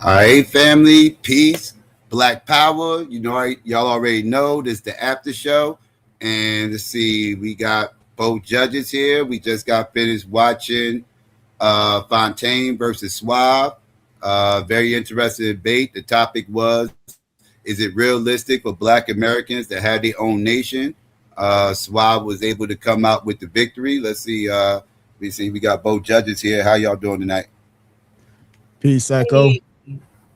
All right, family, peace, Black Power. Y'all already know this is the after show. And let's see, we got both judges here. We just got finished watching Fontaine versus Suave. Very interesting debate. The topic was, is it realistic for Black Americans to have their own nation? Suave was able to come out with the victory. We got both judges here. How y'all doing tonight? Peace, Psycho.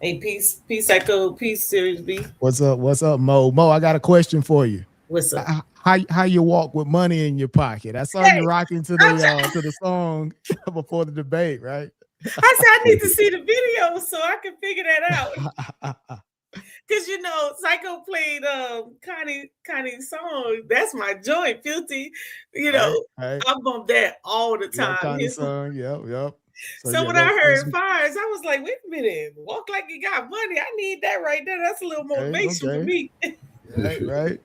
Hey, hey, peace, Echo, peace, Series B. What's up? What's up, Mo? Mo, I got a question for you. What's up? How you walk with money in your pocket? I saw you rocking to the song before the debate, right? I said I need to see the video so I can figure that out. Cause Psycho played Connie's song. That's my joint, Filthy. Right. I bump that all the time. Connie's song, yep. So when I heard Fires, I was like, wait a minute, walk like you got money. I need that right there. That's a little motivation for me. Right.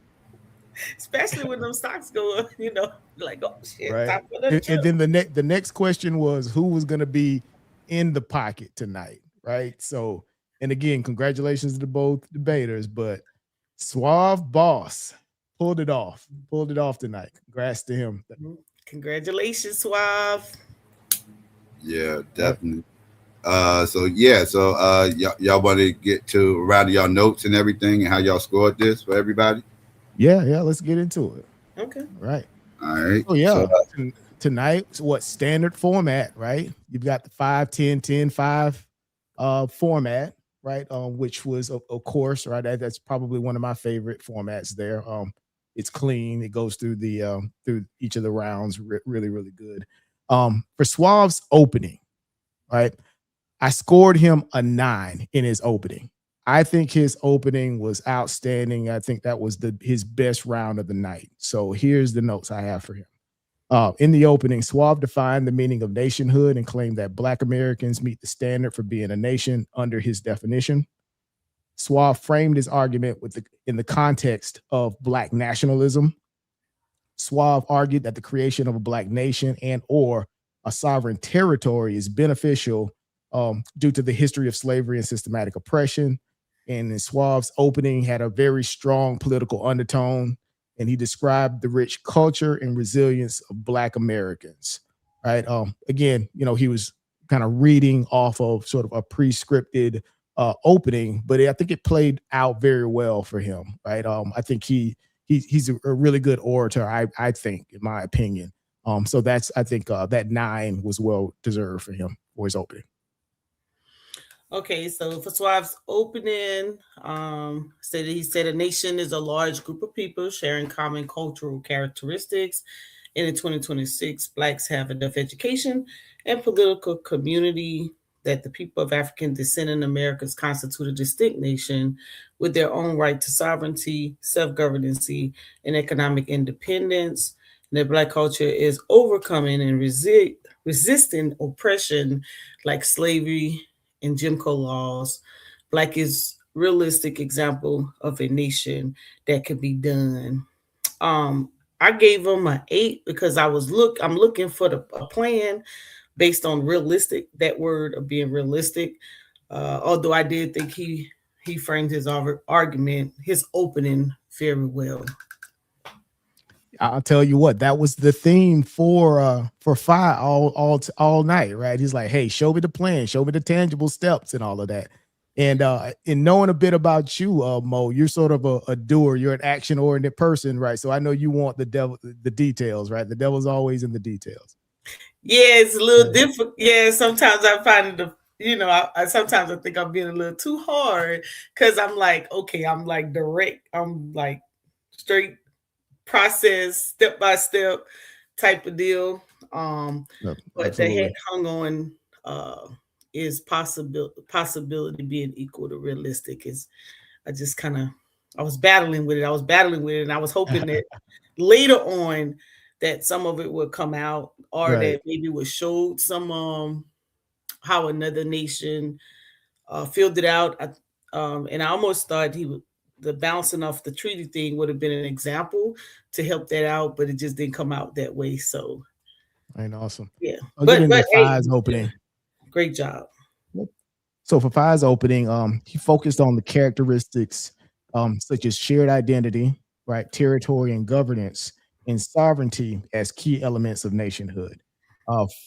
Especially when them stocks go up, like, oh shit. Right. And then the next question was who was gonna be in the pocket tonight, right? So, and again, congratulations to both debaters, but Suave Boss pulled it off tonight. Congrats to him. Congratulations, Suave. Yeah, definitely. Y'all want to get to around y'all notes and everything and how y'all scored this for everybody? Yeah, let's get into it. Okay. All right. Oh yeah. Tonight, what standard format, right? You've got the 5, 10, 10, 5 format, right? Which was of course, right? That's probably one of my favorite formats there. It's clean, it goes through through each of the rounds really, really good. For Suave's opening, right? I scored him a 9 in his opening. I think his opening was outstanding. I think that was his best round of the night. So here's the notes I have for him. In the opening, Suave defined the meaning of nationhood and claimed that Black Americans meet the standard for being a nation under his definition. Suave framed his argument in the context of Black nationalism. Suave argued that the creation of a Black nation and or a sovereign territory is beneficial due to the history of slavery and systematic oppression. And in Suave's opening had a very strong political undertone, and he described the rich culture and resilience of Black Americans, right? Again, he was kind of reading off of sort of a pre-scripted opening, but I think it played out very well for him, right? I think he's a really good orator, I think, in my opinion. So I think that 9 was well deserved for him for his opening. Okay, so for Suave's opening, he said a nation is a large group of people sharing common cultural characteristics. And in 2026, Blacks have enough education and political community that the people of African descent in Americas constitute a distinct nation with their own right to sovereignty, self-governancy, and economic independence. And that Black culture is overcoming and resisting oppression like slavery and Jim Crow laws. Black is realistic example of a nation that could be done. I gave him an 8 because I'm looking for a plan based on realistic, that word of being realistic. Although I did think he framed his argument, his opening very well. I'll tell you what, that was the theme for Fire all night, right? He's like, hey, show me the plan, show me the tangible steps and all of that. And in knowing a bit about you, Mo, you're sort of a doer, you're an action-oriented person, right? So I know you want the details, right? The devil's always in the details. Yeah, it's a little difficult. Yeah, sometimes I find sometimes I think I'm being a little too hard because I'm like, okay, I'm like direct, I'm like straight process, step by step type of deal. But the head hung on is possibility being equal to realistic. I was battling with it. And I was hoping that later on that some of it would come out, or that maybe would show some how another nation filled it out. And I almost thought the bouncing off the treaty thing would have been an example to help that out, but it just didn't come out that way. So, ain't awesome. Yeah, but Five's opening. Great job. So for Fi's opening, he focused on the characteristics such as shared identity, right, territory and governance, and sovereignty as key elements of nationhood.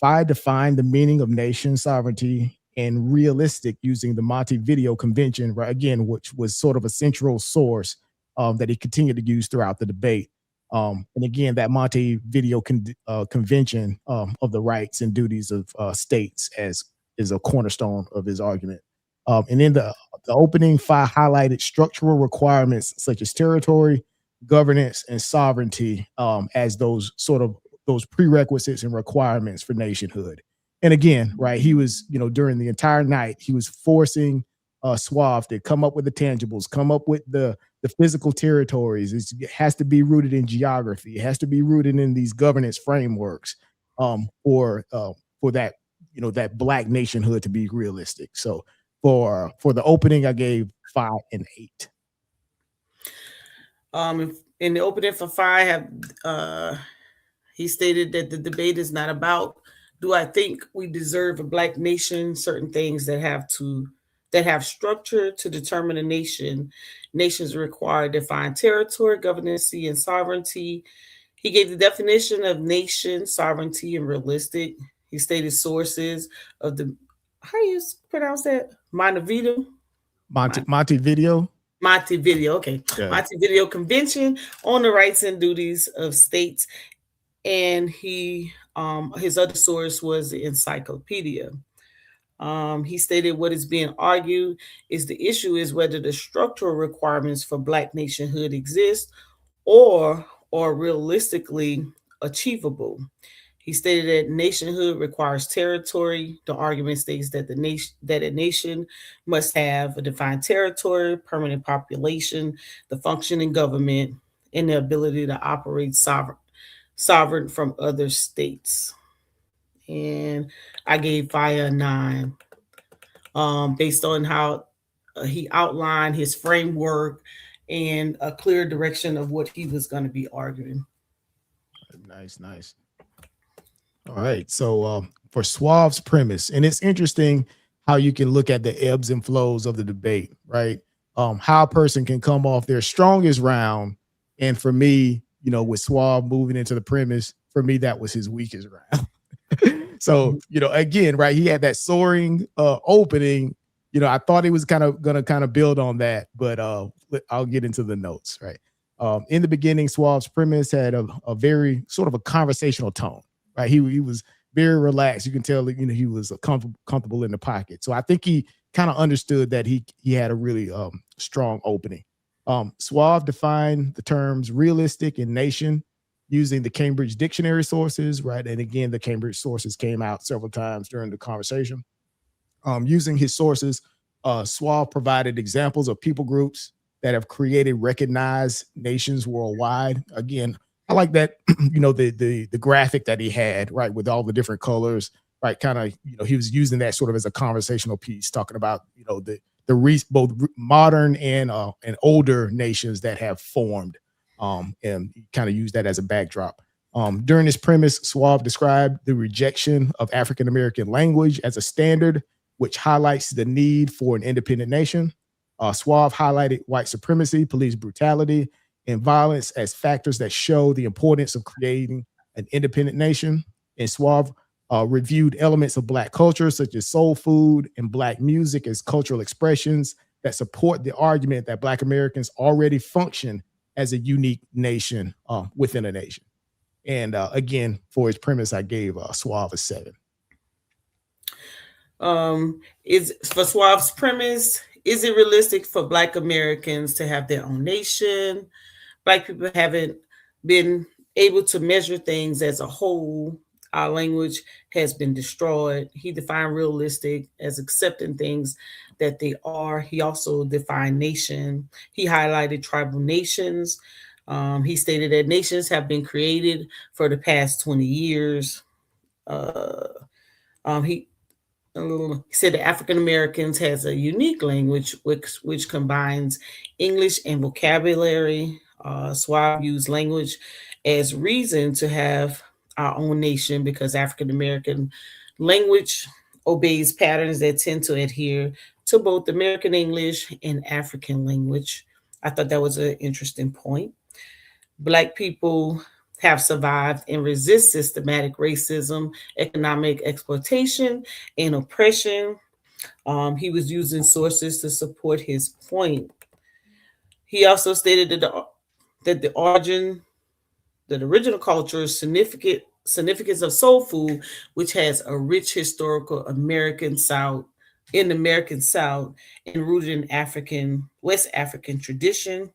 Fi defined the meaning of nation sovereignty and realistic using the Montevideo Convention, right, again, which was sort of a central source that he continued to use throughout the debate. And again, that Montevideo Convention of the rights and duties of states as is a cornerstone of his argument. And in the opening, Fi highlighted structural requirements such as territory, governance, and sovereignty as those prerequisites and requirements for nationhood. And again, right, he was, during the entire night, he was forcing Suave to come up with the tangibles, come up with the physical territories. It has to be rooted in geography. It has to be rooted in these governance frameworks for that that Black nationhood to be realistic. So for the opening, I gave 5 and 8. In the opening for Fi, he stated that the debate is not about do I think we deserve a Black nation, certain things that have structure to determine a nation. Nations require defined territory, governance, and sovereignty. He gave the definition of nation, sovereignty, and realistic. He stated sources of the, how do you pronounce that? Montevideo? Montevideo? Montevideo, okay. Yeah. Montevideo Convention on the Rights and Duties of States. And his other source was the encyclopedia. He stated what is being argued is the issue is whether the structural requirements for Black nationhood exist or are realistically achievable. He stated that nationhood requires territory. The argument states that a nation must have a defined territory, permanent population, the functioning government, and the ability to operate sovereign from other states. And I gave Fire a 9 based on how he outlined his framework and a clear direction of what he was going to be arguing. Nice. All right. So for Suave's premise, and it's interesting how you can look at the ebbs and flows of the debate, right? How a person can come off their strongest round. And for me, with Suave moving into the premise, for me, that was his weakest round. So, again, right, he had that soaring opening. I thought he was going to build on that, but I'll get into the notes, right? In the beginning, Suave's premise had a very sort of a conversational tone, right? He was very relaxed. You can tell that, he was comfortable in the pocket. So I think he kind of understood that he had a really strong opening. Suave defined the terms realistic and nation using the Cambridge dictionary sources, right? And again, the Cambridge sources came out several times during the conversation. Using his sources, Suave provided examples of people groups that have created recognized nations worldwide. Again, I like that, the graphic that he had, right, with all the different colors, right? Kind of, he was using that sort of as a conversational piece, talking about, both modern and older nations that have formed, and kind of use that as a backdrop. During this premise, Suave described the rejection of African American language as a standard, which highlights the need for an independent nation. Suave highlighted white supremacy, police brutality, and violence as factors that show the importance of creating an independent nation. And Suave reviewed elements of Black culture, such as soul food and Black music, as cultural expressions that support the argument that Black Americans already function as a unique nation within a nation. And again, for his premise, I gave Suave a 7. Is for Suave's premise, is it realistic for Black Americans to have their own nation? Black people haven't been able to measure things as a whole. Our language has been destroyed. He defined realistic as accepting things that they are. He also defined nation. He highlighted tribal nations. He stated that nations have been created for the past 20 years. He said that African Americans has a unique language which combines English and vocabulary. Suave used language as reason to have our own nation because African American language obeys patterns that tend to adhere to both American English and African language. I thought that was an interesting point. Black people have survived and resist systematic racism, economic exploitation, and oppression. He was using sources to support his point. He also stated that the origin, that the original culture, significance of soul food, which has a rich historical American South in the American South and rooted in African West African tradition.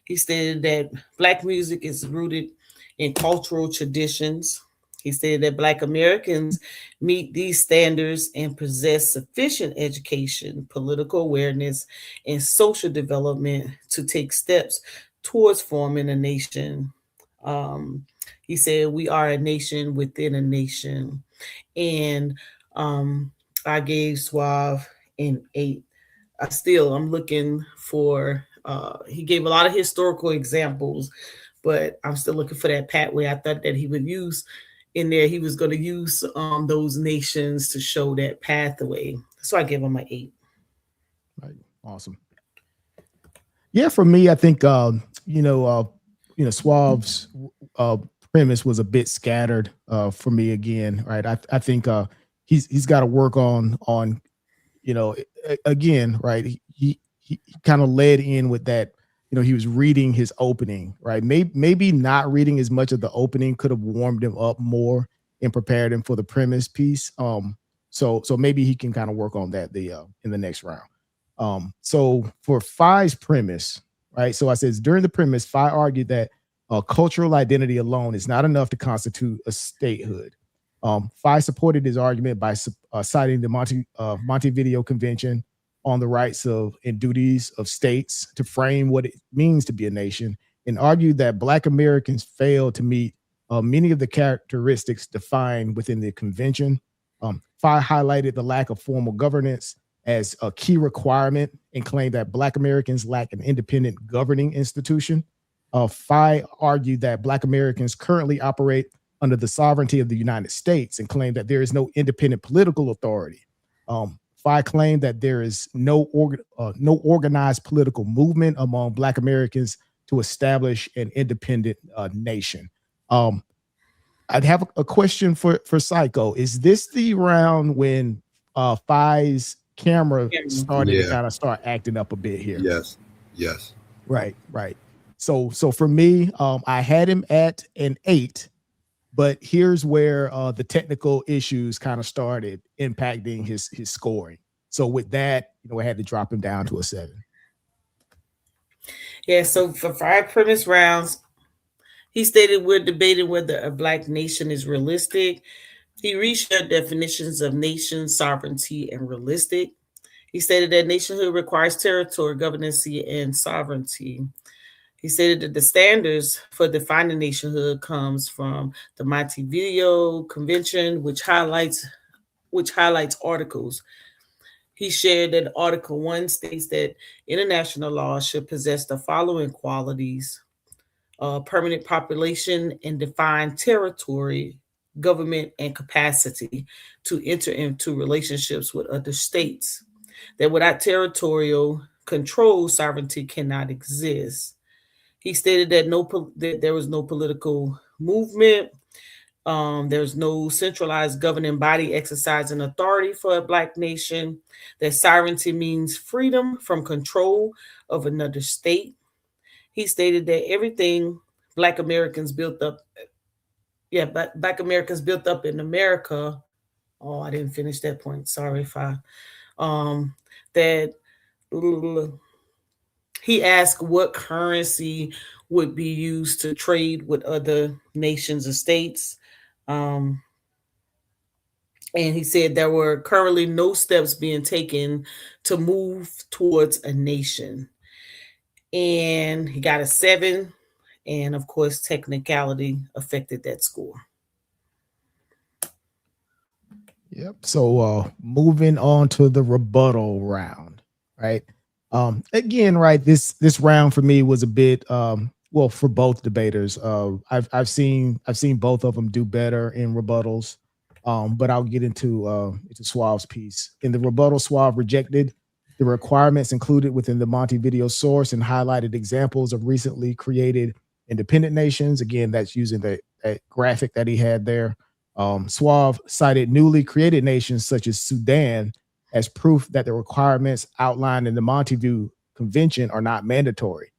He stated that Black music is rooted in cultural traditions. He stated that Black Americans meet these standards and possess sufficient education, political awareness, and social development to take steps towards forming a nation. Um, he said, "We are a nation within a nation." And um, I gave Suave an 8. I'm looking for, he gave a lot of historical examples, but I'm still looking for that pathway. I thought that he would use in there, he was going to use those nations to show that pathway. So I give him an 8. Right. Awesome. Yeah, for me, I think Suave's premise was a bit scattered for me again, right? I think he's got to work on again, right? He kind of led in with that. He was reading his opening, right? Maybe not reading as much of the opening could have warmed him up more and prepared him for the premise piece. So maybe he can kind of work on that in the next round. So for Phi's premise, right? So I says during the premise, Phi argued that cultural identity alone is not enough to constitute a statehood. Phi supported his argument by citing the Montevideo Convention on the rights of and duties of states to frame what it means to be a nation, and argued that Black Americans failed to meet many of the characteristics defined within the convention. Phi highlighted the lack of formal governance as a key requirement and claimed that Black Americans lack an independent governing institution. Phi argued that Black Americans currently operate under the sovereignty of the United States and claimed that there is no independent political authority. Phi claimed that there is no organized political movement among Black Americans to establish an independent nation. I'd have a question for Psycho. Is this the round when Phi's camera started to kind of start acting up a bit here? Yes. Right. So for me, I had him at an 8. But here's where the technical issues kind of started impacting his scoring. So with that, I had to drop him down to a 7. Yeah, so for 5 premise rounds, he stated we're debating whether a Black nation is realistic. He reshared definitions of nation, sovereignty, and realistic. He stated that nationhood requires territory, governance, and sovereignty. He stated that the standards for defining nationhood comes from the Montevideo Convention, which highlights articles. He shared that Article 1 states that international law should possess the following qualities: permanent population and defined territory, government, and capacity to enter into relationships with other states. That without territorial control, sovereignty cannot exist. He stated that there was no political movement. There's no centralized governing body exercising authority for a Black nation. That sovereignty means freedom from control of another state. He stated that everything Black Americans built up in America. Oh, I didn't finish that point. Sorry if I that he asked what currency would be used to trade with other nations or states. And he said there were currently no steps being taken to move towards a nation. And he got a 7. And of course, technicality affected that score. Yep. So moving on to the rebuttal round, right? Again, right, this round for me was a bit for both debaters. I've seen both of them do better in rebuttals. But I'll get into Suave's piece. In the rebuttal, Suave rejected the requirements included within the Montevideo source and highlighted examples of recently created independent nations. Again, that's using that graphic that he had there. Suave cited newly created nations such as Sudan as proof that the requirements outlined in the Montevideo Convention are not mandatory.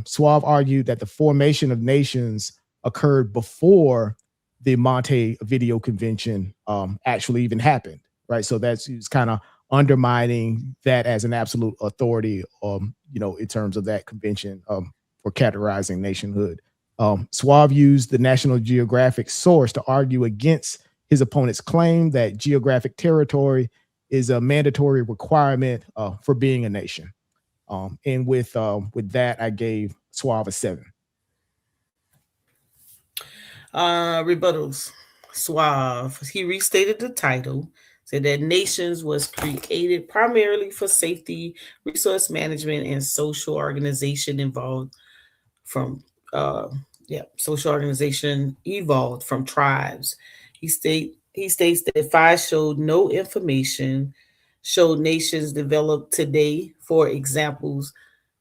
Suave argued that the formation of nations occurred before the Montevideo Convention actually even happened, right? So that's kind of undermining that as an absolute authority, in terms of that convention for categorizing nationhood. Suave used the National Geographic source to argue against his opponent's claim that geographic territory is a mandatory requirement for being a nation. And with that, I gave Suave a 7. Rebuttals. Suave. He restated the title, said that nations was created primarily for safety, resource management, and social organization involved from social organization evolved from tribes. He states that FI showed no information, showed nations developed today. For examples,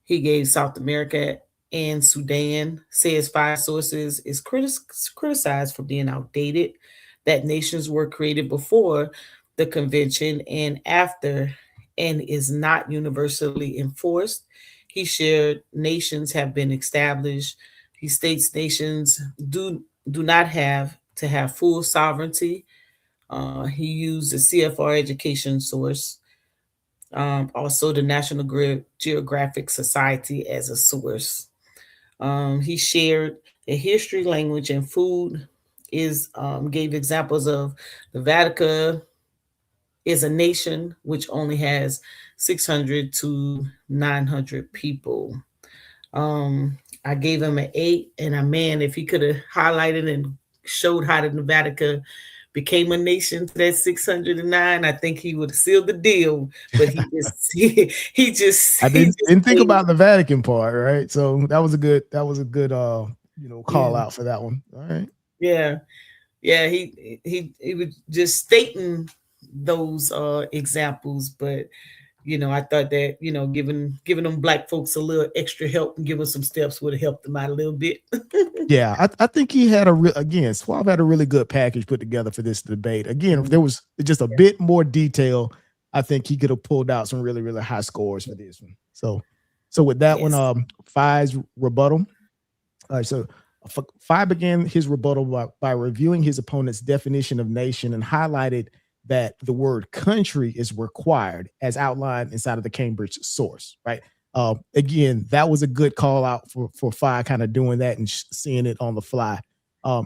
he gave South America and Sudan. Says 5 sources is criticized for being outdated, that nations were created before the convention and after, and is not universally enforced. He shared nations have been established. He states nations do not have to have full sovereignty. He used the CFR education source, also the National Geographic Society as a source. He shared the history, language, and food. Gave examples of the Vatican is a nation which only has 600 to 900 people. I gave him an 8, and if he could have highlighted and showed how the Vatican became a nation to that 609, I think he would have sealed the deal. But he just I didn't think about the Vatican part, right? So that was a good call out for that one. All right. Yeah. He was just stating those examples, but I thought that giving them black folks a little extra help and giving some steps would have helped them out a little bit. Yeah, I think he had Suave had a really good package put together for this debate. Again, if there was just a bit more detail, I think he could have pulled out some really, really high scores for this one. So with that one, Phi's rebuttal. All right, so Phi began his rebuttal by reviewing his opponent's definition of nation and highlighted that the word country is required as outlined inside of the Cambridge source, right? Again, that was a good call out for Phi kind of doing that and seeing it on the fly. Phi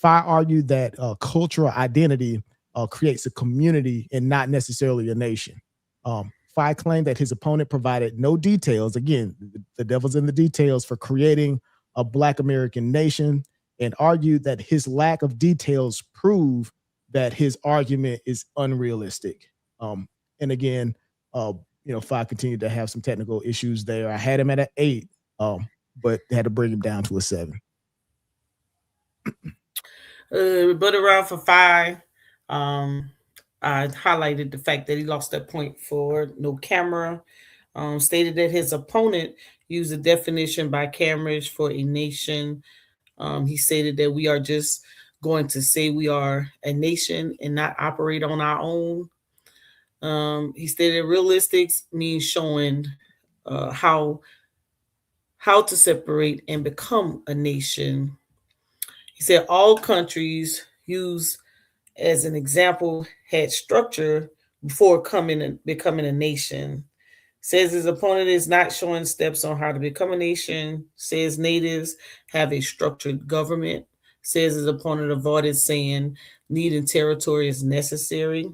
argued that cultural identity creates a community and not necessarily a nation. Phi claimed that his opponent provided no details. Again, the devil's in the details for creating a Black American nation, and argued that his lack of details prove that his argument is unrealistic. And again, Phi continued to have some technical issues there. I had him at an 8, but had to bring him down to a 7. But around for Phi, I highlighted the fact that he lost that point for no camera. Stated that his opponent used the definition by Cambridge for a nation. He stated that we are just going to say we are a nation and not operate on our own. He stated realistics means showing how to separate and become a nation. He said all countries use as an example had structure before becoming a nation. Says his opponent is not showing steps on how to become a nation. Says natives have a structured government. Says his opponent avoided saying needing territory is necessary.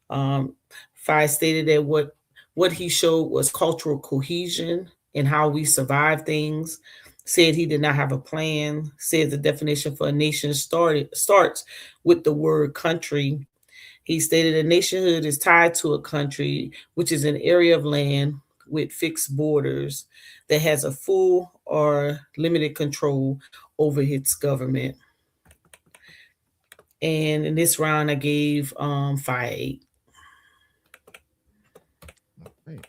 Phi stated that what he showed was cultural cohesion and how we survive things. Said he did not have a plan. Said the definition for a nation starts with the word country. He stated a nationhood is tied to a country, which is an area of land with fixed borders that has a full or limited control over its government. And in this round, I gave Fire 8. Right.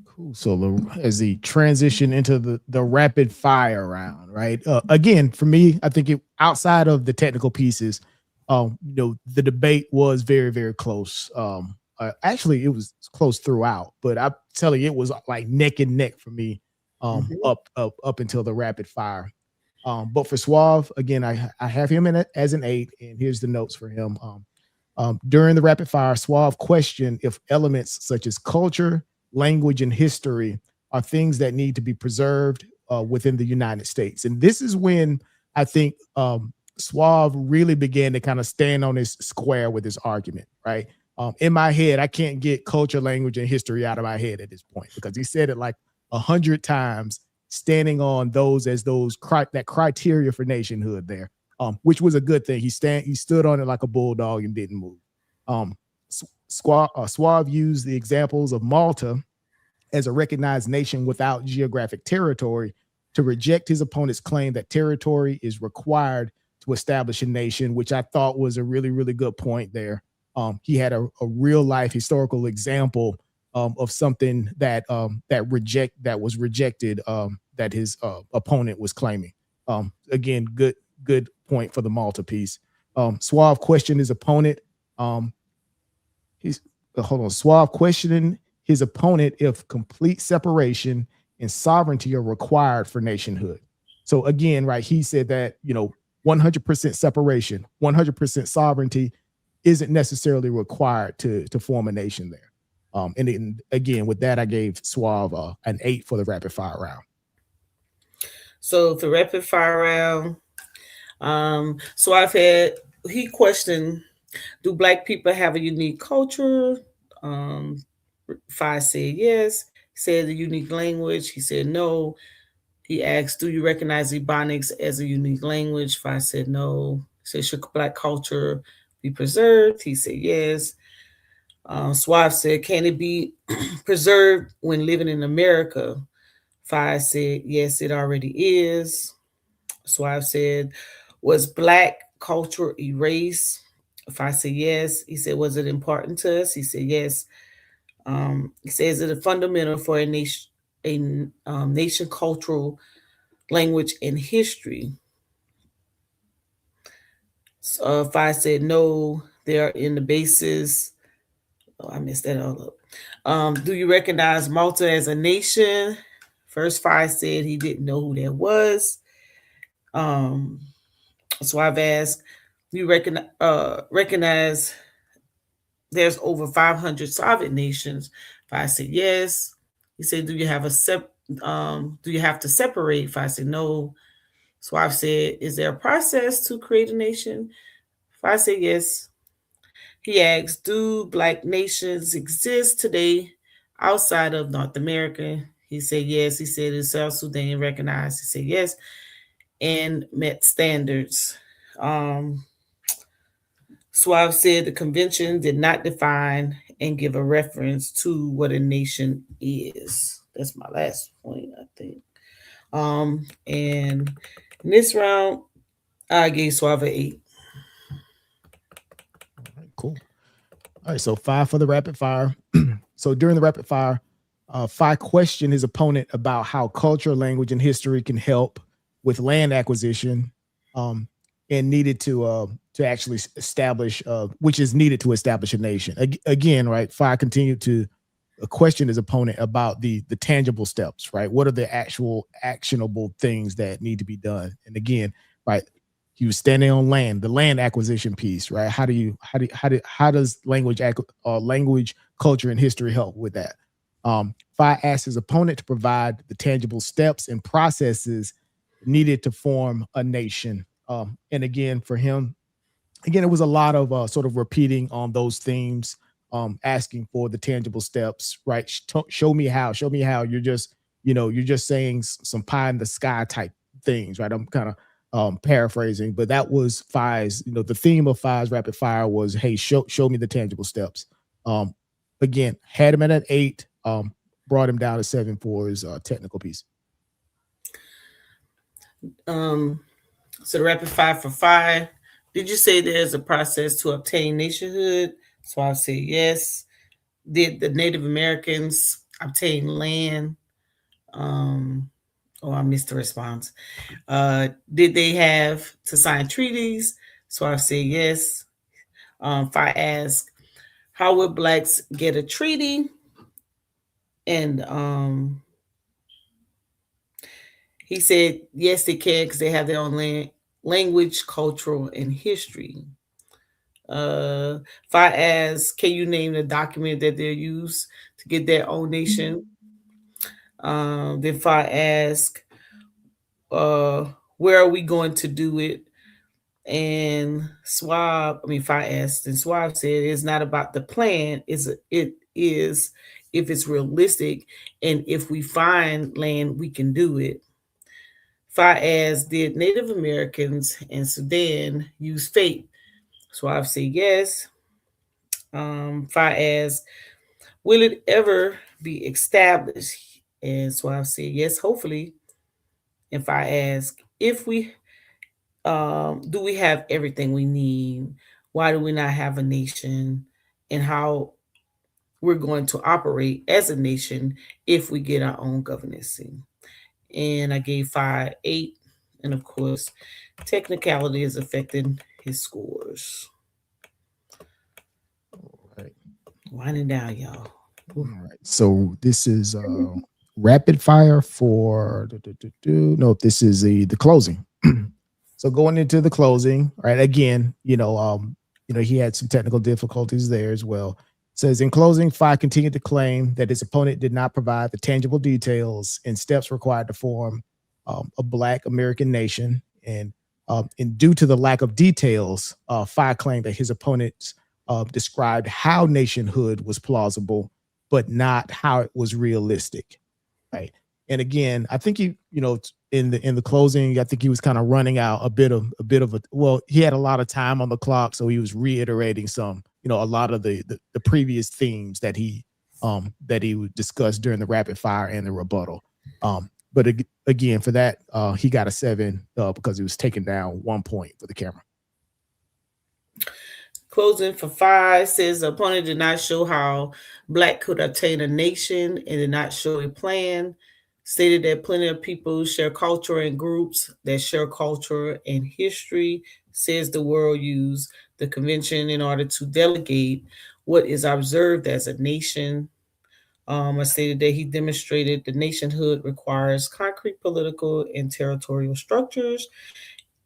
Cool. So as the transition into the rapid fire round, right? Again, for me, I think outside of the technical pieces, the debate was very, very close. Actually, it was close throughout, but I'm telling you, it was like neck and neck for me, up until the rapid fire. But for Suave, again, I have him as an 8, and here's the notes for him. During the rapid fire, Suave questioned if elements such as culture, language, and history are things that need to be preserved within the United States. And this is when I think Suave really began to kind of stand on his square with his argument, right? In my head, I can't get culture, language, and history out of my head at this point because he said it like 100 times, standing on those as that criteria for nationhood there, which was a good thing. He stood on it like a bulldog and didn't move. Suave used the examples of Malta as a recognized nation without geographic territory to reject his opponent's claim that territory is required to establish a nation, which I thought was a really, really good point there. He had a real life historical example of something that was rejected, that his opponent was claiming. Again, good point for the Malta piece. Suave questioned his opponent. Suave questioning his opponent if complete separation and sovereignty are required for nationhood. So again, right, he said that 100% separation, 100% sovereignty isn't necessarily required to form a nation there. And then, again, with that, I gave Suave an 8 for the rapid fire round. So the rapid fire round, he questioned, do Black people have a unique culture? Five said yes. He said the unique language. He said no. He asked, do you recognize Ebonics as a unique language? Five said no. He said, should Black culture be preserved? He said yes. Suave said, can it be preserved when living in America? Five said, yes, it already is. Suave said, was Black culture erased? Five said yes. He said, was it important to us? He said yes. He says it's a fundamental for a nation cultural language and history. So Five said no, they are in the basis. Oh, I messed that all up. Do you recognize Malta as a nation? First Five said he didn't know who that was. So I've asked, do you recognize there's over 500 sovereign nations? Five said yes. He said, do you have to separate? Five said no. Suave said, is there a process to create a nation? Five said yes. He asked, do Black nations exist today outside of North America? He said yes. He said, is South Sudan recognized? He said yes, and met standards. Suave said the convention did not define and give a reference to what a nation is. That's my last point, I think. And in this round, I gave Suave 8. All right, cool. All right, so 5 for the rapid fire. So during the rapid fire, Five questioned his opponent about how culture, language, and history can help with land acquisition, and needed to actually establish, which is needed to establish a nation. Again, right? Five continued to question his opponent about the tangible steps, right? What are the actual actionable things that need to be done? And again, right, he was standing on land, the land acquisition piece, right? How does language, culture, and history help with that? Five asked his opponent to provide the tangible steps and processes needed to form a nation. And again, for him, it was a lot of sort of repeating on those themes, asking for the tangible steps, right? Show me how. You're just saying some pie in the sky type things, right? I'm kind of paraphrasing, but that was Five's, the theme of Five's rapid fire was, hey, show me the tangible steps. Again, had him at an 8, brought him down to 7 for his technical piece. So the rapid fire for Five Did you say there's a process to obtain nationhood? So I'll say yes. Did the Native Americans obtain land? Um, oh, I missed the response. Did they have to sign treaties? So I say yes. If I ask, how would blacks get a treaty? And he said, yes, they can because they have their own language, cultural, and history. If I ask, can you name the document that they use to get their own nation? Then if I ask, uh, where are we going to do it? And if I asked, and Suave said, it's not about the plan, it is if it's realistic, and if we find land, we can do it. If I asked, did Native Americans in Sudan use faith? Suave said yes. If I ask, will it ever be established? And Suave said yes, hopefully. If I ask, if we do we have everything we need? Why do we not have a nation? And how we're going to operate as a nation if we get our own governance. And I gave 5, 8, and of course, technicality is affecting his scores. All right. Winding down, y'all. All right. So this is rapid fire for no, this is the closing. So going into the closing, right? Again, he had some technical difficulties there as well. It says in closing, Phi continued to claim that his opponent did not provide the tangible details and steps required to form a Black American nation, and due to the lack of details, Phi claimed that his opponents described how nationhood was plausible, but not how it was realistic, right? And again, I think in the closing, I think he was kind of running out a bit of he had a lot of time on the clock, so he was reiterating some, a lot of the previous themes that he would discuss during the rapid fire and the rebuttal. But again, for that, he got a 7 because he was taking down 1 point for the camera. Closing for 5 says the opponent did not show how Black could obtain a nation and did not show a plan. Stated that plenty of people share culture and groups that share culture and history. Says the world used the convention in order to delegate what is observed as a nation. I stated that he demonstrated the nationhood requires concrete political and territorial structures.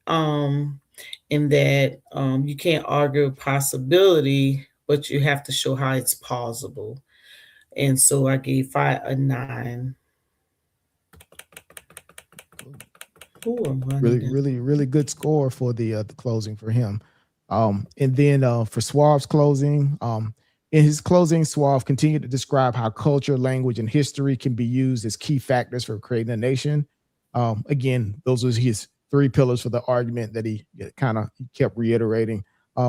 In that you can't argue possibility, but you have to show how it's plausible. And so I gave 5 a 9. Really good score for the closing for him. And then for Suave's closing, in his closing, Suave continued to describe how culture, language, and history can be used as key factors for creating a nation. Again, those were his 3 pillars for the argument that he kept reiterating.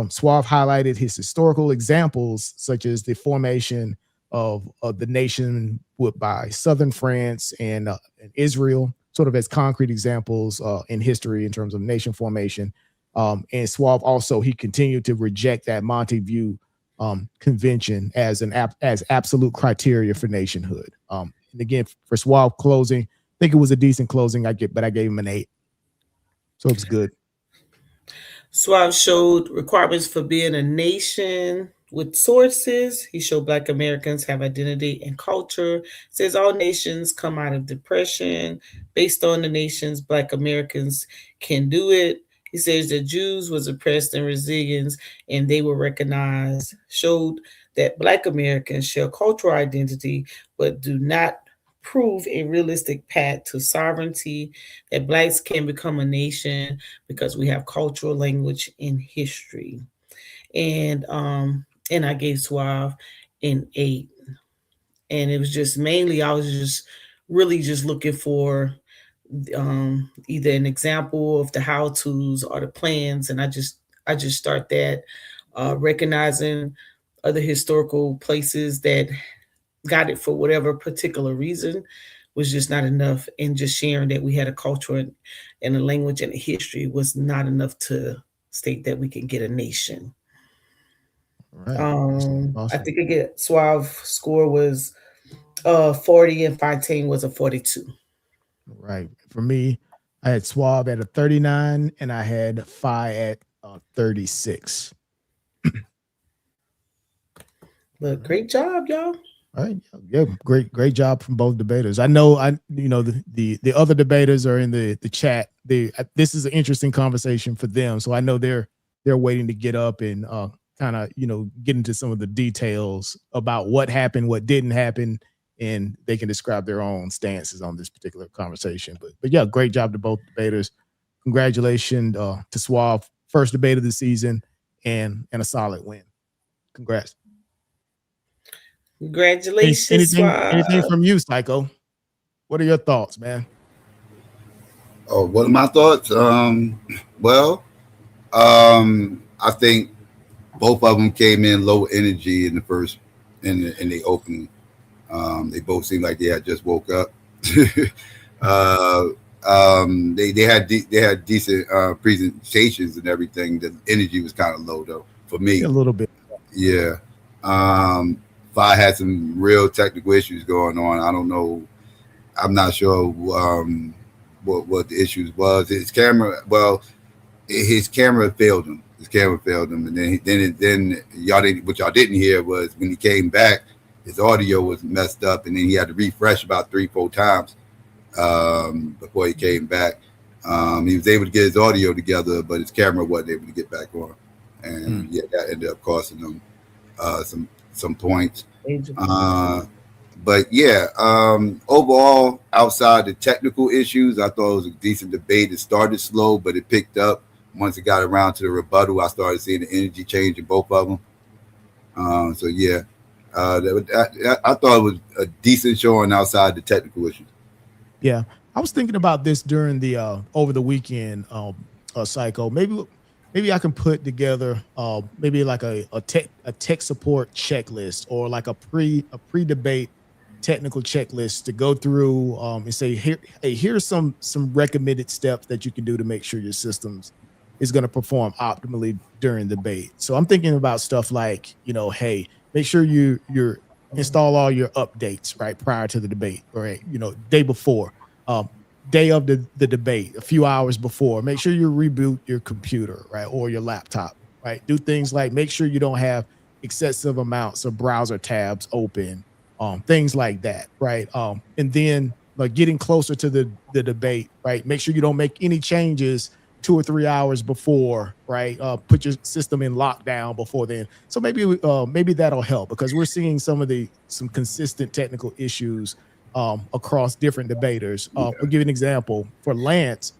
Suave highlighted his historical examples, such as the formation of the nation by Southern France and Israel, sort of as concrete examples in history in terms of nation formation. And Suave also, he continued to reject that Montague convention as absolute criteria for nationhood. And again, for Suave closing, I think it was a decent closing. But I gave him an 8. So it's good. Suave showed requirements for being a nation with sources. He showed Black Americans have identity and culture. Says all nations come out of depression. Based on the nations, Black Americans can do it. He says the Jews was oppressed and resilient, and they were recognized. Showed that Black Americans share cultural identity, but do not prove a realistic path to sovereignty, that Blacks can become a nation because we have cultural, language, and history. And I gave Suave an 8. And it was just mainly I was just really just looking for either an example of the how-tos or the plans, and I just start that recognizing other historical places that got it for whatever particular reason was just not enough, and just sharing that we had a culture and a language and a history was not enough to state that we can get a nation. Right. Awesome. I think Suave score was 40 and 510 was a 42. Right. For me, I had Suave at a 39 and I had Phi at 36. But great job, y'all. All right. Yeah, great job from both debaters. I know the other debaters are in the chat. This is an interesting conversation for them. So I know they're waiting to get up and kind of, get into some of the details about what happened, what didn't happen, and they can describe their own stances on this particular conversation. But yeah, great job to both debaters. Congratulations to Suave, first debate of the season and a solid win. Congrats. Congratulations. Anything from you, Psycho? What are your thoughts, man? Oh, what are my thoughts? I think both of them came in low energy in the first in the opening. They both seemed like they had just woke up. They had decent presentations and everything. The energy was kind of low though for me. A little bit. Yeah. Phi had some real technical issues going on. I don't know. I'm not sure what the issues was. His camera failed him. And then y'all didn't hear was when he came back, his audio was messed up, and then he had to refresh about 3-4 times before he came back. He was able to get his audio together, but his camera wasn't able to get back on, and that ended up costing him some points. But yeah, overall, outside the technical issues, I thought it was a decent debate. It started slow, but it picked up. Once it got around to the rebuttal, I started seeing the energy change in both of them. I thought it was a decent showing outside the technical issues. Yeah, I was thinking about this during the over the weekend, Psycho. Maybe I can put together maybe like a tech support checklist or like a pre-debate technical checklist to go through and say here's some recommended steps that you can do to make sure your systems is going to perform optimally during the debate. So I'm thinking about stuff like, hey, make sure you install all your updates right prior to the debate, or day before, day of the debate, a few hours before. Make sure you reboot your computer, right, or your laptop, right. Do things like make sure you don't have excessive amounts of browser tabs open, things like that, right. And then like getting closer to the debate, right. Make sure you don't make any changes 2 or 3 hours before, right? Put your system in lockdown before then. So maybe that'll help, because we're seeing some consistent technical issues across different debaters. We'll give you an example for Lance.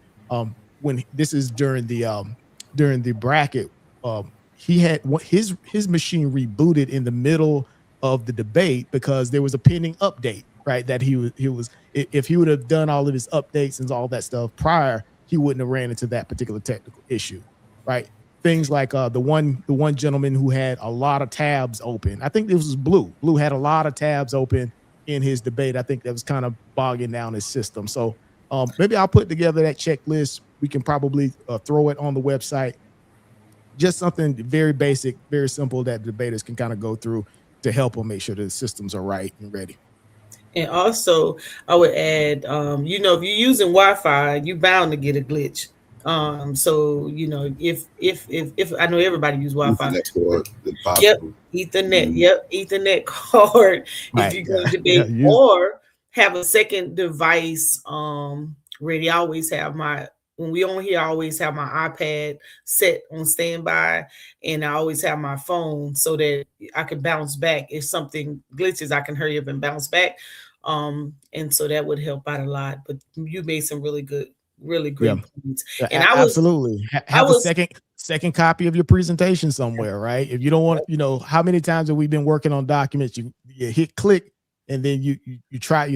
When this is during the bracket, he had his machine rebooted in the middle of the debate because there was a pending update, right? That he was if he would have done all of his updates and all that stuff prior, he wouldn't have ran into that particular technical issue, right? Things like the one gentleman who had a lot of tabs open. I think this was Blue. Blue had a lot of tabs open in his debate. I think that was kind of bogging down his system. So maybe I'll put together that checklist. We can probably throw it on the website. Just something very basic, very simple that debaters can kind of go through to help them make sure the systems are right and ready. And also, I would add, if you're using Wi-Fi, you're bound to get a glitch. So if I know everybody use Wi-Fi. Yep, Ethernet. Yep, Ethernet card. Right. If you're going to debate, or have a second device ready. I always have when we on here, I always have my iPad set on standby, and I always have my phone so that I can bounce back. If something glitches, I can hurry up and bounce back. And so that would help out a lot. But you made some really great points. Yeah, and absolutely have a second copy of your presentation somewhere, right? If you don't want, how many times have we been working on documents? You hit click, and then you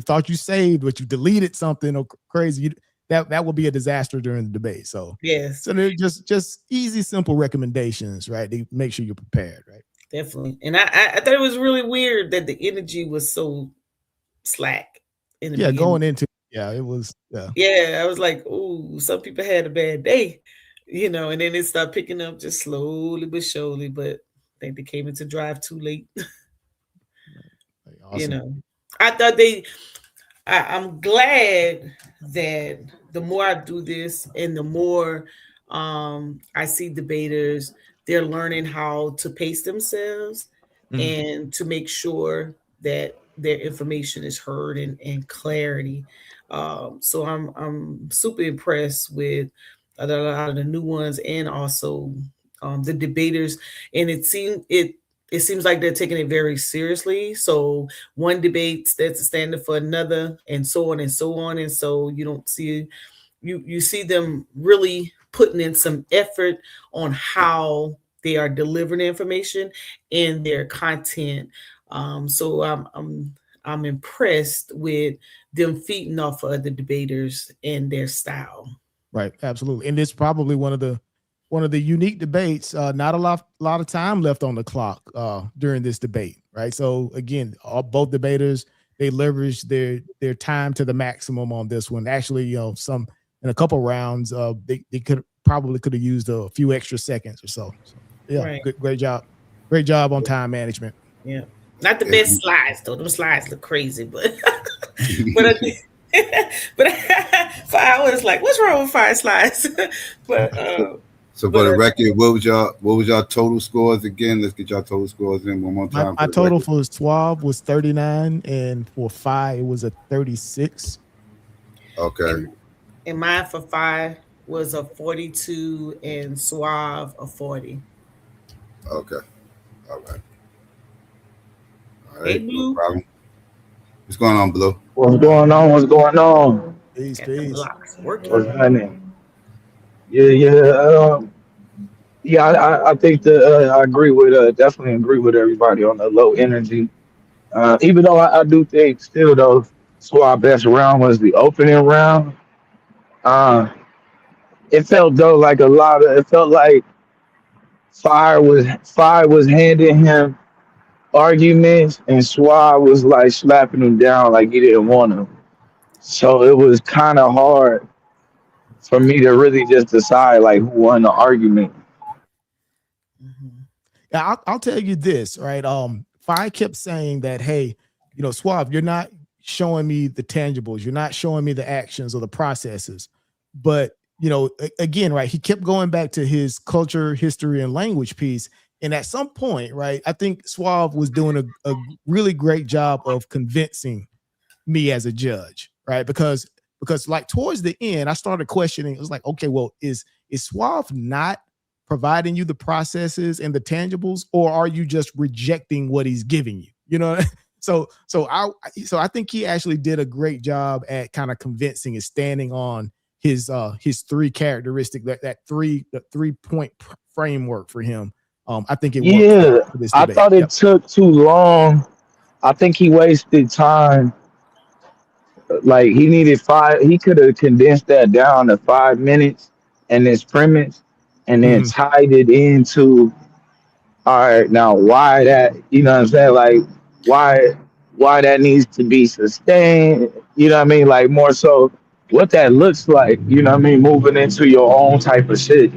thought you saved, but you deleted something or crazy. That will be a disaster during the debate. So yes, so they're just easy, simple recommendations, right? To make sure you're prepared, right? Definitely. And I thought it was really weird that the energy was so slack in the beginning. Going into it was. Yeah, I was like, oh, some people had a bad day. And then it started picking up just slowly but surely. But I think they came into drive too late. you Awesome. know, I thought I'm glad that the more I do this and the more I see debaters, they're learning how to pace themselves Mhm. and to make sure that their information is heard and clarity. So I'm super impressed with a lot of the new ones and also the debaters, and it seems like they're taking it very seriously. So one debate sets a standard for another, and so on and so on. And so you don't see you see them really putting in some effort on how they are delivering information and their content. So I'm impressed with them feeding off of the debaters and their style. Right, absolutely. And it's probably one of the unique debates. Not a lot of time left on the clock during this debate, right? So again, both debaters, they leveraged their time to the maximum on this one. Actually, some in a couple rounds, they could have used a few extra seconds or so. So yeah, Right. great job on time management. Yeah. Not the It's, best slides though. Them slides look crazy, but but but 5 hours, like, what's wrong with 5 slides? but so, so but for the record, what was y'all total scores again? Let's get y'all total scores in one more My, time my for the total record. for Suave was 39, and for Phi it was a 36. Okay. and and mine for 5 was a 42 and Suave a 40. Okay. All right. All Hey right. No Blue, problem. What's going on, Blue? What's going on? What's going on? Peace, got them peace. blocks working. What's happening? Yeah, yeah, yeah. I think that I agree with definitely agree with everybody on the low energy. Even though I do think still though, so our best round was the opening round. Uh, it felt though like a lot of it felt like Fire was handing him arguments and Suave was like slapping him down like he didn't want him. So it was kind of hard for me to really just decide like who won the argument. Mhm. Yeah, I'll tell you this, right? Phi kept saying that, hey, Suave, you're not showing me the tangibles, you're not showing me the actions or the processes. But again, right, he kept going back to his culture, history, and language piece. And at some point, right, I think Suave was doing a really great job of convincing me as a judge, right? Because like towards the end, I started questioning. It was like, okay, well, is Suave not providing you the processes and the tangibles, or are you just rejecting what he's giving you? So I think he actually did a great job at kind of convincing and standing on his three characteristic, the 3 point framework for him. I think it worked Yeah, for this I debate. thought it Yep. took too long. I think he wasted time. Like he needed five. He could have condensed that down to 5 minutes and his premise, and then Mhm. tied it into all right. Now, why that? You know what I'm saying? Like why why that needs to be sustained. You know what I mean? Like more so what that looks like. You know what I mean? Moving into your own type of shit.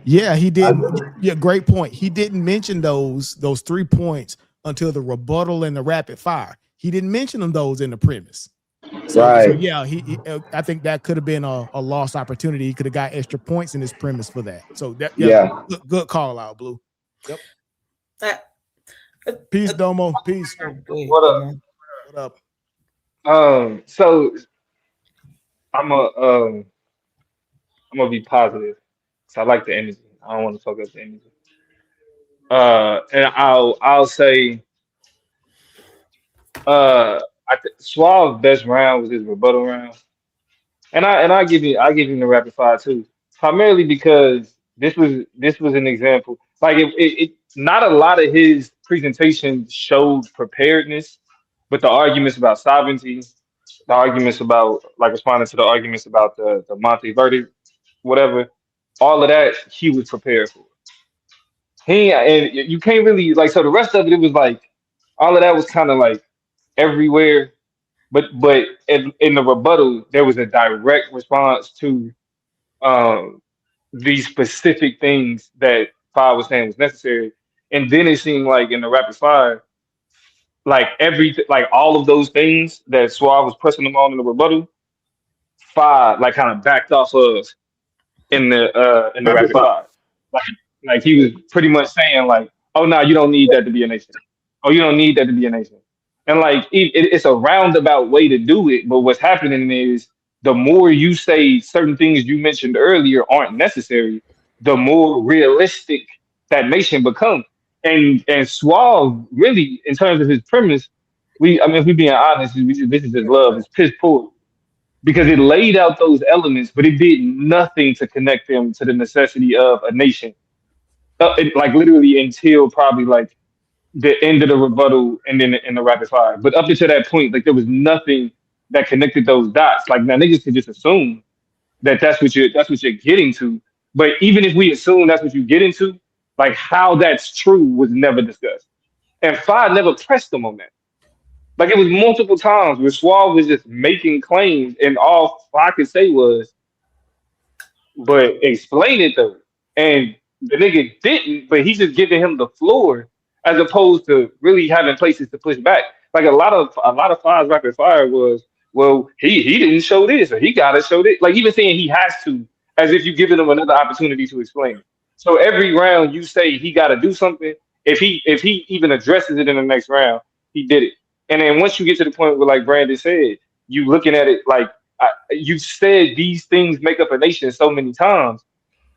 Yeah, he I, didn't. Yeah, great point. He didn't mention those 3 points until the rebuttal and the rapid fire. He didn't mention them those in the premise. So right. yeah, I think that could have been a lost opportunity. He could have got extra points in his premise for that. So that yeah, Yeah. good call out, Blue. Yep. Uh, uh, Peace, uh, Domo. Peace. Go ahead, What up? Domo. What up? So I'm a I'm gonna be positive. So I like the energy. I don't want to fuck up the energy. And I'll say Suave's best round was his rebuttal round, and I give him the rapid fire too, primarily because this was an example. Like it not a lot of his presentation showed preparedness, but the arguments about sovereignty, the arguments about like responding to the arguments about the Monte verdict, whatever, all of that he was prepared for. And you can't really like so the rest of it was like all of that was kind of like everywhere, but in the rebuttal there was a direct response to um these specific things that Five was saying was necessary. And then it seemed like in the rapid fire, like like all of those things that Suave was pressing them on in the rebuttal, Five like kind of backed off of in the rapid fire. Like he was pretty much saying like, oh no, you don't need that to be a nation. Oh, you don't need that to be a nation. And like it's a roundabout way to do it, but what's happening is the more you say certain things you mentioned earlier aren't necessary, the more realistic that nation becomes. And Suave really, in terms of his premise, I mean, if we're being honest, this is his love, it's piss poor because it laid out those elements, but it did nothing to connect them to the necessity of a nation. Like literally until probably like the end of the rebuttal and then in the rapid fire. But up until that point, like there was nothing that connected those dots. Like now niggas could just assume that that's what you're getting to. But even if we assume that's what you get into, like how that's true was never discussed. And Five never pressed them on that. Like it was multiple times where Suave was just making claims, and all I could say was, but explain it though. And the nigga didn't, but he's just giving him the floor as opposed to really having places to push back. Like a lot of Five's rapid fire was, well, he didn't show this or he gotta show this. Like even saying he has to, as if you're giving him another opportunity to explain. So every round you say he gotta do something, if he even addresses it in the next round, he did it. And then once you get to the point where like Brandon said, you looking at it like you said these things make up a nation so many times.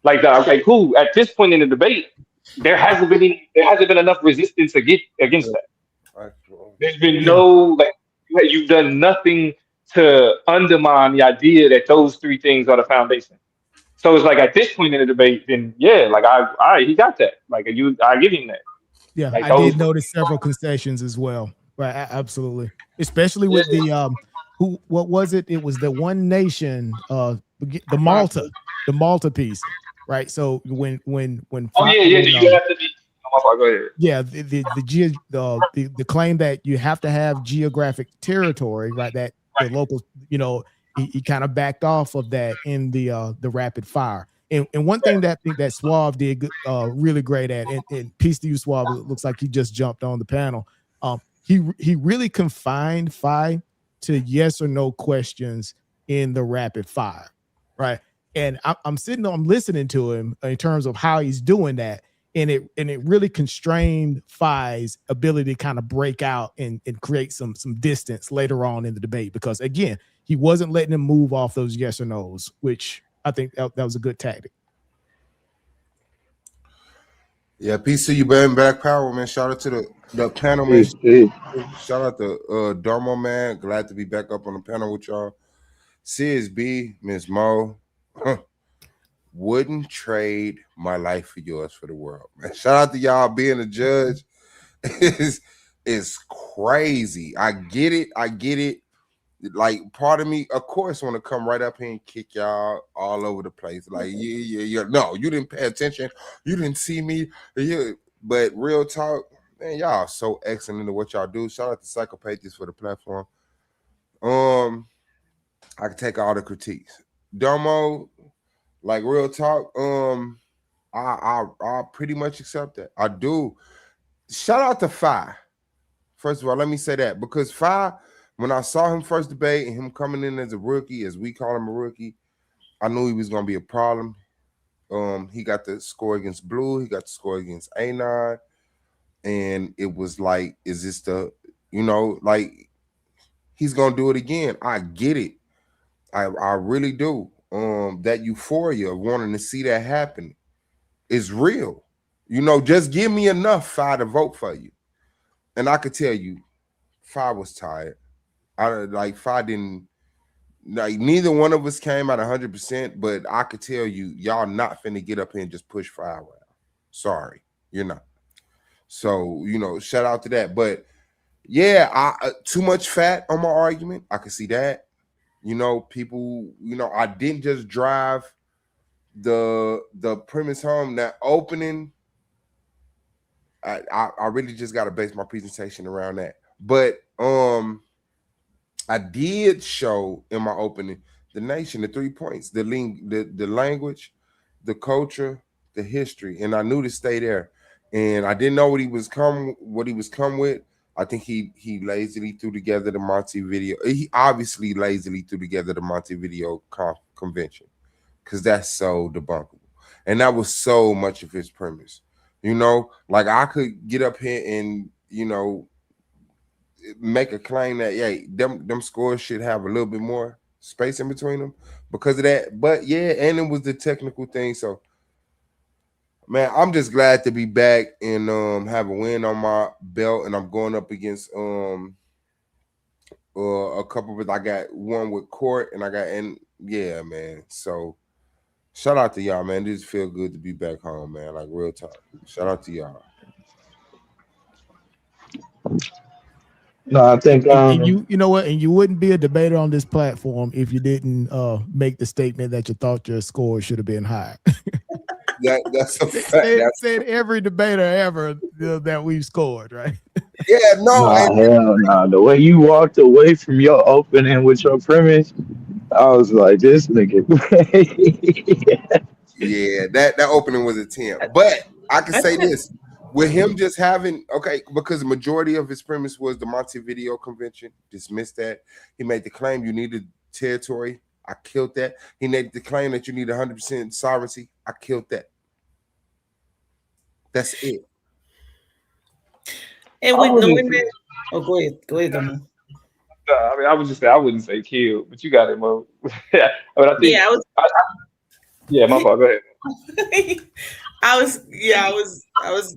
Like that, okay, cool. At this point in the debate, there hasn't been enough resistance against that. There's been Yeah, no like you've done nothing to undermine the idea that those three things are the foundation. So it's like at this point in the debate, then yeah, like he got that. Like I give him that. yeah. Like I those. did notice several concessions as well. Right, absolutely. Especially Yeah, with the what was it? It was the One Nation, the Malta piece, right? So oh yeah, yeah. You have to be. Oh, my fault, go ahead. yeah, the claim that you have to have geographic territory, right? That the local, he kind of backed off of that in the rapid fire. And one thing that I think that Suave did really great at, and peace to you, Suave. It looks like he just jumped on the panel. He really confined Fi to yes or no questions in the rapid fire, right? And I'm listening to him in terms of how he's doing that, and it really constrained Fi's ability to kind of break out and create some distance later on in the debate, because again, he wasn't letting him move off those yes or no's, which I think that was a good tactic. Yeah, peace to you, man. Black Power, man. Shout out to the panel, man. Peace, peace. Shout out to Darmo, man. Glad to be back up on the panel with y'all. Sis B, Miss Mo. Wouldn't trade my life for yours for the world, man. Shout out to y'all. Being a judge is crazy. I get it. Like, part of me, of course, want to come right up here and kick y'all all over the place. Like, yeah. No, you didn't pay attention. You didn't see me. Yeah. But real talk, man, y'all so excellent at what y'all do. Shout out to SYKOPATHeist for the platform. I can take all the critiques. Domo, like real talk, I pretty much accept that. I do. Shout out to Fi. First of all, let me say that, because Fi, when I saw him first debate and him coming in as a rookie, as we call him a rookie, I knew he was gonna be a problem. He got the score against Blue, he got the score against A9, and it was like, is this like he's gonna do it again? I get it. I really do. That euphoria of wanting to see that happen is real. Just give me enough Fi to vote for you. And I could tell you, Fi was tired. Fi didn't, like, neither one of us came at 100%, but I could tell you, y'all not finna get up here and just push Fi around. Sorry, you're not. So, shout out to that. But yeah, I too much fat on my argument. I could see that. People, I didn't just drive the premise home. That opening, I really just got to base my presentation around that. But I did show in my opening the nation, the 3 points, the language, the culture, the history, and I knew to stay there. And I didn't know what he was come with. I think he lazily threw together the Monty video. He obviously lazily threw together the Monty video convention, because that's so debunkable, and that was so much of his premise. You know, like I could get up here and make a claim that them scores should have a little bit more space in between them because of that. But yeah, and it was the technical thing. So man, I'm just glad to be back and have a win on my belt, and I'm going up against a couple of. I got one with Court, and yeah, man. So shout out to y'all, man. This feel good to be back home, man. Like real talk. Shout out to y'all. No, I think and you know what, and you wouldn't be a debater on this platform if you didn't make the statement that you thought your score should have been higher. That's a fact. Said every debater ever that we've scored, right? Yeah, no. Hell no. The way you walked away from your opening with your premise, I was like, this nigga. Yeah, that opening was a 10. But I can say this. With him just having, because the majority of his premise was the Montevideo Convention, dismissed that. He made the claim you needed territory. I killed that. He made the claim that you need 100% sovereignty. I killed that. That's it. And with knowing that, go ahead, Damo. I mean, I would just say I wouldn't say kill, but you got it, Mo. Yeah, but I think. Yeah, my fault. Go ahead. I was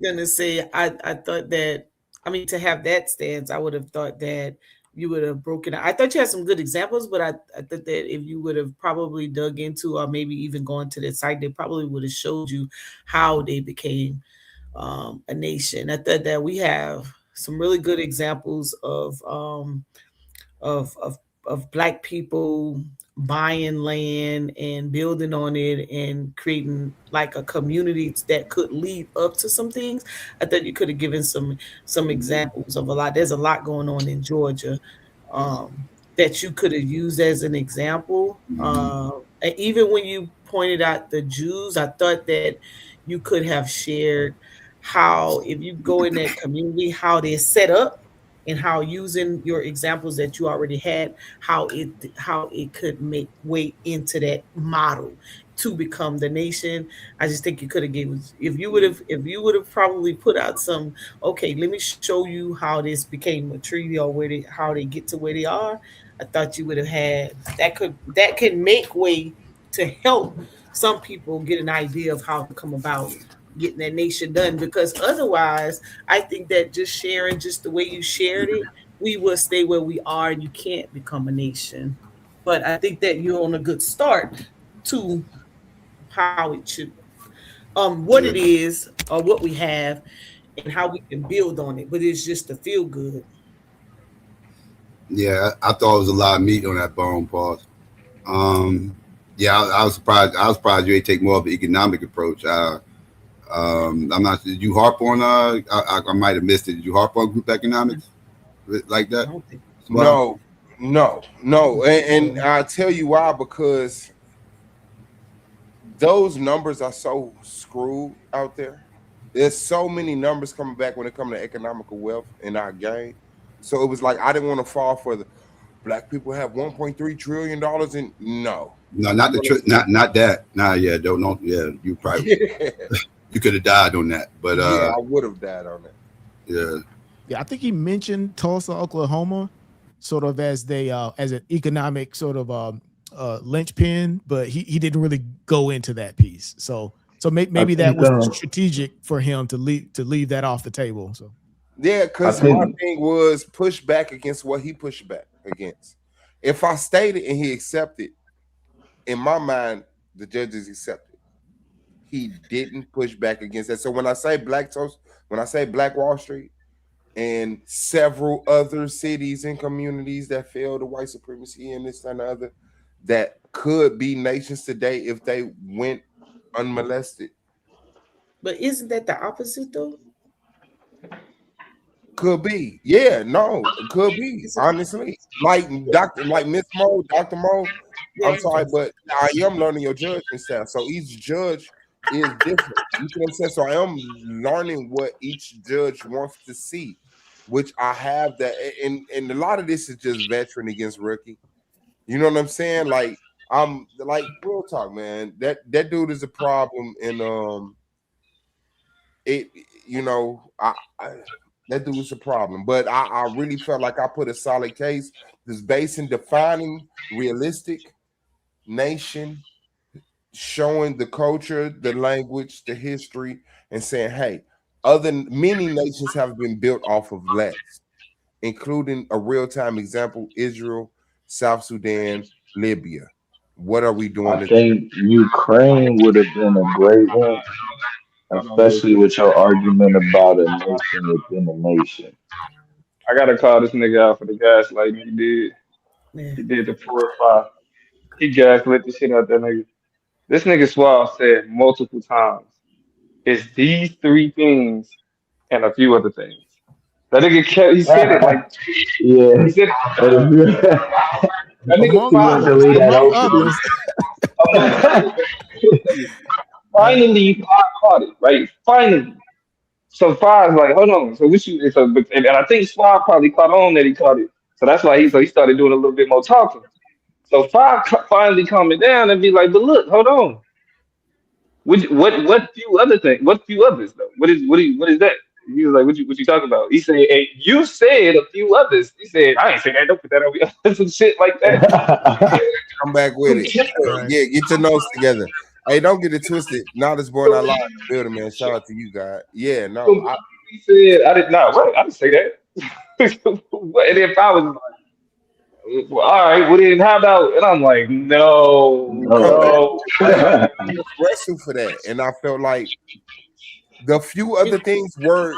gonna say I thought that, I mean, to have that stance, I would have thought that you would have broken it. I thought you had some good examples, but I thought that if you would have probably dug into, or maybe even gone to the site, they probably would have showed you how they became a nation. I thought that we have some really good examples of Black people buying land and building on it and creating like a community that could lead up to some things. I thought you could have given some examples of a lot. There's a lot going on in Georgia that you could have used as an example. And even when you pointed out the Jews, I thought that you could have shared how, if you go in that community, how they're set up, and how using your examples that you already had, how it could make way into that model to become the nation. I just think you could have given, if you would have probably put out some, okay, let me show you how this became a treaty, or how they get to where they are. I thought you would have had that could make way to help some people get an idea of how to come about getting that nation done, because otherwise I think that just sharing just the way you shared it, we will stay where we are and you can't become a nation. But I think that you're on a good start to how it should what it is, or what we have, and how we can build on it. But it's just to feel good. Yeah, I thought it was a lot of meat on that bone, Paul. Yeah, I was surprised. I was surprised you ain't take more of an economic approach. I'm not. Did you harp on? I might have missed it. Did you harp on group economics like that? No. And I'll tell you why. Because those numbers are so screwed out there. There's so many numbers coming back when it comes to economical wealth in our game. So it was like I didn't want to fall for the Black people have $1.3 trillion in no, not the not that. Nah, yeah, don't yeah. You probably you could have died on that, but yeah, I would have died on that. Yeah, I think he mentioned Tulsa, Oklahoma, sort of as as an economic sort of linchpin, but he didn't really go into that piece. So maybe that was strategic for him to leave that off the table. So yeah, because my thing was push back against what he pushed back against. If I stated and he accepted, in my mind, the judges accepted. He didn't push back against that. So when I say Black Wall Street and several other cities and communities that failed to white supremacy and this and the other, that could be nations today if they went unmolested. But isn't that the opposite though? Could be. Yeah, no, it could be. Honestly. Like Miss Mo, Dr. Mo, I'm sorry, but I am learning your judgment style. So each judge is different. You see what I'm saying? So I am learning what each judge wants to see, which I have that, and a lot of this is just veteran against rookie. You know what I'm saying? Like I'm like real talk, man. That dude is a problem, and it you know I that dude's a problem. But I really felt like I put a solid case. This based in defining realistic nation, showing the culture, the language, the history, and saying, hey, many nations have been built off of less, including a real-time example, Israel, South Sudan, Libya. What are we I doing? think Ukraine would have been a great one, Hold on, real especially quick. with your argument about a nation within a nation. I gotta call this nigga out for the gaslighting he did. Yeah. He did the 4 or 5. He gaslit the shit out that nigga. This nigga Suave said multiple times, it's these three things and a few other things. That nigga kept, he said it like, he Yeah. said it 3 times. That nigga Among He wants to finally, leave others, that among open. others. among other things, Uh, finally, Five caught it, right? Finally. So Five's like, hold on. So what you? So, and I think Five probably caught on that he caught it. So that's why he started doing a little bit more talking. So Five finally calmed it down and be like, but look, hold on. What few other things? What few others though? What is that? He was like, what you talking about? He said, hey, you said a few others. He said, I ain't say that. Don't put that on me. Some shit like that. Come back with it. right. Yeah, get your notes together. Hey, don't get it twisted. Not as born out loud in the building, man. Shout out to you, God. Yeah, no, I He said, I did not. What? I didn't say that. And then I was like, well, all right, well then how about? And I'm like, no, come back. No. no. I was wrestling for that, and I felt like the few other things were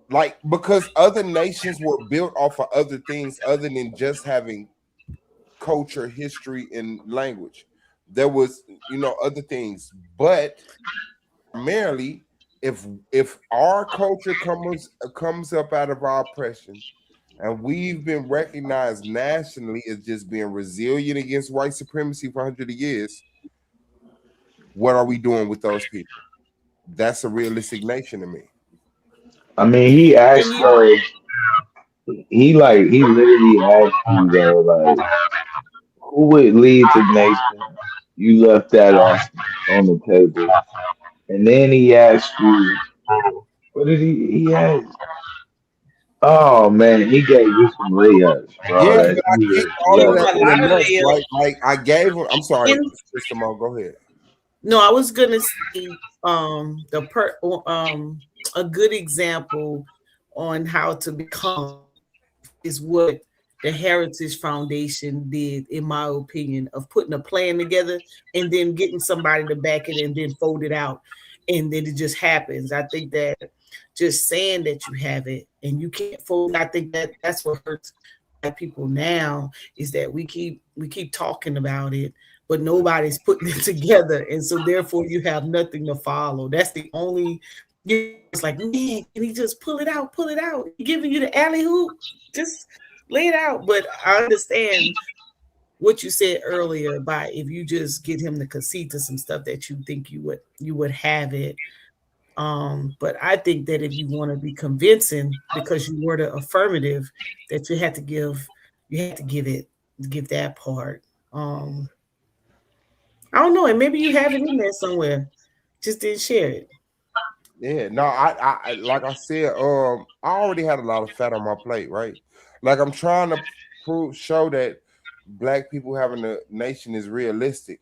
like because other nations were built off of other things other than just having culture, history, and language. There was, other things, but primarily, if our culture comes up out of our oppression, and we've been recognized nationally as just being resilient against white supremacy for hundreds of years, what are we doing with those people? That's a realistic nation to me. I mean, he And asked you, though. He literally asked you though, like, who would lead the nation? You left that on the table, and then he asked you, what did he ask? Oh man, he gave you some layups, Yeah, bro, that but I you kicked just all of give him that a left. in the lot of nuts. layups. Like I gave him. I'm sorry, And Mr. Mo. Go ahead. no, I was gonna say a good example on how to become is what the Heritage Foundation did, in my opinion, of putting a plan together and then getting somebody to back it and then fold it out. And then it just happens. I think that just saying that you have it and you can't fold it, I think that that's what hurts black people now is that we keep talking about it, but nobody's putting it together. And so therefore you have nothing to follow. That's the only it's like, man, can he just pull it out? He giving you the alley hoop. Just lay it out. But I understand what you said earlier about if you just get him to concede to some stuff that you think you would have it. But I think that if you want to be convincing because you were the affirmative, that you have to give that part. I don't know, and maybe you have it in there somewhere, just didn't share it. Yeah, no, like I said, I already had a lot of fat on my plate, right? Like I'm trying to show that black people having a nation is realistic.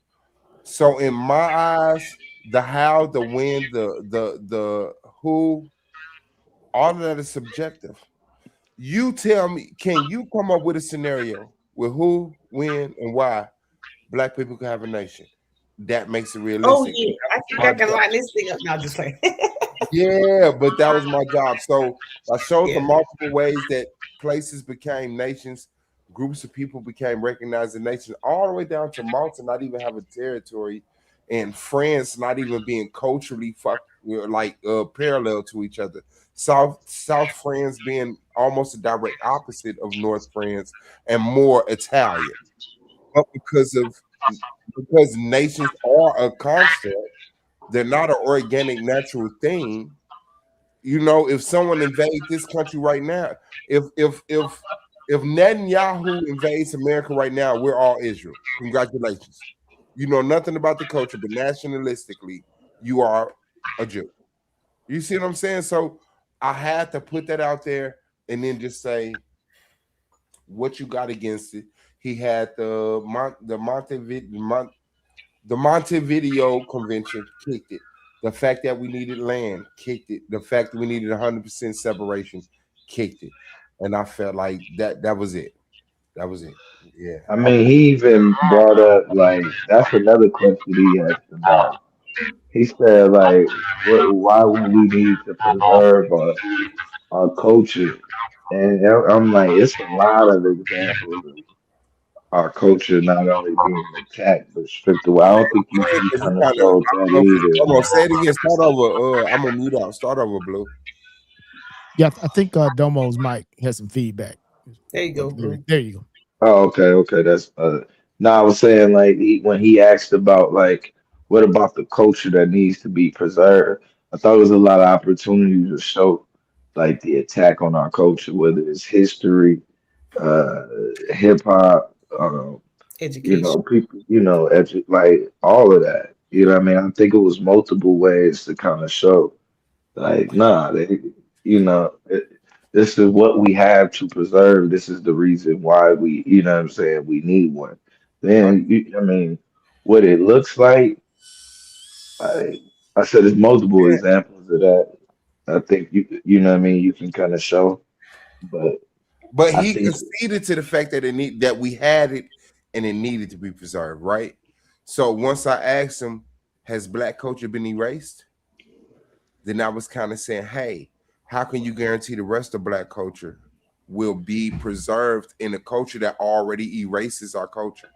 So in my eyes, the how, the when, the who, all of that is subjective. You tell me, can you come up with a scenario with who, when, and why black people can have a nation? That makes it Oh realistic. yeah, I think My I can job. line this thing up now. Just like Yeah, but that was my job. So I showed the yeah. multiple ways that places became nations, groups of people became recognized as nations, all the way down to Malta not even have a territory, and France not even being culturally parallel to each other. South France being almost a direct opposite of North France and more Italian, but because nations are a construct. They're not an organic, natural thing. You know, if someone invades this country right now, if Netanyahu invades America right now, we're all Israel. Congratulations. You know nothing about the culture, but nationalistically, you are a Jew. You see what I'm saying? So I had to put that out there and then just say what you got against it. He had the Montevideo Convention kicked it. The fact that we needed land kicked it. The fact that we needed 100% separation kicked it. And I felt like that was it. That was it. Yeah. I mean, he even brought up like that's another question he asked about. He said like, why would we need to preserve our culture? And I'm like, it's a lot of examples of our culture not only being attacked but stripped away. I don't think you Because you kind of kind of, showed I don't that know if you, either. I'm gonna say it again. Start over. I'm gonna mute out. Start over, Blue. Yeah, I think Domo's mic has some feedback. There you go, Blue. There you go. Oh, okay, that's no, I was saying like when he asked about like what about the culture that needs to be preserved, I thought it was a lot of opportunities to show like the attack on our culture, whether it's history, uh, hip hop, Education. people, like all of that. You know what I mean? I think it was multiple ways to kind of show like, nah, this is what we have to preserve. This is the reason why what I'm saying, we need one. Then, I mean, what it looks like, I, I said there's multiple examples of that. I think you know what I mean, you can kind of show, but But I he think, conceded to the fact that we had it and it needed to be preserved, right? So once I asked him, has black culture been erased? Then I was kind of saying, hey, how can you guarantee the rest of black culture will be preserved in a culture that already erases our culture?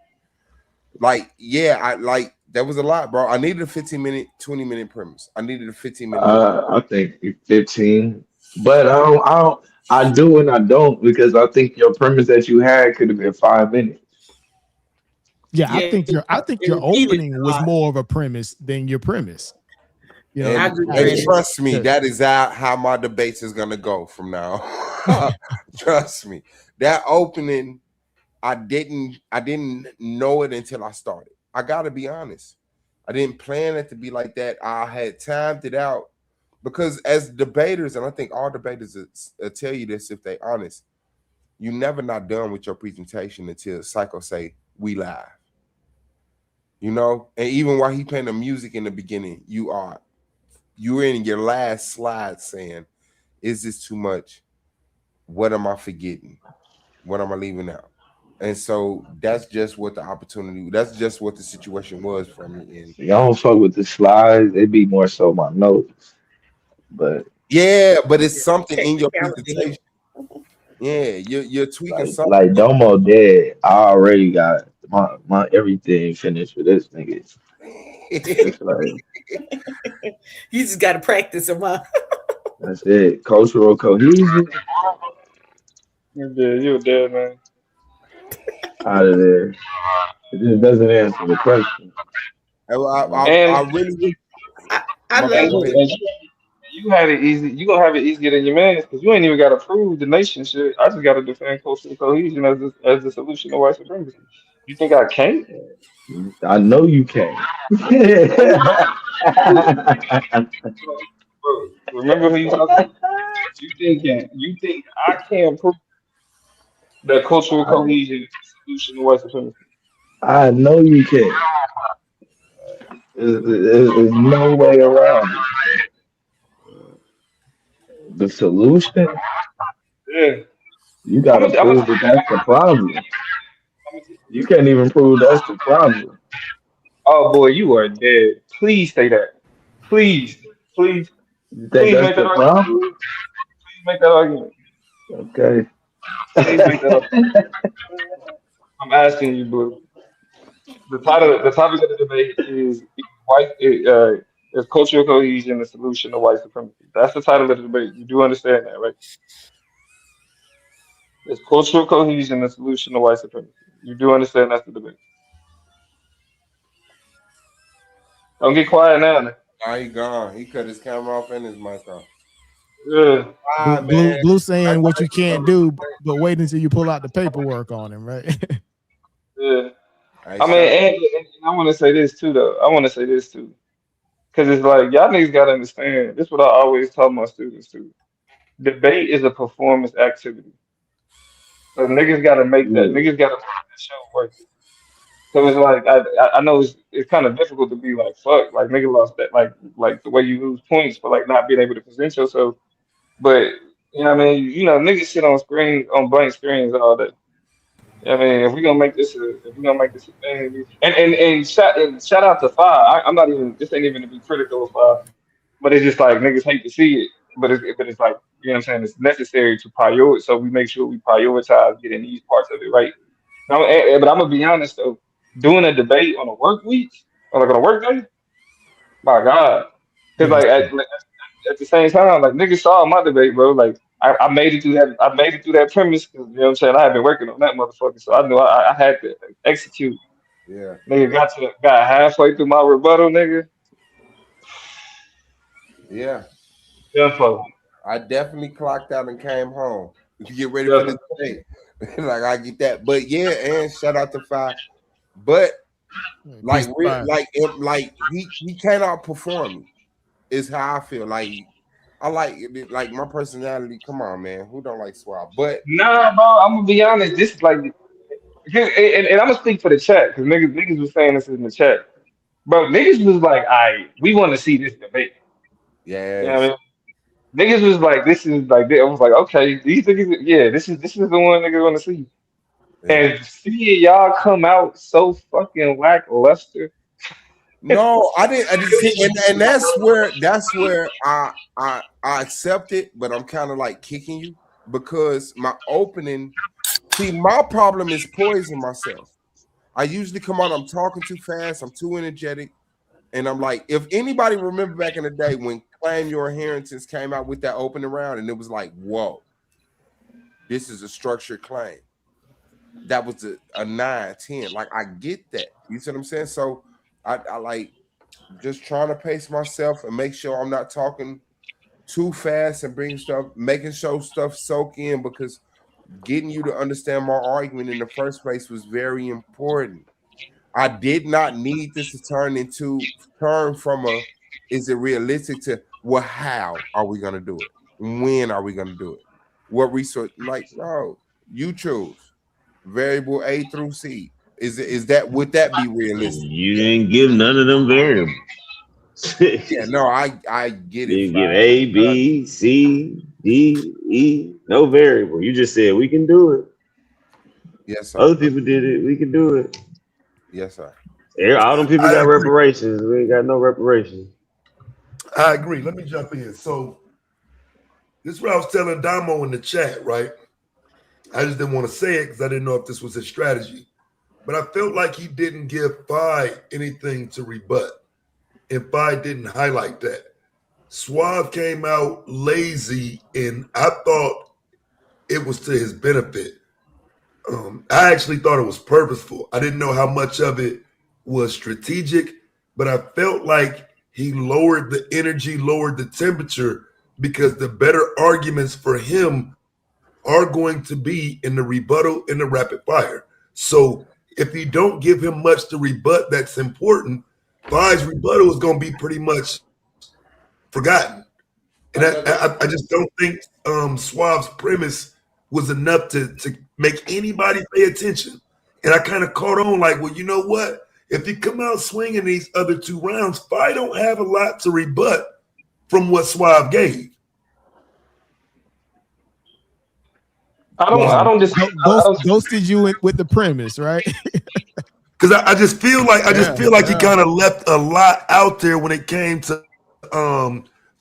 Like, yeah, I like that was a lot, bro. I needed a 15-minute, 20-minute premise. I needed a 15-minute. I think 15, but I do and I don't because I think your premise that you had could have been 5 minutes. Yeah, I Yeah, think it your repeated opening a was lot. more of a premise than your premise. You know, I And agree, how and Brandon. you- trust me, the- that is how my debates is gonna go from now. Trust me. That opening, I didn't know it until I started. I gotta be honest. I didn't plan it to be like that. I had timed it out because as debaters, and I think all debaters tell you this if they honest, you never not done with your presentation until Psycho say we live. You know, and even while he playing the music in the beginning, you're in your last slide saying, is this too much? What am I forgetting? What am I leaving out? And so that's just what the opportunity, that's just what the situation was for me. And See, I don't fuck with the slides. It'd be more so my notes. But yeah, but it's something in your Technicality. presentation. Yeah, you're tweaking something. like Domo dead, I already got my everything finished for this nigga. It's like You just got to practice them, huh? that's it. Cultural cohesion You're dead, man. out of there. It just doesn't answer the question. I And really wish I, I my bad. love and Go you, ahead. and you had it easy. You gonna have it easier than your man because you ain't even got to prove the nation shit. I just got to defend cultural cohesion as the solution to white supremacy. You think I can't? I know you can. Bro, remember who you talking to? You think I can't prove that cultural I, cohesion is the solution to white supremacy? I know you can. There's no way around it. The solution, Yeah. you I'm gotta gonna, I'm gonna, prove that that's the problem. You can't even prove that's the problem. oh boy, you are dead. Please say that. Please, please, You think please that's make that the argument. problem? Please make that argument. Okay. Please make that up. I'm asking you, Blue. The topic of the debate is white. Is cultural cohesion the solution to white supremacy? That's the title of the debate. You do understand that, right? Is cultural cohesion the solution to white supremacy? You do understand that's the debate. Don't get quiet now. Nah, he gone. He cut his camera off and his mic off. Yeah. Blue saying what you can't do, but wait until you pull out the paperwork on him, right? Yeah. Hey, I mean, and I want to say this too, though. I want to say this too, because it's like y'all niggas gotta understand. This is what I always tell my students too. Debate is a performance activity. So niggas gotta make that. Niggas gotta make that show worth it. So it's like I know it's kind of difficult to be like fuck like nigga lost that like the way you lose points for like not being able to present yourself. But you know what I mean, niggas sit on screen on blank screens all day. I mean, if we're gonna make this a thing, and shout out to Five. I'm not even this ain't even to be critical of Five, but it's just like niggas hate to see it, but it's like you know what I'm saying. It's necessary to prioritize, so we make sure we prioritize getting these parts of it right. Now, but I'm gonna be honest though, doing a debate on a work week or like on a work day, my God, because Yeah, like at the same time, like niggas saw my debate, bro. Like I made it through that. I made it through that premise because you know what I'm saying. I had been working on that motherfucker, so I knew I had to execute. yeah, Nigga got halfway through my rebuttal, nigga. yeah. Done for. I definitely clocked out and came home to get ready for Done this day. Like I get that, but yeah, and shout out to Five. But like, like he cannot perform me. Is how I feel. Like I like my personality. Come on, man. Who don't like Suave? But Nah, bro. I'm gonna be honest. This is like, and I'm gonna speak for the chat because niggas was saying this in the chat, bro. Niggas was like, we want to see this debate. You know what I yes, mean? Niggas was like, this is like, I was like, okay, these niggas, yeah, this is the one niggas want to see. yeah. And seeing y'all come out so fucking lackluster. No, I didn't see, and that's where I accept it, but I'm kind of like kicking you because my opening. See, my problem is poisoning myself. I usually come out, I'm talking too fast, I'm too energetic, and I'm like, if anybody remember back in the day when Claim Your Inheritance came out with that opening round, and it was like, whoa, this is a structured claim. That was a 9-10. Like, I get that. You see what I'm saying? So I like just trying to pace myself and make sure I'm not talking too fast and bring stuff, making sure stuff soak in because getting you to understand my argument in the first place was very important. I did not need this to turn from a is it realistic to well, how are we gonna do it? When are we gonna do it? What resource? Like, no, you choose variable A through C. Is that would that be realistic? You didn't give none of them variables. Yeah, no, I get it. You didn't give A, B, C, D, E, no variable. You just said we can do it. Yes, sir. Other people did it. We can do it. Yes, sir. All them people I got agree. reparations. We ain't got no reparations. I agree. Let me jump in. So this is what I was telling Damo in the chat, right? I just didn't want to say it because I didn't know if this was his strategy. But I felt like he didn't give Phi anything to rebut. And Phi didn't highlight that. Suave came out lazy, and I thought it was to his benefit. I actually thought it was purposeful. I didn't know how much of it was strategic, but I felt like he lowered the energy, lowered the temperature, because the better arguments for him are going to be in the rebuttal and the rapid fire. So if you don't give him much to rebut that's important, Phi's rebuttal is going to be pretty much forgotten. And I just don't think Suave's premise was enough to make anybody pay attention. And I kind of caught on like, well, you know what? If you come out swinging these other two rounds, Phi don't have a lot to rebut from what Suave gave. I don't just ghosted you with the premise, right? Because I just feel like he kind of left a lot out there when it came to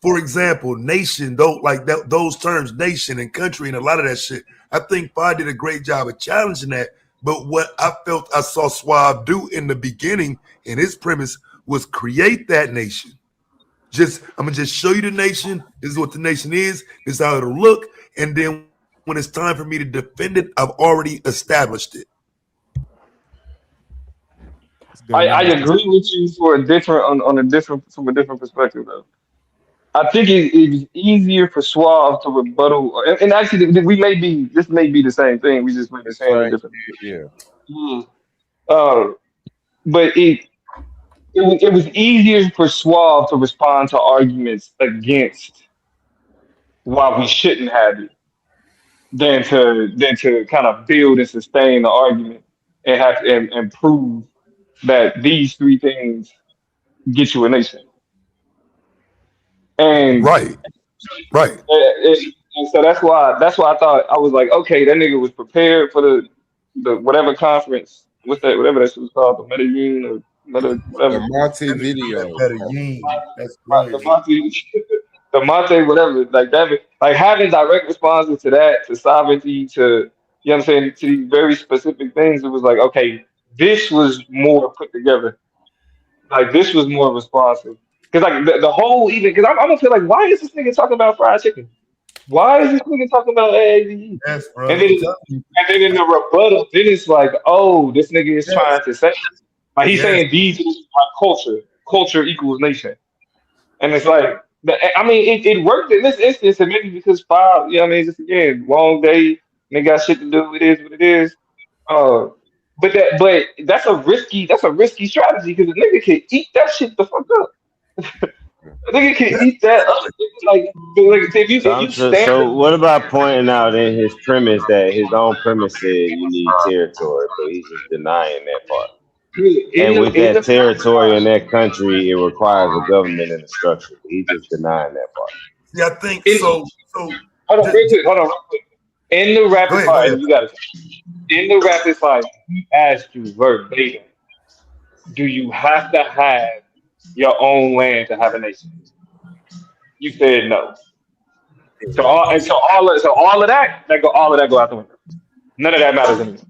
for example, nation, those terms, nation and country and a lot of that shit. I think Phi did a great job of challenging that. But what I felt I saw Suave do in the beginning in his premise was create that nation. I'm gonna just show you the nation. This is what the nation is. This is how it'll look. And then when it's time for me to defend it, I've already established it. I agree with you for a different on a different from a different perspective though. I think it was easier for Suave to rebuttal, and actually this may be the same thing. We just may be That's saying it right. differently. Yeah. Yeah. But it was easier for Suave to respond to arguments against why we shouldn't have it than to kind of build and sustain the argument and have and prove that these three things get you a nation. And Right. and so that's why I thought I was like, okay, that nigga was prepared for the whatever conference, whatever that shit was called, the Medellin or The whatever. Montevideo. That's Right, the crazy. Monte, the Monte, whatever, like that, like having direct responses to that, to sovereignty, to you know what I'm saying, to these very specific things. It was like, okay, this was more put together. Like this was more responsive. Because like the whole even because I'm gonna feel like why is this nigga talking about fried chicken? Why is this nigga talking about AAVE? Yes, bro. And then I'm telling you. and then in the rebuttal, then it's like, oh, this nigga is Yes. trying to say like he's Yes. saying these are culture. Culture equals nation. And it's like, I mean, it worked in this instance, and maybe because five, you know what I mean, just again, long day, and they got shit to do. It is what it is. Uh, but that's a risky strategy because the nigga can eat that shit the fuck up. The nigga can eat that up. Like if you stand. So what about pointing out in his premise that his own premise said you need territory, but he's just denying that part. And with that territory in that country, it requires a government and a structure. He's just denying that part. Yeah, I think so. Hold on, real quick. In the rapid fire, you got it. In the rapid fire, he asked you verbatim, do you have to have your own land to have a nation? You said no. So all of that go out the window. None of that matters anymore.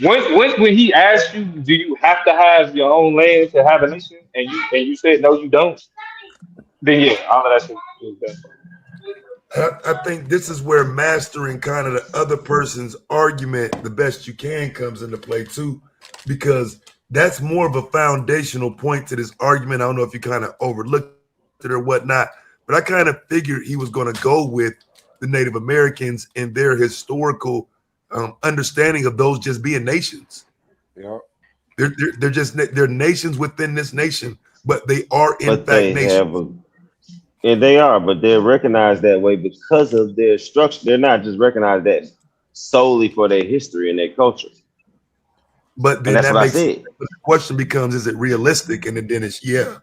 When he asked you, do you have to have your own land to have a nation, and you said no, you don't, then yeah, all of that shit is done. I think this is where mastering kind of the other person's argument the best you can comes into play too, because that's more of a foundational point to this argument. I don't know if you kind of overlooked it or whatnot, but I kind of figured he was going to go with the Native Americans and their historical understanding of those just being nations. Yeah, they're nations within this nation, but they are in fact nations. And they are, but they're recognized that way because of their structure. They're not just recognized that solely for their history and their culture. But then that makes the question becomes: is it realistic? And then it's yeah.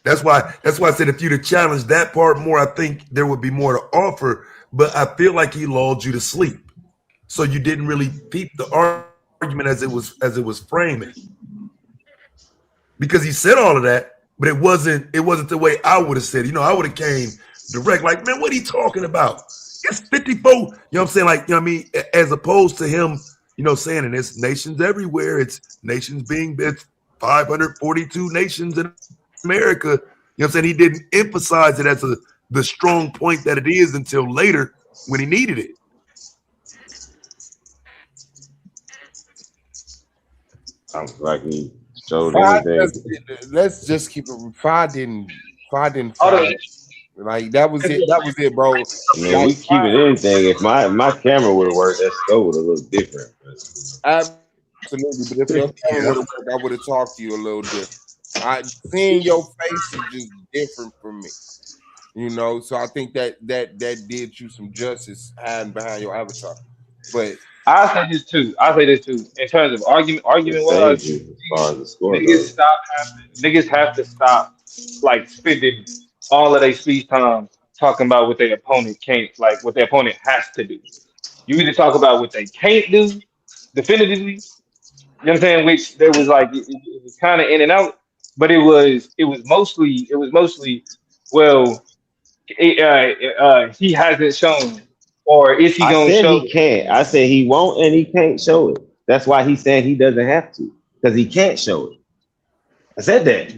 That's why I said if you'd have challenged that part more, I think there would be more to offer. But I feel like he lulled you to sleep, so you didn't really peep the argument as it was framing, because he said all of that. But it wasn't the way I would have said. I would have came direct, like, man, what are you talking about? It's 54. You know what I'm saying? Like, you know what I mean? As opposed to him, saying, and it's nations everywhere. It's nations it's 542 nations in America. You know what I'm saying? He didn't emphasize it as the strong point that it is until later when he needed it. Sounds like he showed anything. Let's just keep it. Fi didn't. Like that was it, bro. Man, we keep it anything. If my camera would have worked, that scope would have looked different. Absolutely, but if your camera would have worked, I would have talked to you a little different. Seeing your face is just different from me, So I think that did you some justice hiding behind your avatar. But I say this too. In terms of argument wise, niggas have to stop like spending all of their speech time talking about what their opponent can't, like what their opponent has to do. You either talk about what they can't do definitively, you know what I'm saying? Which there was like it was kind of in and out, but it was mostly well, he hasn't shown, or is he going to show? He can't. I said he won't, and he can't show it. That's why he's saying he doesn't have to, because he can't show it. I said that.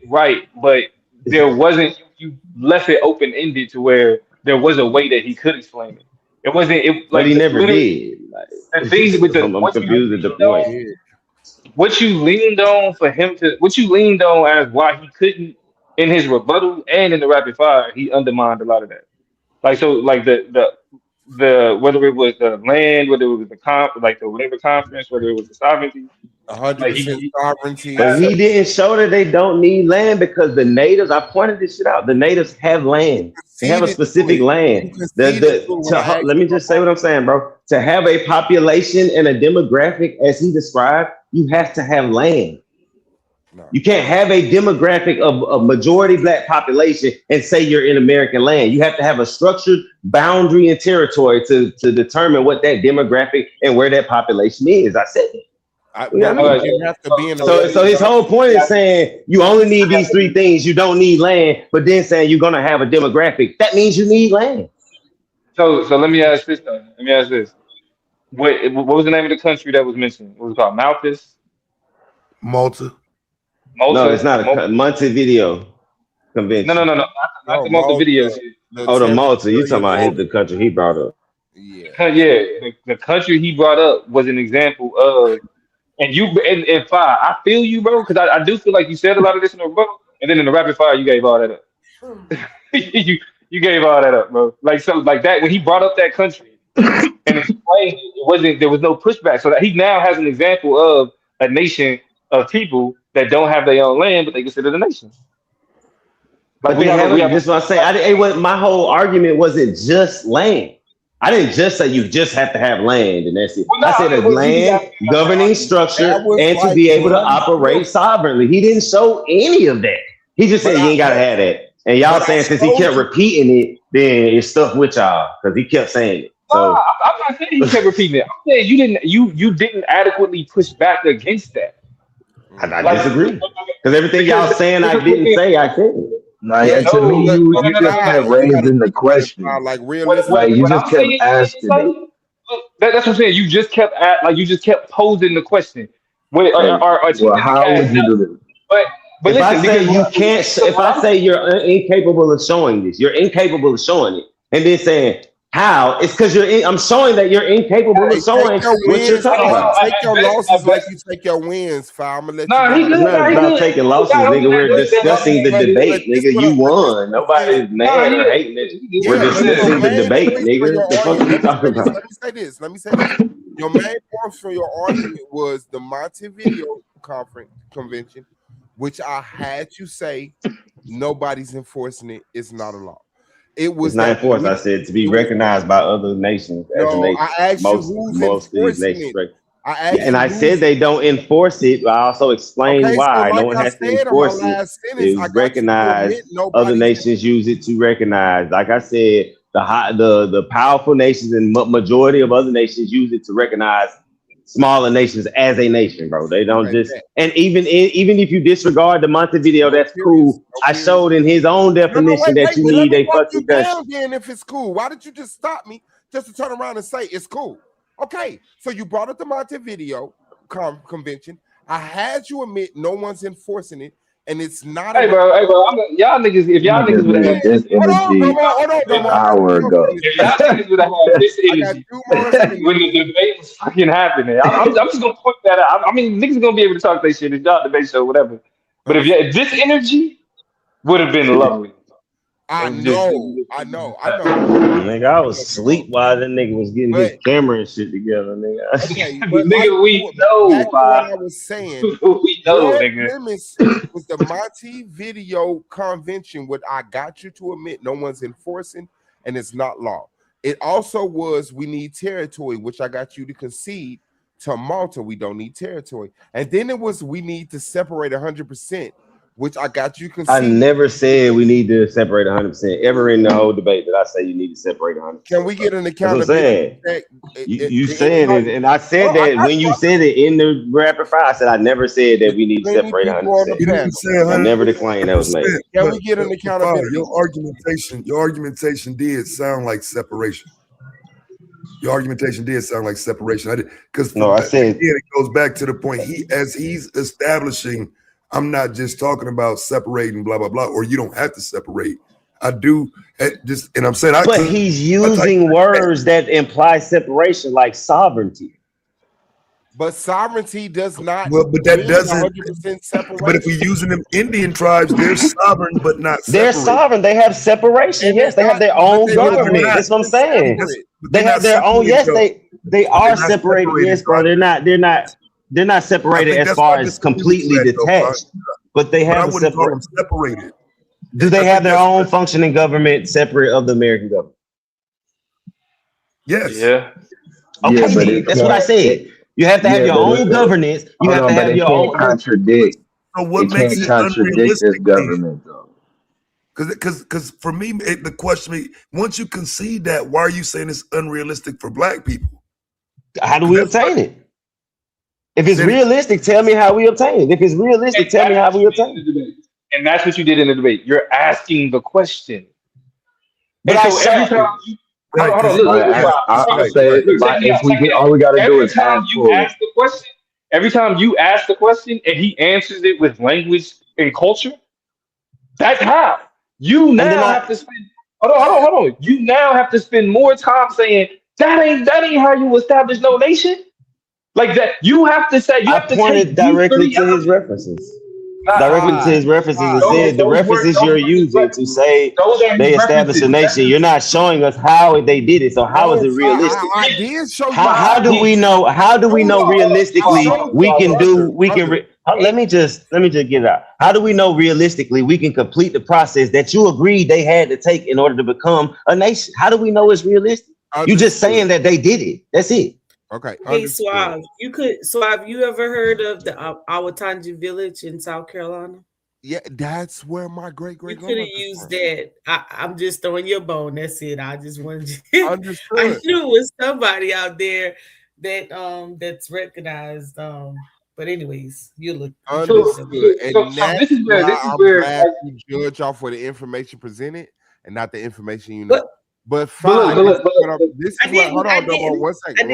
Right, but there wasn't. You left it open ended to where there was a way that he could explain it. It wasn't. But he never did. the things with the I'm confused at the point. what you leaned on for him to what you leaned on as why he couldn't in his rebuttal and in the rapid fire, he undermined a lot of that. Like so, like the whether it was the land, whether it was the like the whatever conference, whether it was the sovereignty, like 100% sovereignty. But he didn't show that they don't need land because the natives. I pointed this shit out. The natives have land. They have a specific land. Let me just say what I'm saying, bro. To have a population and a demographic as he described, you have to have land. No. You can't have a demographic of a majority black population and say you're in American land. You have to have a structured boundary and territory to determine what that demographic and where that population is. I said that. You have to be in so his whole point is saying you only need these three things. You don't need land, but then saying you're gonna have a demographic. That means you need land. So let me ask this though. Let me ask this. What was the name of the country that was mentioned? What was it called? Malta. No, it's not a Montevideo convention. No. Not the Montevideo. The Malta. You talking about the country he brought up? Yeah. The country he brought up was an example of, and fire. I feel you, bro, because I do feel like you said a lot of this in the rebuttal, and then in the rapid fire you gave all that up. you gave all that up, bro. Like that when he brought up that country and explained there was no pushback. So that he now has an example of a nation of people that don't have their own land, but they consider the nation. Like that's what I say. My whole argument wasn't just land. I didn't just say you just have to have land and that's it. I said a land, governing structure, and to be able to operate sovereignly. He didn't show any of that. He just said you ain't gotta have that. And y'all saying since he kept repeating it, then it's stuck with y'all because he kept saying it. So I'm not saying he kept repeating it. I'm saying you didn't adequately push back against that. I disagree because everything y'all saying I didn't say I couldn't. To me, you just kept raising the question. Like realistic. Like you just kept asking it. That's what I'm saying. You just kept posing the question. How would you do this? But if I say you can't, if I say you're incapable of showing this, you're incapable of showing it, and then saying how, it's because I'm showing that you're incapable of showing what you're talking about. Take your losses like you take your wins, fam. I'm gonna let you know. It's not taking losses, nigga. We're discussing the debate, nigga. You won. Nobody's mad or hating it. We're discussing the debate, nigga. What the fuck are you talking about? Let me say this. Your main point for your argument was the Montevideo convention, which I had you say nobody's enforcing it. It's not a law. It was not enforced. I said to be recognized by other nations. I asked you who's enforcing it. I said they don't enforce it. But I also explained why. No one has to enforce it. It's recognized. Other nations use it to recognize. Like I said, the powerful nations and majority of other nations use it to recognize smaller nations as a nation, bro. They don't and even if you disregard the Montevideo, that's cool. I showed in his own definition that you need a fucking country. Then if it's cool, why did you just stop me just to turn around and say it's cool? Okay, so you brought up the Montevideo convention. I had you admit no one's enforcing it, and it's not. Hey, bro, y'all niggas, if y'all niggas would have had this energy an hour ago, if y'all niggas would have had this energy when the debate was fucking happening, I'm just gonna point that out. I mean, niggas gonna be able to talk their shit. It's y'all debate show, whatever. But if this energy would have been lovely. I know. Nigga, I was asleep while that nigga was getting his camera and shit together, nigga. Okay, nigga, we know. That's what I was saying. We know, nigga. Premise was the Montevideo convention, what I got you to admit no one's enforcing, and it's not law. It also was we need territory, which I got you to concede to Malta. We don't need territory, and then it was we need to separate 100%. Which I got you concede. I never said we need to separate 100% ever in the whole debate that I say you need to separate 100%. Can we get an accountability? You saying it, and I said that when you said it in the rapid fire, I said I never said that we need to separate 100%. I never declined that was made. Can we get an accountability? Your argumentation did sound like separation. Your argumentation did sound like separation. I did because I said it goes back to the point as he's establishing. I'm not just talking about separating, blah, blah, blah, or you don't have to separate. I do just, and I'm saying, but he's using words that imply separation, like sovereignty. But sovereignty does not Well, but that mean doesn't. 100% separation. But if we're using them Indian tribes, they're sovereign but not They're separate. sovereign. They have separation. And Yes, they're they have not- their but own they- government. not- That's what I'm saying. But They they're have not their own. separated, Yes, though. they are not separated. separated, Yes, bro. bro. They're not I separated think as that's far why I as disagree with completely you at, though, detached. But they But I have a wouldn't call separate. them separated. Do they I have think their that's own what- functioning government separate of the American government? Yes. Yeah. Okay, Yeah, but then. it That's what I can't. said. You have to have Yeah, your but own governance. You Hold have on, to but have it your can't own. contradict. So what It makes can't it contradict this unrealistic? government, though. Because for me, the question, once you concede that, why are you saying it's unrealistic for black people? How do we That's obtain it? If it's Said it- realistic, tell me how we obtain it. If it's realistic, tell me how we obtain it. And that's what you did in the debate. You're asking the question. But And I so said- every time you Right, hold on, 'cause- look, I'll right, say right. it. Like, if we do, all we got to do every is time ask you for it. ask the question, every time you ask the question and he answers it with language and culture, that's how. You then now I- have to spend hold on. You now have to spend more time saying that ain't how you establish no nation. Like that, you have to say you I have to pointed take directly these to three his references. elements. Directly to his references and said the references you're using to say they established a nation. You're not showing us how they did it. So how is it realistic? I did show you. How do we know? How do we know realistically we can do? We can. Let me just get it out. How do we know realistically we can complete the process that you agreed they had to take in order to become a nation? How do we know it's realistic? You just saying that they did it. That's it. Okay. Hey, Suave, Suave, you ever heard of the Awatanji village in South Carolina? Yeah, that's where my great You great could have grandmother used that. I'm just throwing your bone. That's it. I just wanted you. Understood. I knew it was somebody out there that that's recognized. But anyways, you look Understood. And So that's this is where I'm glad you judge off for the information presented and not the information you know. But fine. This is what. Hold on, Domo. One second.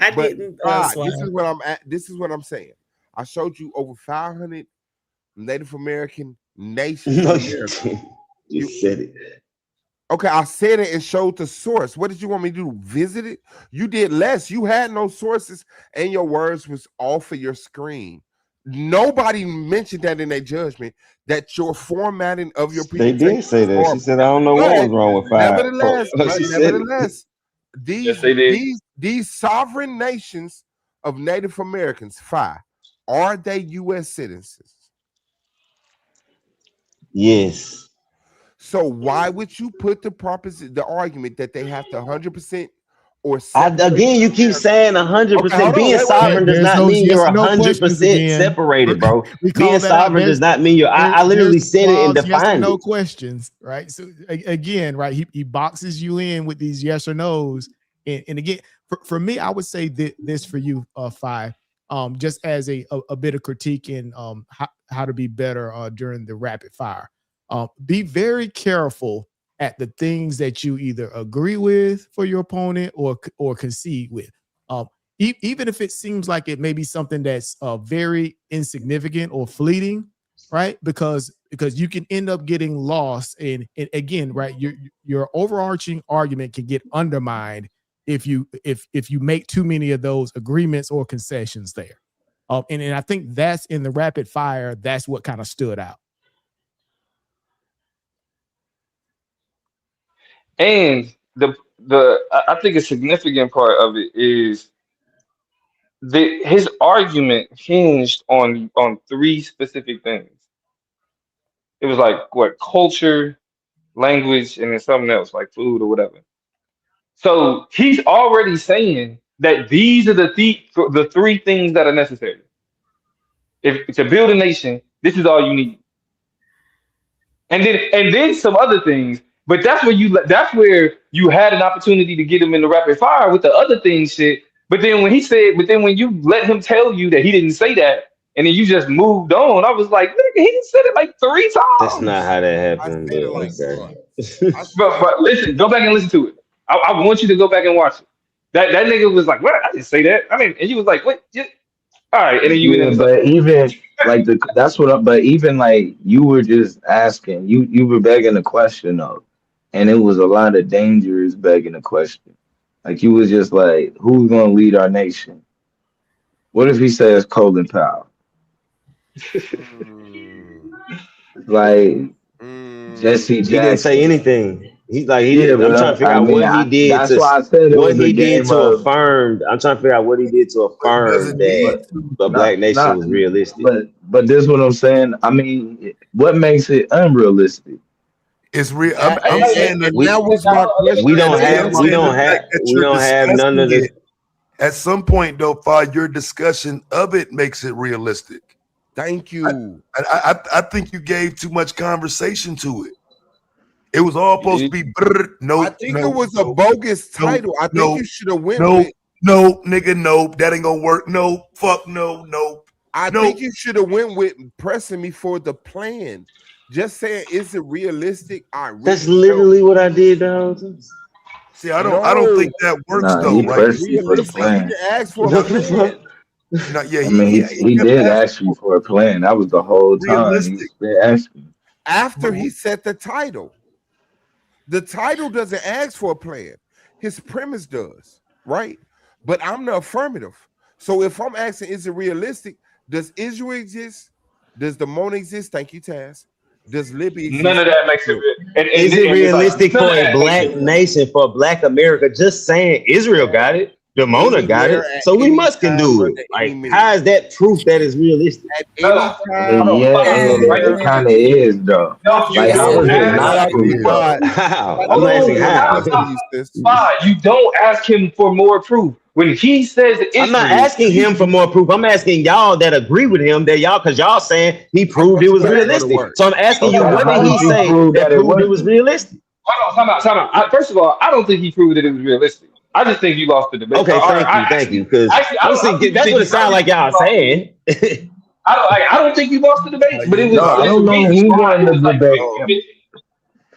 I But didn't. this is what I'm saying. I showed you over 500 Native American nations. No, in America. you said it. Okay, I said it and showed the source. What did you want me to do? Visit it? You did less. You had no sources, and your words was off of your screen. Nobody mentioned that in their judgment that your formatting of your They did say that. She said, "I don't know what was wrong with five." Nevertheless, these sovereign nations of Native Americans, are they U.S. citizens? Yes. So why would you put the argument that they have to 100% or again, you keep saying 100%. Being sovereign does not mean you're 100% separated, bro. Being sovereign does not mean you're. I literally said it and defined no it. questions, right? So again, right, he boxes you in with these yes or nos, and again, for me, I would say this for you, Phi, just as a bit of critique in how to be better during the rapid fire. Be very careful at the things that you either agree with for your opponent or concede with. Even if it seems like it may be something that's very insignificant or fleeting, right? Because you can end up getting lost and again, right, your overarching argument can get undermined if you make too many of those agreements or concessions there. And I think that's in the rapid fire, that's what kind of stood out. And I think a significant part of it is his argument hinged on three specific things. It was like what culture, language, and then something else like food or whatever. So he's already saying that these are the three things that are necessary. If to build a nation, this is all you need. And then some other things. But that's where you had an opportunity to get him in the rapid fire with the other things shit. But then when you let him tell you that he didn't say that, and then you just moved on, I was like, nigga, he didn't say it like 3 times. That's not how that happened. But listen, go back and listen to it. I want you to go back and watch it. That nigga was like, what? I didn't say that. I mean, and he was like, what? All right, and then you. But even like but even like you were just asking, you were begging the question though, and it was a lot of dangers begging the question. Like you was just like, who's gonna lead our nation? What if he says Colin Powell? Mm, Like mm. Jesse He didn't say Jackson. anything. He's like Yeah, I'm trying to but figure I out mean, what he did that's to why I said it what was a he did game to of. affirm. I'm trying to figure out what he did to But does it affirm that need But to? the Black Nation not. was realistic. But this is what I'm saying. I mean, what makes it unrealistic? It's real. I'm And saying that that was my We question I'm don't to saying, have I'm him. we saying the don't have fact that we you're don't have none discussing of the it at some point, though, your discussion of it makes it realistic. Thank I, you. I think you gave too much conversation to it. It was all supposed to be brr, I nope, think it no, was a no, bogus no, title. I think no, you should have went no, with. no, nigga, nope, that ain't gonna work. No, fuck, no, nope, I nope. think you should have went with pressing me for the plan. Just saying, is it realistic? I That's really felt literally what I did, dog. See, I don't no. think that works Nah, though, he right? pressed you for the Realistic. He plan. didn't ask for a What the plan. fuck? No, yeah, I mean, he he kept did asking ask you for for a plan. That was the whole time. He's realistic. been asking. After But he set the title. The title doesn't ask for a plan. His premise does, right? But I'm the affirmative. So if I'm asking, is it realistic? Does Israel exist? Does the Mona exist? Thank you, Taz. Does Libby None exist? of that makes it Look, real. Is it And it's like realistic none of for a that makes it black real. nation, for Black America, just saying Israel got it, Demona got anywhere it, at so we any must can time do it. under any Like, how is means. that proof that is realistic? At No, any I time, mean, hold on, yeah, right? anywhere it under kind of any is though. No, you Like, Yes, how it don't is it means. ask Shout not out is. to proof you, though? God. How? Shout I'm out to Hold asking you. on, Shout how. out to you, sis. You don't ask him for more proof. When he says I'm not Israel, asking him for more proof. I'm asking y'all that agree with him that y'all, because y'all saying he I proved thought it you was had to go to work. realistic. So I'm asking you, Okay, what how did he did you say prove that that it proved it was wasn't? realistic? hold on, time out. First of all, I don't think he proved that it was realistic. I just think you lost the debate. Okay, thank you. Because I I'm don't saying even that's think what it sounds like y'all saying. I don't think you lost the debate, but it was No, I just don't for know me. who won It the was like debate.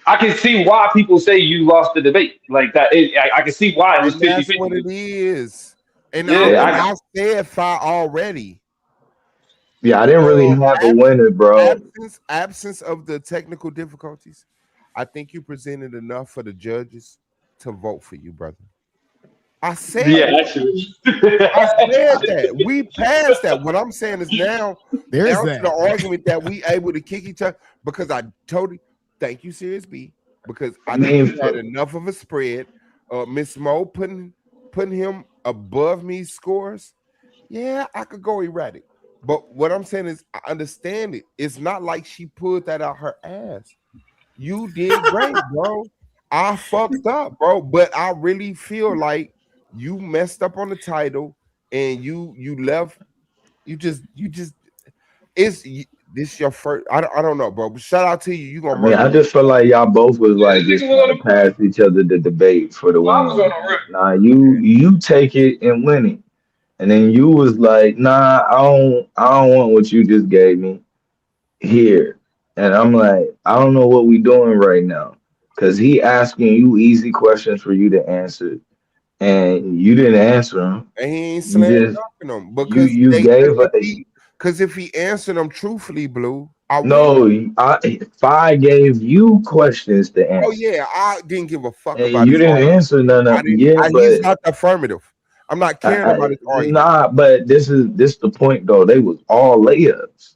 I can see why people say you lost the debate like that. I can see why it was And that's 50-50. what it is. And Yeah, I said fire already. Yeah, I didn't really have a Ab- winner, bro. absence of the technical difficulties. I think you presented enough for the judges to vote for you, brother. I said yeah, that. actually. I said that. We passed that. What I'm saying is now There's down to the that. argument that we able to kick each other because I totally thank you, Serious B, because I I think mean, you had enough of a spread. Miss Mo putting him above me scores. Yeah, I could go erratic. But what I'm saying is I understand it. It's not like she pulled that out her ass. You did great, bro. I fucked up, bro. But I really feel like you messed up on the title and you left. You just this your first. I don't know, bro. But shout out to you. You I gonna mean, murder I me. just feel like y'all both was Yeah, like this just nigga was trying on to pass each other the debate for the I was win. on a Like, run. nah, you take it and win it, and then you was like, nah, I don't want what you just gave me here, and I'm like, I don't know what we doing right now, cause he asking you easy questions for you to answer, and you didn't answer them. And he ain't You slam just dunking them because you they gave a because if he answered them truthfully, Blue, I win. no. I gave you questions to Oh answer. yeah, I didn't give a fuck And about you his didn't argument. answer none I of didn't. yeah, He's but not the affirmative. I'm not caring about his argument. nah, but this the point though. They was all layups.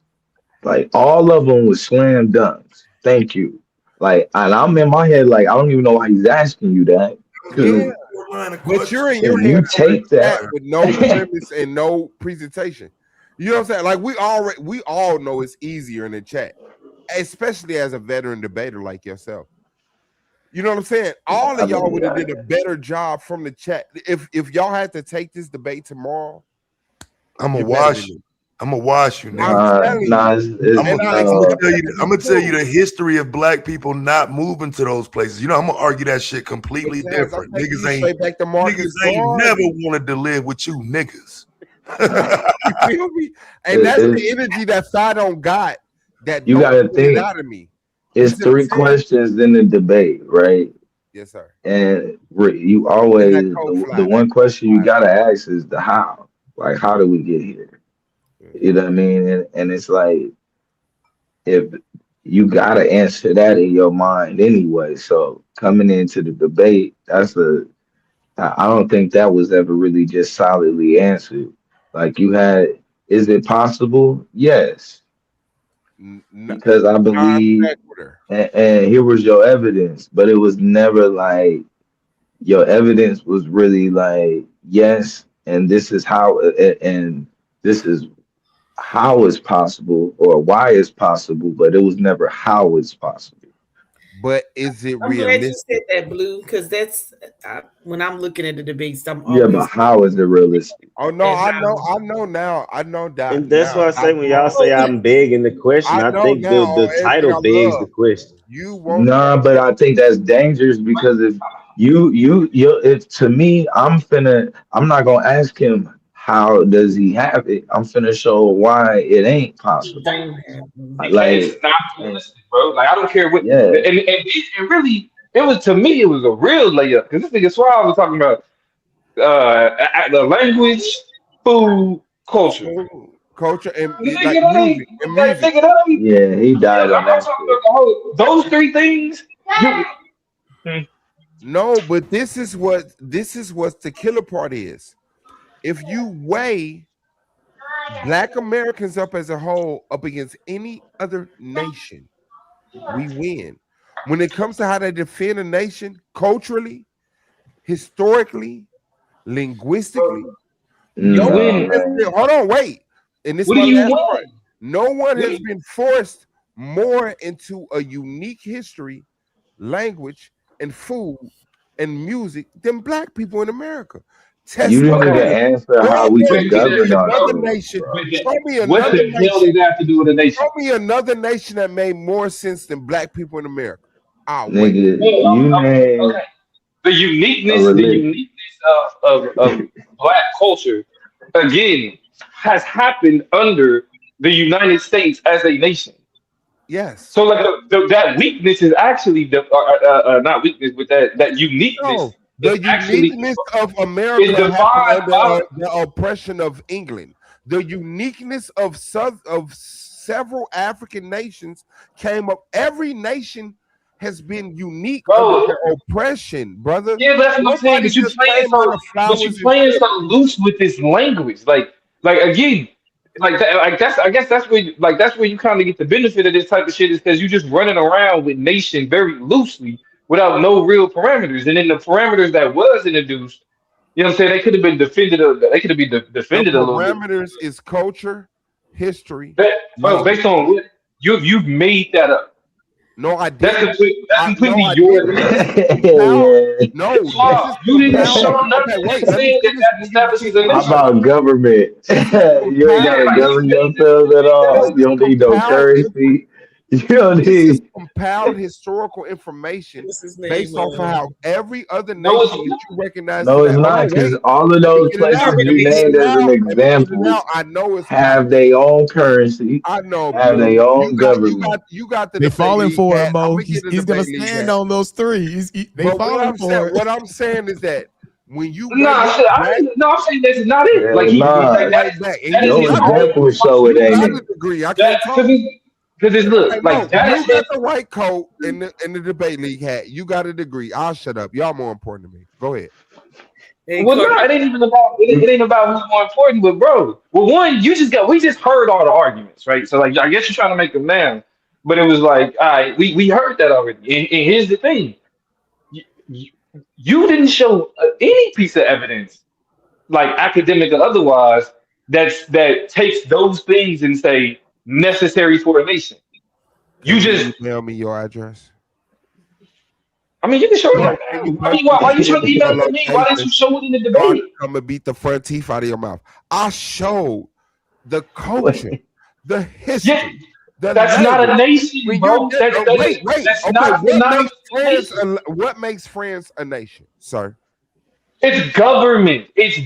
Like all of them was slam dunks. Thank you. Like, and I'm in my head like I don't even know why he's asking you that Yeah, because Line of but you're in questioning. your if head you on the take chat that, with no premise and no presentation. You know what I'm saying? Like we all know it's easier in the chat, especially as a veteran debater like yourself. You know what I'm saying? All I of y'all mean, would have did a better job from the chat. If y'all had to take this debate tomorrow, I'm gonna you're better than wash. me. I'm gonna wash you, I'm nigga. telling nah, you. it's And I I'm gonna accept tell that you. to I'm be gonna tell you true. the history of black people not moving to those places. You know, I'm gonna argue that shit But completely Taz, I'm different. taking you straight back to Niggas Marcus ain't never Garvey. wanted to live with you, niggas. You feel me? And that's it, the energy that Sidon got that you don't gotta get it think out of me. You it's see what I'm three saying? questions in the debate, right? Yes, sir. And you In that always cold the fly, that one cold question you fly. gotta ask is the how. Like, how did we get here? You know what I mean? And it's like if you gotta answer that in your mind anyway. So coming into the debate, I don't think that was ever really just solidly answered. Like you had, is it possible? Yes, because I believe, Non-sequitur. and here was your evidence, but it was never like your evidence was really like yes, and this is how, and this is how it's possible or why it's possible, but it was never how it's possible. But is it I'm glad you said realistic? that, Blue, because that's when I'm looking at the debates, I'm Yeah, but always how is it realistic? Oh no, at I how. know now. I know that And that's now. why I say when y'all say Oh, I'm begging the question, I I know think now the on everything title I begs the love. question. You won't Nah, but I think that's dangerous because if if to me, I'm not gonna ask him how does he have it. I'm finna show why it ain't possible. don't have. Because it's Like, not realistic, bro. Like I don't care what, yeah, and really, it was to me, it was a real layup because this nigga Suave was talking about the language, food, culture. food, culture, and like Nigga, that ain't music and music. nigga, that ain't. yeah, he Yeah, died on I'm that talking shit. about the whole those three things. You, No, but this is what the killer part is. If you weigh Black Americans up as a whole up against any other nation, we win. When it comes to how they defend a nation culturally, historically, linguistically, you no one Nah, win. has been, man. hold on, wait. And this is What do my you last part. win? No one What has do been forced more into a unique history, language, and food and music than Black people in America. You Test didn't me. even okay, answer Go how we ahead. but could Show govern me another ourselves, nation. bro. Show me what another the hell nation. does that have to do with a Show nation? me another nation that made more sense than Black people in America. I'll wait. Nigga, Well, you name okay. The a uniqueness, the religion. uniqueness of Black culture, again, has happened under the United States as a nation. Yes. So, like that weakness is actually not weakness, but that uniqueness No. is The actually uniqueness of is America happened defined under by. the oppression of England. The uniqueness of several African nations came up. Every nation has been unique under Bro, their oppression, brother. yeah, that's what I'm saying. Nobody But you just playing came out so, of but you flowers and playing so fields. loose with this language. Like again, like that, like that's. I guess that's where, like that's where you kind of get the benefit of this type of shit is because you just running around with nation very loosely without no real parameters. And then the parameters that was introduced, you know what I'm saying? They could have been defended. They could have been The defended a little bit. parameters is culture, history, That, bro, language. based on what you've made that up. No, I That's didn't. complete. That's No, completely I your. didn't. This is compiled. Yeah. No, this Swab, is you didn't compiled. show Okay, nothing that wait. Let me said that finish. that Then you can establishes keep a How nation. talking. about government? This is You ain't Yeah, gotta like compiled. he govern made yourselves at This all. that. You is don't need no compiled. currency. You don't This is need. compiled historical information What's his name? based off of how every other No, it's nation that not. you recognize No, today. it's Hold not on, because wait. all of Let me those get it He out. places Let already you me get made named it it. as an out. Let me get it example out. I know it's not. have their own currency, I know, have Blue. their own government. You got the They debate falling league for it, hat. I'm Mo. gonna get a He's gonna debate league stand hat. on those three. They But falling for it. what I'm saying is that when you weigh Nah, up shit, black, no, I'm saying that's not it. Like Hell he like nah. right back, and that you is Your his got a own example degree. show it You ain't got it. a degree. I that can't talk. because it's Okay, look no, like that Blue got shit. the white coat in the debate league hat. You got a degree. I'll shut up. Y'all more important to me. Go ahead. Hey, Well, no, Carter. it ain't even about it ain't about who's more important. But bro, well, one, we just heard all the arguments, right? So like, I guess you're trying to make them now, but it was like, all right, we heard that already. And here's the thing, you, you, you didn't show any piece of evidence, like academic or otherwise, that takes those things and say necessary for a nation. Can You you just, email me your address? I mean, you can show it No, right can now. you I mean, personally why you send trying to me email your it to me? Why didn't location you show it in the so I can debate? come and beat the front teeth out of your mouth? I showed the culture, Wait. the Yeah, history, the that's not a language. nation, When you're bro. wait, wait. That's Okay, not synonymous with a nation. what makes France a nation, sir? It's government. It's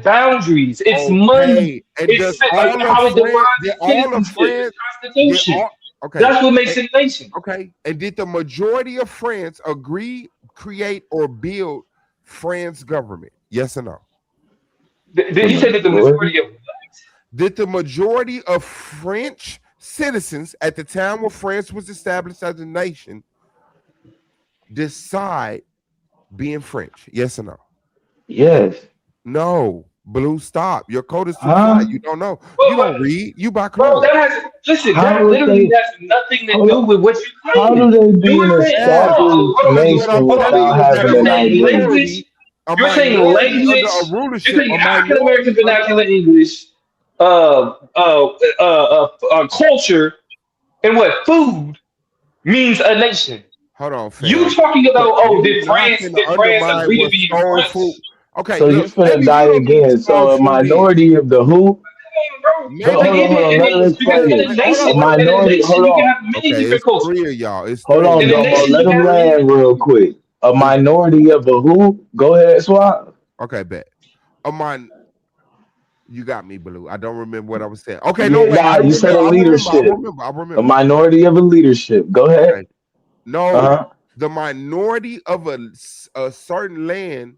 boundaries. It's money. Okay, and It's like how it defines Did its all of citizenship, its France did constitution. all okay? That's what makes it a nation. Okay, and did the majority of France agree, create, or build France government? Yes or no? The He said that the majority? majority of Did the majority of French citizens at the time when France was established as a nation decide being French? Yes or no? Yes. No. Blue, stop. Your code is too Huh? fly. You don't know. You Bro, don't read. You buy bro, clothes. that has listen. How That would literally they? has nothing to Hold do on. with what you How do claiming. they be You an were saying, Yes, established hold because on, what I'm nation hold on. telling without you is that having You're an a saying identity? language. minority, a You're saying minority under a language. You're rulership, saying a African American minority under vernacular English, culture, and what food means a nation. hold on, You fam. talking about You not finna Did France undermine agree to what be soul food. French? Okay, So you look, finna maybe you die don't know what again. soul So a food is. minority of the who? Bro. Maybe Like you Hold on. in Let a, me because explain in it. a hold A nation, on. bro, in a minority. nation Hold you can on. have many Okay, different it's cultures. three of y'all. It's Hold three of on, In a y'all. Domo. nation Let you can him have many land different real cultures. quick. A It's minority of a who? Go ahead, Swap. okay, bet. A min You got me, Blue. I don't remember what I was saying. Okay, no, Yeah, wait. I nah, you remember. said a I remember. I leadership. remember. I A remember. minority of a leadership. Go ahead. Okay. No, Uh-huh. the minority of a certain land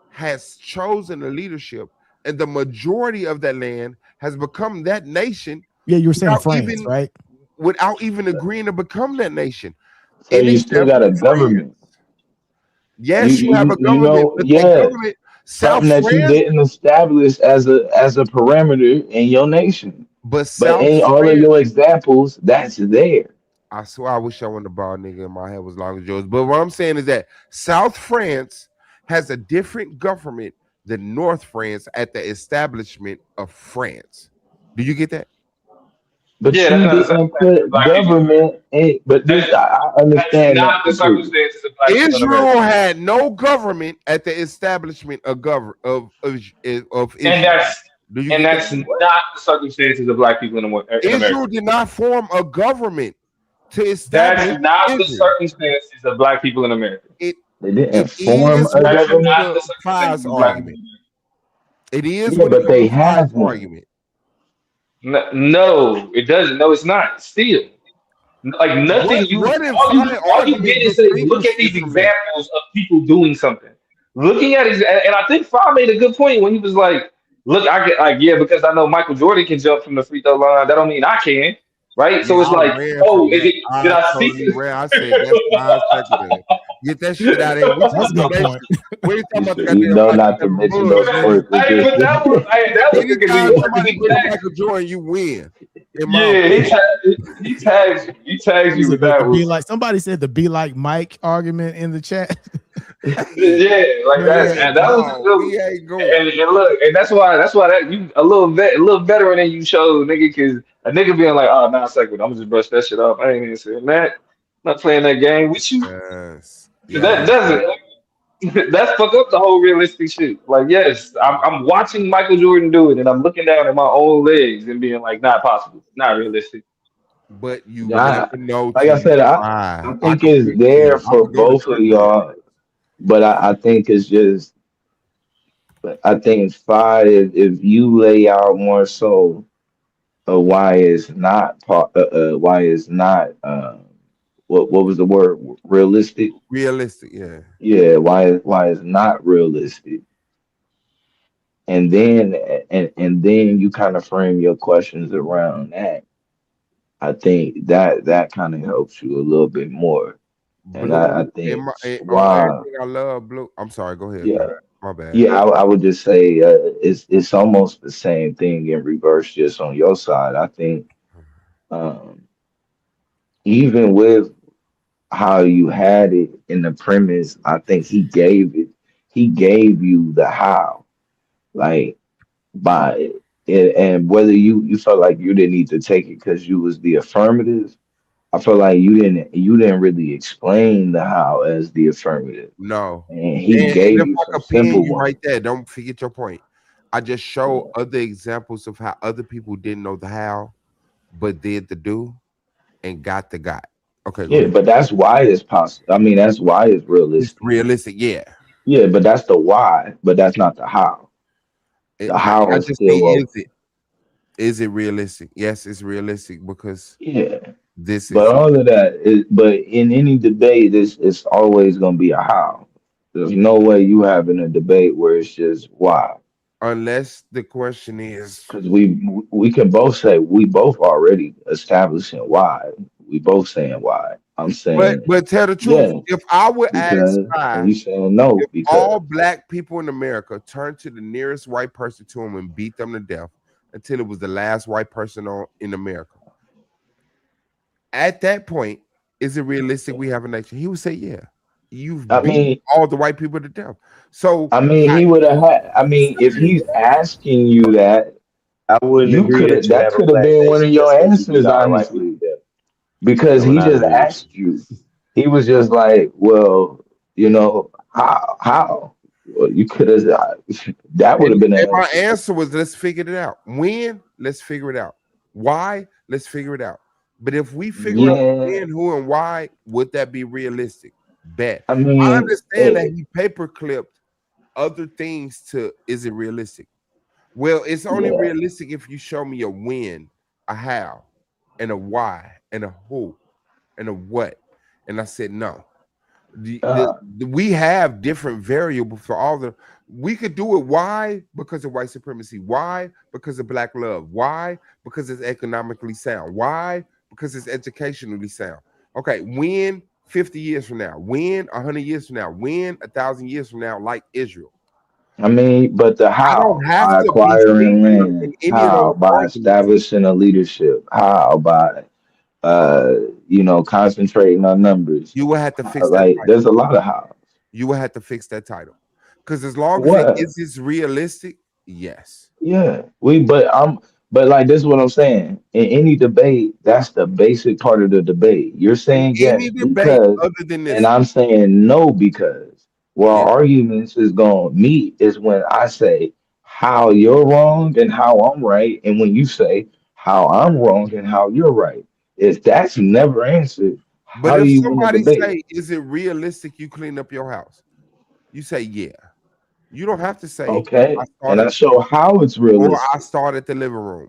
has chosen a leadership, and the majority of that land has become that nation Yeah, you were saying without France, even right? without even agreeing to become that nation. So In you still got example, a France. government. Yes, you have a You government, know, but that yeah. government, South Something that you France, didn't establish as a parameter in your nation. but But South in all of France. your examples, that's there. I swear I wish I wasn't a bald nigga and my hair was long as yours. But what I'm saying is that South France has a different government than North France at the establishment of France. Do you get that? But Yeah, that's you not the didn't circumstances of put black people. government in, but That, this I that's understand that not the completely. circumstances of black people in America. Israel had no government at the establishment of of And Israel. that's Do you and get that? that's not the circumstances of black people in Israel America. did not form a government to establish That's not the Israel. circumstances of black people in America. It They didn't it form is a when it That's comes government. not to the circumstances Five's of black people argument. in America. It is Yeah, when it but comes they to Five's have one. argument. No, no, it doesn't. No, it's not. Still, like nothing. What in Fine All you argument did is say, look at distinguishes these it from that? examples of people doing something. Looking at it, and I think Fa made a good point when he was like, "Look, I get like yeah, because I know Michael Jordan can jump from the free throw line. That don't mean I can, right? So Yeah, it's I like, ran oh, from that. did I I see?" totally ran. I said that's 5 seconds. Get that shit out of here. We That's talking a about good that point. shit. We ain't You talking about the should, you goddamn know, Michael not to Jordan mention Bulls, those man. sports with Hey, this. but that was a good Anytime video because somebody he beat tagged. Michael Jordan, you win. In my Yeah, opinion. he tags He you with said the, that the one. be like somebody said the be like Mike argument in the chat. Yeah, like Man, that was no, we ain't going. and look, and that's why that you a little veteran than you showed, nigga, because a nigga being like, oh, nah, second, I'm gonna just brush that shit off. I ain't even saying that. Not playing that game with you. Yes. 'Cause Yeah, that doesn't. That's fuck up the whole realistic shit. Like, yes, I'm watching Michael Jordan do it, and I'm looking down at my own legs and being like, not possible, not realistic. but you never Yeah, know like till I you said, I try. I think can it's there I for can go to both of church for that. y'all, but I think it's just, I think it's fine if you lay out more so of why it's not, why it's not, what was the word? Realistic? Realistic, yeah. Yeah, why it's not realistic, and then and then you kind of frame your questions around that. I think that kind of helps you a little bit more, and I Blue in think my on Suave, everything I love, blue. I'm sorry, go ahead, yeah, God. My bad. yeah, I would just say it's almost the same thing in reverse, just on your side. I think um, even with how you had it in the premise, I think he gave you the how, like by it, and whether you felt like you didn't need to take it because you was the affirmative. I feel like you didn't really explain the how as the affirmative, No. and he And gave if you I some could pin simple you ones. right there, don't forget your point. I just show other examples of how other people didn't know the how, but did the do and got the got. Okay, go Yeah, ahead. but that's why it's possible. I mean, that's why it's It's realistic. realistic, yeah. Yeah, but that's the why, but that's not the how. The how I is just mean, still is open. it? Is it realistic? Yes, it's realistic because Yeah, this but is it. all of that is, but in any debate, it's always gonna be a how. There's no way you having a debate where it's just why. Unless the question is Because we can both say we both already establishing why. We both saying why. I'm saying But tell the truth, yeah if I would ask because, and Spy, you saying no if because. all black people in America turned to the nearest white person to him and beat them to death until it was the last white person in America, at that point, is it realistic we have a nation? He would say, yeah. I You've beat mean, all the white people to death. So he would have had. I mean, if he's asking you that, I wouldn't you agree could that have. you That have a could have black been one nation of just your because you beat answers, all the white people honestly, to death. because I would he not just agree with asked you. He was just like, well, how? Well, you could have. That would have been and an my answer. answer was, let's figure it out. When? Let's figure it out. Why? Let's figure it out. But if we figure out Yeah, when, who, and why, would that be realistic? Bet. I I mean, understand that he paper clipped other things to, is it realistic? Well, it's only yeah. realistic if you show me a when, a how, and a why, and a who, and a what. And I said no. Uh, We have different variables for all the. We could do it. Why? Because of white supremacy. Why? Because of black love. Why? Because it's economically sound. Why? Because it's educationally sound. Okay, when 50 years from now, when 100 years from now, when 1,000 years from now, like Israel. I mean, but the I don't how have by to be acquiring singular in land, any of those how by arguments. establishing a leadership, how by concentrating on numbers. You will have to fix that Like, title. there's a lot of how. You will have to fix that title. Because as long as it What? is this realistic, yes. Yeah, but like this is what I'm saying. In any debate, that's the basic part of the debate. You're In saying any yes debate because, other than and this one. I'm saying no because. Where Yeah. our arguments is going to meet is when I say how you're wrong and how I'm right, and when you say how I'm wrong and how you're right. If that's never answered, But how do if you win the somebody debate? say, is it realistic you clean up your house? You say, yeah. You don't have to say, I Okay, and started I show how it's or I realistic. started the living room.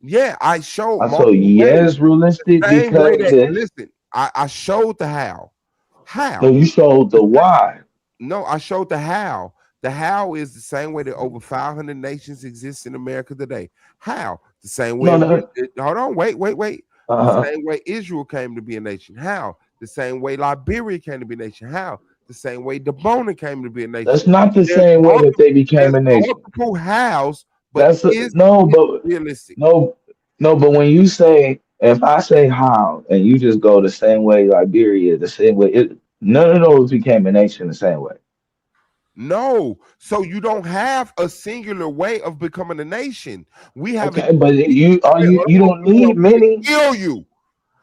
Yeah, I showed I show multiple ways. yes realistic Same way because that, this. listen, I showed the how. No, How? you showed the why. No, I showed the how. The how is the same way that over 500 nations exist in America today. How? The same way. No, no. Hold on, wait. The Uh-huh. same way Israel came to be a nation. How? The same way Liberia came to be a nation. How? The same way D.A.B.A.T.E came to be a nation. That's not the There's same way that multiple, they became there's a nation. multiple hows, but That's is no, it but realistic? no, no. But when you say, if I say how, and you just go the same way Liberia, the same way, none of those became a nation the same way. No. So you don't have a singular way of becoming a nation. We have a Okay, but you hold don't on, need I'm gonna many. kill you.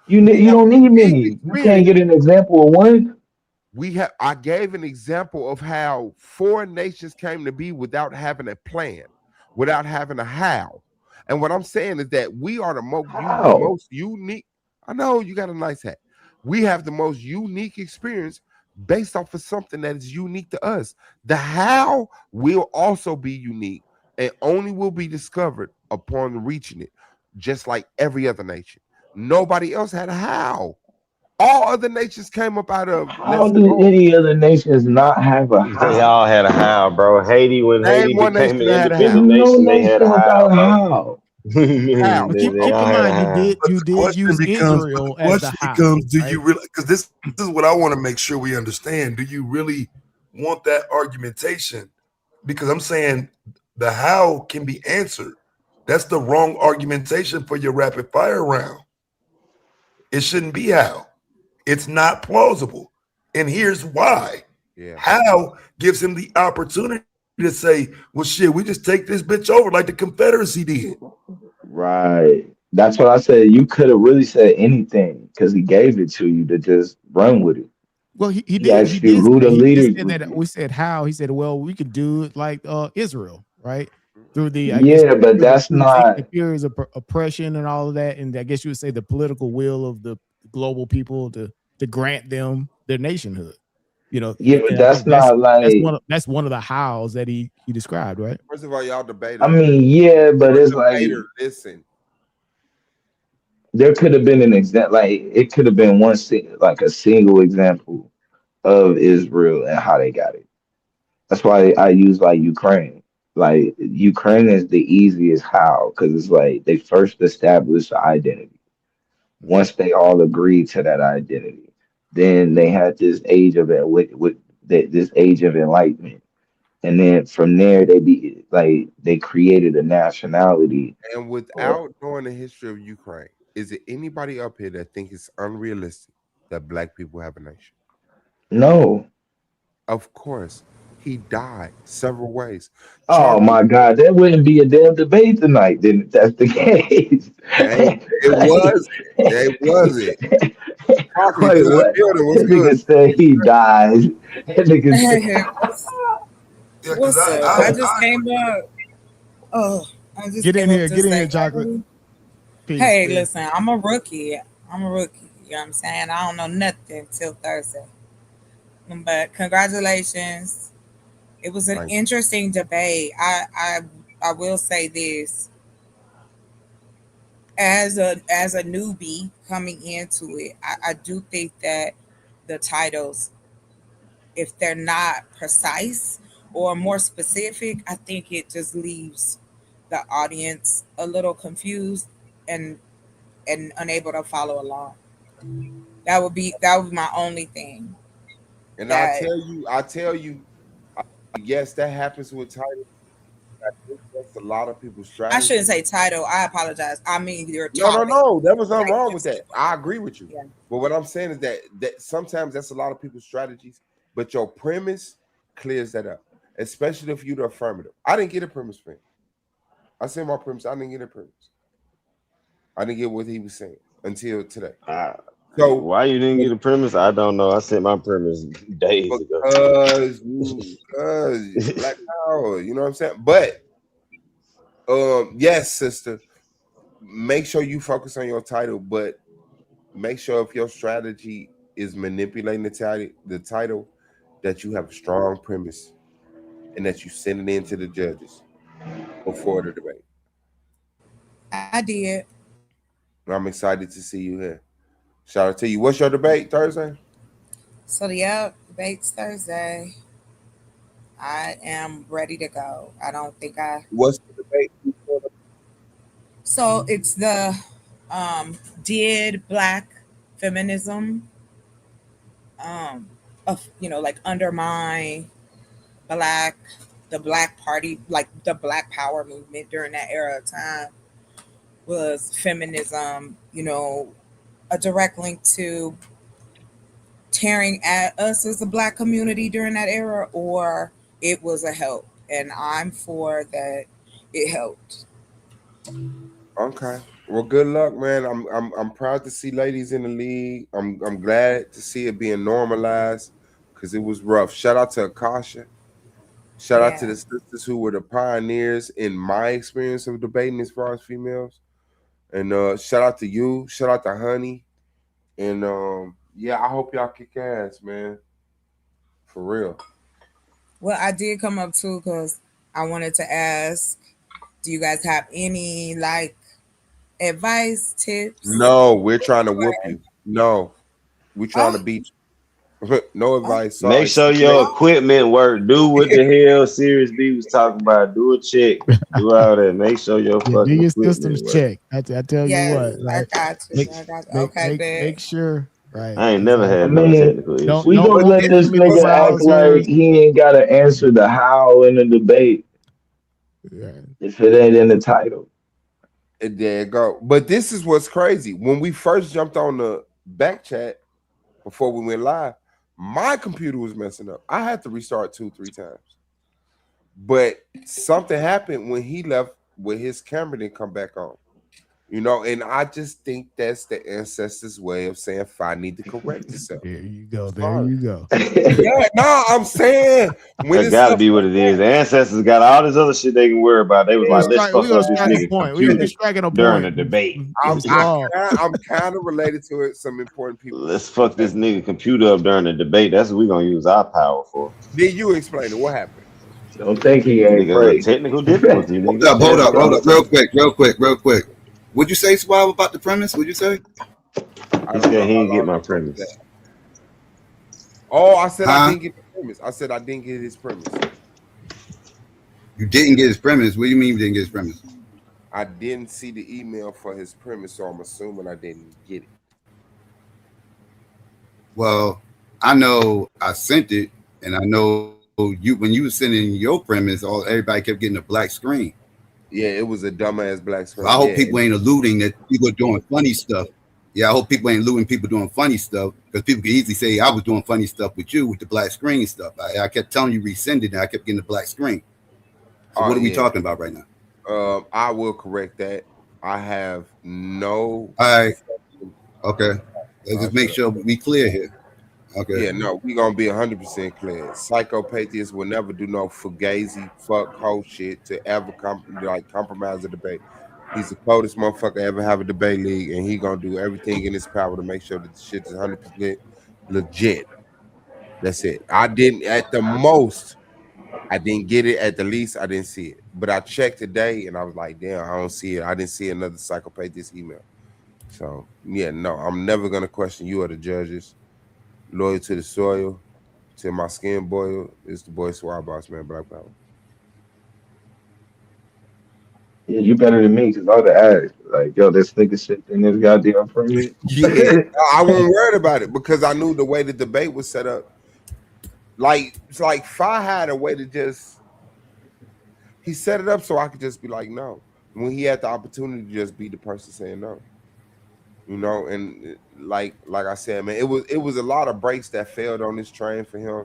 You We you have don't need unique many. You can't experience. get an example of one. I gave an example of how foreign nations came to be without having a plan, without having a how. And what I'm saying is that we are the How? most unique. I know you got a nice hat. We have the most unique experience based off of something that is unique to us. The how will also be unique and only will be discovered upon reaching it, just like every other nation. Nobody else had a how. All other nations came up out of, How let's do go. any other nations not have a They how? all had a how, bro. Haiti, when Name Haiti one nation became an that had a There's how. independent no nation, they had nation a how, without a bro. how. How? But They keep all in had a mind, how. But you the did question use becomes, Israel as the how, do you right? really? Because this is what I want to make sure we understand. Do you really want that argumentation? Because I'm saying the how can be answered. That's the wrong argumentation for your rapid fire round. It shouldn't be how. It's not plausible. And here's why. Yeah. How gives him the opportunity to say, well, shit, we just take this bitch over like the Confederacy did. Right. That's what I said. You could have really said anything because he gave it to you to just run with it. Well, he He did. He asked you did who say the he leaders said would that be. we said how. He said, well, we could do it like Israel, right? Through the, I guess, Yeah, but that's not. the periods of oppression and all of that, and I guess you would say the political will of the global people to grant them their nationhood. You know, Yeah, but and I that's think not like. that's one of the hows that he described, right? First of all, y'all I debaters. mean, yeah, but You're it's a like debater. Listen. there could have been an example. Like it could have been like a single example of Israel and how they got it. That's why I use like Ukraine. Like Ukraine is the easiest how because it's like they first established the identity. once they all agreed to that identity. Then they had this age of it with this age of enlightenment, and then from there they created a nationality. And Or without knowing the history of Ukraine, is it anybody up here that think it's unrealistic that black people have a nation? no, Of course, he died several ways. oh Charlie, my God, that wouldn't be a damn debate tonight. Then if that's the case. it was, it wasn't. Coffee Wait, to the what? building was That good. nigga said he died. That nigga said, Yeah, because What's up? I just came up. Oh, I just Get in came up here, to get in say, here, chocolate. Peace, hey, peace. listen, I'm a rookie. I'm a rookie. You know what I'm saying? I don't know nothing till Thursday. But congratulations. It was an Thank you. interesting debate. I will say this. As a newbie coming into it, I do think that the titles, if they're not precise or more specific, I think it just leaves the audience a little confused and unable to follow along. That would be my only thing. And That I tell you, yes, that happens with titles. I think that's a lot of people's I shouldn't strategy. say title. I apologize. I mean your No, topic. there was nothing Like, wrong with that. I agree with you. yeah. But what I'm saying is that sometimes that's a lot of people's strategies, but your premise clears that up, especially if you're the affirmative. I didn't get a premise for him. I said my premise. I didn't get a premise. I didn't get what he was saying until today. So Why you didn't get a premise? I don't know. I sent my premise days ago. Because Black Power, you know what I'm saying? But yes, sister, make sure you focus on your title, but make sure if your strategy is manipulating the title, that you have a strong premise and that you send it in to the judges before the debate. I did. I'm excited to see you here. Shout out to you. What's your debate Thursday? So debate's Thursday. I am ready to go. I don't think I. What's the debate? So it's the did black feminism like undermine the black party, like the black power movement during that era of time? Was feminism, a direct link to tearing at us as a black community during that era, or it was a help? And I'm for that it helped. Okay. Well, good luck, man. I'm proud to see ladies in the league. I'm glad to see it being normalized because it was rough. Shout out to Akasha. Shout out to the sisters who were the pioneers in my experience of debating as far as females. And shout out to you. Shout out to Honey. And I hope y'all kick ass, man. For real. Well, I did come up too because I wanted to ask, do you guys have any advice, tips? No, we're trying to whoop you. No, we're trying to beat you. No advice. Sorry. Make sure your equipment work. Do what the hell Series B was talking about. Do a check. Do all that. Make sure your fucking do your equipment systems work. check. I tell you what. I got you. Make sure. Right. I ain't never had no technical issues. We gonna let this nigga act like he ain't gotta answer the how in the debate. Yeah. If it ain't in the title. There you go. But this is what's crazy. When we first jumped on the back chat before we went live, my computer was messing up. I had to restart 2-3 times. But something happened when he left with his camera didn't come back on. And I just think that's the ancestors' way of saying I need to correct yourself. There you go. There you go. Yeah, no, I'm saying That gotta be what it is. The ancestors got all this other shit they can worry about. They was like, let's fuck up this nigga computer during the debate. I'm kind of related to it. Some important people. Let's fuck this nigga computer up during the debate. That's what we're gonna use our power for. Then you explain it. What happened? Don't think he ain't afraid. Technical difficulty. Hold up. Real quick. What'd you say, Suave, about the premise? What'd you say? He said he didn't get my premise. Oh, I said I didn't get the premise. I said I didn't get his premise. You didn't get his premise? What do you mean you didn't get his premise? I didn't see the email for his premise, so I'm assuming I didn't get it. Well, I know I sent it, and I know you when you were sending your premise, all everybody kept getting a black screen. Yeah, it was a dumbass black So I screen. hope Yeah, people ain't alluding that people are doing funny stuff. Yeah, I hope people ain't alluding people doing funny stuff because people can easily say I was doing funny stuff with you with the black screen stuff. I kept telling you resend it, and I kept getting the black screen. So oh what are we yeah. talking about right now? I will correct that. I have no. All right, okay. Let's I'll just make shut up. sure we clear here. Okay. Yeah, no, we gonna be 100% clear. Psychopathists will never do no fugazi fuck whole shit to ever compromise a debate. He's the coldest motherfucker ever have a debate league, and he gonna do everything in his power to make sure that the shit is 100% legit. That's it. I didn't at the most. I didn't get it. At the least, I didn't see it. But I checked today, and I was like, damn, I don't see it. I didn't see another psychopathist email. So yeah, no, I'm never gonna question you or the judges. Loyal to the soil, till my skin boil. It's the boy Suave Boss, man. Black Power. Yeah, you better than me because I would have asked. Like, yo, this nigga shit in this goddamn permit. Yeah, I wasn't worried about it because I knew the way the debate was set up. Like it's like Fi had a way to just he set it up so I could just be like no when he had the opportunity to just be the person saying no. And like I said, man, it was a lot of breaks that failed on this train for him.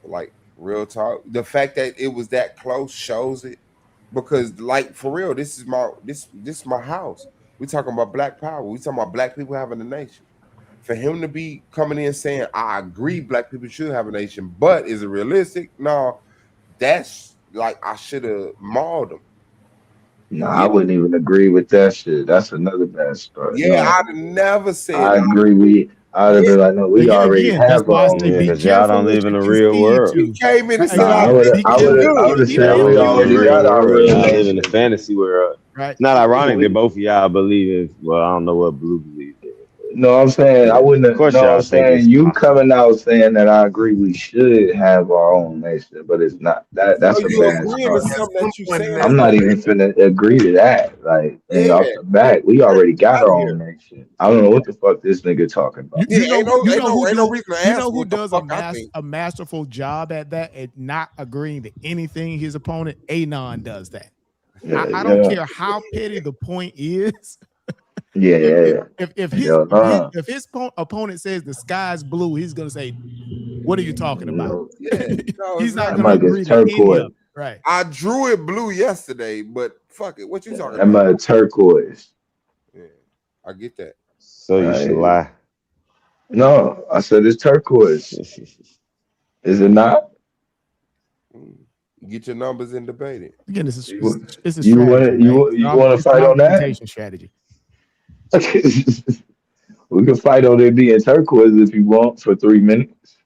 Like real talk, the fact that it was that close shows it because like for real, this is my house. We talking about black power. We talking about black people having a nation. For him to be coming in saying, I agree black people should have a nation, but is it realistic? No, that's like I should have mauled him. Nah, Yeah, I wouldn't even agree with that shit. That's another bad start. yeah, No, I'd have never said I that. agree. I'd have Yeah, been like, no, we already Again, that's have why our I say own Yeah, be because nation. y'all careful don't what live in you the real concede world. he to. came in and said, Nah, I Again, be I careful. would do. have Even said if we Y'all you don't live in already the agree, got real our world. own Y'all live in the nation. fantasy world. right? Not Yeah, ironic that both of y'all believe in. Well, I don't know what Blue believes in. no, I'm saying I Yeah, wouldn't. of course No, I'm y'all think saying it's you possible. coming out saying that I agree we should have our own nation, but it's not that. So That's a you bad agreeing to start. At something some that you point in saying that is I'm not not debate, even finna agree to that. Like, and yeah, off the bat, we get already got out of our own here. nation. I don't know what the fuck this nigga talking You about. Yeah, you know ain't who no you ain't know no who ain't no do reason to you ask know who what the does fuck I think. a masterful job at that at not agreeing to anything his opponent. Anon does that. Yeah, I don't yeah, care how petty the point is. yeah, If yeah, if yeah. if, if his Yo, if his nah. if his opponent says the sky's blue, he's gonna say, "What are you talking about?" No, Yeah, no, He's not that gonna exactly. might get agree to any of turquoise. it. Right. I drew it blue yesterday, but fuck it. What you talking That about? might turquoise. Yeah, I get that. So you should Right? lie. No, I said it's turquoise. Is it not? Mm. Get your numbers and debate it. Again, You it's a you strategy, want right? you want to It's an fight on that? argumentation strategy. We can fight on it being turquoise if you want for 3 minutes.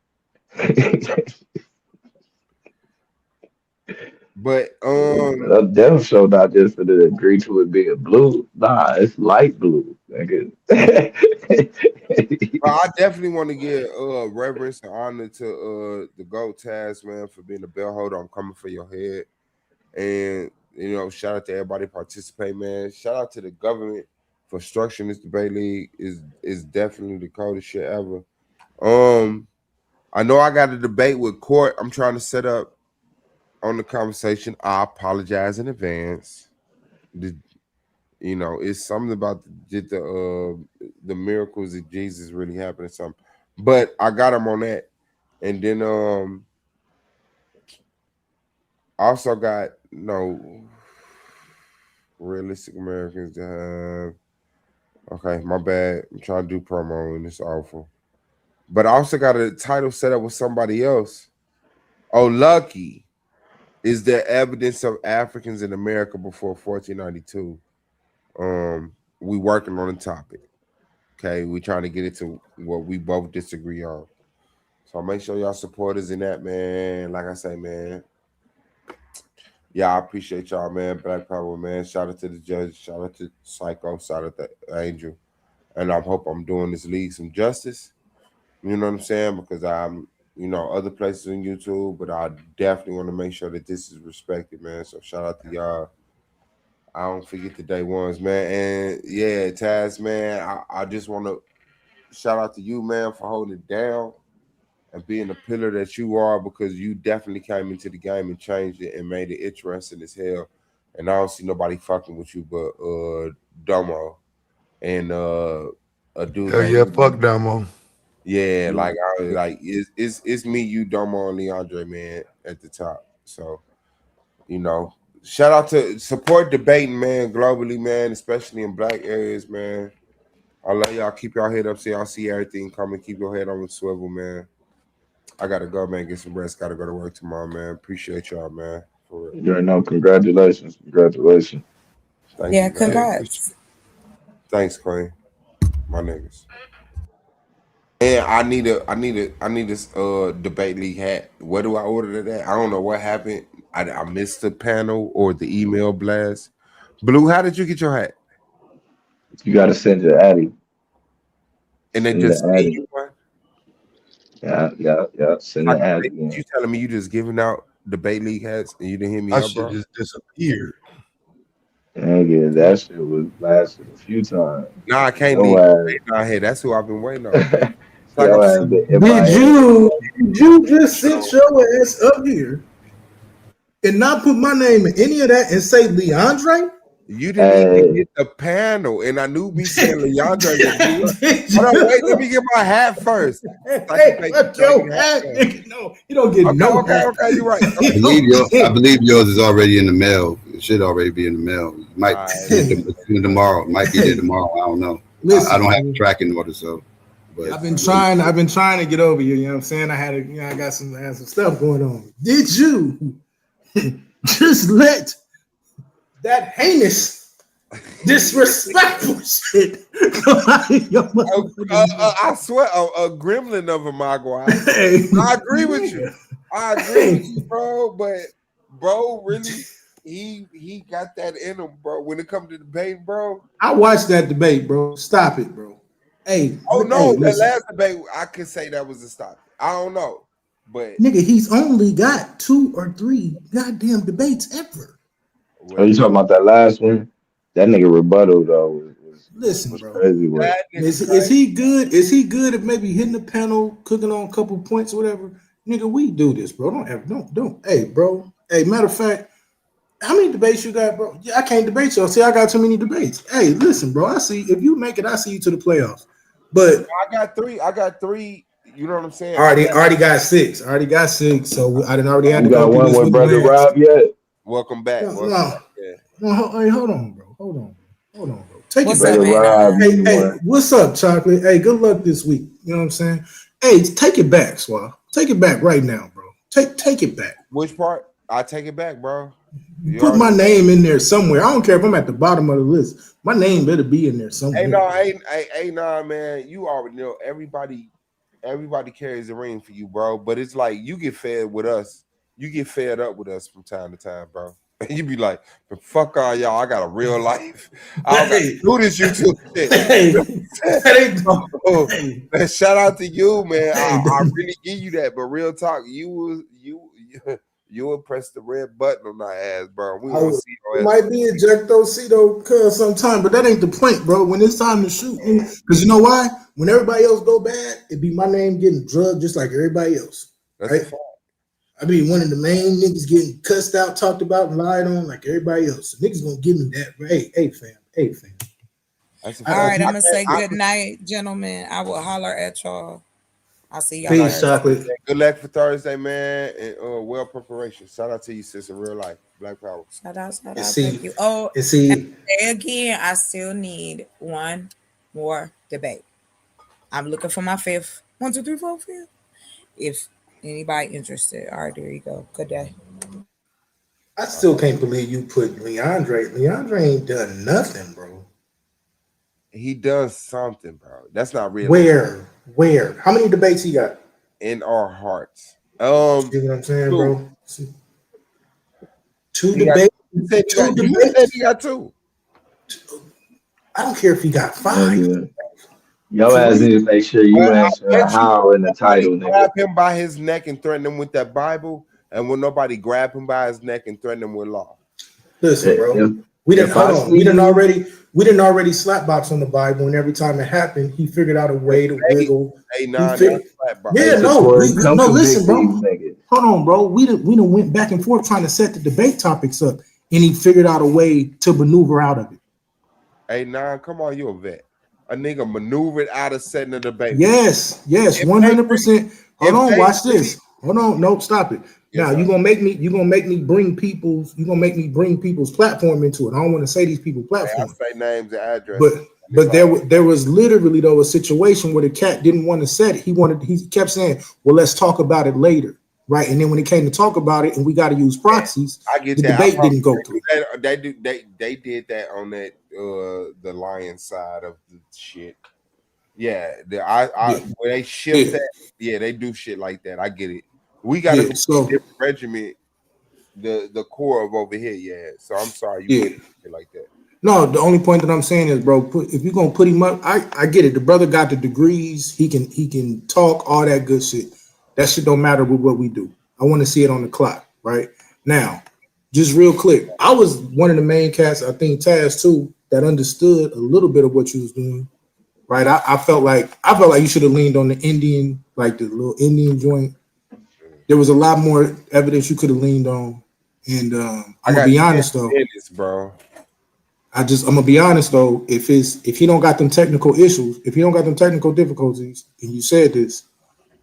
But That damn show not just for the agree to it being blue. Nah, it's light blue. Nigga. I definitely want to give reverence and honor to the GOAT Task, man, for being a bell holder. I'm coming for your head. And shout out to everybody participating, man. Shout out to the government for structuring this debate league. Is definitely the coldest shit ever. I know I got a debate with Court. I'm trying to set up on the conversation. I apologize in advance. It's something about the miracles of Jesus really happening. Something, but I got him on that, and then I also got realistic Americans to have. Okay, my bad. I'm trying to do promo and it's awful. But I also got a title set up with somebody else. Oh, lucky is there evidence of Africans in America before 1492? We working on the topic. Okay, we trying to get it to what we both disagree on. So make sure y'all support us in that, man. Like I say, man. Yeah, I appreciate y'all, man. Black Power, man. Shout out to the judge. Shout out to Psycho. Shout out to Angel. And I hope I'm doing this league some justice. You know what I'm saying? Because I'm, other places on YouTube, but I definitely want to make sure that this is respected, man. So shout out to y'all. don't forget the day ones, man. And yeah, Taz, man, I just want to shout out to you, man, for holding it down and being the pillar that you are, because you definitely came into the game and changed it and made it interesting as hell. And I don't see nobody fucking with you but Domo and a dude Hell named yeah, fuck Damo. yeah, like it's me, you, Domo, and Leandre, man, at the top. So, you know, shout out to support debating, man, globally, man, especially in black areas, man. I love y'all. Keep y'all head up so y'all see everything coming. Keep your head on the swivel, man. I gotta go, man, get some rest. Gotta go to work tomorrow, man. Appreciate y'all, man. For real. You know, congratulations. Thank Yeah, you, man. congrats. Thanks, Queen. My niggas. And I need a debate league hat. Where do I order that? I don't know what happened. I missed the panel or the email blast. Blue, how did you get your hat? You got to send it to Addy. And they Send just it to send Addy. you one? Yeah. Send it to Addy. You telling me you just giving out debate league hats and you didn't hit me I up, should bro? just disappeared. Nigga, that shit was lasted a few times. Nah, I can't Yo leave. ass, Nah, hey, that's who I've been waiting on. yo ass Like, been Did you just sit your ass up here and not put my name in any of that and say Leandre? you didn't even hit the panel, and I knew me saying Leandre would do it. Hold on, wait, let me get my hat first. Hey, fuck your hat, nigga. No, you don't get no hat. Okay, you're right. I believe yours is already in the mail. It should already be in the mail. You might get them tomorrow. It might be there tomorrow. I don't know. Listen, I don't have a tracking order, so. But I've been trying to get over you. You know what I'm saying? I had some stuff going on. Did you just let that heinous, disrespectful shit come out of your I swear, a gremlin of a Maguire. I agree with you. I agree with you, bro. But bro, really, he got that in him, bro. When it comes to debate, bro. I watched that debate, bro. Stop it, bro. Hey. Oh no, hey, the last debate, I could say that was a stop. I don't know, but nigga, he's only got 2 or 3 goddamn debates ever. Are you talking about that last one? That nigga Rebuttal though was bro. crazy with. Is he good? Is he good at maybe hitting the panel, cooking on a couple points or whatever? Nigga, we do this, bro. Don't. Hey, bro. Hey, matter of fact, how many debates you got, bro? Yeah, I can't debate y'all. See, I got too many debates. Hey, listen, bro. I see if you make it, I see you to the playoffs. But I got three. You know what I'm saying? Already got 6. So I didn't already have to go go one with brother Rob yet. Welcome back. No, hey, hold on, bro. Take What's it back. up, man? Hey, what's up, Chocolate? Hey, good luck this week. You know what I'm saying? Hey, take it back, Suave. Take it back right now, bro. Take it back. Which part? I take it back, bro. Put my name in there somewhere. I don't care if I'm at the bottom of the list. My name better be in there somewhere. Hey, nah, man. You already know everybody carries the ring for you, bro. But it's like you get fed with us. You get fed up with us from time to time, bro. And you be like, fuck all y'all. I got a real life. I got to do this YouTube shit. Shout out to you, man. I really give you that. But real talk, you will press the red button on our ass, bro. We want to see your ass. Might be ejectocito cuz sometime, but that ain't the point, bro. When it's time to shoot, because you know why? When everybody else go bad, it be my name getting drugged just like everybody else. That's right? I be one of the main niggas getting cussed out, talked about, and lied on like everybody else. So niggas gonna give me that. But hey, fam. All right, I'm gonna say good night, gentlemen. I will holler at y'all. I'll see y'all. Peace, Chocolate. Good luck for Thursday, man. And well preparation. Shout out to you, sis, in real life. Black Power. Shout out. Thank you. Oh, and again, I still need one more debate. I'm looking for my 5th. 1, 2, 3, 4, 5. If anybody interested, all right, there you go. Good day. I still can't believe you put Leandre. Leandre ain't done nothing, bro. He does something, bro. That's not real. Where? How many debates he got? In our hearts. See what I'm saying, bro? 2 debates. You said he got 2. I don't care if he got 5. Your ass need to make sure you answer how in the title. Grab him by his neck and threaten him with that Bible, and will nobody grab him by his neck and threaten him with law? Listen, bro. We didn't If I hold on. We see didn't you, already slapbox on the Bible, and every time it happened, he figured out a way to wiggle. Hey, He nah, figured, that's flat, bro. yeah, hey, no, Shakur, come no. convict Listen, bro. these niggas. Hold on, bro. We done went back and forth trying to set the debate topics up, and he figured out a way to maneuver out of it. Hey, nah, come on, you a vet. A nigga maneuvered out of setting the debate. Yes, If they 100%. Hold if on, they watch really- this. Hold on, no, stop it. Yes, Now sir. you're gonna make me bring people's platform into it. I don't want to say these people's Hey, I platform, say names and addresses. but there was literally though a situation where the cat didn't want to set it. He kept saying, "Well, let's talk about it later." Right, and then when it came to talk about it, and we got to use proxies, I get the that. debate didn't go through. They did that on that the Lion side of the shit. Yeah, when they shift that, yeah, they do shit like that. I get it. We got a different regiment, the core of over here. Yeah, so I'm sorry you put it like that. No, the only point that I'm saying is, bro, if you're gonna put him up, I get it. The brother got the degrees. He can talk all that good shit. That shit don't matter with what we do. I want to see it on the clock, right? Now, just real quick, I was one of the main cats, I think Taz too, that understood a little bit of what you was doing, right? I felt like you should have leaned on the Indian, like the little Indian joint. There was a lot more evidence you could have leaned on, and I'm gonna be honest though, bro. I'm gonna be honest though. If he don't got them technical issues, if he don't got them technical difficulties, and you said this,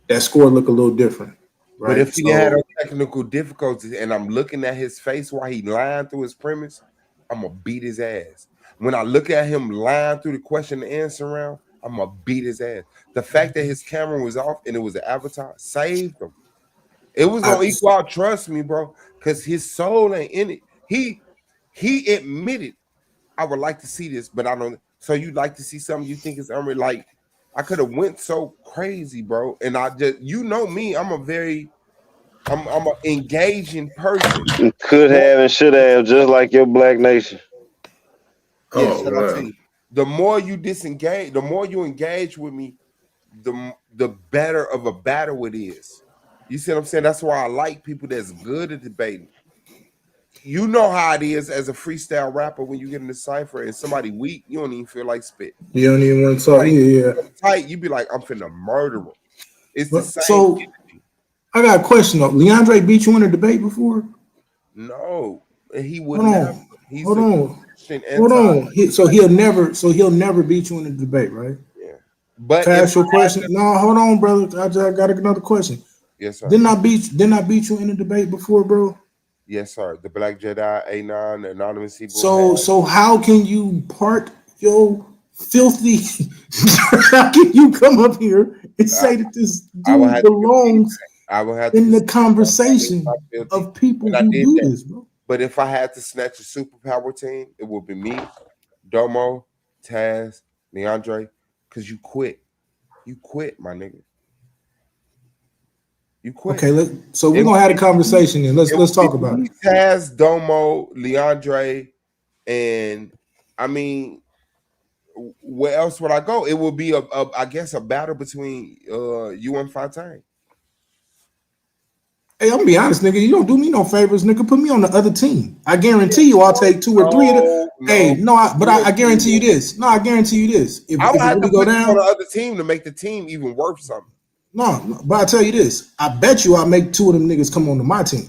that score look a little different, right? But if he had a technical difficulties, and I'm looking at his face while he lying through his premise, I'm gonna beat his ass. When I look at him lying through the question and answer round, I'm gonna beat his ass. The fact that his camera was off and it was an avatar saved him. It was gonna equal out, trust me, bro, because his soul ain't in it. He admitted, I would like to see this, but I don't. So you'd like to see something you think is unreal? Like, I could have went so crazy, bro. And I just, you know me, I'm an engaging person. Could have and should have, just like your Black Nation. Yes, the more you disengage, the more you engage with me, the better of a battle it is. You see what I'm saying? That's why I like people that's good at debating. You know how it is as a freestyle rapper when you get in the cipher and somebody weak, you don't even feel like spit. You don't even want to talk. Yeah. Tight, you be like, I'm finna murder him. It's the same. So energy. I got a question though. Leandre beat you in a debate before? No, he wouldn't have. He's hold on. So he'll never beat you in a debate, right? Yeah. But can I ask you a question? No, hold on, brother. I got another question. Yes, sir. Didn't I beat you in a debate before, bro? Yes, sir. The Black Jedi, A9, Anonymous Hebrew. So how can you park your filthy? How can you come up here and say that this dude belongs in the conversation of people who do this, bro? But if I had to snatch a superpower team, it would be me, Domo, Taz, Leandre, because you quit. You quit, my nigga. You quit. Okay, so we're gonna have a conversation and let's talk about it. Taz, Domo, Leandre, and I mean, where else would I go? It would be I guess a battle between you and Fontaine. Hey, I'm gonna be honest, nigga. You don't do me no favors, nigga. Put me on the other team. I guarantee you, I'll take 2 or 3 of them. I guarantee you this. No, I guarantee you this. If I would have really to go put down you on the other team to make the team even worth something. No, but I tell you this. I bet you I'll make 2 of them niggas come onto my team.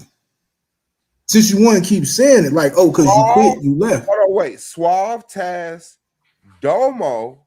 Since you want to keep saying it, like, oh, because you quit, you left. Hold on, wait. Suave, Taz, Domo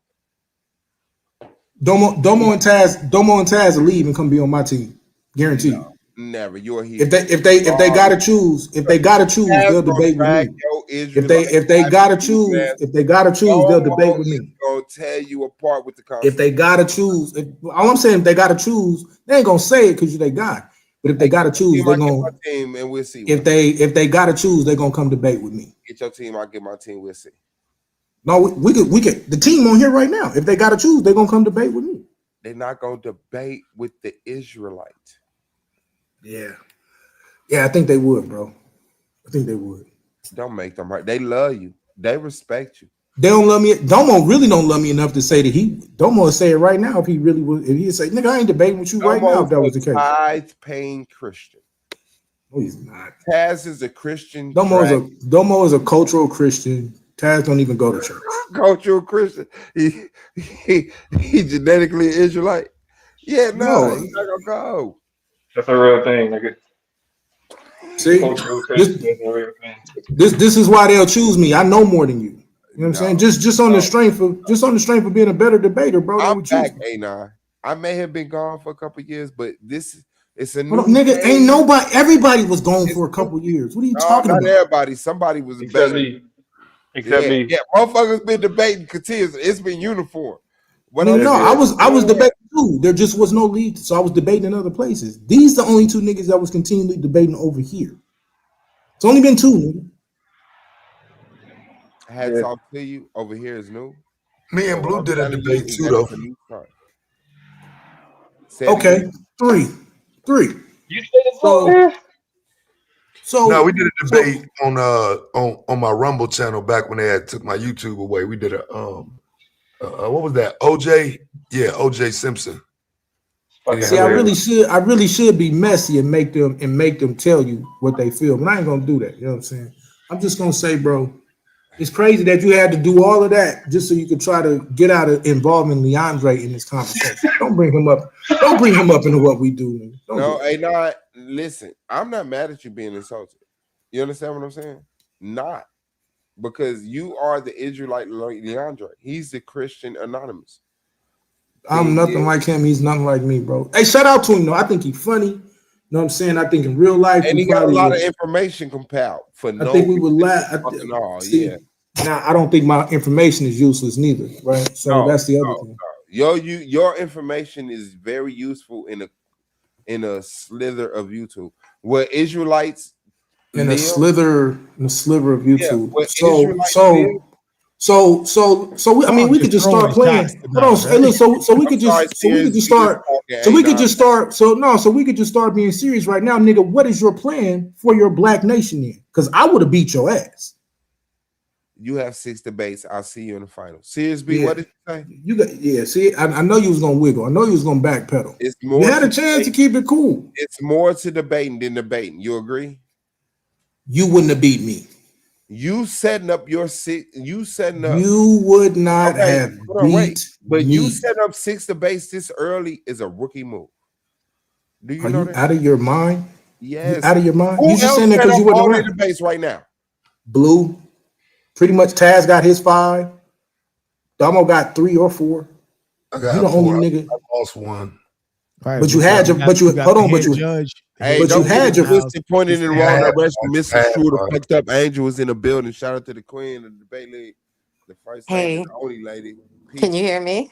and Taz will leave and come be on my team. Guarantee you. Never. You're here. If they gotta choose, they'll debate with me. If they gotta choose, they'll debate with me. Gonna tear you apart with the concept. If they gotta choose, all I'm saying, if they gotta choose, they ain't gonna say it because you they got. But if they gotta choose, they're gonna. Team and we'll see. If they gotta choose, they're gonna come debate with me. Get your team, I'll get my team. We'll see. No, we could. The team on here right now. If they gotta choose, they're gonna come debate with me. They're not gonna debate with the Israelite. Yeah, I think they would, bro. I think they would. Don't make them right. They love you. They respect you. They don't love me. Domo really don't love me enough to say that Domo would say it right now if he really would. If he'd say, "Nigga, I ain't debating with you right now." If that was the case, tithe-paying Christian. No, he's not. Taz is a Christian. Domo is a cultural Christian. Taz don't even go to church. Cultural Christian. He genetically Israelite. Yeah, no, he's not gonna go. That's a real thing, nigga. See, this is why they'll choose me. I know more than you. You know what I'm saying? Just on the strength of being a better debater, bro. I'm back, A9. I may have been gone for a couple years, but it's a new nigga. Ain't nobody. Everybody was gone for a couple years. What are you talking about? Not everybody. Somebody was except me. Yeah, motherfuckers been debating continuously. It's been uniform. I was debating too. There just was no lead, so I was debating in other places. These the only two niggas that was continually debating over here. It's only been two, nigga. Hats off to you. Over here is new. Me and Blue did a debate too, though. Okay, three. You said so no, we did a debate on my Rumble channel back when they had took my YouTube away. We did a what was that? OJ? Yeah, OJ Simpson. See, I really should be messy and make them tell you what they feel, but I ain't gonna do that. You know what I'm saying? I'm just gonna say, bro, it's crazy that you had to do all of that just so you could try to get out of involving Leandre in this conversation. Don't bring him up. Don't bring him up into what we do, man. No, listen, I'm not mad at you being insulted. You understand what I'm saying? Not because you are the Israelite Leandre. He's the Christian Anonymous. I'm nothing like him. He's nothing like me, bro. Hey, shout out to him, though. I think he's funny. You know what I'm saying? I think in real life, and he got a lot of information compiled for I think we would laugh. Now, I don't think my information is useless neither, right? So that's the other thing. Your information is very useful in a slither of YouTube. Where Israelites in a sliver of YouTube. I mean, we could just start playing. So we could just start being serious right now, nigga. What is your plan for your Black Nation then? Because I would have beat your ass. You have 6 debates. I'll see you in the final. Serious B, what did you say? See, I know you was gonna wiggle. I know you was gonna backpedal. It's more. You had a chance to keep it cool. It's more to debating than debating. You agree? You wouldn't have beat me. You setting up your 6. You setting up. You would not have beat but me. You setting up 6 debates this early is a rookie move. Do you know that? Out of your mind? Yes. Out of your mind? Who You just saying that because you wouldn't all have the debates right now? Blue. Pretty much Taz got his 5. Damo got 3 or 4. I got you the 4. only nigga. I lost 1. Right, but you had your, but you hold on, but you judge. Hey, but don't you had your pointing in the wrong direction. Mr. Shooter fucked up. Angel was in the building. Shout out to the queen of the debate league, the first lady, the only lady. Peace. Can you hear me?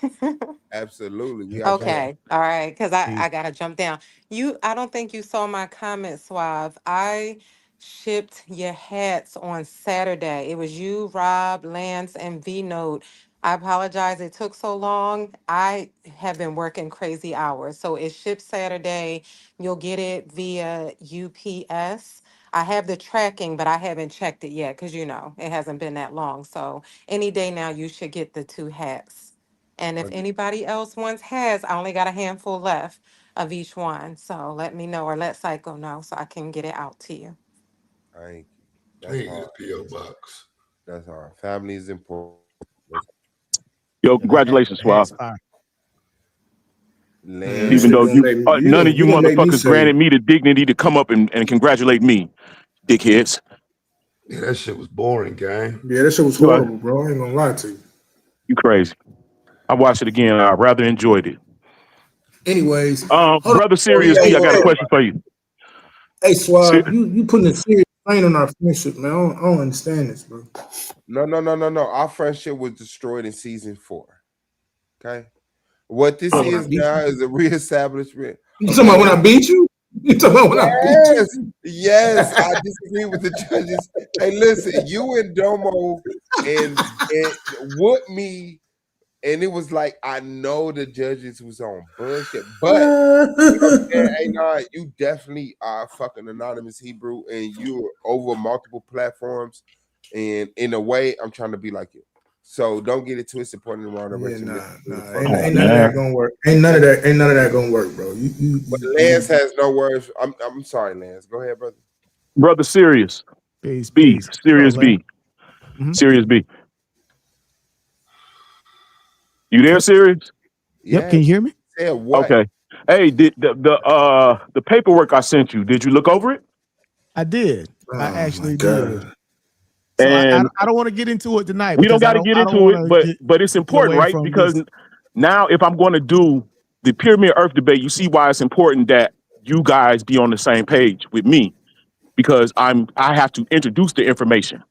Absolutely. Okay. All right. Because I got to jump down. I don't think you saw my comment, Suave. I shipped your hats on Saturday. It was you, Rob, Lance, and V-Note. I apologize it took so long. I have been working crazy hours. So it shipped Saturday. You'll get it via UPS. I have the tracking, but I haven't checked it yet because, it hasn't been that long. So any day now, you should get the 2 hats. And if anybody else wants hats, I only got a handful left of each one. So let me know or let Psycho know so I can get it out to you. Thank you. That's hard. P.O. box. That's hard. Family is important. Yo, congratulations, Suave. Even though none of you motherfuckers granted me the dignity to come up and congratulate me, dickheads. Yeah, that shit was boring, gang. Yeah, that shit was horrible, bro. I ain't gonna lie to you. You crazy. I watched it again. I rather enjoyed it. Anyways, brother Serious B, I got a question for you. Hey, Suave, you putting a serious strain on our friendship, man. I don't understand this, bro. No. Our friendship was destroyed in season 4. Okay. What this is now is a reestablishment. You talking about when I beat you? You talking about when I beat you? Yes, I disagree with the judges. Hey, listen, you and Domo and whooped me, and it was like I know the judges was on bullshit, but you definitely are fucking anonymous Hebrew, and you're over multiple platforms, and in a way, I'm trying to be like you. So don't get it twisted, pointing in the wrong direction. Ain't none of that gonna work. Ain't none of that gonna work, bro. But Lance has no words. I'm sorry, Lance. Go ahead, brother. Brother, serious. Peace. Serious B. Serious B. You there, serious? Yep. Can you hear me? Yeah, what? Okay. Hey, the paperwork I sent you, did you look over it? I did. I actually did. So And I don't want to get into it tonight. We don't got to get into it, but it's important, right? Because now if I'm going to do the Pyramid Earth debate, you see why it's important that you guys be on the same page with me, because I have to introduce the information.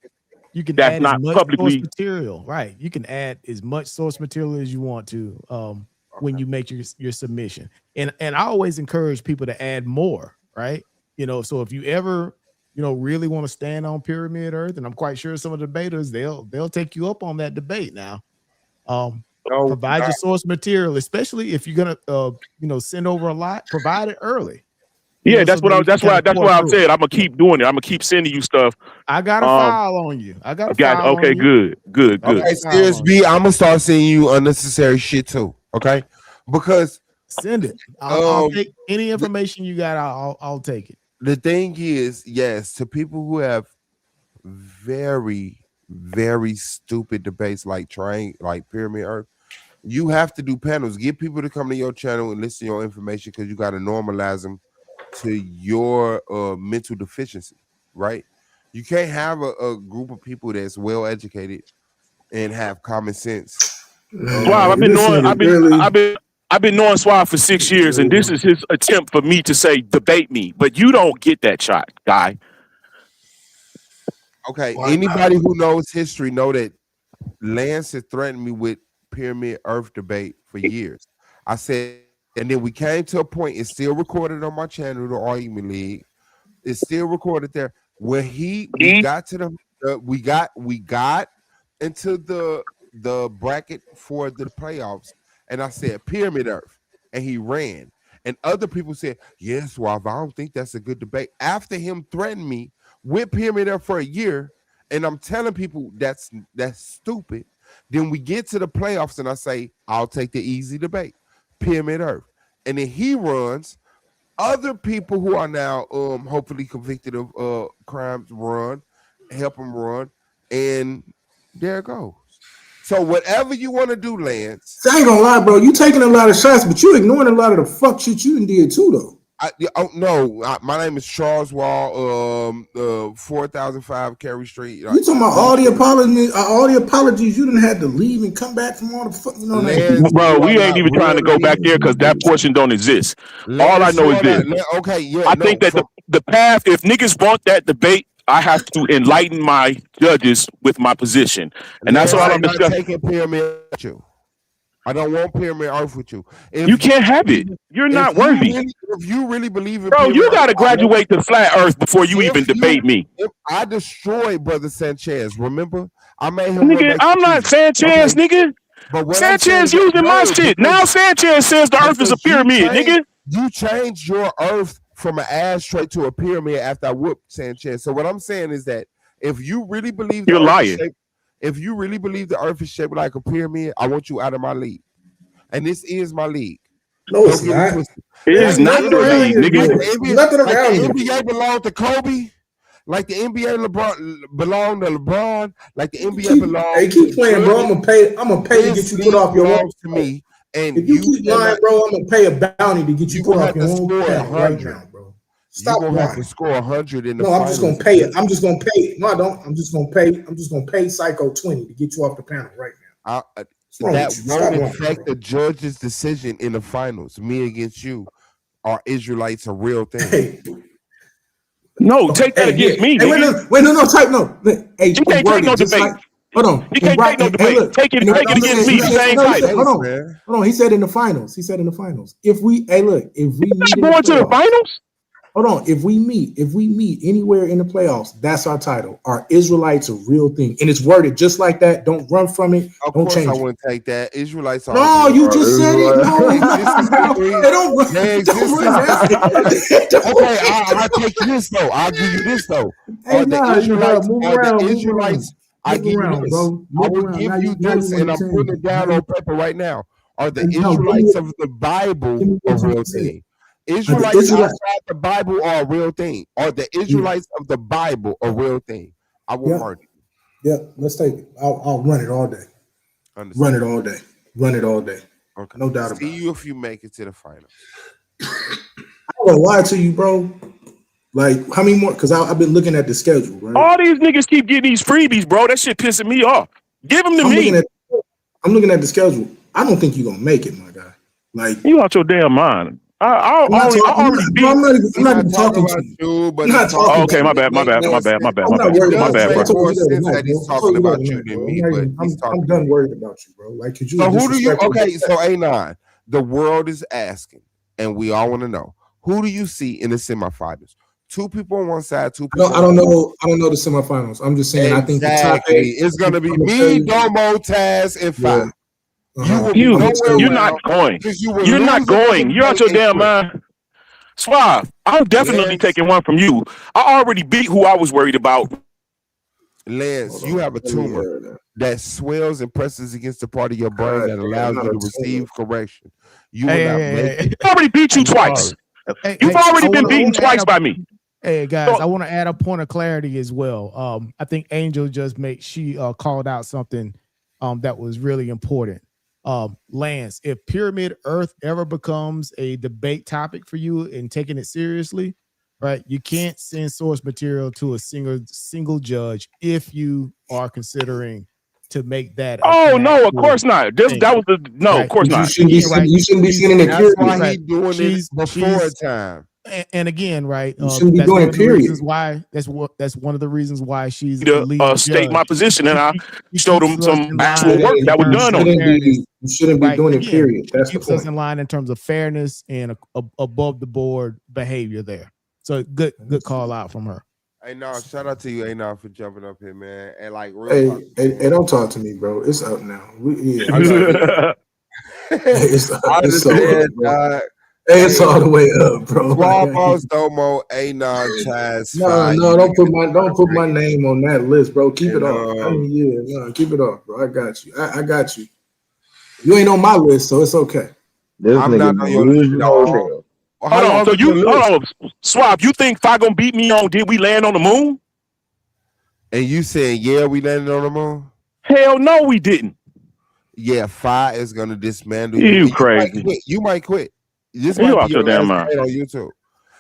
You can that's add not as much publicly source material, right? You can add as much source material as you want to when you make your submission. And I always encourage people to add more, right? You know, so if you ever really want to stand on Pyramid Earth, and I'm quite sure some of the debaters they'll take you up on that debate now. Provide your source material, especially if you're gonna send over a lot. Provide it early. Yeah, that's what I said. I'm gonna keep doing it. I'm gonna keep sending you stuff. I got a file on you. I got a file okay, on you. Good. Okay, serious B, I'm gonna start sending you unnecessary shit too. Okay, because send it. I'll take any information you got. I'll take it. The thing is, yes, to people who have very, very stupid debates like Pyramid Earth, you have to do panels. Get people to come to your channel and listen to your information, because you got to normalize them to your mental deficiency, right? You can't have a group of people that's well educated and have common sense. Wow, I've been knowing Suave for 6 years, and this is his attempt for me to say debate me, but you don't get that shot, guy. Okay, anybody who knows history know that Lance has threatened me with Pyramid Earth debate for years. I said, and then we came to a point, it's still recorded on my channel, the Argument League. It's still recorded there. Where we got to we got into the bracket for the playoffs, and I said Pyramid Earth, and he ran. And other people said, yes, Suave, I don't think that's a good debate. After him threatening me with Pyramid Earth for a year, and I'm telling people that's stupid. Then we get to the playoffs, and I say, I'll take the easy debate, Pyramid Earth. And then he runs. Other people who are now hopefully convicted of crimes help him run, and there it goes. So whatever you want to do, Lance. I ain't gonna lie, bro. You taking a lot of shots, but you ignoring a lot of the fuck shit you did too, though. My name is Charles Wall, 4005 Carey Street. You talking about all the apologies you didn't have to leave and come back from all the fuck, you know what I mean? Bro, we ain't even trying to go back there because that portion don't exist. All I know is this. I think that the path, if niggas want that debate, I have to enlighten my judges with my position. And that's all I'm discussing. I don't want Pyramid Earth with you. You can't have it. You're not worthy. If you really believe in bro, you got to graduate to flat Earth before you even debate me. I destroyed Brother Sanchez. Remember, I made him. Nigga, I'm not Sanchez, nigga. But Sanchez using my shit. Now Sanchez says the Earth is a pyramid, nigga. You changed your Earth from an ashtray to a pyramid after I whooped Sanchez. So what I'm saying is that if you really believe you're lying. If you really believe the Earth is shaped like a pyramid, I want you out of my league. And this is my league. No, it's not. It is not your league, nigga. Nothing around the NBA belonged to Kobe. Like the NBA belonged to LeBron. Like the NBA belonged. Hey, keep playing, bro. I'm gonna pay to get you put off your own to me. And if you keep lying, bro, I'm gonna pay a bounty to get you put off your own right now, bro. Stop lying. Have to score 100 in the I'm just gonna pay it. I'm just gonna pay it. No, I don't. I'm just gonna pay Psycho 20 to get you off the panel right now. That won't affect the judge's decision in the finals. Me against you. Are Israelites a real thing? Hey. No, take that against me. Hey, wait, no, type no. Hey, you can't take no debate. Hold on. You can't take no debate. Take it against me. Same type. Hold on. He said in the finals. If we meet going to the finals. Hold on. If we meet anywhere in the playoffs, that's our title. Are Israelites a real thing? And it's worded just like that. Don't run from it. Don't change it. I wouldn't take that. Israelites are. No, you just said it. No, they don't run. Okay, I'll take this though. I'll give you this though. Hey, I give around, you this. bro. I Move will around. give Now you now this, you and want I'm to putting change it it. down Now on paper right now. Are the no, Israelites of the Bible give me a what you real said. thing? Are the Israelites Israelites? outside the Bible are a real thing. Are the Israelites of the Bible a real thing? I will murder you. Yeah, let's take it. I'll run it all day. Understand. Run it all day. Run it all day. Okay. No doubt about See it. you if you make it to the finals. I'm gonna lie to you, bro. Like, how many more? Because I've been looking at the schedule, right? All these niggas keep getting these freebies, bro. That shit pissing me off. Give them to me. I'm looking at the schedule. I don't think you're gonna make it, my guy. Like, you out your damn mind. I already beat. I'm not even talking to you. But I'm not talking okay, to my you. bad. I'm not worried about you. I told you that tonight, bro. He's I told talking you that about you tonight, than bro. me, but he's talking. I'm done worried about you, bro. Like, could you? So who do you? Okay, so A9, the world is asking, and we all want to know, who do you see in the semifinals? Two people on one side, two people. I don't know the semifinals. I'm just saying. Exactly. I think the top 8. It's gonna be me, Domo, Taz, and 5. You will be You're not going. You're not going. You're out your damn mind. Suave, I'm definitely taking one from you. I already beat who I was worried about. Lance, you have a tumor that swells and presses against the part of your brain that allows you to receive correction. You will not make it. I already beat you twice. You've already been beaten twice by me. Hey guys, I want to add a point of clarity as well. I think Angel just called out something that was really important. Lance, if Pyramid Earth ever becomes a debate topic for you and taking it seriously, right? You can't send source material to a single judge if you are considering to make that. Oh no, of course not. That was of course not. You shouldn't be sending it. That's why he's doing it before time. And again, right? You shouldn't be doing it. Period. That's one of the reasons why she's to state my position, and I showed them some actual work that was done on it. You shouldn't be doing it. Period. That's the keeps point. us in line in terms of fairness and above the board behavior there. So good call out from her. Hey, no, shout out to you, A9, for jumping up here, man. And like, real hey, don't talk to me, bro. It's up now. It's all the way up, bro. Boss, Domo, A9, Chaz. No, don't put my name on that list, bro. Keep it off. Keep it off, bro. I got you. I got you. You ain't on my list, so it's okay. I'm not on your list. Hold on. So hold on, Suave. You think Fi gonna beat me on Did We Land on the Moon? And you saying, yeah, we landed on the moon? Hell no, we didn't. Yeah, Fi is gonna dismantle you. Crazy. You might quit. This you might be your damn last on YouTube.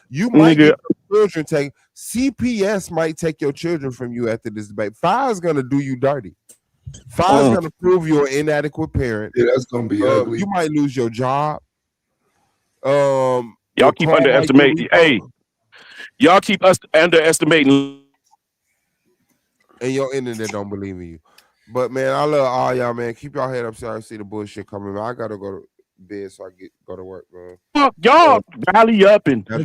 You might get your children take. CPS might take your children from you after this debate. Fi is gonna do you dirty. Fi is gonna prove you're an inadequate parent. Yeah, that's gonna be ugly. You might lose your job. Y'all keep underestimating. Hey, y'all keep us underestimating. And your internet don't believe in you. But man, I love all y'all, man. Keep y'all head up so I see the bullshit coming. Man, I gotta go to bed so I go to work, man. Fuck y'all rally up and fight,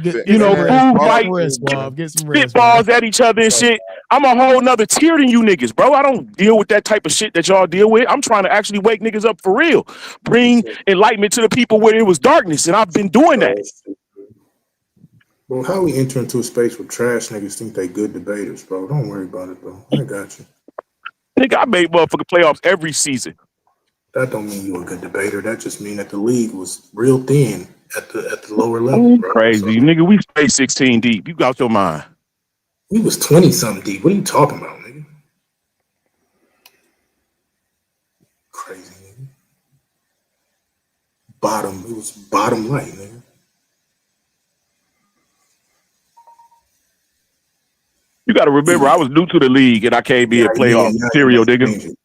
spitballs at each other and shit. I'm a whole nother tier than you niggas, bro. I don't deal with that type of shit that y'all deal with. I'm trying to actually wake niggas up for real. Bring enlightenment to the people where it was darkness, and I've been doing that. Bro, how we enter into a space where trash niggas think they good debaters, bro? Don't worry about it, bro. I got you. Nigga, I made motherfucking playoffs every season. That don't mean you a good debater. That just mean that the league was real thin at the lower level, bro. Crazy, nigga. We stayed 16 deep. You got your mind. We was 20-something deep. What are you talking about, nigga? Crazy, nigga. It was bottom light, nigga. You got to remember, I was new to the league and I came in playoff material, nigga.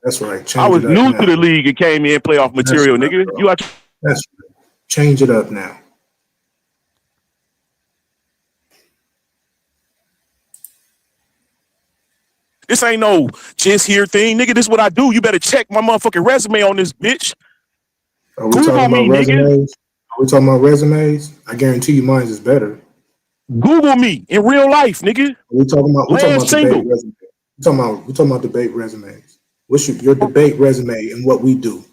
That's right. I was new to the league and came in playoff material, nigga. That's right. Change it up now. This ain't no just here thing, nigga. This is what I do. You better check my motherfucking resume on this bitch. Are we talking about resumes? Are we talking about resumes? I guarantee you mine is better. Google me in real life, nigga. We're talking about debate resumes. We're talking about debate resumes. What's your debate resume and what we do?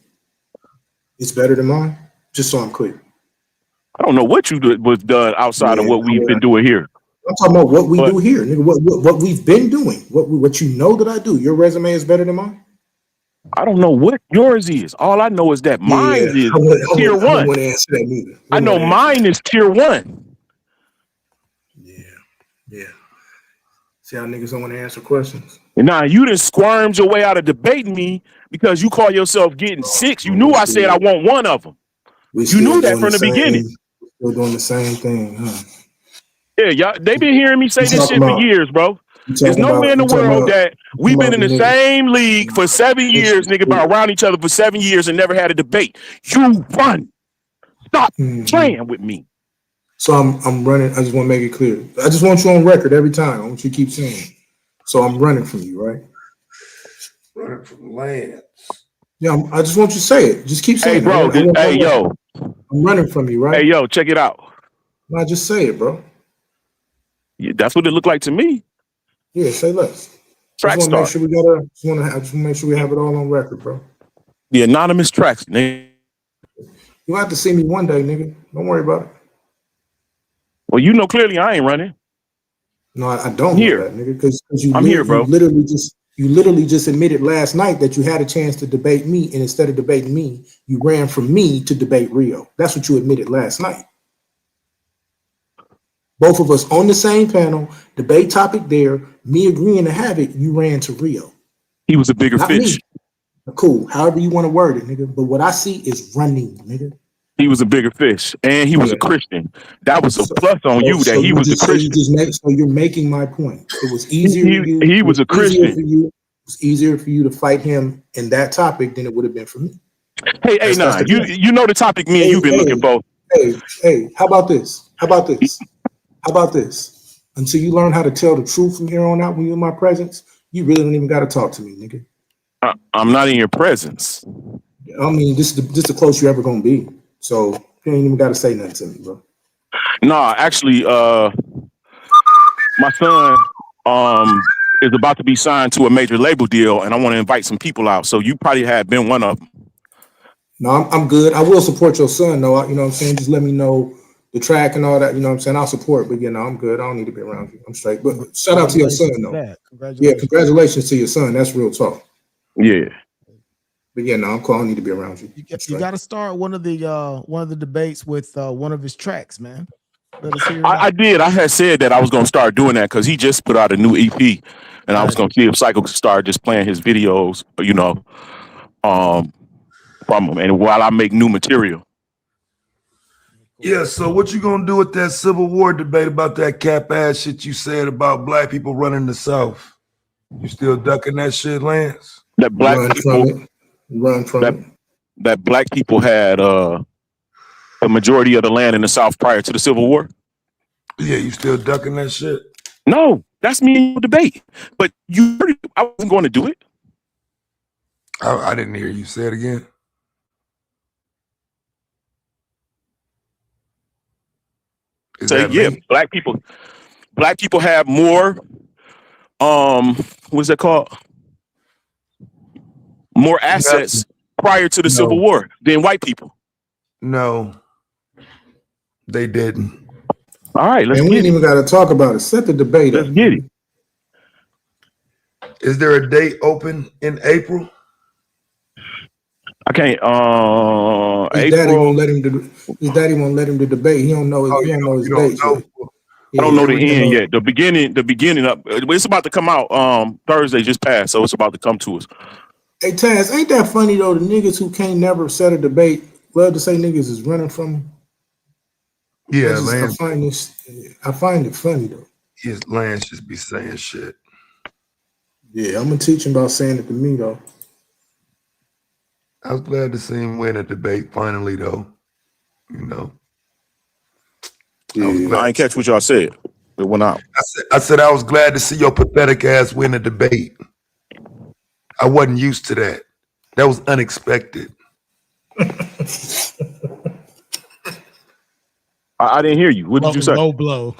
It's better than mine? Just so I'm clear. I don't know what you was done outside of what we've been doing here. I'm talking about what we do here, nigga. What we've been doing. What you know that I do. Your resume is better than mine. I don't know what yours is. All I know is that mine is tier I one. wouldn't want to answer that neither. I know mine is tier one. Yeah. See how niggas don't want to answer questions. Nah, you done squirmed your way out of debating me because you call yourself getting 6. You knew I said I want one of them. You knew that from the beginning. We're doing the same thing, huh? Yeah, y'all, they been hearing me say this shit for years, bro. There's no way in the world that we've been in the same league for 7 years, nigga, been around each other for 7 years and never had a debate. You run. Stop playing with me. So I'm running. I just want to make it clear. I just want you on record every time. I want you to keep saying it. So I'm running from you, right? Running from Lance. Yeah, I just want you to say it. Just keep saying it. Hey, bro. Hey, yo. I'm running from you, right? Hey, yo, check it out. No, just say it, bro. Yeah, that's what it looked like to me. Yeah, say less. Track just star. Make sure we got I just want to make sure we have it all on record, bro. The anonymous tracks, nigga. You'll have to see me one day, nigga. Don't worry about it. Well, you know clearly I ain't running. No, I don't know that, nigga. Because I'm here, bro. You literally just admitted last night that you had a chance to debate me, and instead of debating me, you ran from me to debate Rio. That's what you admitted last night. Both of us on the same panel, debate topic there, me agreeing to have it, you ran to Rio. He was a bigger fish. Me. Cool, however you want to word it, nigga. But what I see is running, nigga. He was a bigger fish, and he was a Christian. That was a plus on you that he was a Christian. So you're making my point. It was easier. He was a Christian. It was easier for you to fight him in that topic than it would have been for me. Hey, you know the topic me and you've been looking for. Hey, how about this? How about this? Until you learn how to tell the truth from here on out when you're in my presence, you really don't even got to talk to me, nigga. I'm not in your presence. I mean, this is the close you're ever gonna be. So you ain't even got to say nothing to me, bro. Nah, actually, my son is about to be signed to a major label deal, and I want to invite some people out. So you probably have been one of them. No, I'm good. I will support your son, though. You know what I'm saying? Just let me know the track and all that. You know what I'm saying? I'll support, but I'm good. I don't need to be around you. I'm straight. But shout out to your son, though. Congratulations to your son. That's real talk. Yeah. But I'm cool. I don't need to be around you. You got to start one of the debates with one of his tracks, man. Let us hear it I did. I had said that I was going to start doing that because he just put out a new EP, and I was going to see if Psycho could start just playing his videos, from him, and while I make new material. Yeah. So what you gonna do with that Civil War debate about that cap ass shit you said about black people running the South? You still ducking that shit, Lance? That black people. Run from it. That black people had the majority of the land in the South prior to the Civil War. Yeah, you still ducking that shit? No, that's me in your debate. But you heard it. I wasn't going to do it. I didn't hear you say it again. Black people have more. What's that called? More assets prior to the Civil War than white people. No, they didn't. All right, we ain't even got to talk about it. Set the debate up. Let's get it. Is there a date open in April? I can't. His daddy won't let him do. His daddy won't let him to debate. He don't know. He don't know his date. I don't know the end yet. The beginning of it's about to come out. Thursday just passed, so it's about to come to us. Hey Taz, ain't that funny though? The niggas who can't never set a debate love to say niggas is running from. Yeah, Lance. I find it funny though. His Lance just be saying shit. Yeah, I'm gonna teach him about saying it to me though. I was glad to see him win a debate finally, though. I ain't catch what y'all said. It went out. I said I was glad to see your pathetic ass win a debate. I wasn't used to that. That was unexpected. I didn't hear you. What did you say? Low blow.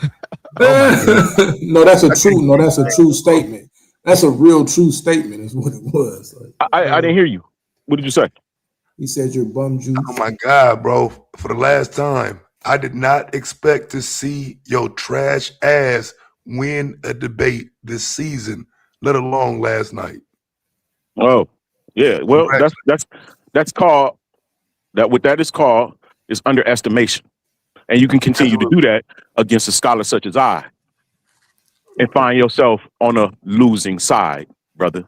No, that's a true statement. That's a real true statement. Is what it was. I didn't hear you. What did you say? He said you're bum juice. Oh my God, bro. For the last time, I did not expect to see your trash ass win a debate this season, let alone last night. Oh, yeah. Well, that's called that. What that is called is underestimation, and you can continue to do that against a scholar such as I, and find yourself on a losing side, brother.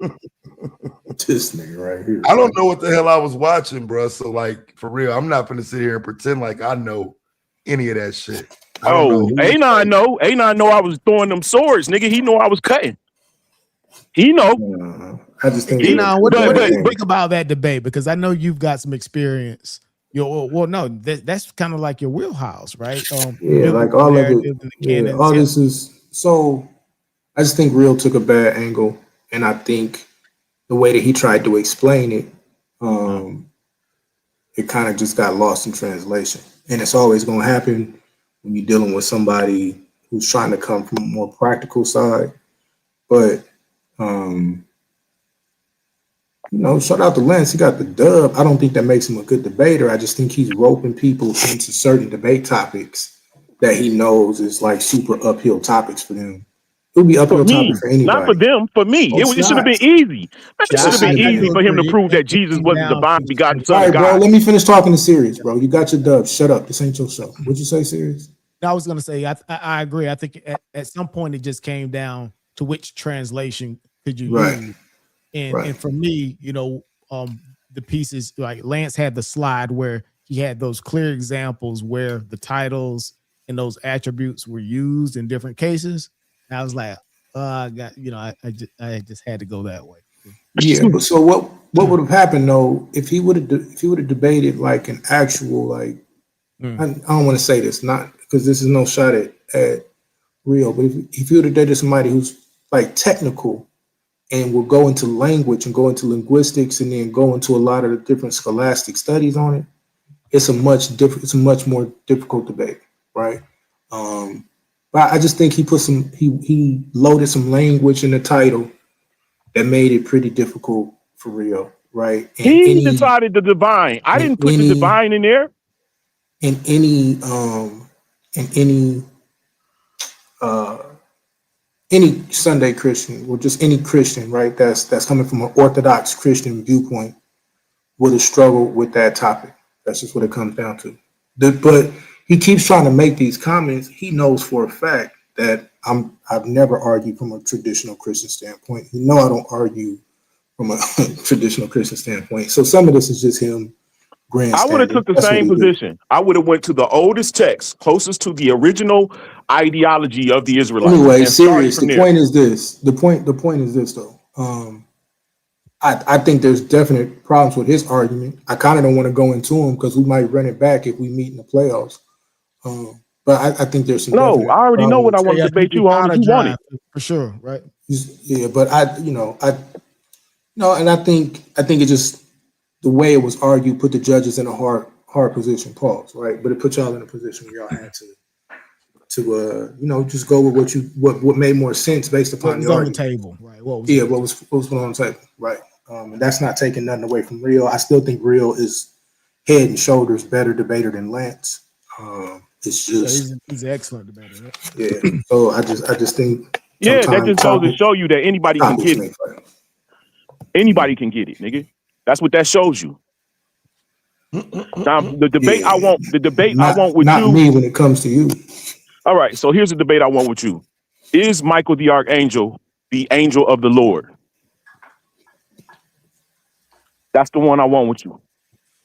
This nigga right here. I don't know what the hell I was watching, bro. So, like, for real, I'm not gonna sit here and pretend like I know any of that shit. I don't know. A9 know. A9 know I was throwing them swords, nigga. He know I was cutting. He know. I just think. What do you think about that debate? Because I know you've got some experience. Well, no, that's kind of like your wheelhouse, right? Yeah, like all of it. Yeah, all this is so. I just think Real took a bad angle, and I think the way that he tried to explain it, it kind of just got lost in translation. And it's always going to happen when you're dealing with somebody who's trying to come from a more practical side. But shout out to Lance. He got the dub. I don't think that makes him a good debater. I just think he's roping people into certain debate topics that he knows is like super uphill topics for them. It would be uphill topic for anybody. Not for them, for me. It should have been easy. It should have been easy for him to prove that Jesus was the divine begotten son of God. All right, bro, let me finish talking to Sirius, bro. You got your dub. Shut up. This ain't your show. What'd you say, Sirius? I was going to say, I agree. I think at some point it just came down to which translation could you use. And for me, the pieces, like Lance had the slide where he had those clear examples where the titles and those attributes were used in different cases. I was like, I just had to go that way. Yeah, but so what would have happened though if he would have debated like an actual like I don't want to say this, not because this is no shot at Real, but if you would have dated somebody who's like technical and will go into language and go into linguistics and then go into a lot of the different scholastic studies on it, it's a much more difficult debate, right? But I just think he loaded some language in the title that made it pretty difficult for Rio, right? And he decided the divine. I didn't put the divine in there. In any Sunday Christian or just any Christian, right? That's coming from an Orthodox Christian viewpoint would have struggled with that topic. That's just what it comes down to. But he keeps trying to make these comments. He knows for a fact that I've never argued from a traditional Christian standpoint. I don't argue from a traditional Christian standpoint. So some of this is just him grandstanding. I would have took the same position. I would have went to the oldest text, closest to the original ideology of the Israelites. Anyway, serious. The point is this. The point is this though. I think there's definite problems with his argument. I kind of don't want to go into him because we might run it back if we meet in the playoffs. But I think there's some. No, I already know what I want to debate you on. If you want it, for sure, right? Yeah, but and I think it just the way it was argued put the judges in a hard position. Pause, right? But it put y'all in a position where y'all had to just go with what made more sense based upon what was on the table, right? What was put on the table, right? And that's not taking nothing away from Real. I still think Real is head and shoulders better debater than Lance. It's just he's an excellent debater. Right? Yeah. So I just think that just goes to show you that anybody can get it. Anybody can get it, nigga. That's what that shows you. Now the debate I want with not you. Not me when it comes to you. All right, so here's the debate I want with you. Is Michael the Archangel the angel of the Lord? That's the one I want with you.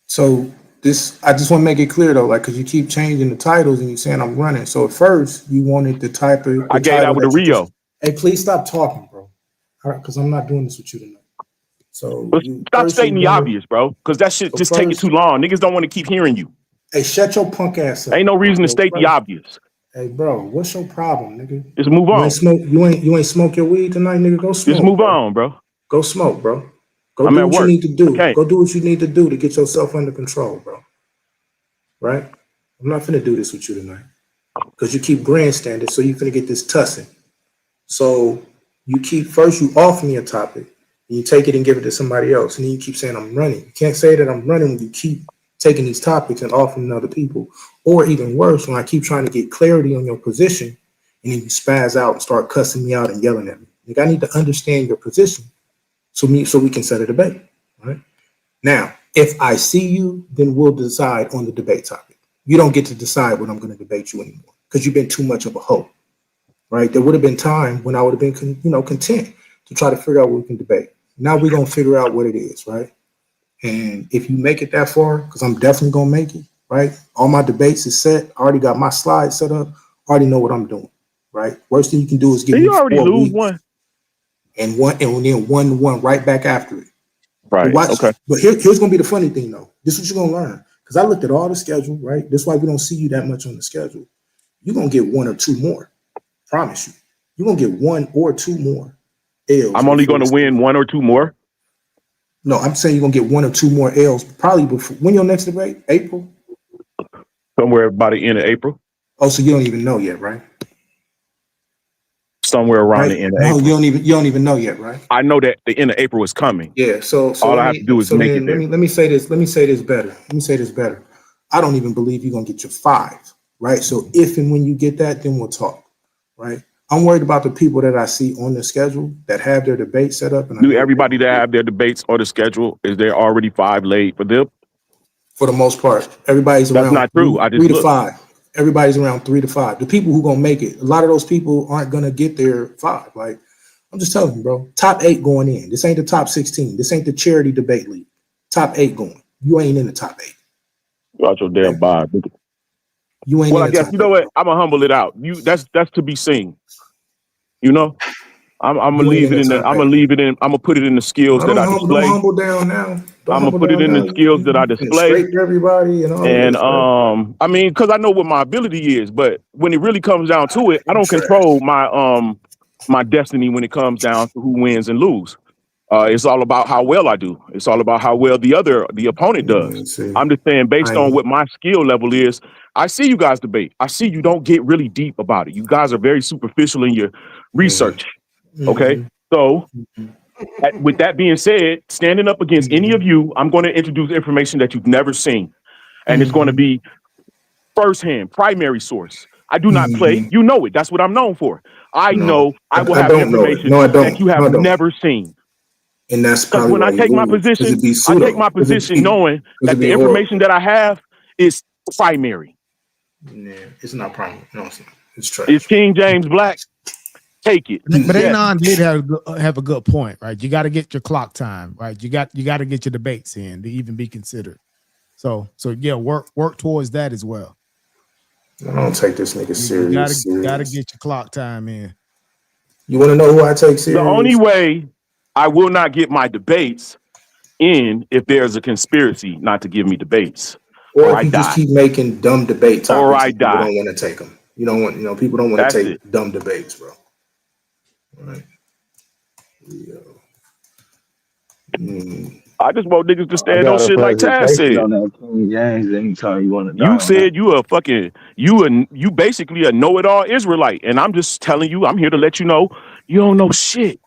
So I just want to make it clear though, like, because you keep changing the titles and you're saying I'm running. So at first you wanted the type of I gave that with a Rio. Hey, please stop talking, bro. All right, because I'm not doing this with you tonight. So stop stating the obvious, bro. Because that shit just taking too long. Niggas don't want to keep hearing you. Hey, shut your punk ass up. Ain't no reason to state the obvious. Hey, bro, what's your problem, nigga? Just move on. You ain't smoke your weed tonight, nigga. Go smoke. Just move on, bro. Go smoke, bro. Go do what you need to do. Go do what you need to do to get yourself under control, bro. Right? I'm not finna do this with you tonight. Because you keep grandstanding, so you finna get this tussing. So you offer me a topic, and you take it and give it to somebody else, and then you keep saying I'm running. You can't say that I'm running when you keep taking these topics and offering other people. Or even worse, when I keep trying to get clarity on your position, and then you spaz out and start cussing me out and yelling at me. Like, I need to understand your position so we can set a debate. Right? Now, if I see you, then we'll decide on the debate topic. You don't get to decide when I'm going to debate you anymore because you've been too much of a hoe. Right? There would have been time when I would have been content to try to figure out what we can debate. Now we're going to figure out what it is, right? And if you make it that far, because I'm definitely going to make it, right? All my debates is set. I already got my slides set up. I already know what I'm doing, right? Worst thing you can do is give me 4 weeks one and then one right back after it. Right. But okay. But here's going to be the funny thing, though. This is what you're going to learn. Because I looked at all the schedule, right? That's why we don't see you that much on the schedule. You're going to get 1 or 2 more. Promise you. You're going to get 1 or 2 more L's. I'm only going to win 1 or 2 more? No, I'm saying you're going to get 1 or 2 more L's probably before. When your next debate? April? Somewhere by the end of April. Oh, so you don't even know yet, right? Somewhere around the end of April. No, you don't even know yet, right? I know that the end of April is coming. Yeah, so all I have to do is make it there. Let me say this better. I don't even believe you're going to get your 5, right? So if and when you get that, then we'll talk, right? I'm worried about the people that I see on the schedule that have their debate set up. And do everybody that have their debates on the schedule, is there already 5 laid for them? For the most part, everybody's around. That's not true. I just 3 to 5. Everybody's around 3 to 5. The people who gonna make it, a lot of those people aren't gonna get their 5. Like, I'm just telling you, bro. Top 8 going in. This ain't the top 16. This ain't the charity debate league. Top 8 going. You ain't in the top 8. Got your damn vibe. You ain't. Well, I guess you know what? I'm gonna humble it out. That's to be seen. You know, I'm gonna leave it in. I'm gonna put it in the skills that I display. Don't humble down now. I'm gonna put it in the skills that I display. Straight to everybody and all. And I mean, because I know what my ability is, but when it really comes down to it, I don't control my my destiny when it comes down to who wins and lose. It's all about how well I do. It's all about how well the opponent does. I'm just saying, based on what my skill level is, I see you guys debate. I see you don't get really deep about it. You guys are very superficial in your research. Okay. So with that being said, standing up against any of you, I'm going to introduce information that you've never seen. And it's going to be firsthand, primary source. I do not play. You know it. That's what I'm known for. I will have information that you have never seen. And that's probably when I take my position, knowing that the information that I have is primary. Yeah, it's not primary. No, it's not. It's trash. It's King James Black. Take it. But Anon did have a good point, right? You got to get your clock time, right? You got to get your debates in to even be considered. So yeah, work towards that as well. I don't take this nigga serious. You gotta get your clock time in. You want to know who I take serious? The only way I will not get my debates in if there's a conspiracy not to give me debates. Or if you just keep making dumb debate topics. Or I die. People don't want to take them. You don't want, people don't want to take dumb debates, bro. All right. I just want niggas to stand on shit like Taz said. King James, anytime you want to. You said you basically a know-it-all Israelite, and I'm just telling you, I'm here to let you know you don't know shit.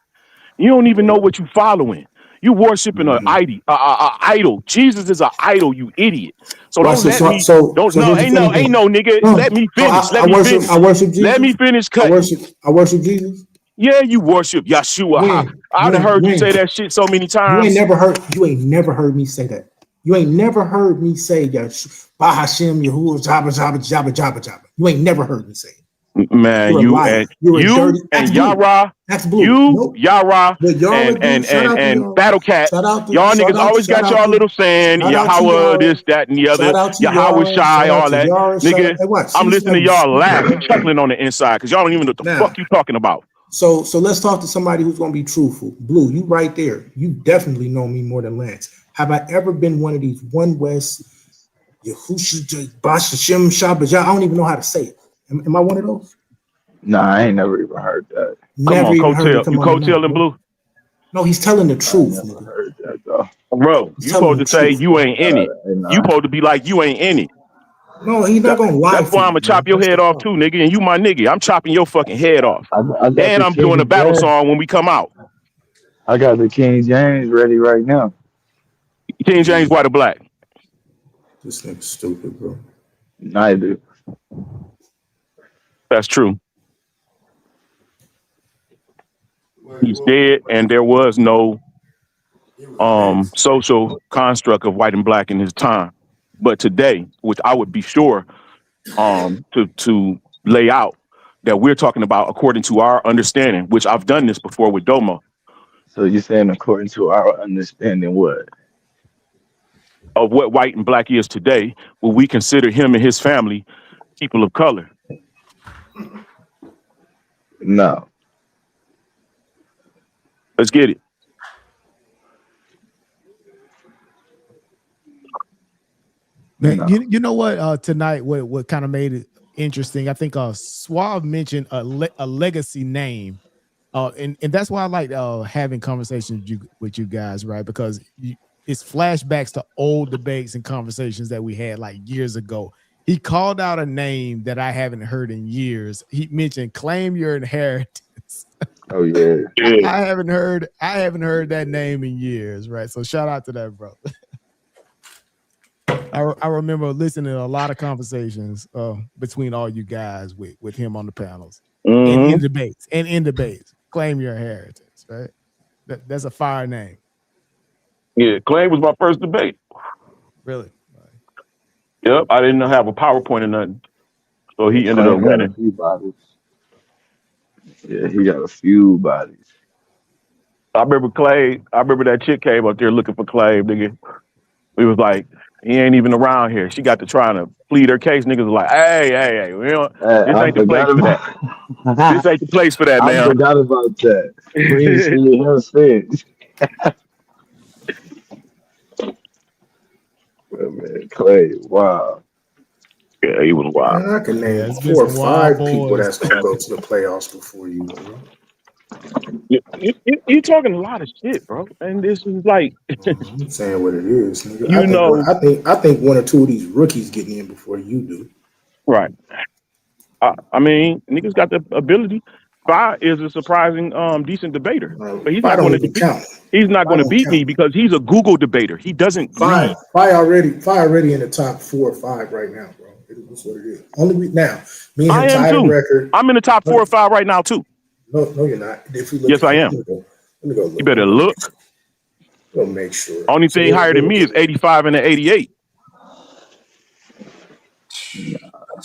You don't even know what you following. You worshiping an idol. Jesus is an idol, you idiot. So don't let me. Ain't no nigga. Let me finish. I worship Jesus. Let me finish cutting. I worship Jesus. Yeah, you worship Yeshua. I've heard you say that shit so many times. You ain't never heard me say that. You ain't never heard me say Yeshua, Bahashem, Yahuwah, Jabba, Jabba. You ain't never heard me say it. Man, you and Yara, Yara, and Battle Cat, y'all niggas always got y'all little saying, Yahweh, this, that, and the other, Yahweh Shai, all that. Nigga, I'm listening to y'all laughing, chuckling on the inside, because y'all don't even know what the fuck you talking about. So let's talk to somebody who's going to be truthful. Blue, you right there. You definitely know me more than Lance. Have I ever been one of these One West, Yahusha, Bashem, Shabbat? I don't even know how to say it. Am I one of those? Nah, I ain't never even heard that. Come on, coattail. You coattailing, Blue? No, he's telling the truth. I never heard that, though. Bro, you supposed to say you ain't in it. You supposed to be like you ain't in it. No, he's not gonna lie. That's why I'm gonna chop your head off too, nigga. And you my nigga. I'm chopping your fucking head off. And I'm doing a battle song when we come out. I got the King James ready right now. King James white or black? This nigga's stupid, bro. Neither. That's true. He's dead, and there was no social construct of white and black in his time. But today, which I would be sure to lay out, that we're talking about according to our understanding, which I've done this before with Doma. So you're saying according to our understanding what? Of what white and black is today, will we consider him and his family people of color? No. Let's get it. Man, No. you know what? Tonight, what kind of made it interesting? I think Suave mentioned a legacy name, and that's why I like having conversations with you guys, right? Because it's flashbacks to old debates and conversations that we had like years ago. He called out a name that I haven't heard in years. He mentioned "Claim Your Inheritance." Oh yeah. I haven't heard that name in years, right? So shout out to that, bro. I remember listening to a lot of conversations between all you guys with him on the panels and in debates. Claim Your Inheritance, right? That's a fire name. Yeah, Clay was my first debate. Really? Yep, I didn't have a PowerPoint or nothing, so he ended up winning. A few bodies. Yeah, he got a few bodies. I remember that chick came up there looking for Clay, nigga. We was like, he ain't even around here. She got to trying to plead her case. Niggas was like, hey, this ain't the place for that. This ain't the place for that, man. I forgot about that. Please see her face. Man, Clay, wow. Yeah, he was wild. Man, I can name 4 or 5 people that's gonna go to the playoffs before you, bro. You're talking a lot of shit, bro. And this is like I'm saying what it is, nigga. I think 1 or 2 of these rookies getting in before you do. Right. I mean, niggas got the ability. Fi is a surprising, decent debater, but he's not going to count. He's not going to beat me because he's a Google debater. He doesn't read. Fi already in the top 4 or 5 right now, bro. That's what it is. Only now, me and him tied a record. I'm in the top 4 or 5 right now too. No, you're not. If we look yes, I am. Let me go look. You better look. We'll make sure. Only thing higher than me is 85 and 88.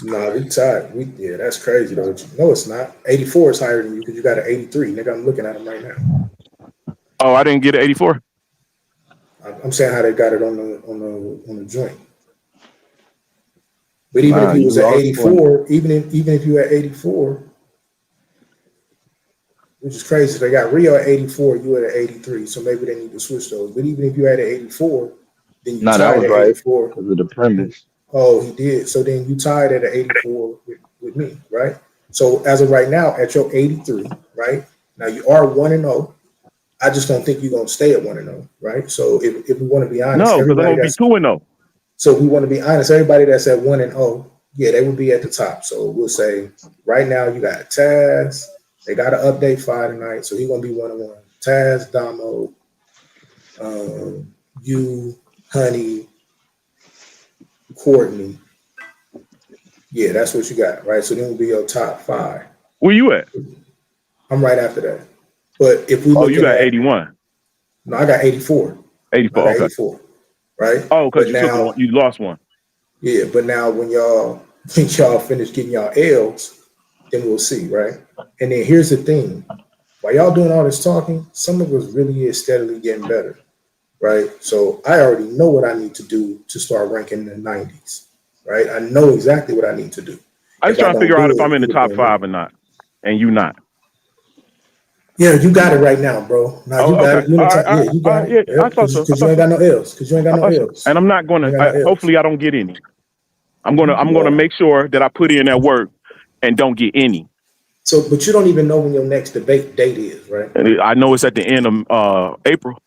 Nah, we tied. Yeah, that's crazy though. No, it's not. 84 is higher than you because you got an 83. Nigga, I'm looking at him right now. Oh, I didn't get an 84. I'm saying how they got it on the joint. But even if you was at 84, even if you at 84, which is crazy, they got Rio at 84, you at 83, so maybe they need to switch those. But even if you had an 84, then you tied that was at right 84 because of the premise. Oh, he did. So then you tied at an 84 with me, right? So as of right now, at your 83, right? Now you are 1-0. I just don't think you're gonna stay at 1-0, right? So if we want to be honest, no, because I'm gonna be 2-0. So we want to be honest. Everybody that's at 1-0, yeah, they would be at the top. So we'll say right now you got Taz. They got to update 5 tonight, so he's gonna be 1-1. Taz, Damo, you, Honey, Courtney. Yeah, that's what you got, right? So then will be your top 5. Where you at? I'm right after that. But if we look you got 81. No, I got 84. 84. I got okay. 84. Right? Oh, because you lost one. Yeah, but now when y'all finish getting y'all L's, then we'll see, right? And then here's the thing. While y'all doing all this talking, some of us really is steadily getting better. Right? So I already know what I need to do to start ranking in the 90s. Right? I know exactly what I need to do. I was trying to figure out if I'm in the top 5 or not, and you not. Yeah, you got it right now, bro. Now you got it. You got it. I thought so. Because you ain't got no L's. Because you ain't got no L's. And I'm not going to. Hopefully, I don't get any. I'm gonna make sure that I put in that work and don't get any. So, but you don't even know when your next debate date is, right? And I know it's at the end of April.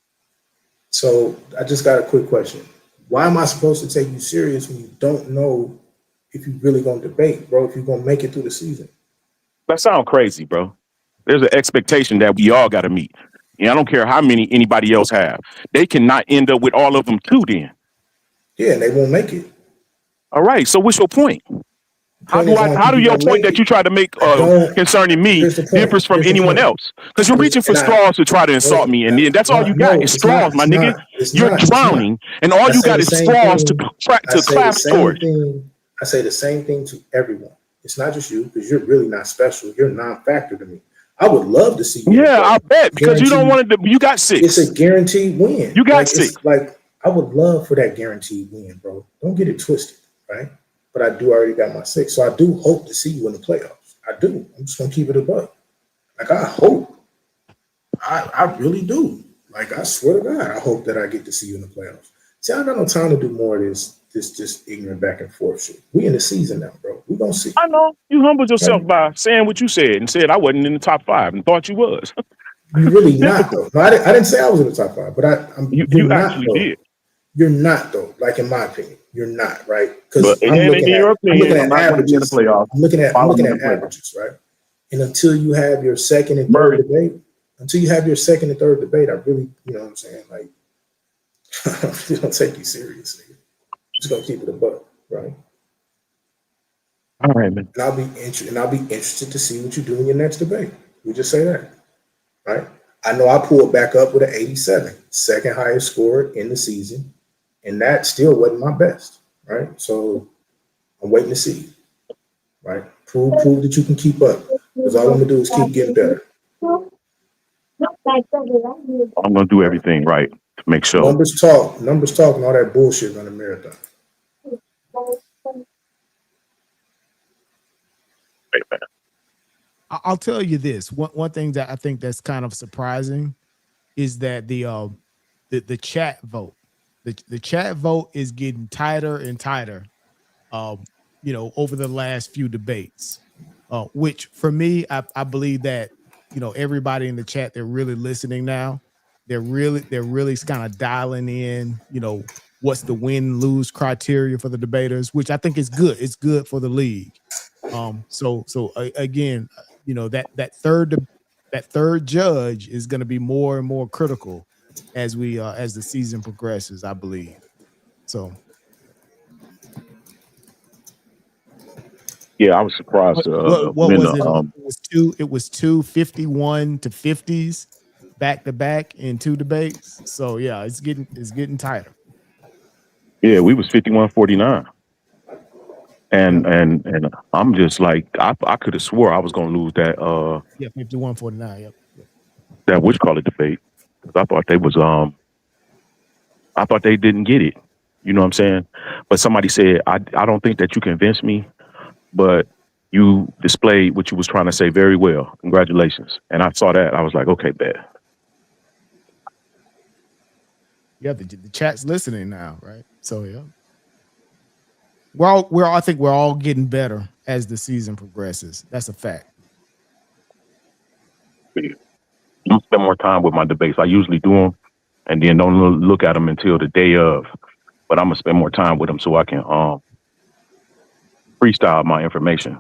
So I just got a quick question. Why am I supposed to take you serious when you don't know if you're really going to debate, bro, if you're going to make it through the season? That sounds crazy, bro. There's an expectation that we all got to meet. And I don't care how many anybody else have. They cannot end up with all of them too then. Yeah, and they won't make it. All right. So what's your point? How do your point that you try to make concerning me differs from anyone else? Because you're reaching for straws to try to insult me, and then that's all you got is straws, my nigga. You're drowning, and all you got is straws to clap towards. I say the same thing to everyone. It's not just you, because you're really not special. You're non-factor to me. I would love to see you. Yeah, I bet, because you don't want to. You got 6. It's a guaranteed win. You got 6. I would love for that guaranteed win, bro. Don't get it twisted, right? But I do already got my 6, so I do hope to see you in the playoffs. I do. I'm just gonna keep it above. Like I hope. I really do. Like I swear to God, I hope that I get to see you in the playoffs. See, I got no time to do more of this just ignorant back and forth shit. We in the season now, bro. We gonna see. I know you humbled yourself by saying what you said and said I wasn't in the top 5 and thought you was. You really not though. No, I didn't say I was in the top 5, but you actually did. You're not though. Like in my opinion, you're not, right? Because I'm looking at averages. I'm looking at averages, right? And until you have your second and third debate, I really, you know what I'm saying, like, I don't take you seriously. I'm just gonna keep it a buck, right? All right, man. And I'll be interested to see what you do in your next debate. We just say that, right? I know I pulled back up with an 87, second highest score in the season, and that still wasn't my best, right? So I'm waiting to see, right? Prove that you can keep up, because all I'm gonna do is keep getting better. I'm gonna do everything right to make sure. Numbers talk, and all that bullshit on the marathon. I'll tell you this. One thing that I think that's kind of surprising is that the chat vote, the chat vote is getting tighter and tighter, over the last few debates, which for me, I believe that, everybody in the chat, they're really listening now. They're really kind of dialing in, what's the win-lose criteria for the debaters, which I think is good. It's good for the league. So again, that third judge is going to be more and more critical as the season progresses, I believe. So. Yeah, I was surprised. What was it? It was 2 51 to 50s back to back in 2 debates. So yeah, it's getting tighter. Yeah, we was 51-49. And I'm just like, I could have swore I was gonna lose that 51-49, yep. That debate. Because I thought they didn't get it. You know what I'm saying? But somebody said, I don't think that you convinced me, but you displayed what you was trying to say very well. Congratulations. And I saw that. I was like, okay, bet. Yeah, the chat's listening now, right? So yeah. I think we're all getting better as the season progresses. That's a fact. I'm spend more time with my debates. I usually do them and then don't look at them until the day of. But I'm gonna spend more time with them so I can freestyle my information.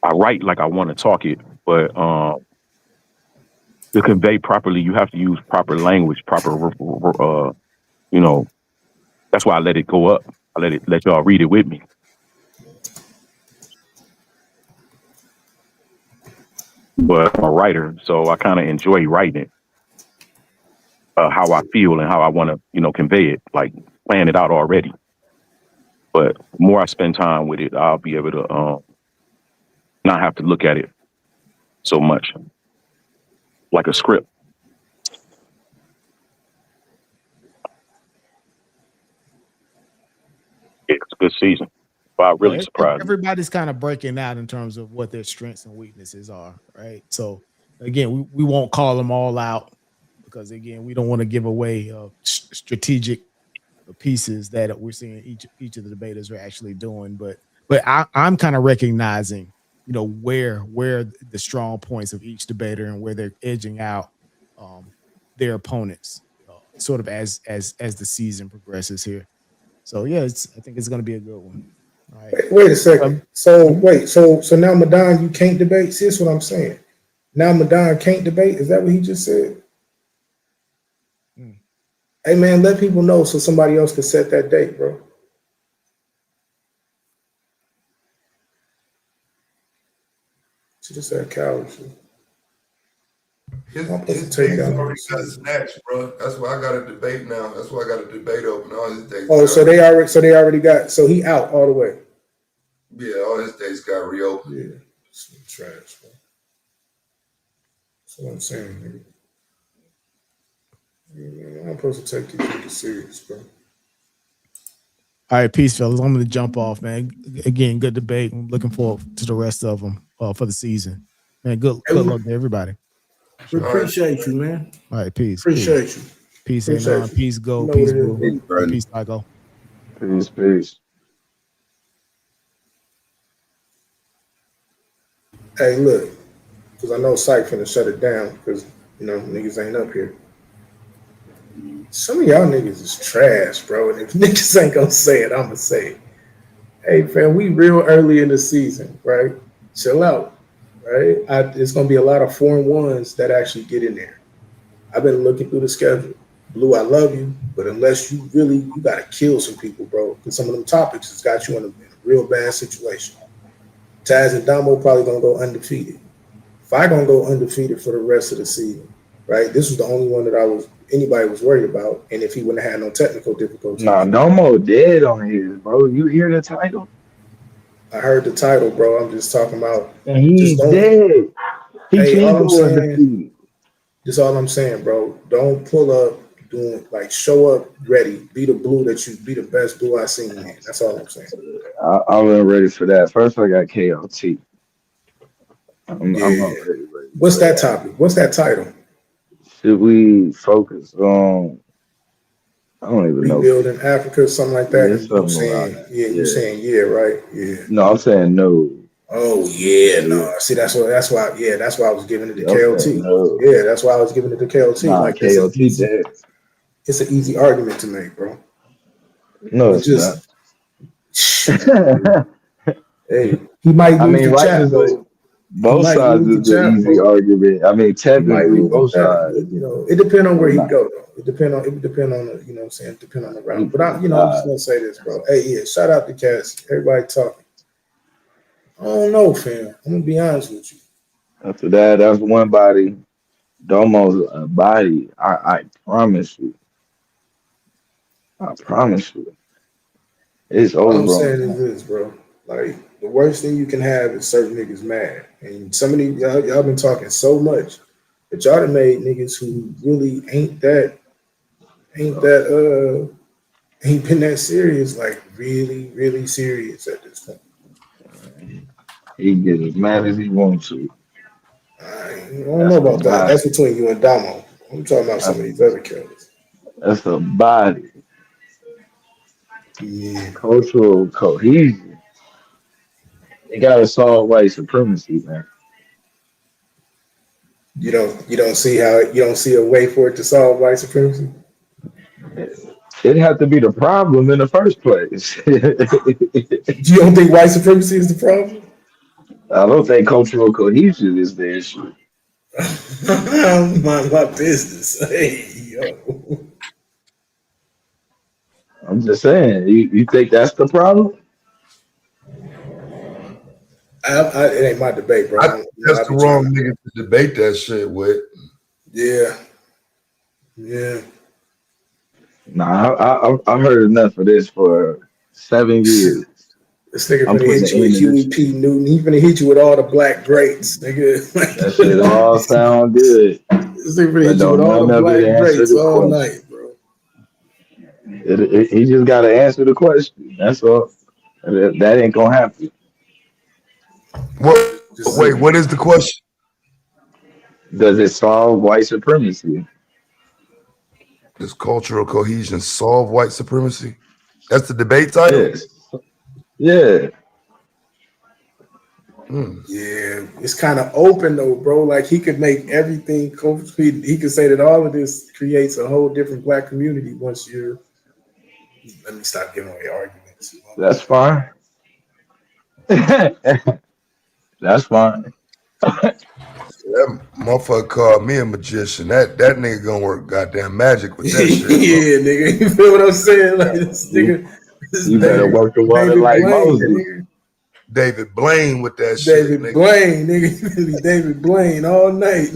I write like I want to talk it, but to convey properly, you have to use proper language, that's why I let it go up. I let y'all read it with me. But I'm a writer, so I kind of enjoy writing it. How I feel and how I want to, convey it, like plan it out already. But the more I spend time with it, I'll be able to not have to look at it so much like a script. It's a good season. Wow, really surprised. Everybody's kind of breaking out in terms of what their strengths and weaknesses are, right? So again, we won't call them all out because again, we don't want to give away strategic pieces that we're seeing each of the debaters are actually doing. But I'm kind of recognizing, where the strong points of each debater and where they're edging out their opponents, sort of as the season progresses here. So yeah, I think it's going to be a good one. All right. Wait a second. So now Madon, you can't debate. See, that's what I'm saying. Now Madon can't debate. Is that what he just said? Hey man, let people know so somebody else can set that date, bro. See this that coward shit. His days already got snatched, bro. That's why I got a debate now. That's why I got a debate open. All his days. Oh, so they already got. So he out all the way. Yeah, all his days got reopened. Yeah, some trash, bro. That's what I'm saying, nigga. I'm supposed to take these niggas serious, bro. All right, peace, fellas. I'm going to jump off, man. Again, good debate. I'm looking forward to the rest of them for the season. Man, good luck to everybody. We appreciate you, man. All right, peace. Appreciate you. Peace, Anon. Peace, Go. Peace, Boo. Peace, Psycho. Peace. Hey, look, because I know Psych finna shut it down because, niggas ain't up here. Some of y'all niggas is trash, bro. And if niggas ain't gonna say it, I'm gonna say it. Hey, fam, we real early in the season, right? Chill out, right? It's gonna be a lot of 4-1s that actually get in there. I've been looking through the schedule. Blue, I love you, but unless you gotta kill some people, bro, because some of them topics has got you in a real bad situation. Taz and Damo probably gonna go undefeated. If I gonna go undefeated for the rest of the season, right? This was the only one that anybody was worried about, and if he wouldn't have had no technical difficulties. Nah, Domo dead on his, bro. You hear the title? I heard the title, bro. I'm just talking about. And he's dead. He can't go undefeated. That's all I'm saying, bro. Don't pull up show up ready. Be the Blue be the best Blue I seen, man. That's all I'm saying. I wasn't ready for that. First, I got KLT. I'm not ready. What's that topic? What's that title? Should we focus on? I don't even know. Rebuilding Africa, something like that. Yeah, you're saying right? Yeah. No, I'm saying no. Oh yeah, no. See, that's why I was giving it to KLT. No. Yeah, that's why I was giving it to KLT. Nah, KLT dead. It's an easy argument to make, bro. No, it's not. Hey, he might lose the chat, though. Both sides is an easy argument. I mean, technically, both sides. It depends on where he go, though. It depend on the, what I'm saying, depend on the route. But I'm just gonna say this, bro. Hey, yeah, shout out to Cass. Everybody talking. I don't know, fam. I'm gonna be honest with you. After that's one body. Domo's a body. I promise you. I promise you. It's over. What I'm saying is this, bro. Like, the worst thing you can have is certain niggas mad. And some of these, y'all been talking so much that y'all done made niggas who really ain't been that serious, like really, really serious at this point. He can get as mad as he wants to. I don't know about that. That's between you and Damo. I'm talking about some of these other killers. That's a body. Yeah. Cultural cohesion. They gotta solve white supremacy, man. You don't see a way for it to solve white supremacy? It'd have to be the problem in the first place. You don't think white supremacy is the problem? I don't think cultural cohesion is the issue. Mind my business. Hey, yo. I'm just saying, you think that's the problem? It ain't my debate, bro. That's the wrong nigga to debate that shit with. Yeah. Nah, I've heard enough of this for 7 years. This nigga finna hit you with QEP Newton. He finna hit you with all the black greats, nigga. That shit all sound good. This nigga finna hit you with all the black greats all night, bro. He just gotta answer the question. That's all. That ain't gonna happen. Wait, what is the question? Does it solve white supremacy? Does cultural cohesion solve white supremacy? That's the debate title? Yes. Yeah. Yeah, it's kind of open though, bro. Like he could make everything. He could say that all of this creates a whole different black community once you're. Let me stop giving away arguments. That's fine. That's fine. That motherfucker called me a magician. That nigga gonna work goddamn magic with that shit. Yeah, nigga. You feel what I'm saying? Like this nigga. You better work the water like Moses. David Blaine with that David shit. Blaine, nigga. David Blaine all night.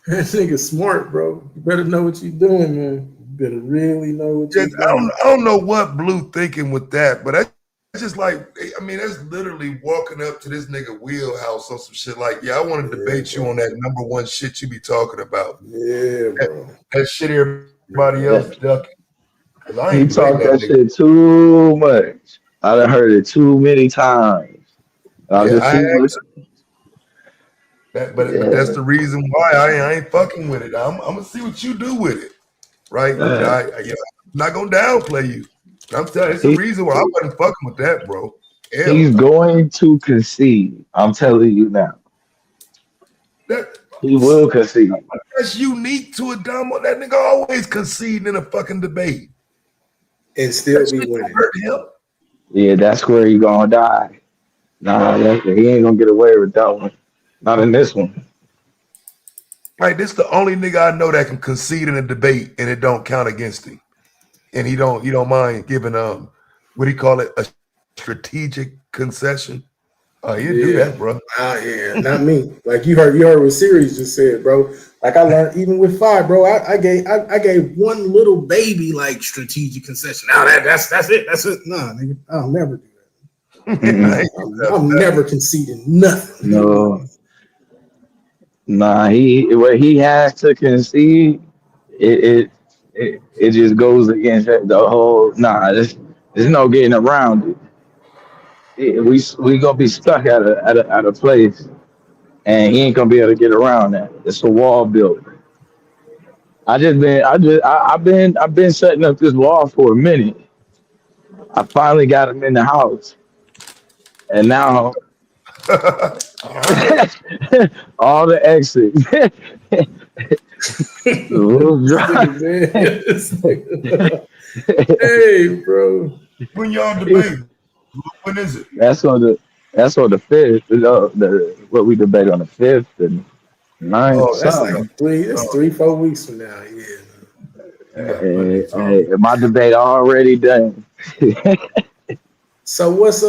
That nigga smart, bro. You better know what you're doing, man. You better really know what you're doing. I don't know what Blue thinking with that, but that's just like, I mean, that's literally walking up to this nigga wheelhouse on some shit like, I want to debate you on that number one shit you be talking about. Yeah, bro. That shit everybody else ducking. He talked that shit too much. I done heard it too many times. But that's the reason why I ain't fucking with it. I'm gonna see what you do with it, right? I'm not gonna downplay you. I'm telling you, it's the reason why I wasn't fucking with that, bro. He's going to concede. I'm telling you now. He will concede. That's unique to Adamo. That nigga always conceding in a fucking debate and still be winning. Yeah, that's where he gonna die. Nah, he ain't gonna get away with that one. Not in this one. Right, this is the only nigga I know that can concede in a debate and it don't count against him, and he don't mind giving what do you call it, a strategic concession. He'll do that, bro. Yeah, not me. Like you heard what Sirius just said, bro. Like I learned even with 5, bro. I gave one little baby like strategic concession. Now that's it. That's it. Nah, nigga, I'll never do that. I'm never conceding nothing. No. Nah, what he has to concede, it just goes against the whole. Nah, there's no getting around it. We gonna be stuck at a place, and he ain't gonna be able to get around that. It's a wall built. I've been setting up this wall for a minute. I finally got him in the house, and now all the exits. Hey, bro. When y'all debate, when is it? That's on the 5th. What we debate on the 5th and 9th. Oh, that's like 3-4 weeks from now. Hey, my debate already done. So what's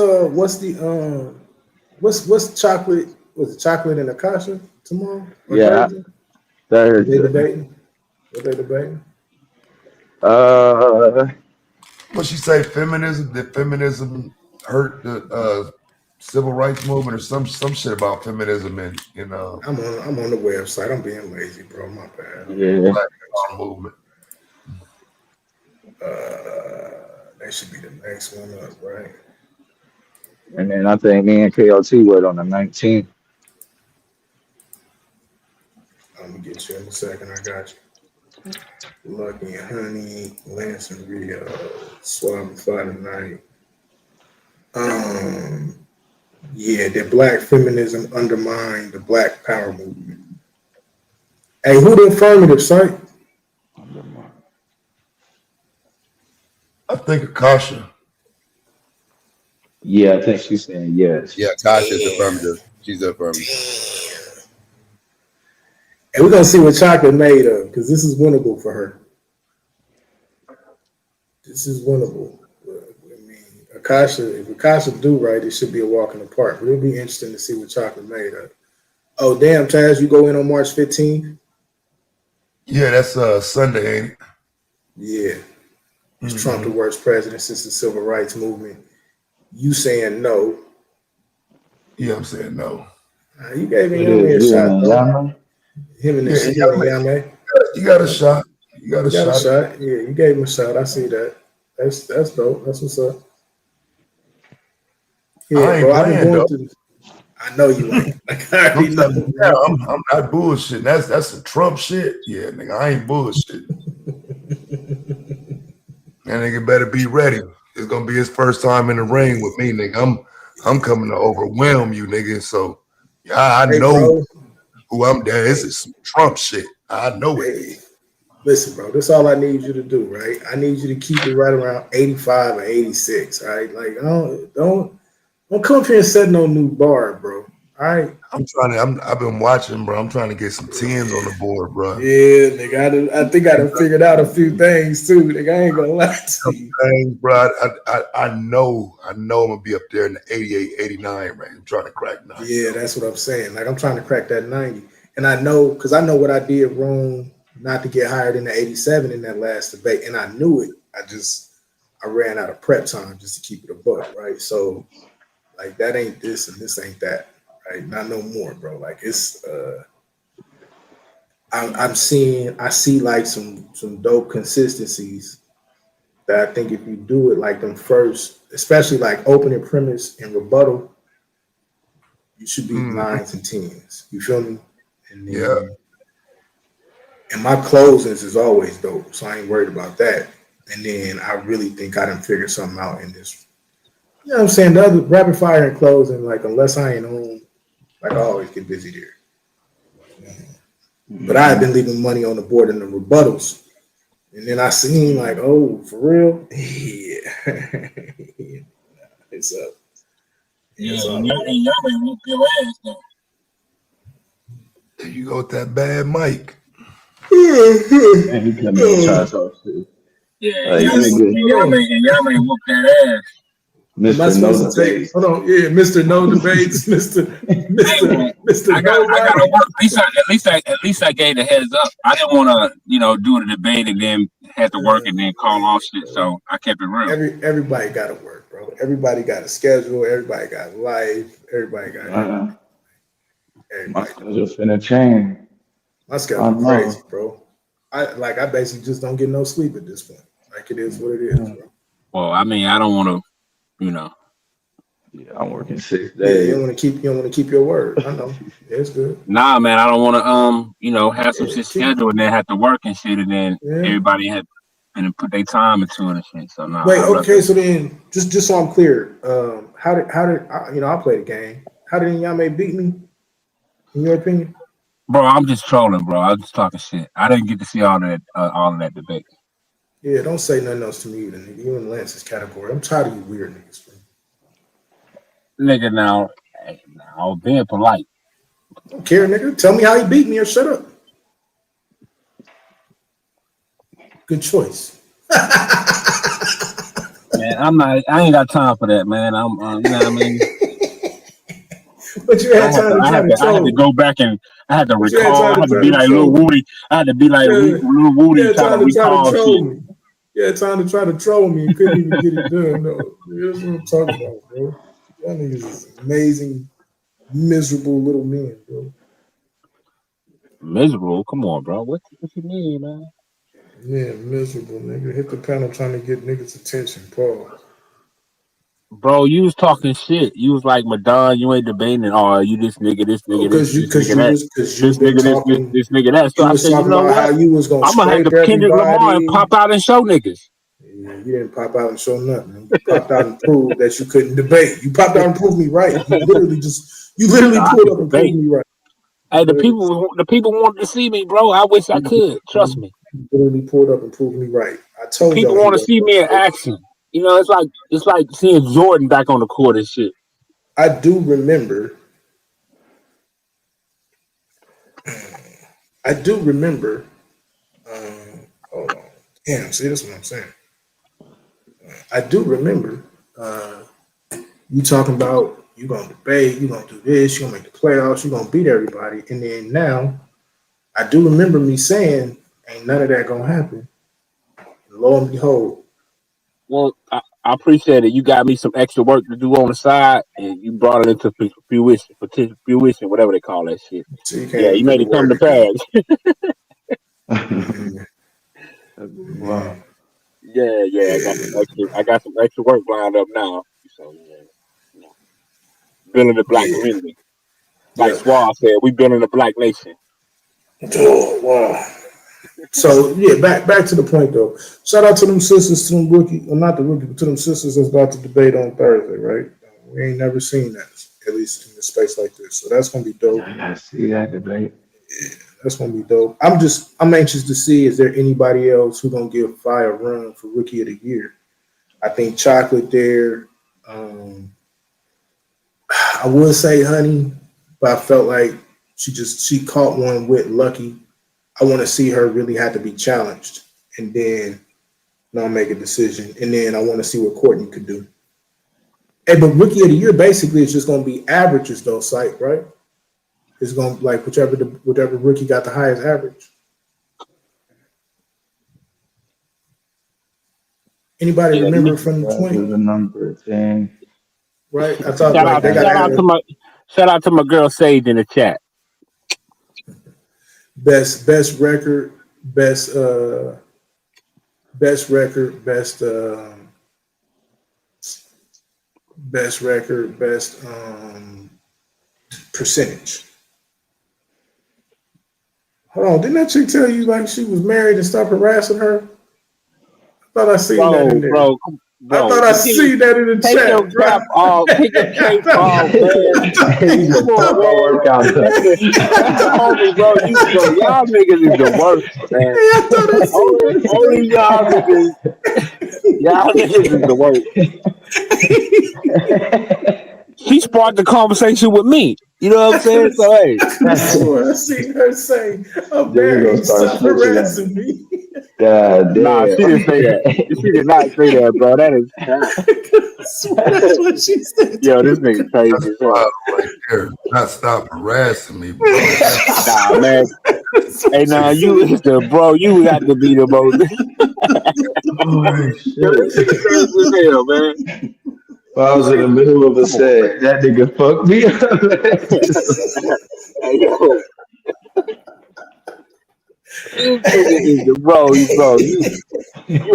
chocolate? Was it chocolate and Akasha tomorrow? Yeah, Thursday. What they debating? What she say? Feminism? Did feminism hurt the civil rights movement, or some shit about feminism? And I'm on the website. I'm being lazy, bro. My bad. Yeah. Black movement. That should be the next one up, right? And then I think me and KOT went on the 19th. I'm gonna get you in a second. I got you. Lucky and Honey, Lance and Rio, Suave tonight. Did black feminism undermine the Black Power movement? Hey, who the affirmative site? I think Akasha. Yeah, I think she's saying yes. Yeah, Akasha's affirmative. She's affirmative. And we're gonna see what Chocolate made of, because this is winnable for her. This is winnable. I mean, if Akasha do right, it should be a walk in the park. But it'll be interesting to see what Chocolate made of. Oh, damn, Taz, you go in on March 15th? Yeah, that's Sunday, ain't it? Yeah. Is Trump the worst president since the civil rights movement? You saying no? Yeah, I'm saying no. You gave him a shot, though. Him and Yame. You got a shot. You got a shot. Yeah, you gave him a shot. I see that. That's dope. That's what's up. Yeah, I ain't playing, though. I know you ain't. Like, I already know. I'm not bullshitting. That's some Trump shit. Yeah, nigga, I ain't bullshitting. That nigga better be ready. It's gonna be his first time in the ring with me, nigga. I'm coming to overwhelm you, nigga. So yeah, I know who I'm there. This is some Trump shit. I know it. Listen, bro, this is all I need you to do, right? I need you to keep it right around 85 or 86, right? Like, don't come up here and set no new bar, bro. All right. I've been watching, bro. I'm trying to get some 10s on the board, bro. Yeah, nigga. I think I done figured out a few things too. Nigga, I ain't gonna lie to you. Things, bro. I know I'm gonna be up there in the 88, 89 range. I'm trying to crack 90. Yeah, that's what I'm saying. Like I'm trying to crack that 90. And I know because I know what I did wrong not to get hired in the 87 in that last debate. And I knew it. I ran out of prep time just to keep it a buck, right? So like that ain't this and this ain't that, right? Not no more, bro. Like it's I see like some dope consistencies that I think if you do it like them first, especially like opening premise and rebuttal, you should be 9s and 10s. You feel me? And then, and my closings is always dope, so I ain't worried about that. And then I really think I done figured something out in this. You know what I'm saying? The other rapid fire and closing, like unless I ain't on, like I always get busy there. But I had been leaving money on the board in the rebuttals. And then I seen like, oh, for real? Yeah. It's up. Yeah, and y'all may whoop your ass though. There you go with that bad mic. And he come in and try to talk shit. Yeah, and y'all may whoop that ass. Mr. No Debates. Hold on, yeah, Mr. No Debates, Mr. I gotta work. At least I gave the heads up. I didn't want to, do the debate and then have to work and then call off shit. So I kept it real. Everybody got to work, bro. Everybody got a schedule. Everybody got life. Everybody got. My schedule finna change. My schedule crazy, bro. I basically just don't get no sleep at this point. Like it is what it is, bro. Well, I mean, I don't want to. Yeah, I'm working 6 days. Yeah, you don't want to keep your word. I know. Yeah, it's good. Nah, man, I don't want to have some shit scheduled and then have to work and shit, and then everybody had and put their time into it and shit. So nah. Wait, okay, so then just so I'm clear, how did I play the game? How did Nyame beat me? In your opinion? Bro, I'm just trolling, bro. I'm just talking shit. I didn't get to see all of that debate. Yeah, don't say nothing else to me, nigga. You in Lance's category. I'm tired of you weird niggas, bro. Nigga, now I was being polite. Don't care, nigga. Tell me how he beat me or shut up. Good choice. Man, I ain't got time for that, man. I'm, you know what I mean? But you had time I had to go back and I had to recall. I had to be like Lil Woody. I had to be like Lil Woody trying to recall shit. Yeah, time to try to troll me and couldn't even get it done. No, that's what I'm talking about, bro. Y'all niggas is amazing, miserable little men, bro. Miserable? Come on, bro. What you mean, man? Yeah, miserable, nigga. Hit the panel trying to get niggas' attention, Paul. Bro, you was talking shit. You was like, Madonna, you ain't debating. Oh, you this nigga, this nigga, this nigga, that. So I said, you know what? I'm gonna have to Kendrick Lamar and pop out and show niggas. Yeah, you didn't pop out and show nothing. You popped out and proved that you couldn't debate. You popped out and proved me right. You literally pulled up and proved me right. Hey, the people wanted to see me, bro. I wish I could. Trust me. You literally pulled up and proved me right. I told you. People want to see me in action. You know, it's like seeing Jordan back on the court and shit. I do remember. Hold on. Damn, see, that's what I'm saying. I do remember you talking about you gonna debate, you gonna do this, you gonna make the playoffs, you gonna beat everybody, and then now I do remember me saying, "Ain't none of that gonna happen." And lo and behold. Well, I appreciate it. You got me some extra work to do on the side, and you brought it into fruition, whatever they call that shit. So you made it come to pass. Wow. Yeah. I got some extra work lined up now. So building the black community. Like Suave said, we building the black nation. Oh wow. So back to the point though. Shout out to them sisters, to them rookie, well not the rookie, but to them sisters that's about to debate on Thursday, right? We ain't never seen that, at least in a space like this. So that's gonna be dope. I see that debate. Yeah, that's gonna be dope. I'm anxious to see is there anybody else who's gonna give Fire a run for Rookie of the Year. I think Chocolate there. I would say Honey, but I felt like she caught one with Lucky. I want to see her really have to be challenged, and then I'll make a decision, and then I want to see what Courtney could do. Hey, but Rookie of the Year basically is just going to be averages, though, Psych, right? It's going to like whichever rookie got the highest average. Anybody remember from the 20? The number 10. Right? I thought like they got shout out to my girl Sage in the chat. Best record, best record, best record, best percentage. Hold on, didn't that chick tell you like she was married and stop harassing her? I thought I seen that in there. Bro. I thought I seen that in the take chat. Your cap off. Take your cape off, man. Come on, man. Homie, bro. Y'all niggas is the worst, man. Only y'all niggas. Y'all niggas is the worst. She sparked the conversation with me. You know what I'm saying? So, hey. I seen her say, I'm married, stop harassing me. God damn. Nah, she didn't say that. She did not say that, bro. That is that's what she said. Yo, this nigga crazy as hell. Not stop harassing me, bro. Nah, man. Hey, nah, you got to be the most. Yo, this nigga crazy as hell, man. I was in the middle of a set. That nigga fucked me up. Hey, yo. Bro, you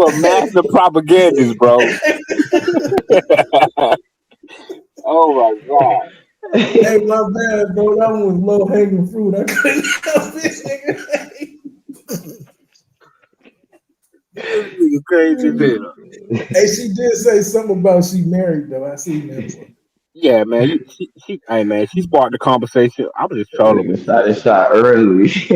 a master propagandist, bro. Oh my god. Hey, my bad, bro. That one was low hanging fruit. I couldn't help it, nigga. Nigga crazy as hell. Hey, she did say something about she married though. I seen that one. Yeah, man. Hey, man. She sparked the conversation. I was just trolling. Shot early. She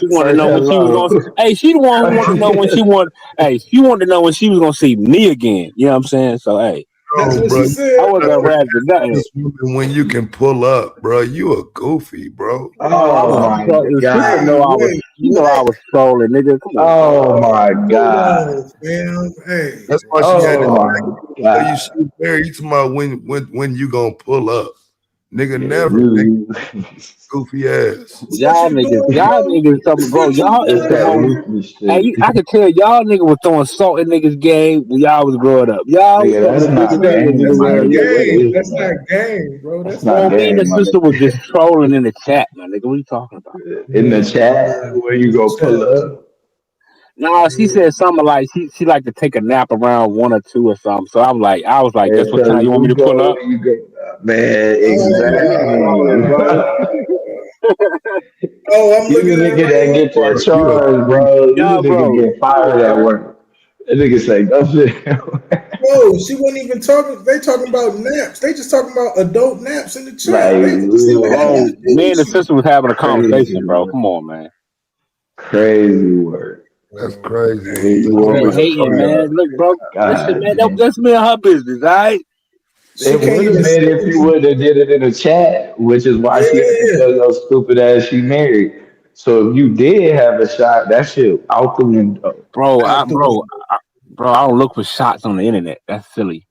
wanted to know when she was going. Hey, she the one who wanted to know when she wanted. Hey, she wanted to know when she was going to see me again. You know what I'm saying? So, hey. That's what she said. I wasn't harassing nothing. When you can pull up, bro, you a goofy, bro. Oh my god! I was trolling, nigga. Come on. Oh my god! Hey. That's why she had to. You should marry you tomorrow when you gonna pull up, nigga. Never, nigga. Goofy ass. Y'all niggas, something, bro. Y'all is the most. Hey, I can tell y'all niggas was throwing salt in niggas' game when y'all was growing up. Y'all, that's not game. That's not game, bro. That's not game. Me and the sister was just trolling in the chat, man. Nigga, what are you talking about? In the chat, where you go pull up? No, she said something like she like to take a nap around 1 or 2 or something. So I was like, that's what time you want me to pull up? Man, exactly. I'm looking at that get that charge, bro. You nigga get fired at work. That nigga say, go shit. No, she wasn't even talking. They talking about naps. They just talking about adult naps in the chat. Right. Me and the sister was having a conversation, bro. Come on, man. Crazy work. That's crazy. You hating, man. Look, bro. Listen, man. That's me and her business, all right? It would have been if you would have did it in a chat, which is why she had to tell your stupid ass she married. So if you did have a shot, that shit out the window. Bro, I don't look for shots on the internet. That's silly.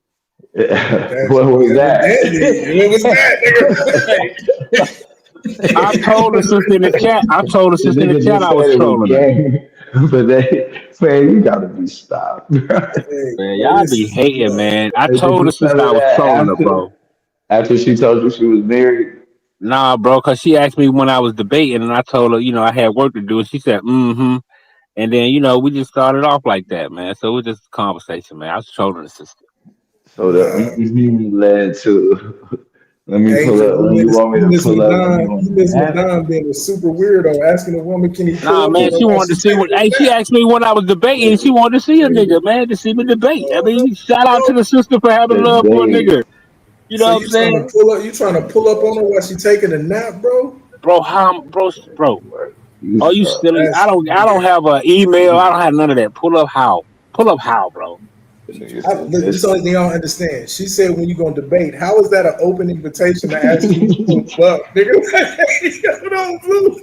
What was that? What was that, nigga? I told the sister in the chat. I was trolling her. But man, you gotta be stopped. Man, y'all be hating, man. I told the sister I was trolling her, bro. After she told you she was married? Nah, bro, because she asked me when I was debating, and I told her, I had work to do, and she said, mm-hmm. And then, we just started off like that, man. So it was just a conversation, man. I was trolling the sister. So the led to... Let me pull up. When you want me to pull up? Miss Madonna being a super weirdo, asking a woman, can he pull up? Nah, man, she wanted to see what... Hey, she asked me when I was debating. She wanted to see a nigga, man, to see me debate. I mean, shout out to the sister for having love for a nigga. You know what I'm saying? You trying to pull up on her while she taking a nap, bro? Bro, bro. Are you silly? I don't have an email. I don't have none of that. Pull up how, bro? Nigga said Look, this is the only thing I don't understand. She said when you gonna debate, how is that an open invitation to ask you to buck, nigga? Hold on, Blue.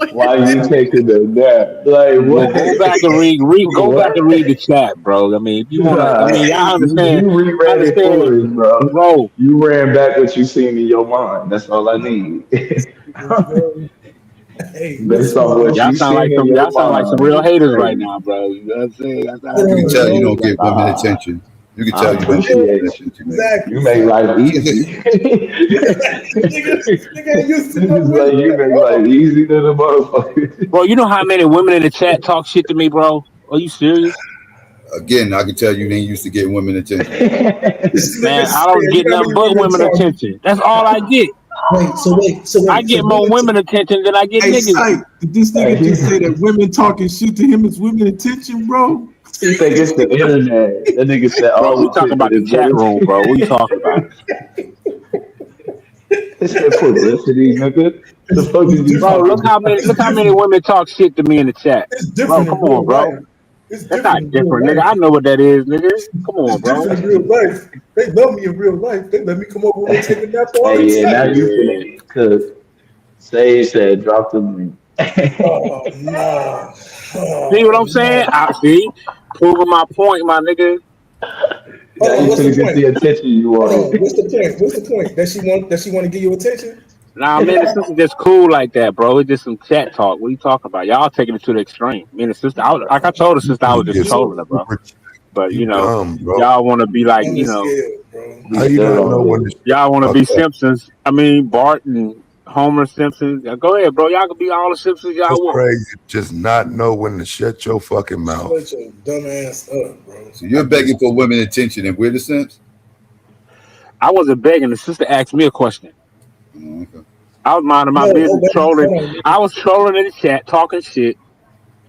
why you taking a nap? Like Well, what? go back and go back What? and read the chat, bro. I mean, if you wanna, I Nah, mean, I understand, you reread it understand, for us, bro. bro. You ran back what you seen in your mind. That's all I need. Hey, Based off what Y'all you sound seen like in some, your y'all sound like some mind real is haters right crazy. now, bro. You know what I'm saying? Y'all sound like You some can real tell you haters don't right get now. women attention. You can tell I you don't get women appreciate you. attention, man. exactly. You make life easy. nigga ain't used to no Niggas like women. you make life easy than a motherfucker. Bro, you know how many women in the chat talk shit to me, bro? Are you serious? Again, I can tell you ain't used to getting women attention. This nigga Man, I said, don't you get know how nothing many but women women talk? attention. That's all I get. I So get more women attention than I get hey, niggas. Syke, did this nigga just say that women talking shit to him is women attention, bro? He think it's the internet. That nigga said Bro, we all talking attention about the is chat good. room, bro. What are you talking about? It's that publicity, nigga. The fuck is you Bro, talking look how many about? women talk shit to me in the chat. It's Bro, different in come on, real bro. life. It's That's different not in real different, nigga. life. I know what that is, nigga. Come on, It's bro. different in real life. They love me in real life. They let me come over and take a nap all the Hey, yeah, now time. you finna Yeah. get cooked. Sage said, drop the link. Oh no. See what Oh I'm saying? no. I see. Proving my point, my nigga. Now Hold on, you what's the finna get point? the attention you Hold on, wanted. what's the point? What's the point? That she want to give you attention? Nah, me and the sister just cool like that, bro. It's just some chat talk. What are you talking about? Y'all taking it to the extreme. Me and the sister, like I told the sister, I You was just get trolling her, bro. super. But You you know, dumb, bro. y'all want to be like, I'm you as know, hell, bro. We How you stood not on know when it. to shut y'all want to the be fuck up? Simpsons. I mean, Bart and Homer Simpson. Go ahead, bro. Y'all can be all the Simpsons y'all That's want. crazy. Just not know when to shut your fucking mouth. Shut your dumb ass up, bro. So you're begging for women attention, and we're the simps. I wasn't begging. The sister asked me a question. Oh, okay. I was minding my No, business, baby, trolling. hold on. I was trolling in the chat, talking shit.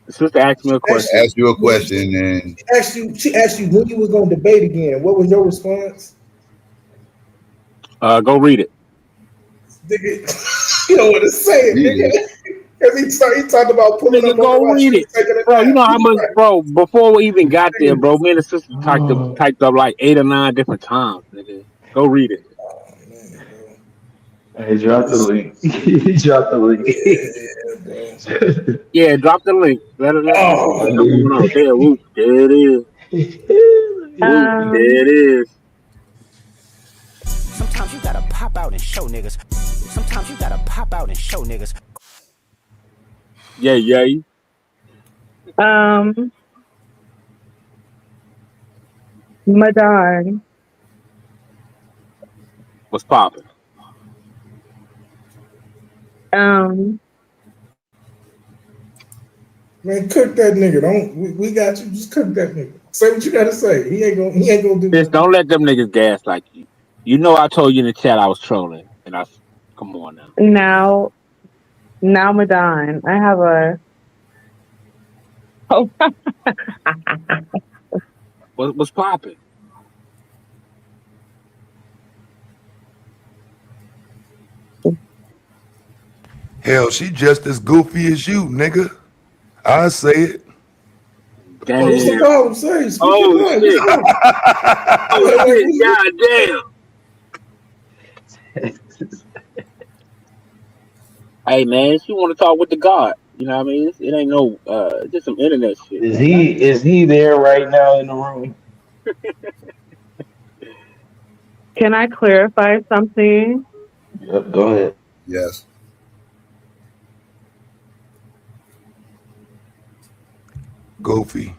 The sister asked me a She question. Ask you a question, and she asked you when you was gonna debate again. What was your response? Go read it. Nigga, you don't want to say it, read it. nigga. Because he talked about pulling Nigga, up on her go while read she was it. taking a Bro, you nap. know how much, Right. bro, before we even got there, bro, me and the sister Oh, typed up like 8 or 9 different times, nigga. Go read it. man, bro. Hey, drop the link. Drop the Yeah, bro. link. Yeah, drop the link. Let's see I what's Oh, going on. need. There, whoop, there it is. Whoop, Um, there it is. Sometimes you gotta pop out and show niggas. Sometimes you gotta pop out and show niggas. Yeah. um, Madon. What's popping? Um, man, cook that nigga. We got you. Just cook that nigga. Say what you gotta say. He ain't gonna do Just nothing. don't let them niggas gas like you. You know I told you in the chat I was trolling. And come on now. now, now, Madon. I have a. Oh, What's popping? Hell, she just as goofy as you, nigga. I say it. Oh, what's the Damn. problem? Say, speak your Oh mind. What's shit. wrong? Oh shit. God damn. Hey man, she want to talk with the God. You know what I mean? It ain't no just some internet shit. Is he there right now in the room? can I clarify something? Yep, go ahead. Yes. Goofy.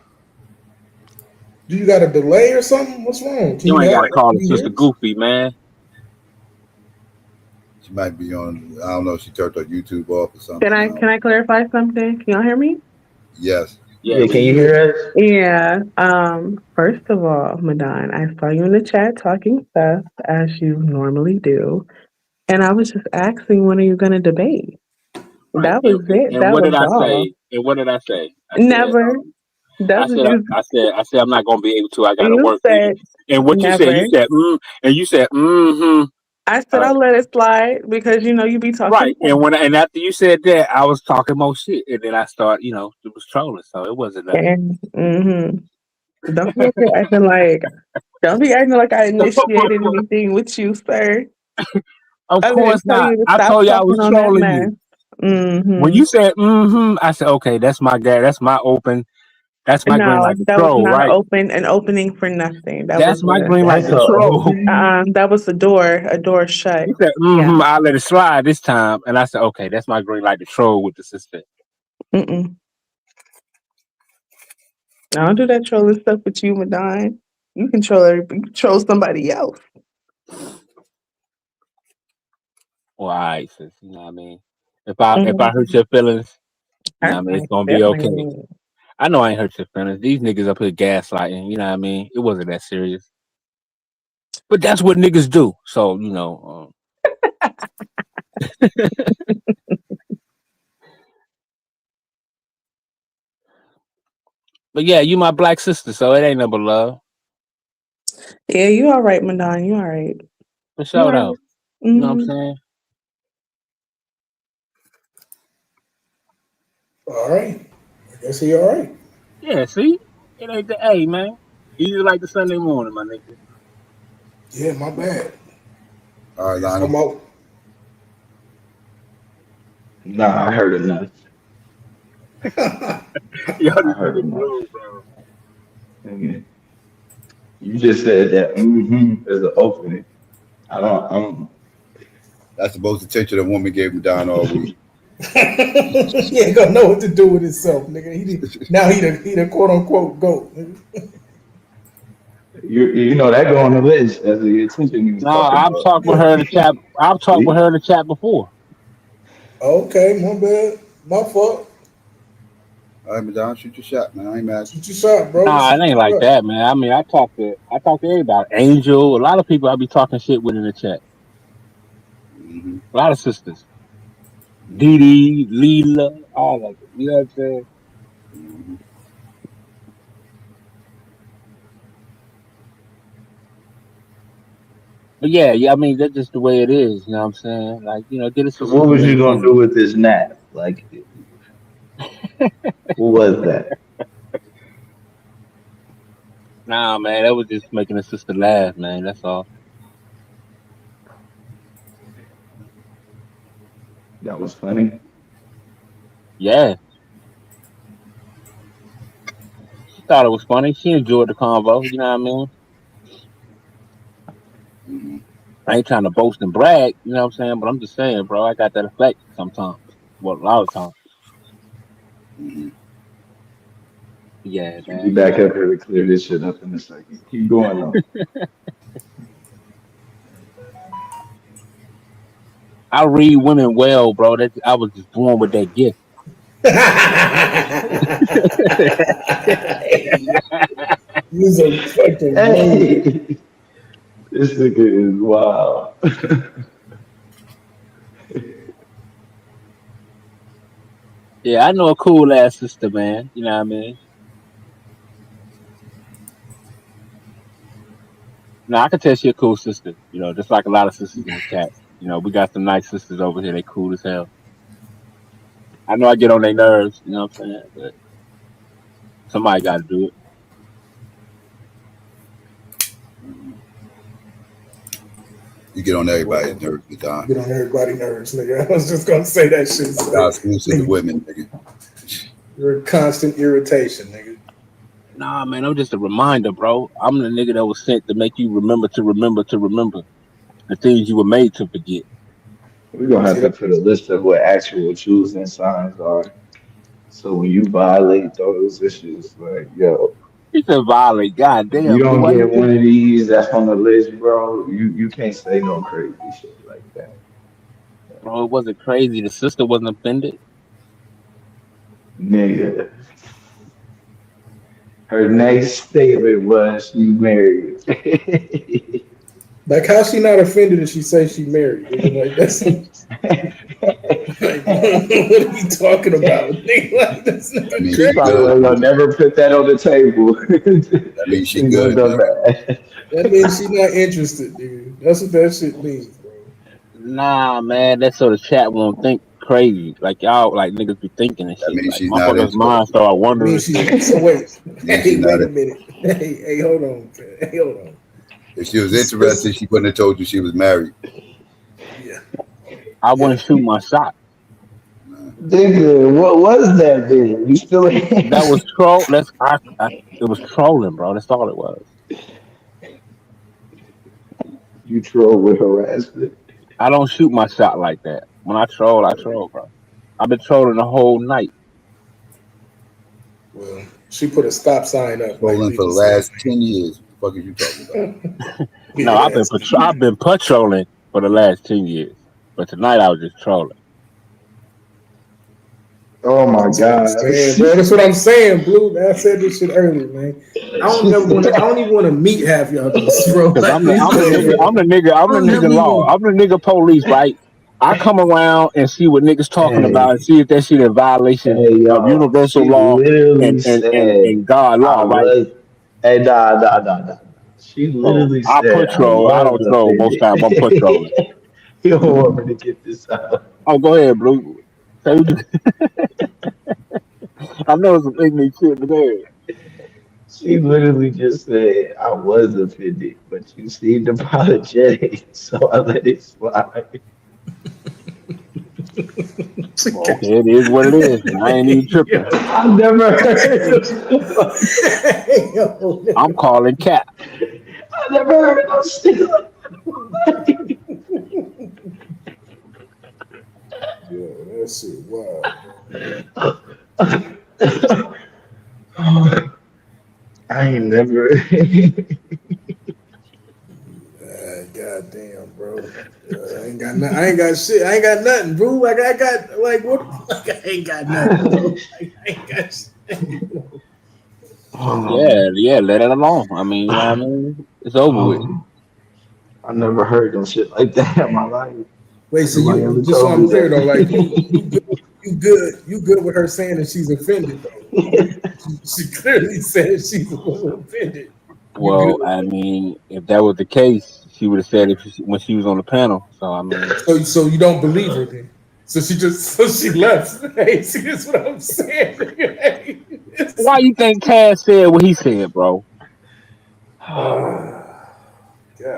Do you got a delay or something? What's wrong? Can You you ain't not? gotta call Can her you hear sister us? Goofy, man. She might be on. I don't know. She turned her YouTube off or Can something. I can I clarify something? Can y'all hear me? Yes. Yeah, Yeah, we can can you hear you. hear us? Yeah. First of all, Madon, I saw you in the chat talking stuff as you normally do, and I was just asking when are you going to debate? Right. That was it. And That what was did I all. say? And what did I say? Never. That's what you. I said I'm not gonna be able to. I gotta You work. said And what you never. said, and you said, mm-hmm. I said I'll let it slide because you know you be talking. Right. And after you said that, I was talking more shit, and then I start, it was trolling, so it wasn't nothing. And, mm-hmm. Don't be up here acting like. Don't be acting like I initiated anything with you, sir. Of Other than course telling not. you to I stop told you I was talking on that trolling mess. you. When you said I said, okay, that's my guy. That's my open. That's my green No, light to that was troll, not right? an opening for nothing. That was That's my green light That's to a troll. opening. that was a door shut. He said, Yeah. I'll let it slide this time. And I said, okay, that's my green light to troll with the sister. Mm-mm. I don't do that trolling stuff with you, Madon. You control somebody else. Well, all right, sis. You know what I mean? If I hurt your feelings, you know what I mean, it's gonna be okay. I know I ain't hurt your feelings. These niggas up here gaslighting, you know what I mean? It wasn't that serious. But that's what niggas do. So, you know, but yeah, you my black sister, so it ain't number love. Yeah, you all right, Madon. You all right. For sure though. Mm-hmm. You know what I'm saying? All right. I guess he all right. Yeah, see? It ain't the A, man. Easy like the Sunday morning, my nigga. Yeah, my bad. All right, Lionel. I'm out. Nah, I heard enough. Yo, I this heard nigga enough. blue, bro. Nigga, you just said that is an opening. I don't. That's the most attention a woman gave him down all week. He ain't gonna know what to do with himself, nigga. Now he the quote unquote GOAT. You know that go on the list as the attention you was No, talking I've about. talked with her in the chat. I've talked with See? her in the chat before. Okay, my bad. My fault. All right, Madonna, shoot your shot, man. I ain't mad. Shoot your shot, bro. Nah, it Shoot ain't your like shot. that, man. I mean, I talk to everybody. Angel, a lot of people I be talking shit with in the chat. Mm-hmm. A lot of sisters. Dee, Leela, all of it. You know what I'm saying? Mm-hmm. But yeah, I mean, that's just the way it is. You know what I'm saying? Like, you know, get a So sister what some was you gonna do entertainment. with this nap? Like, what was that? Nah, man, that was just making a sister laugh, man. That's all. That was funny. Yeah, she thought it was funny. She enjoyed the convo. You know what I mean? Mm-hmm. I ain't trying to boast and brag. You know what I'm saying? But I'm just saying, bro, I got that effect sometimes. Well, a lot of times. Mm-hmm. Yeah, Be man. You back know, up here to clear this shit up in a second. Keep going on. I read women well, bro. That I was just born with that gift. He's a fucking nerd. Hey, this nigga is wild. Yeah, I know a cool ass sister, man. You know what I mean? No, I can tell she a cool sister. You know, just like a lot of sisters in the chat. You know, we got some nice sisters over here. They cool as hell. I know I get on their nerves. You know what I'm saying? But somebody got to do it. You get on everybody's Well, nerves, Madonna. get on everybody's nerves, nigga. I was just gonna say that shit. Not exclusive to women, nigga. You're a constant irritation, nigga. Nah, man, I'm just a reminder, bro. I'm the nigga that was sent to make you remember the things you were made to forget. We're gonna See have to that? put a list of what actual choosing signs are. So when you violate those issues, like yo, He said violate. God if you damn, nigga, don't why you get think? one of these that's on the list, bro, you can't say no crazy shit like that. Bro, it wasn't crazy. The sister wasn't offended. Nigga. Her next statement was she married. Like, how she not offended if she say she married? Nigga? Like, that's like, what are we talking about? Nigga, like, that's not I mean, She she crazy. probably good. wasn't gonna never put that on the table. That means she She gonna good, go nigga. back. That means she not interested, dude. That's what that shit means, bro. Nah, man, that's so the chat won't think crazy. Like y'all, like niggas be thinking and That shit. means Like she's not motherfuckers' interested. minds start wondering shit. So wait, Means hey, she's not wait a a- minute. Hey, hold on. Hey, hold on. If she was interested, she wouldn't have told you she was married. Yeah. I wouldn't shoot my shot. Nigga, what was that, man? You still That was troll. It was trolling, bro. That's all it was. you troll with harassment. I don't shoot my shot like that. When I troll, bro. I've been trolling the whole night. Well, she put a stop sign up. Trolling for the last 10 years. What the fuck are you talking about? No, I've been patrolling for the last 10 years. But tonight I was just trolling. Oh my god. Bro, that's what I'm saying, Blue. I said this shit earlier, man. I don't even want to meet half y'all niggas, bro. Because Like, I'm the nigga law. I'm the nigga police, right? I come around and see what niggas talking about and see if that shit in violation of universal She law literally said, and God law, right? Hey, nah. She literally I said, I patrol. I was don't troll most offended. time. I'm patrolling. You don't want me to get this out. Oh, go ahead, Blue. Say what you I know some ignorant shit today. She literally just said, I was offended, but you seemed apologetic, so I let it slide. Okay, it is what it is. I ain't even tripping. I've never heard I'm calling cap. I never heard no shit like that. Yo, that shit wild. I ain't never. Goddamn, bro. I ain't got shit. I ain't got nothing, bro. Like I got like what? Like I ain't got nothing, bro. Like, I ain't got shit. Yeah, let it alone. I mean, you know what I mean? It's over with. I never heard no shit like that in my life. Wait, so Nobody you ever just so told me I'm clear though, like that. you good with her saying that she's offended though. She clearly said she's offended. Well, I mean, if that was the case, she would have said it when she was on the panel. So I mean, so you don't believe her then? So she left. Hey, see, that's what I'm saying. Hey, why you think Cass said what he said, bro?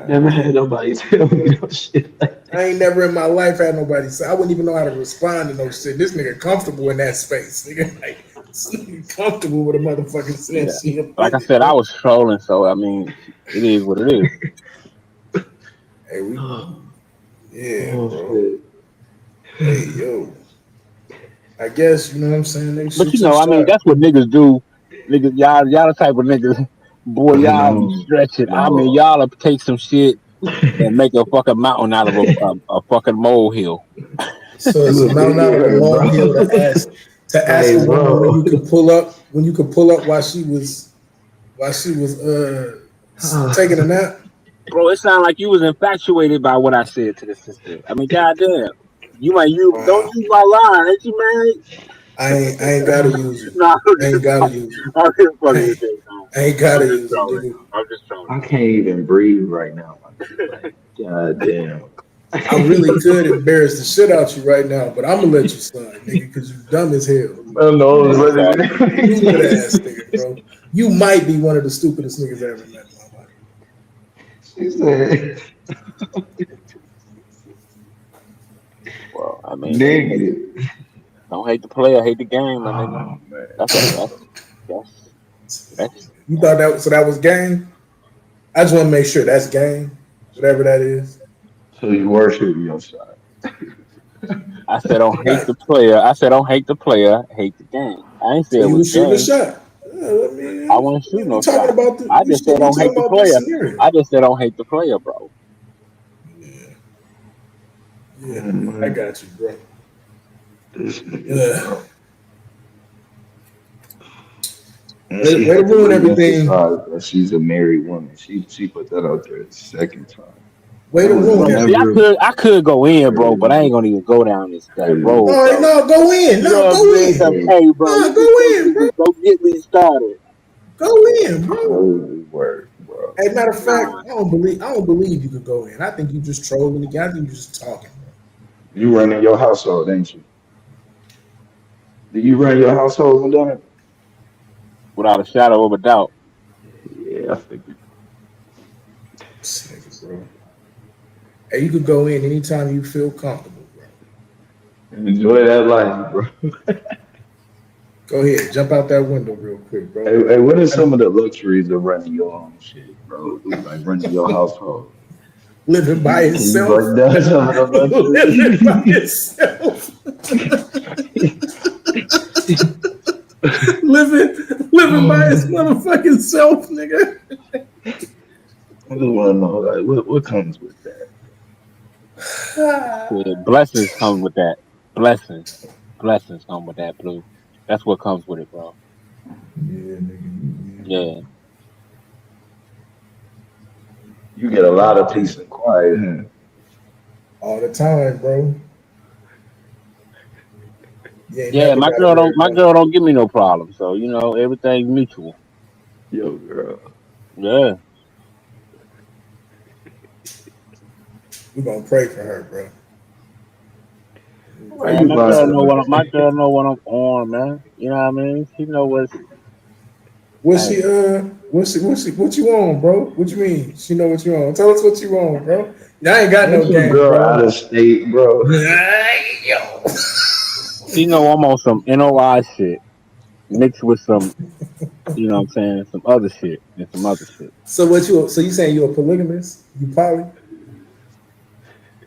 Never had nobody tell me no shit like that. I ain't never in my life had nobody say. I wouldn't even know how to respond to no shit. This nigga comfortable in that space. Nigga, like, this nigga comfortable with a motherfucker saying she offended. Like I said, I was trolling, so I mean, it is what it is. Hey, bro. Hey, yo. I guess you know what I'm saying. But you know, I mean, that's what niggas do. Niggas, y'all the type of niggas. Boy, y'all be stretching. No. I mean, y'all take some shit and make a fucking mountain out of a fucking molehill. So it's a mountain out of a molehill to ask a woman when you could pull up while she was taking a nap. Bro, it sounded like you was infatuated by what I said to the sister. I mean, goddamn, don't use my line. Ain't you married? I ain't gotta use it. No, I ain't gotta use it. I'm just fucking with you. I ain't gotta use it, nigga. I'm just trolling. I can't even breathe right now. Like, God damn. I really could embarrass the shit out you right now, but I'm gonna let you slide, nigga, because you dumb as hell. I know, you ass nigga, bro. You might be one of the stupidest niggas I ever met in my life. She said, well, I mean, nigga. Don't hate the player, hate the game, my nigga. That's you thought that was game? I just want to make sure that's game, whatever that is. So you worship your shot. I said don't hate the player. I said don't hate the player, hate the game. I ain't said so it was shooting a game. shot. I wasn't shooting no shot. I just said don't hate the player. I just said don't hate the player, bro. Yeah, I got you, bro. Way to ruin everything. She's a married woman. She put that out there the second time. Way to ruin everything. I could go in, bro, but I ain't gonna even go down this road. No, go in. No, go in. Hey, bro, no, go in, bro. Don't get me started. Go in, bro. Holy word, bro. Hey, matter of fact, I don't believe you could go in. I think you just trolling again. I think you just talking. You running your household, ain't you? Do you run your household, Madonna? Without a shadow of a doubt. Yeah, I figured. Nigga, bro. Hey, you could go in anytime you feel comfortable, bro. Enjoy that life, bro. Go ahead, jump out that window real quick, bro. Hey, what are some of the luxuries of running your own shit, bro? Like running your household. Living by Can you himself. break down some of the Living by luxuries? himself. living by his motherfucking self, nigga. I just want to know, like, what comes with that? Yeah, blessings come with that. Blessings come with that, Blue. That's what comes with it, bro. Yeah, nigga. Yeah. You get a lot of peace and quiet, huh? All the time, bro. Yeah, my girl don't give me no problem. So, you know, everything's mutual. Yo, girl. Yeah. We're gonna pray for her, bro. Man, my girl know what I'm on, man. You know what I mean? She know what's what you on, bro? What you mean? She know what you on. Tell us what you on, bro. I ain't got no Some game, girl bro. out of state, bro. Yo. She know I'm on some NOI shit mixed with some, you know what I'm saying, some other shit and some other shit. So you saying you're a polygamist? You poly?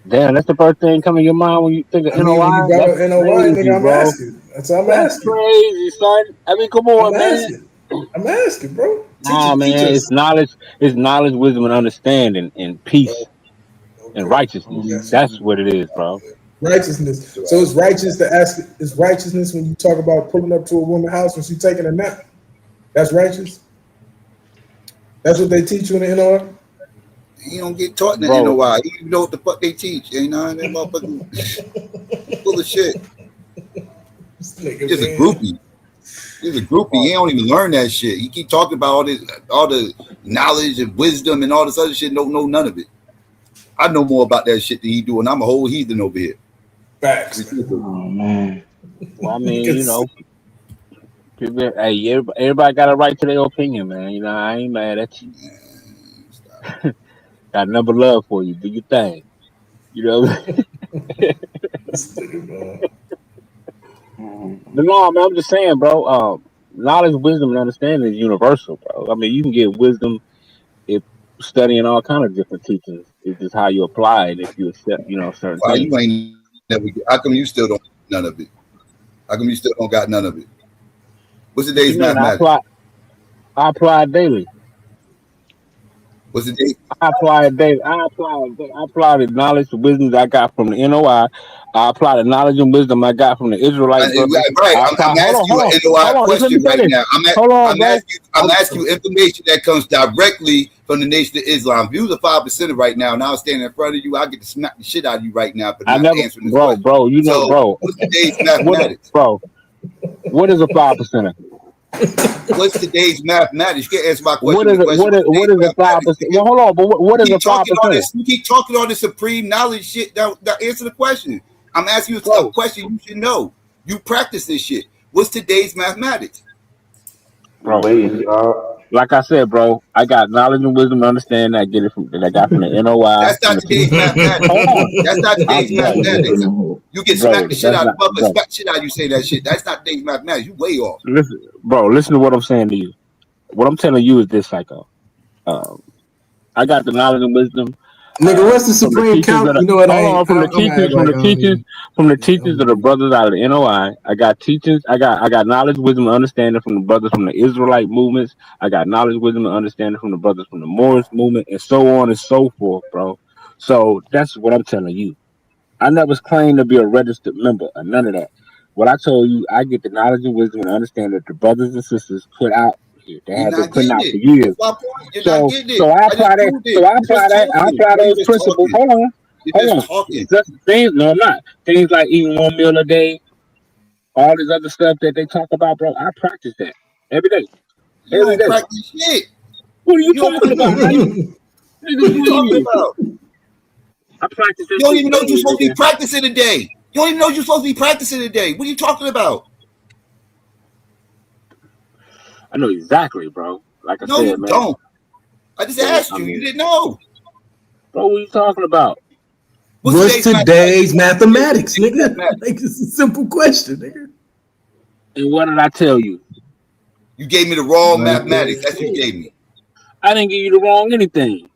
Damn, that's the first thing come to your mind when you think of NOI? When you brought That's up NOI, crazy, nigga, I'm bro. asking. That's what I'm That's asking. crazy, son. I mean, come on, man. I'm asking, bro. Nah, man, it's knowledge, wisdom, and understanding, and peace and righteousness. That's what it is, bro. Righteousness. So it's righteous to ask. It's righteousness when you talk about pulling up to a woman's house when she's taking a nap. That's righteous. That's what they teach you in the NOI. You don't get taught in the NOI. You don't know what the fuck they teach. You know, that motherfucking full of shit. Just a groupie. He's a groupie. He don't even learn that shit. You keep talking about all the knowledge and wisdom and all this other shit. Don't know none of it. I know more about that shit than he do, and I'm a whole heathen over here. Facts. Oh man. Well, I mean, you know, people, hey, everybody got a right to their opinion, man. You know, I ain't mad at you. Got number love for you. Do your thing. You know. But no, man, I'm just saying, bro. Knowledge, wisdom, and understanding is universal, bro. I mean, you can get wisdom if studying all kind of different teachings. It's just how you apply it if you accept, you know, certain things. You ain't never. How come you still don't none of it? How come you still don't got none of it? What's today's mathematics? I apply it daily. What's the date? I apply it daily. I apply the knowledge, the wisdom that I got from the NOI. I apply the knowledge and wisdom I got from the Israelite brothers. Right. I'm asking you an NOI question right now. I'm asking you information that comes directly from the Nation of Islam. If you was a 5%er right now, and I was standing in front of you, I get to smack the shit out of you right now. But I'm answering this question. Bro, you know, bro. What's today's mathematics? What is a 5%er? What's today's mathematics? You can't answer my question. What is a 5%? Well, hold on, but what is a 5%? You keep talking all this supreme knowledge shit. Now answer the question. I'm asking you a question you should know. You practice this shit. What's today's mathematics? Bro, like I said, bro, I got knowledge and wisdom and understanding that I got from the NOI. That's not today's mathematics. That's not today's mathematics. You get smacked the shit out of public, smack the shit out of you say that shit. That's not today's mathematics. You way off. Listen to what I'm saying to you. What I'm telling you is this, Psycho. I got the knowledge and wisdom. Nigga, what's the supreme count? You know what I from the teachers of the brothers out of the NOI. I got teachings. I got knowledge, wisdom, and understanding from the brothers from the Israelite movements. I got knowledge, wisdom, and understanding from the brothers from the Moorish movement, and so on and so forth, bro. So that's what I'm telling you. I never claimed to be a registered member or none of that. What I told you, I get the knowledge and wisdom and understanding that the brothers and sisters put out here. They have been putting out for years. So I apply that. I apply those principles. Hold on. No, I'm not. Things like eating 1 meal a day, all this other stuff that they talk about, bro. I practice that every day. You don't practice shit. What are you talking about? What are you talking about? I practice. You don't even know you're supposed to be practicing today. You don't even know you're supposed to be practicing today. What are you talking about? I know exactly, bro. Like I No, said, you man. don't. I just asked you. You didn't know. Bro, what are you talking about? What's today's mathematics, nigga? Like, it's a simple question, nigga. And what did I tell you? You gave me the wrong mathematics. That's what you gave me. I didn't give you the wrong anything.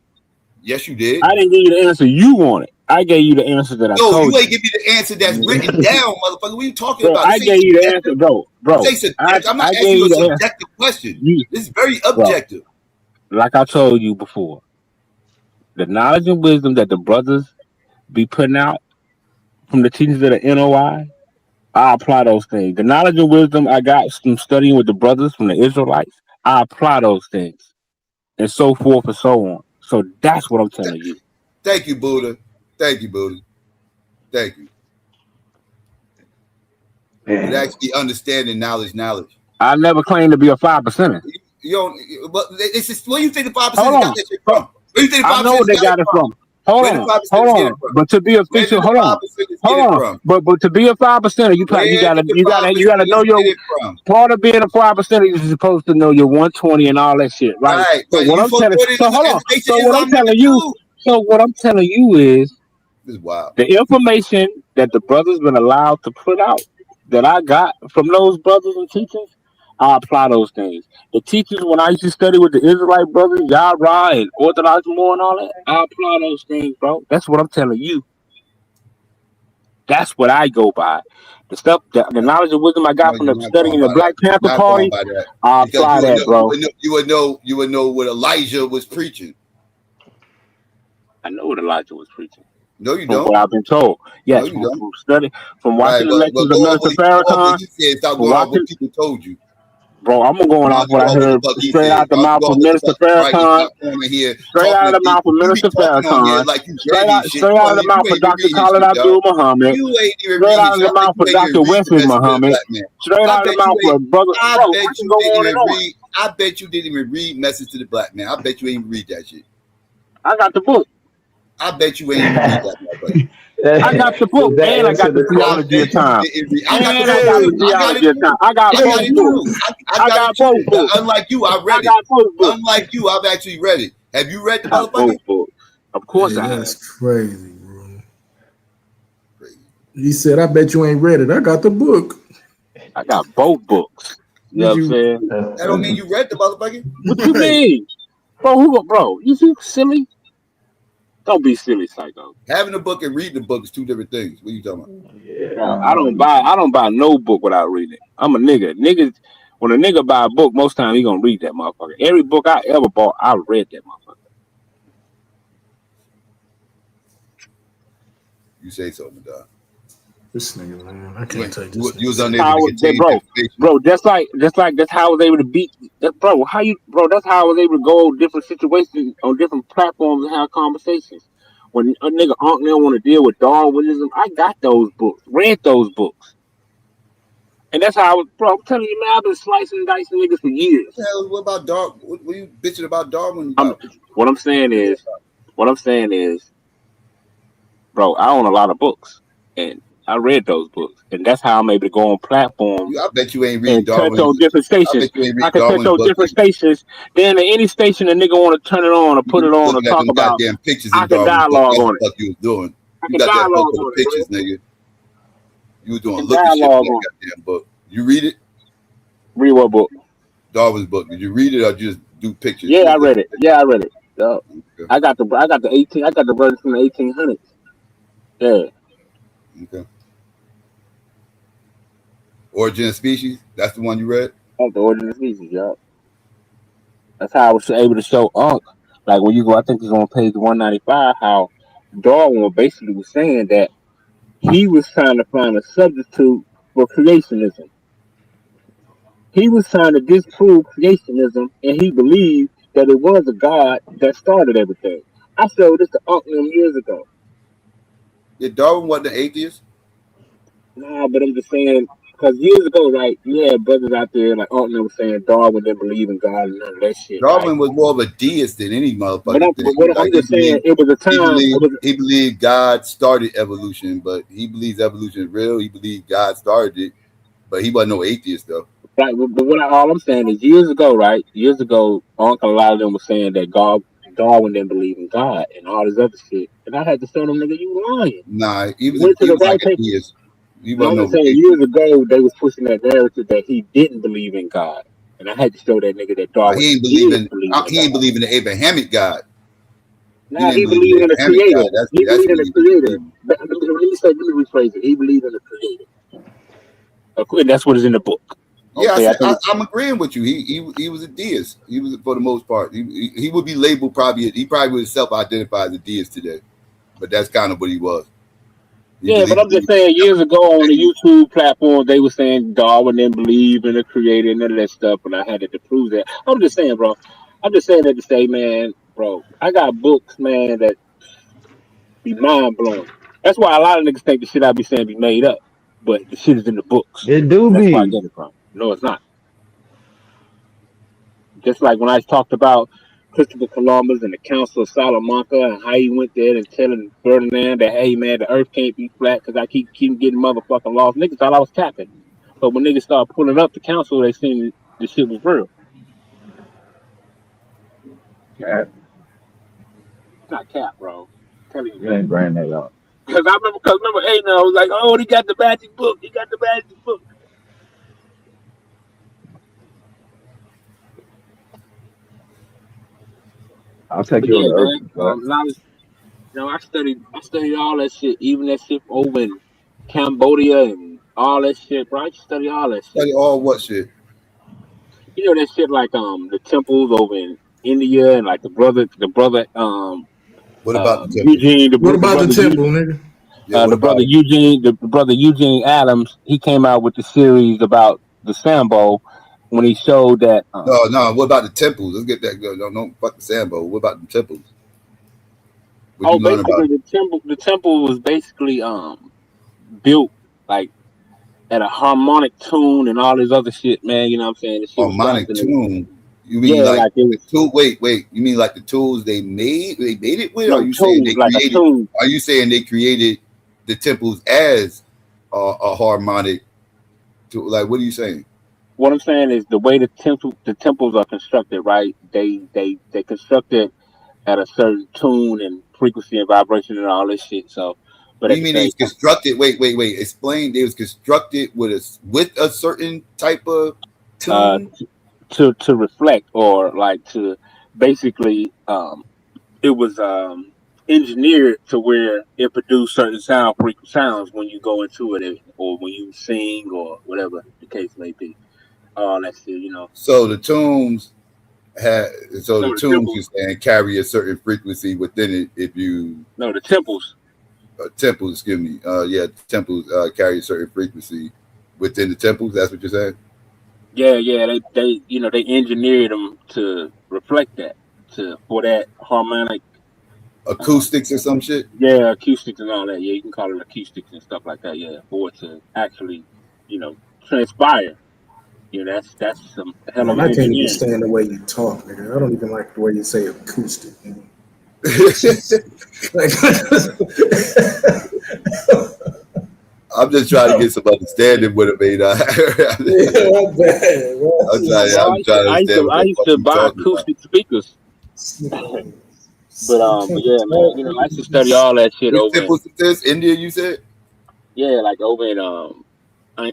Yes, you did. I didn't give you the answer you wanted. I gave you the answer that I told you. No, you ain't give me the answer that's written down, motherfucker. What are you talking about? I gave you the answer, bro. I'm not asking you a subjective question. This is very objective. Like I told you before, the knowledge and wisdom that the brothers be putting out from the teachings of the NOI, I apply those things. The knowledge and wisdom I got from studying with the brothers from the Israelites, I apply those things, and so forth and so on. So that's what I'm telling you. Thank you, Buddha. Thank you, Buddha. Thank you. But actually understanding knowledge. I never claimed to be a 5%er. You don't. But it's just, where you think the 5% got that shit from? Where you think the 5% I know where they got it from. Hold on. But to be official, hold on. But to be a 5%er, you gotta know your part of being a 5%er. You're supposed to know your 120 and all that shit, right? So what I'm telling, what I'm telling you is, this is wild. The information that the brothers been allowed to put out that I got from those brothers and teachers, I apply those things. The teachers, when I used to study with the Israelite brothers, Yah-Ra and Orthodox more and all that, I apply those things, bro. That's what I'm telling you. That's what I go by. The stuff, the knowledge and wisdom I got from the studying the Black Panther Party, I apply that, bro. You would know what Elijah was preaching. I know what Elijah was preaching. No, you from don't. What I've been told. Yes, no, from study, from watching the lectures of Minister Farrakhan. Stop going off what people told you. Bro, I'm going off what I heard straight out the mouth of Minister Farrakhan. Straight out of the mouth of Minister Farrakhan. Straight out of the mouth of Dr. Khalid Abdul Muhammad. Straight out of the mouth of Dr. Wesley Muhammad. Straight out of the mouth of brother. I bet you didn't even read Message to the Black Man. I bet you ain't even read that shit. I got the book. I bet you ain't even read that, motherfucker. I got the book, and I got the theology of time. I got both books. I got both books. Unlike you, I read it. Unlike you, I've actually read it. Have you read the motherfucker? Of course I have. That's crazy, bro. He said, I bet you ain't read it. I got the book. I got both books. You know what I'm saying? That don't mean you read the motherfucker. What you mean? Bro, you see silly? Don't be silly, Psycho. Having a book and reading the book is two different things. What are you talking about? Yeah. I don't buy no book without reading it. I'm a nigga. Niggas, when a nigga buy a book, most time he gonna read that motherfucker. Every book I ever bought, I read that motherfucker. You say so, Madonna. This nigga, man, I can't take this. You was unable to get bro. That's how I was able to beat. Bro, that's how I was able to go different situations on different platforms and have conversations. When a nigga don't want to deal with Darwinism, I got those books, read those books, and that's how I was. Bro, I'm telling you, man, I've been slicing and dicing niggas for years. What about Darwin? What are you bitching about Darwin? What I'm saying is, bro, I own a lot of books, and I read those books, and that's how I'm able to go on platforms. I bet you ain't reading Darwin. Touch on different stations. I can touch on different stations. Then at any station a nigga want to turn it on or put it on or talk about, pictures I can dialogue on it. What you was doing? You got that book of pictures, nigga. You was doing looking shit for that goddamn book. You read it? Read what book? Darwin's book. Did you read it or just do pictures? Yeah, I read it. Okay. I got the version from the 1800s. Yeah. Okay. Origin of Species? That's the one you read? Oh, the Origin of Species, yeah. That's how I was able to show Unc. Like when you go, I think it's on page 195, how Darwin basically was saying that he was trying to find a substitute for creationism. He was trying to disprove creationism, and he believed that it was a God that started everything. I showed this to Unc years ago. Yeah, Darwin wasn't an atheist? Nah, but I'm just saying, because years ago, right, you had brothers out there, like Unc was saying Darwin didn't believe in God and none of that shit. Darwin was more of a deist than any motherfucker. But I'm just saying, it was a time. He believed God started evolution, but he believes evolution is real. He believed God started it, but he wasn't no atheist, though. Right, but all I'm saying is years ago, right? Years ago, Uncle, a lot of them were saying that Darwin didn't believe in God and all this other shit. And I had to tell them, nigga, you lying. Nah, he You went to the was like right a place. deist. He No, wasn't I'm no just saying religion. years ago, they was pushing that narrative that he didn't believe in God. And I had to show that nigga that Darwin He ain't did believe in he ain't God. believing the Abrahamic God. He Now didn't he believe in believed the in a Abrahamic God. creator. He That's believed what in a he really creator. believed. Let me rephrase it. He believed in a creator. And that's what is in the book. Yeah, Okay, I think I'm agreeing with you. He was a deist. He was, for the most part. He would be labeled probably. He probably would self-identify as a deist today, but that's kind of what he was. He yeah, but believed I'm just saying years ago on the YouTube platform, they were saying Darwin didn't believe in a creator and none of that stuff, and I had to prove that. I'm just saying, bro. I'm just saying that to say, man, bro, I got books, man, that be mind blowing. That's why a lot of niggas think the shit I be saying be made up, but the shit is in the books. It do That's where I be. get it from. No, it's not. Just like when I talked about Christopher Columbus and the Council of Salamanca and how he went there and telling Ferdinand that, hey, man, the earth can't be flat because I keep getting motherfucking lost. Niggas thought I was capping. But when niggas started pulling up the council, they seen the shit was real. Cat, It's not cap, bro. I'm telling you. you ain't bringing that up. Because I remember, hey, man, I was like, oh, he got the magic book. He got the magic book. I'll take But you on yeah, the earth. man, I studied all that shit, even that shit over in Cambodia and all that shit, bro. I studied all that shit. study all what shit. You know that shit like the temples over in India and like the brother What about the temple? Eugene What about the temple, nigga? Yeah, what about it? The brother Eugene Adams, he came out with the series about the Sambo when he showed that No. What about the temples? Let's get that. No, fuck the Sambo. What about the temples? What you learn about basically the temple was basically built like at a harmonic tune and all this other shit, man. You know what I'm saying? The shit was harmonic crafted. tune? You mean Yeah, like like it the was tool? Wait. You mean like the tools they made? They made it with? Or are no you saying tune, they like a created? tune. Are you saying they created the temples as a harmonic tool? Like, what are you saying? What I'm saying is the way the temples are constructed, right? They constructed at a certain tune and frequency and vibration and all this shit. So, but at You the mean same it's time, constructed? Wait. Explain. They was constructed with a certain type of uh, tune. to reflect or like to basically, it was engineered to where it produced certain sounds when you go into it or when you sing or whatever the case may be. All that shit, you know. So the tunes had. So No, the the tunes you temples. saying carry a certain frequency within it. If you No, the temples. temples, excuse me. Yeah, temples carry a certain frequency within the temples. That's what you're saying. Yeah. They engineered them to reflect that for that harmonic. Um, Acoustics or some shit. yeah, acoustics and all that. Yeah, you can call it acoustics and stuff like that. Yeah, for it to actually, you know, transpire. You know, that's some hell of Man, I can't even engineering. stand the way you talk, nigga. I don't even like the way you say acoustic, nigga. Like, I'm just trying to get some understanding with it, man. yeah, my bad, bro. No, bro, I'm trying to understand what I the used fuck to you buy talking about. acoustic speakers. But yeah, man, you know, I used to study all that shit Which over in temples is this? India, you said? yeah, like over in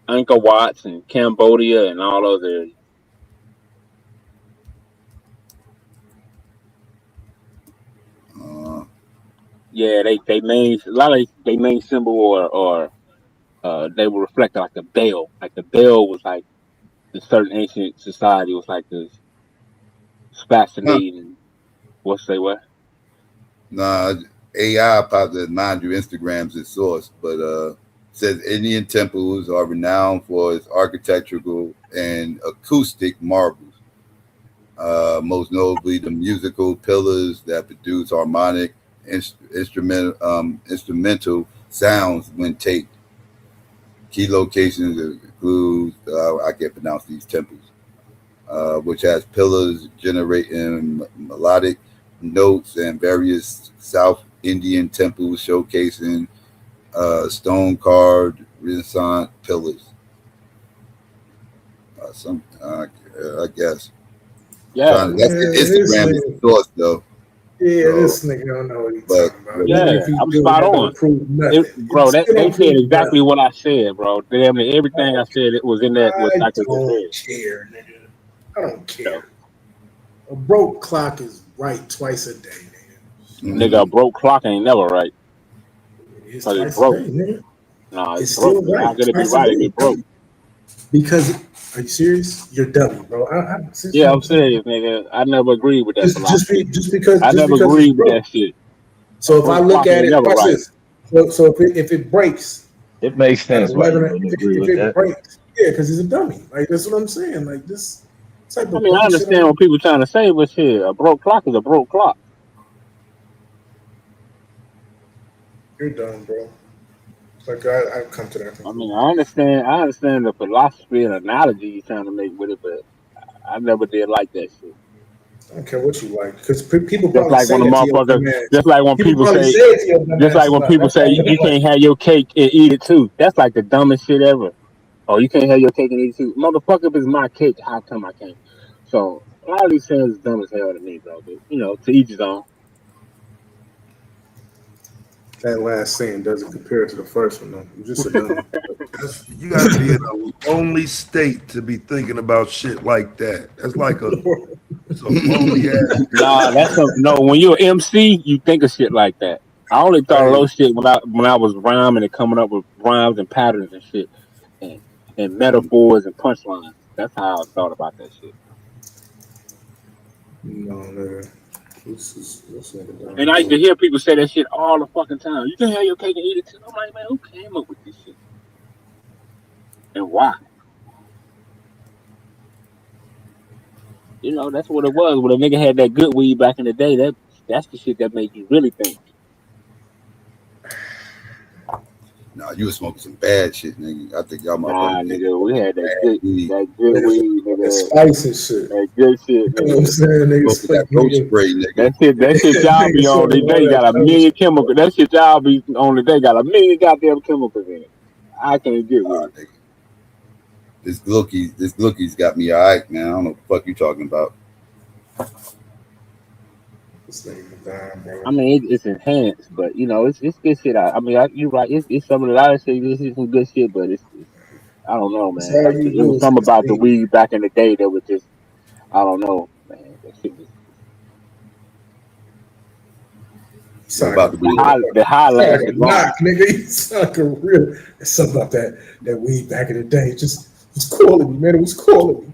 Angkor Watts and Cambodia and all other. Uh, Yeah, they main a lot of they main symbol or they were reflected like a bell. Like the bell was like the certain ancient society was like this huh. fascinating. What's say what? Nah, AI probably mind you, Instagram's its source, but says Indian temples are renowned for its architectural and acoustic marvels. Most notably, the musical pillars that produce harmonic instrumental sounds when taped. Key locations include I can't pronounce these temples, which has pillars generating melodic notes, and various South Indian temples showcasing stone carved Renaissance pillars. I guess. Yeah. That's Instagram is the source, though. Yeah, So, this nigga don't know what he's talking about. Yeah, Even if he I'm do, spot that on. don't prove nothing. Bro, they don't said prove exactly nothing. what I said, bro. Damn near everything I said, it was in that what I Psycho just don't said. care, nigga. I don't care. No. A broke clock is right twice a day, nigga. Nigga, a broke clock ain't never right. It's Cause it's twice broke. a day, nigga. Nah, it's still broke. right. How can it be Twice a right if day. it's broke? Because, are you serious? You're dumb, bro. Yeah, I'm serious, nigga. I never agreed with that philosophy. Just because I never it's agreed with broke. that shit. So if I Broke look clock at ain't it, never watch right. this. So if it breaks, It makes at sense why you 11, wouldn't if agree with it that. breaks, yeah, because he's a dummy. Like that's what I'm saying. Like this type I of mean, I dumb shit. understand what people trying to say, but shit, a broke clock is a broke clock. You're dumb, bro. Like I've come to that conclusion. I mean, I understand the philosophy and analogy you're trying to make with it, but I never did like that shit. I don't care what you like, because people Just probably like say when the that to your motherfuckers, dumb ass. just like when people probably say, say it to your dumb just ass like when about. people That's say why you can't have your cake and eat it too. That's like the dumbest shit ever. Oh, you can't have your cake and eat it too, motherfucker. If it's my cake, how come I can't? So a lot of these things is dumb as hell to me, bro. But you know, to each his own. that last scene doesn't compare to the first one, though. You're just a dummy. You got to be in a lonely state to be thinking about shit like that. That's like some lonely ass. Nah, no. When you're an MC, you think of shit like that. I only thought of those shit when I was rhyming and coming up with rhymes and patterns and shit, and metaphors and punchlines. That's how I thought about that shit. No, nigga. This nigga dumb. And I used to hear people say that shit all the fucking time. You can have your cake and eat it too. I'm like, man, who came up with this shit? And why? You know, that's what it was. When a nigga had that good weed back in the day, that's the shit that made you really think. Nah, you was smoking some bad shit, nigga. I think y'all Nah, motherfuckers. nigga, we had that good weed, nigga. That spicy shit. That good shit, You know what I'm nigga. saying? Nigga, That roach spray, nigga. That shit y'all be on today got a million chemicals. That shit y'all be on today got a million goddamn chemicals in it. I can't get with it. Nigga. This Glooky's got me all right, man. I don't know what the fuck you talking about. I mean, it's enhanced, but you know, it's good shit. I mean, you're right. It's some of the other shit. This is some good shit, but it's I don't know, man. It was something about the weed back in the day that was just I don't know, man. That shit was about to be the high lasted long. Knock, nigga. You sound like a real. It's something about that weed back in the day. It was calling me, man. It was calling me.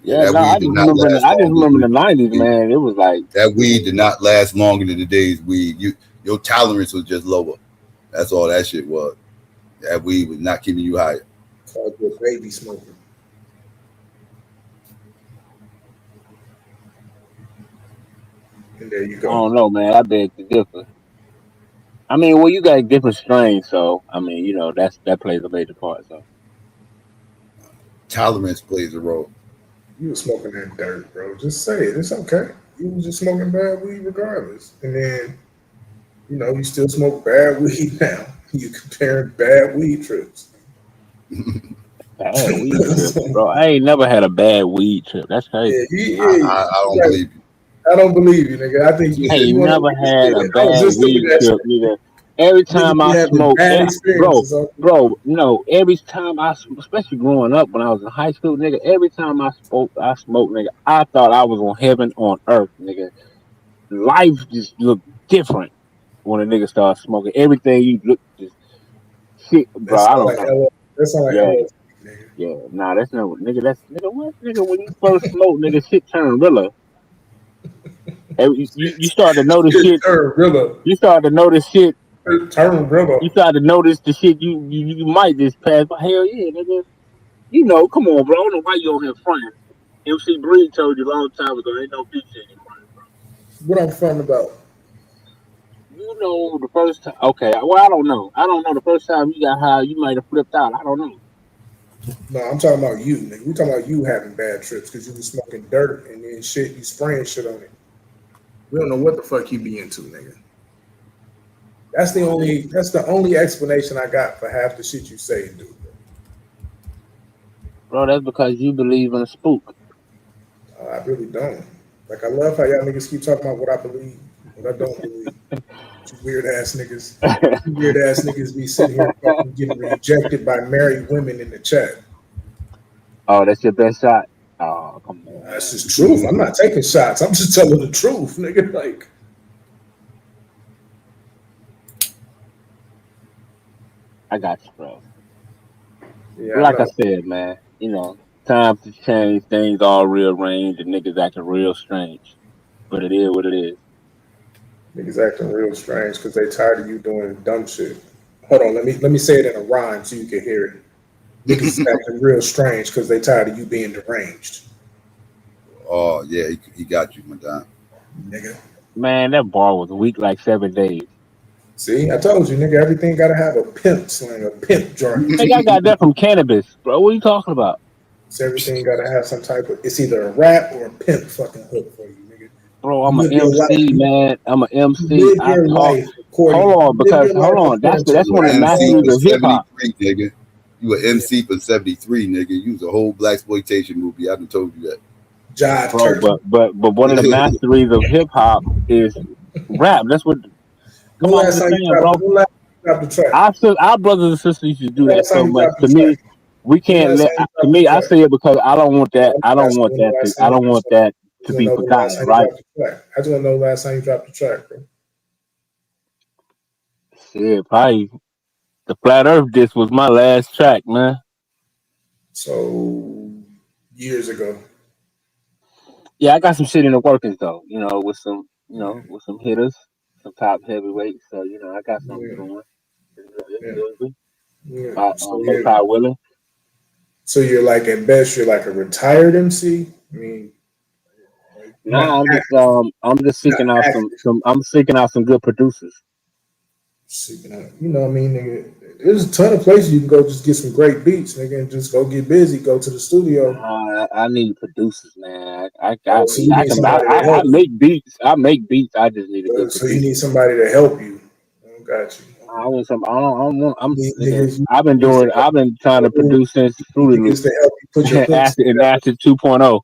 Yeah, no, I just remember in the 90s, man. It was like that weed did not last longer than today's weed. Your tolerance was just lower. That's all that shit was. That weed was not keeping you higher. Called you a baby smoker. And there you go. I don't know, man. I beg to differ. I mean, well, you got different strains, so I mean, you know, that plays a major part. So tolerance plays a role. You were smoking that dirt, bro. Just say it. It's okay. You was just smoking bad weed regardless. And then, you know, you still smoke bad weed now. You comparing bad weed trips. Bad weed trip, bro. I ain't never had a bad weed trip. That's crazy. I don't believe you. I don't believe you, nigga. I think I ain't never had a bad weed trip, nigga. Every time I smoke, bro, no. Every time especially growing up when I was in high school, nigga. Every time I smoked, nigga. I thought I was on heaven on earth, nigga. Life just looked different when a nigga started smoking. Everything you look just shit, bro. I don't know. That's not like LSD, nigga. Yeah, nah, that's not what, nigga. That's nigga. What, nigga? When you first smoke, nigga, shit turn realer. You start to notice shit. You start to notice shit. You start to notice the shit you might just pass by. Hell yeah, nigga. You know, come on, bro. I don't know why you on here fronting. MC Breed told you a long time ago, ain't no bitch in your front, bro. What I'm fronting about? You know, the first time. Okay, well, I don't know. I don't know. The first time you got high, you might have flipped out. I don't know. No, I'm talking about you, nigga. We talking about you having bad trips because you was smoking dirt and then shit, you spraying shit on it. We don't know what the fuck you be into, nigga. That's the only explanation I got for half the shit you say and do. Bro, that's because you believe in a spook. I really don't. Like, I love how y'all niggas keep talking about what I believe, what I don't believe. You weird ass niggas. You weird ass niggas be sitting here fucking getting rejected by married women in the chat. Oh, that's your best shot? Oh, come on, That's man. just truth. I'm not taking shots. I'm just telling the truth, nigga. Like, I got you, bro. yeah, I Like I know. said, man, times have changed, things all rearranged, and niggas acting real strange. But it is what it is. Niggas acting real strange because they tired of you doing dumb shit. Hold on, let me say it in a rhyme so you can hear it. Niggas is acting real strange because they tired of you being deranged. Oh yeah, he got you, Madonna. Nigga. Man, that bar was weak like 7 days. See, I told you, nigga, everything gotta have a pimp slang, a pimp jargon. Nigga, I got that from cannabis, bro. What are you talking about? So everything gotta have some type of, it's either a rap or a pimp fucking hook for you, nigga. Bro, You I'm an live your life, MC, man. I'm an you MC. live I your talk. life according, Hold on, you live because your life according to that's You one what of the were you MC want. masteries for of hip hop. 73, nigga. You were MC for 73, nigga. You was a whole black exploitation movie. I done told you that. Jive Bro, turkey. but one of the masteries of hip hop is rap. That's what. When Come on, I'm last just time you saying, dropped, bro. when last time you dropped the track? Our brothers and sisters used to do When that last time so you much. dropped the To track? me, we When can't last let. time you To dropped the me, I track? say it because I don't want No, that. I I'm don't asking want when the that. last I time you don't dropped want the track. that I to just want be to know when the last forgotten, time you right? dropped the track. I just want to know the last time you dropped the track, bro. Shit, probably the Flat Earth disc was my last track, man. So years ago. Yeah, I got some shit in the workings though. With some, with some hitters, some top heavyweights. So I got something Yeah, going. yeah, yeah. So Most yeah. high willing. So you're like at best you're like a retired MC. I mean, like not Nah, active, I'm just not seeking out active. I'm seeking out some good producers. Seeking out, you know what I mean, nigga. There's a ton of places you can go just get some great beats, nigga, and just go get busy, go to the studio. Nah, I need producers, man. I Oh, got so beats. you need somebody to I help you. make beats. I make beats. I just need a good So you producer. need somebody to help you. Oh, got you. I want some. I don't want. I'm nigga. Niggas, niggas to I've been trying to help produce since you Fruity need niggas Loops, to help you put your hooks together. Acid 2.0.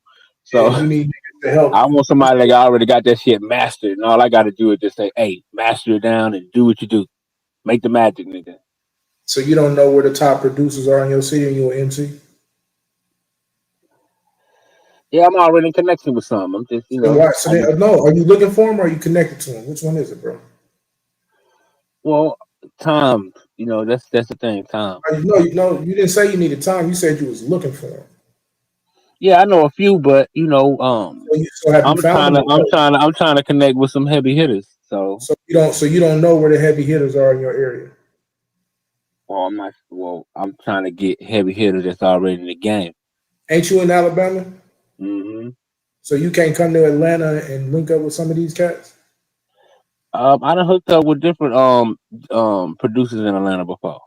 Yeah, So you need niggas to help I you. want somebody that already got that shit mastered, and all I got to do is just say, "Hey, master it down and do what you do. Make the magic, nigga." So you don't know where the top producers are in your city and you're an MC? Yeah, I'm already in connection with some. I'm just, Then why? So I just no, are you looking for them or are you connected to them? Which one is it, bro? well, time. That's the thing. Time. You didn't say you needed time. You said you was looking for them. Yeah, I know a few, but So have you found them? Or no? I'm trying to connect with some heavy hitters. So, So you don't know where the heavy hitters are in your area. I'm trying to get heavy hitters that's already in the game. Ain't you in Alabama? Hmm. So you can't come to Atlanta and link up with some of these cats? I done hooked up with different producers in Atlanta before.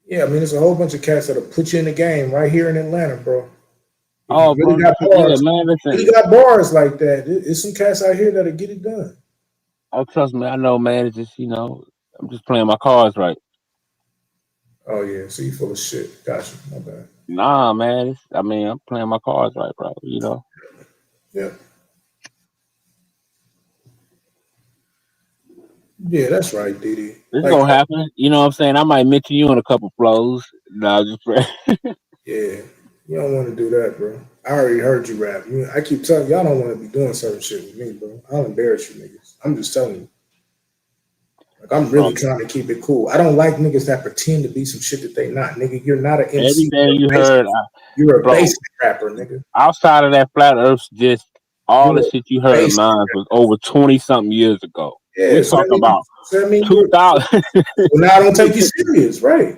Yeah, I mean, there's a whole bunch of cats that'll put you in the game right here in Atlanta, bro. If you Oh, really bro, got yeah, bars, man, really listen. got bars like that. There's some cats out here that'll get it done. Oh, trust me, I know, man. It's just I'm just playing my cards right. Oh yeah, so you full of shit. Gotcha. My bad. Nah, man. I'm playing my cards right, bro. Yeah. Yeah, that's right, Didi. It's Like, gonna happen. You know what I'm saying? I might mention you in a couple flows. No, just yeah, you don't want to do that, bro. I already heard you rap. I keep telling y'all don't want to be doing certain shit with me, bro. I'll embarrass you niggas. I'm just telling you. Like, I'm really trying to keep it cool. I don't like niggas that pretend to be some shit that they not, nigga. You're not an MC. everything you heard, You're a bro. basic rapper, nigga. Outside of that Flat Earth, just all the You're a shit you heard of basic mine was over 20-something years ago. Yeah, We're talking about so that means 2000. well, now I don't take you serious, right?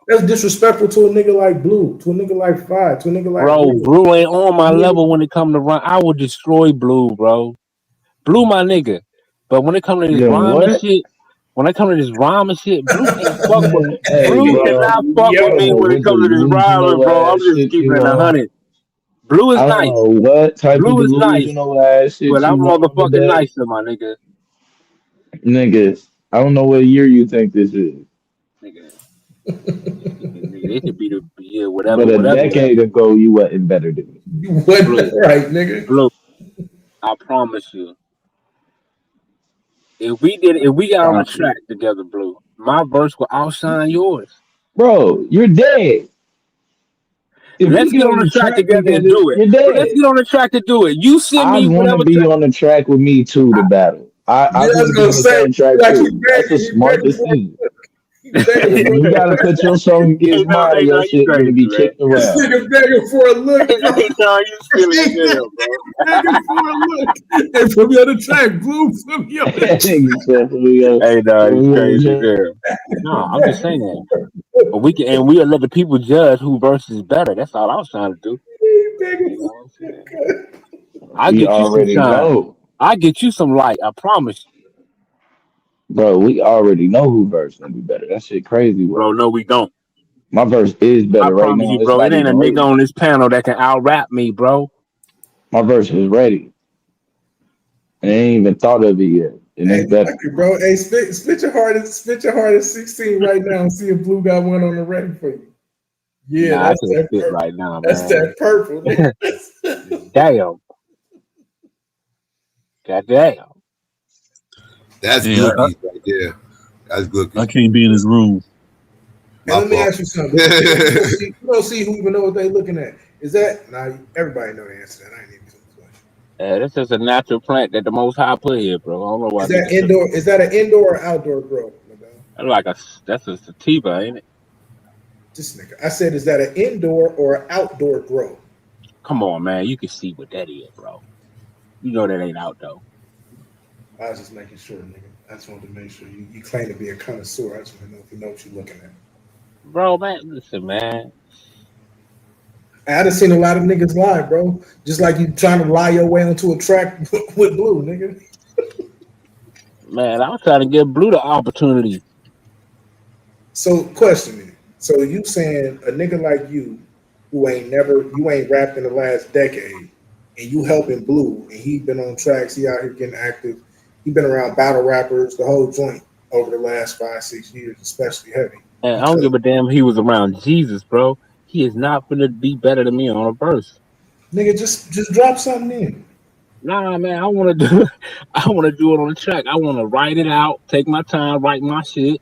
That's disrespectful to a nigga like Blue, to a nigga like Five, to a nigga like Bro, Blue. Blue ain't on my level when it come to rhyme. I would destroy Blue, bro. Blue, my nigga. But when it come to this Yeah, rhyming what? shit, Blue can't fuck with. Man, hey, Blue bro. cannot fuck I with don't me know when it what comes to this rhyming, delusional bro. I'm ass just shit keeping you it on. 100. Blue is I don't nice. know what type of Blue is nice. delusional ass shit But I'm you on motherfucking today. nicer, my nigga. Nigga, I don't know what year you think this is. Nigga, It could be whatever, But a whatever. decade ago, you wasn't better than me. You wasn't right, nigga. Blue, I promise you. If we got on a track together, Blue, my verse will outshine yours. Bro, you're dead. If we Let's get get on on the the track track together and together, do it. you're But let's dead. get on the track to do it. You send I me want to whatever be track. on the track with me too to battle. I Yeah, I want was to be gonna on the say, same track like too. That's a he smart begging for decision. he begging for You gotta put your song against mine, your You shit gonna crazy, be man. kicked this around. nigga begging for a look, bro. Hey, no, you silly as hell, bro. Begging for a look. Hey, put me on the track, Blue. Put me on the track. Hey, no, you crazy as hell. No, I'm just saying that. But we'll let the people judge who verse is better. That's all I was trying to do. He begging You know for what I'm saying? a look. I We get you some already shine. know. I get you some light. I promise you. Bro, we already know who verse gonna be better. That shit crazy Bro, work. no, we don't. My verse is I better right promise now. you, It's bro. It not ain't a even nigga written. on this panel that can out rap me, bro. My verse is ready. And I ain't even thought of it yet. And Hey, it's better. fuck it, bro. Hey, spit your heart at 16 right now and see if Blue got one on the ready for you. Yeah, Nah, I that's can't that spit purple. right now, That's man. that purple, nigga. Damn. Goddamn. That's Yeah, Glookies right there. That's Glookies. I can't be in his room. And let me ask you something. You don't see who even know what they looking at. Is that everybody know the answer to that. I ain't even gonna question. This is a natural plant that the Most High put here, bro. I don't know why Is that niggas say indoor? Is that an indoor or outdoor grow? that's a sativa, ain't it? This nigga. I said, is that an indoor or an outdoor grow? Come on, man. You can see what that is, bro. You know that ain't outdoor. I was just making sure, nigga. I just wanted to make sure you claim to be a connoisseur. I just want to know if you know what you're looking at. Bro, man, listen, man. I done seen a lot of niggas lie, bro. Just like you trying to lie your way onto a track with Blue, nigga. Man, I was trying to give Blue the opportunity. So, question me. So you saying a nigga like you, who ain't rapped in the last decade, and you helping Blue, and he been on tracks, he out here getting active, he been around battle rappers, the whole joint over the last 5-6 years, especially heavy. And I don't give a damn if he was around Jesus, bro. He is not gonna be better than me on a verse. Nigga, just drop something in. Nah, man, I wanna do it on the track. I wanna write it out, take my time, write my shit,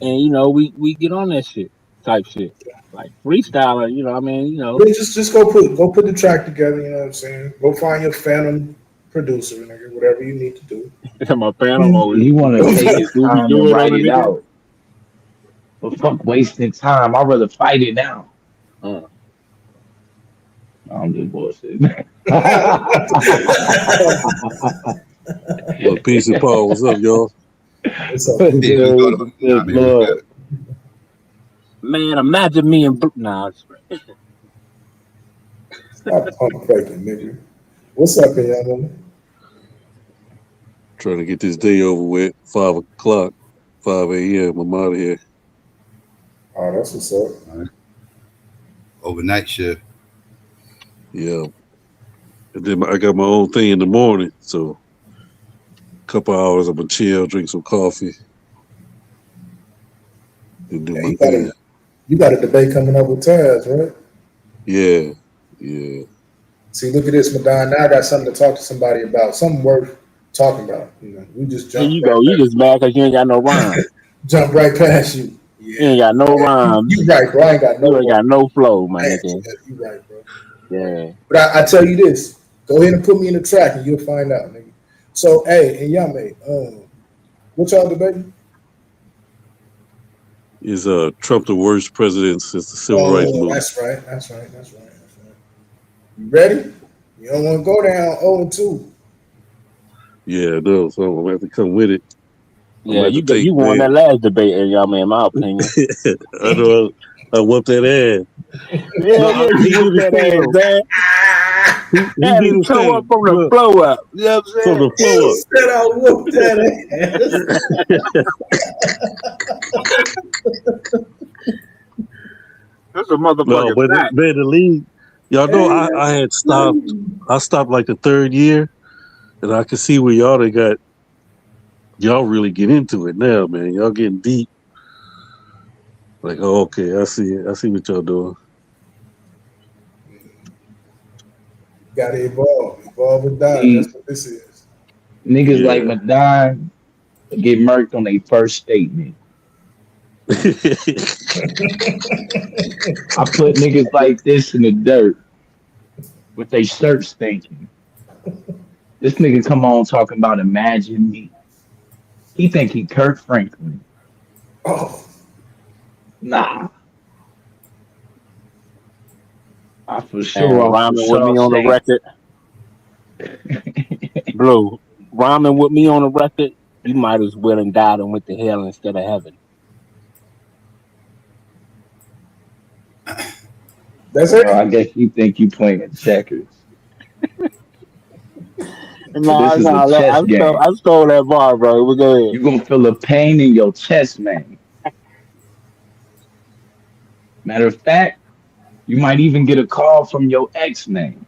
and we get on that shit type shit. Like freestyling, I mean, Just go put the track together, you know what I'm saying? Go find your phantom producer, nigga, whatever you need to do. My panel, He want to take his Scooby time do and it on write a it nigga. out. But fuck wasting time. I'd rather fight it now. I'm just bullshit. Well, peace and Paul. What's up, y'all? What's up? What's good? What's good, Lord? Man, imagine me and nah. Stop pump faking, nigga. What's up, y'all? Trying to get this day over with. 5 o'clock, 5 a.m. I'm out of here. Oh, that's what's up. Overnight shift. Yeah. And then I got my own thing in the morning. So a couple hours, I'm going to chill, drink some coffee, and do my thing. You got a debate coming up with Taz, right? Yeah. See, look at this, Madonna. Now I got something to talk to somebody about. Something worth talking about. We just Here jumped you right go. You past just mad because you ain't got no rhyme. jump right past you. You ain't got no rhymes. You right, bro. I ain't got no. You ain't got no flow, my Man, nigga. you right, bro. Yeah. But I tell you this. Go ahead and put me in the track and you'll find out, nigga. So, hey, and Yame, what y'all debating? Is Trump the worst president since the Civil Rights Movement? That's right. You ready? You don't want to go down 0-2. Yeah, no, so I'm going to have to come with it. Yeah, you won that last debate, Yame, in my opinion. I know I whooped that ass. Yeah, you whooped that ass, man. He did his toe thing. up from the flow up. You know what I'm saying? From the flow up. He said I whooped that ass. That's a motherfucking No, but fact. man, the league, y'all know I had stopped. I stopped like the third year, and I could see where y'all really get into it now, man. Y'all getting deep. Like, oh, okay, I see it. I see what y'all doing. Got to evolve and die. See, That's what this is. niggas like Yeah. Madon get murked on their first statement. I put niggas like this in the dirt with they shirts thinking. This nigga come on talking about imagine me. He think he Kirk Franklin. Oh, Nah, I for And sure off of rhyming with me on the Shawshank. record, Blue. Rhyming with me on the record, you might as well and died and went to hell instead of heaven. that's it. I guess you think you playing checkers. But No, this is a no, chess game. I stole that bar, bro. We go ahead. You gonna feel a pain in your chest, man. Matter of fact, you might even get a call from your ex man.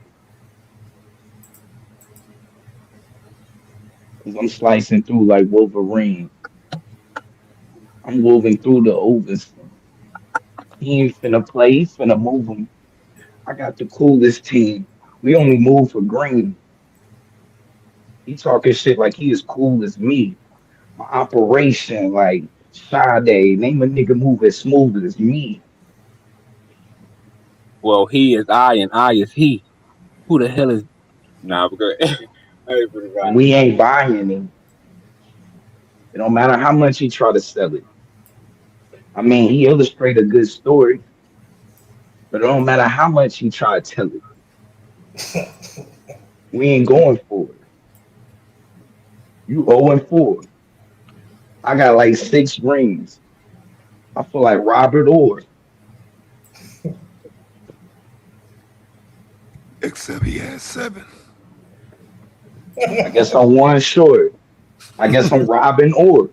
Cause I'm slicing through like Wolverine. I'm moving through the overs. He ain't finna play, he finna move him. I got the coolest team. We only move for green. He talking shit like he as cool as me. My operation, like Sade, name a nigga move as smooth as me. Well, he is I and I is he. Who the hell is? Nah, we go ahead. I ain't finna And rhyme. we ain't buying him. It don't matter how much he try to sell it. I mean, he illustrate a good story, but it don't matter how much he try to tell it. We ain't going for it. You 0-4. I got like 6 rings. I feel like Robert Orr. Except he has 7. I guess I'm one short. I guess I'm Robin Orr.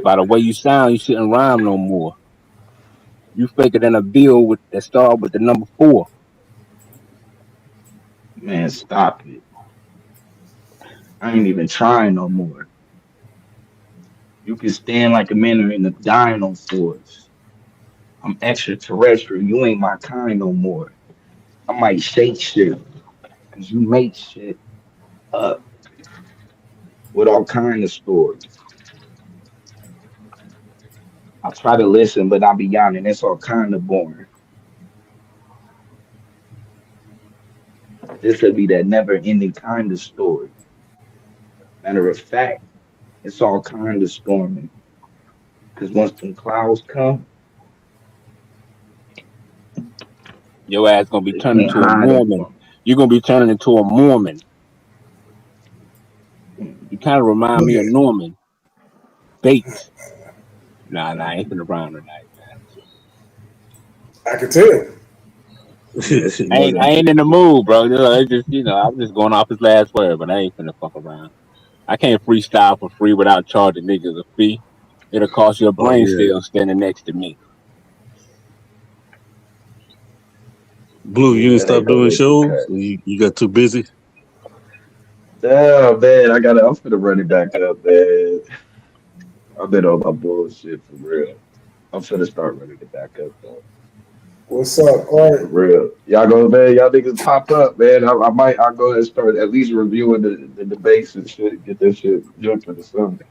By the way you sound, you shouldn't rhyme no more. You faker than a bill with that start with the number 4. Man, stop it. I ain't even trying no more. You can stand like a man in the dino force. I'm extraterrestrial. You ain't my kind no more. I might shake shit because you make shit up with all kind of stories. I try to listen, but I be yawning. It's all kind of boring. This would be that never ending kind of story. Matter of fact, it's all kind of storming. Because once them clouds come, Your ass gonna be they turning can't into a hide them Mormon. from You're gonna be turning into a Mormon. me. You kind of remind Look me at of it. Norman Bates. Nah, I ain't finna rhyme tonight, I can tell. Yes, you man. know I that. ain't in the mood, bro. I'm just going off his last word, but I ain't finna fuck around. I can't freestyle for free without charging niggas a fee. It'll cost you a Oh brain yeah. cell standing next to me. Blue, you Yeah, didn't that ain't stop no doing liquid shows? cut. You got too busy? Oh man, I'm finna run it back up, man. I've been on my bullshit for real. I'm finna start running it back up though. What's up, For Art? real. Y'all go, man, y'all niggas pop up, man. I'll go ahead and start at least reviewing the debates and shit, get this shit jumping or something.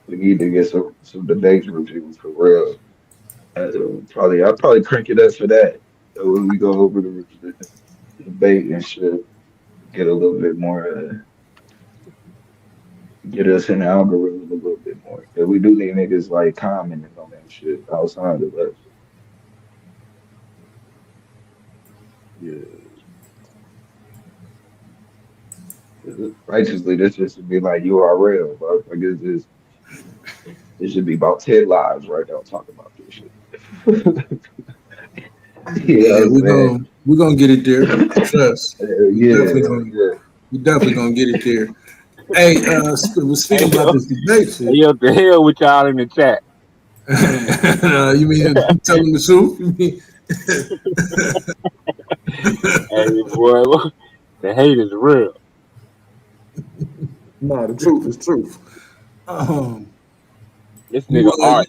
We need to get some debates reviewed for real. I'll probably crank it up for that. So when we go over the debate and shit, get a little bit more, get us in the algorithm a little bit more. Cause we do need niggas like commenting on that shit outside of us. Yeah. Righteously, this just should be like URL, bro. I guess it should be about 10 lives right now talking about this shit. You know Yeah, what I'm saying? we're gonna get it there. Trust. Yeah. We definitely gonna get it there. Hey, we're Hey speaking about yo, this debate hey shit. yo, the hell with y'all in the chat. You mean telling the truth? You mean Hey boy, the hate is real. No, the truth is truth. This nigga Art